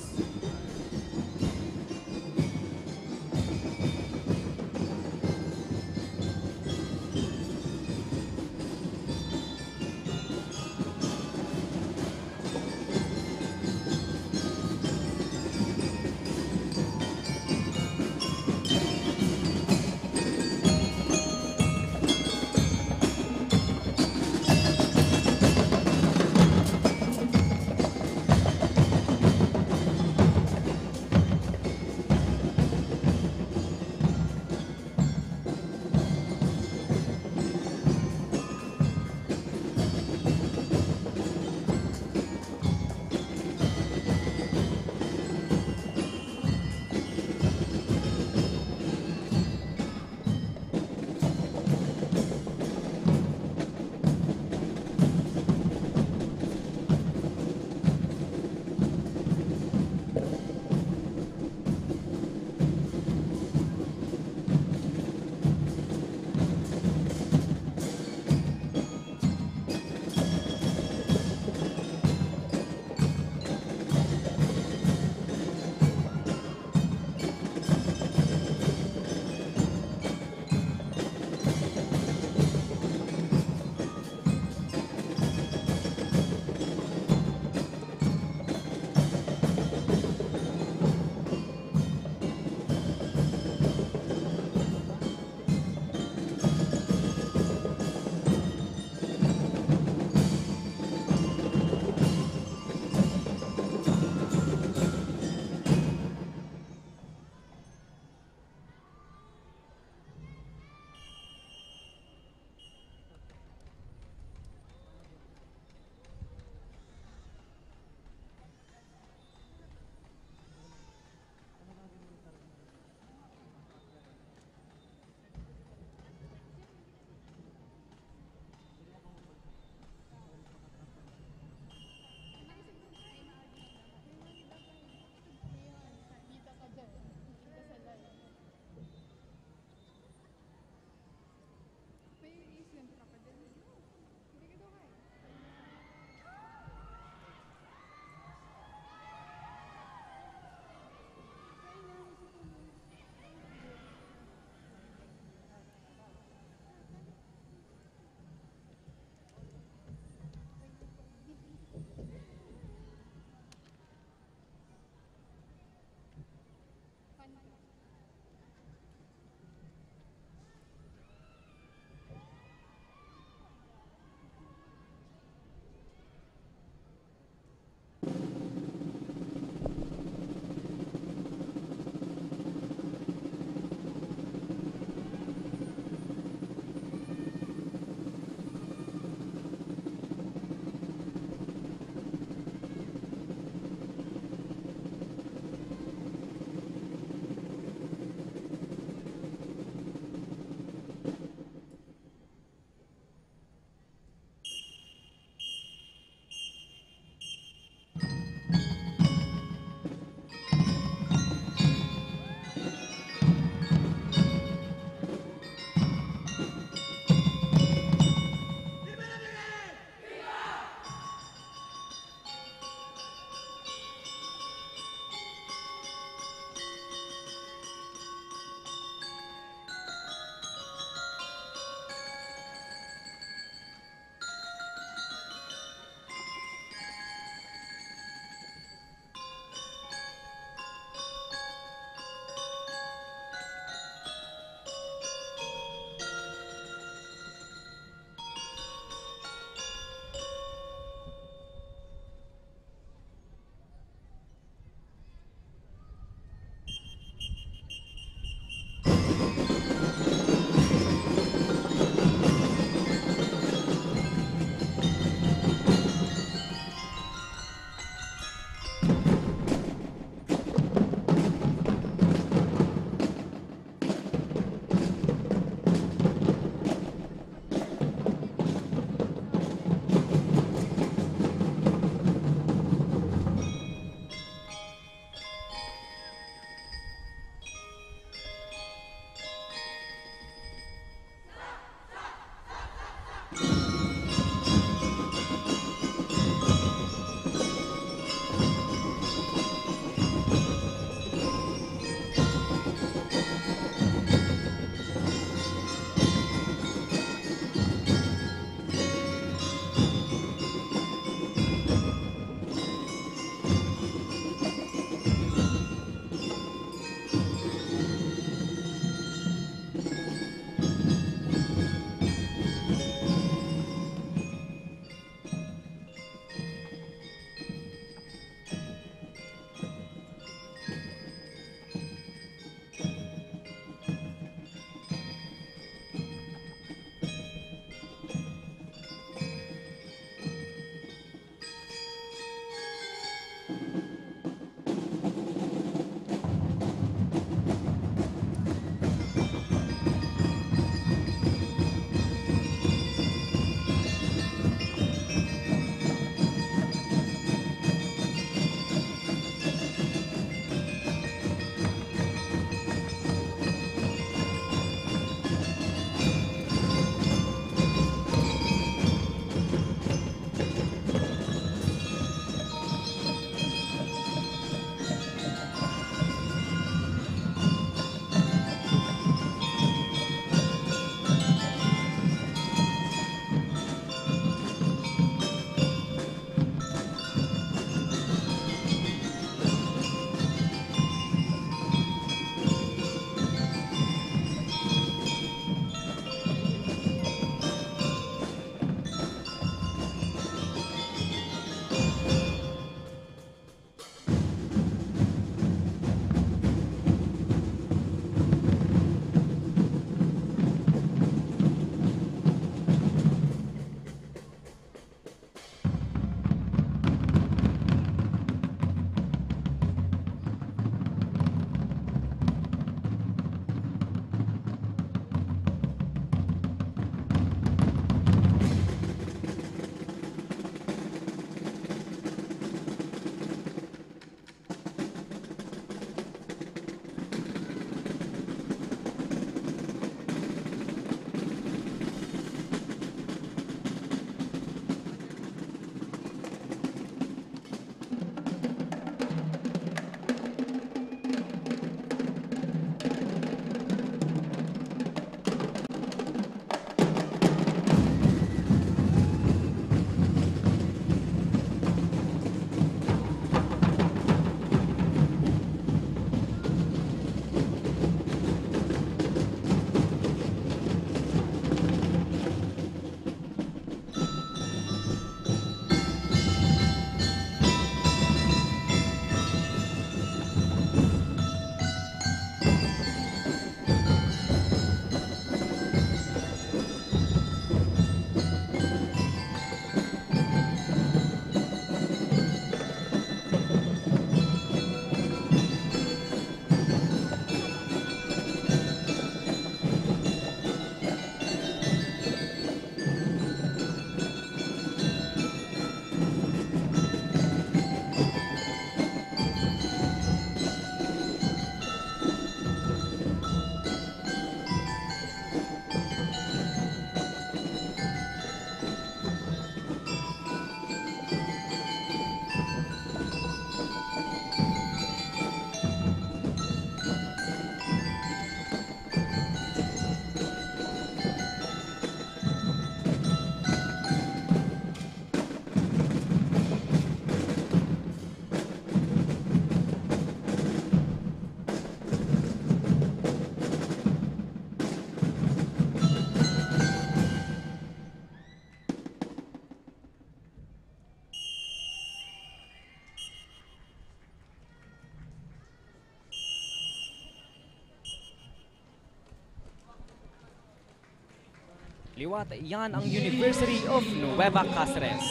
Liwat, yan ang University of Nueva Cáceres.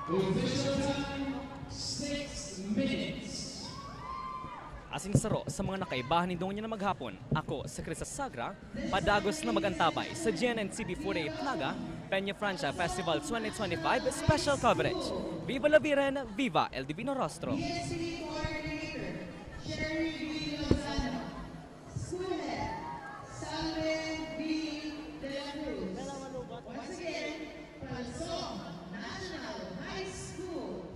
Official time, 6 minutes. Asing saro sa mga nakaibahan ni Donya na maghapon. Ako, si Chris Sagra, padagos na magantabay sa GNN TV48 Naga, Peña Francia Festival 2025 Special Coverage. Viva la Viren, Viva el Divino Rostro! Once again, Palsong National High School.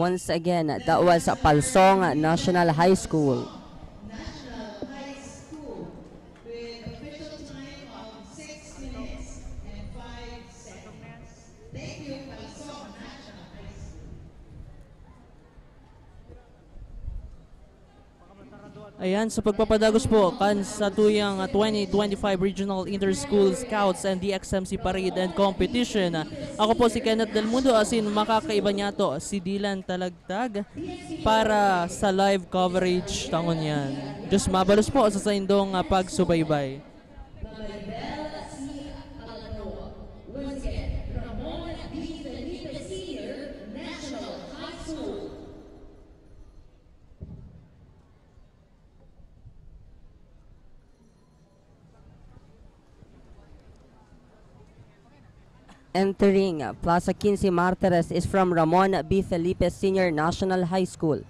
Once again, that was Palsong National High School. National High School with official time of 6 minutes and 5 seconds. Thank you, Palsong National High School. Ayan, sa pagpapadagos po kan sa tuyang 2025 Regional Inter-School Scouts and Dxmc Parade and Competition. Ako po si Kenneth Del Mundo, asin makakaiba niya to si Dylan Talagtag para sa live coverage tangon yan. Diyos mabalos po sa indong pagsubaybay. Entering Plaza Quince Martires is from Ramon B. Felipe Senior National High School.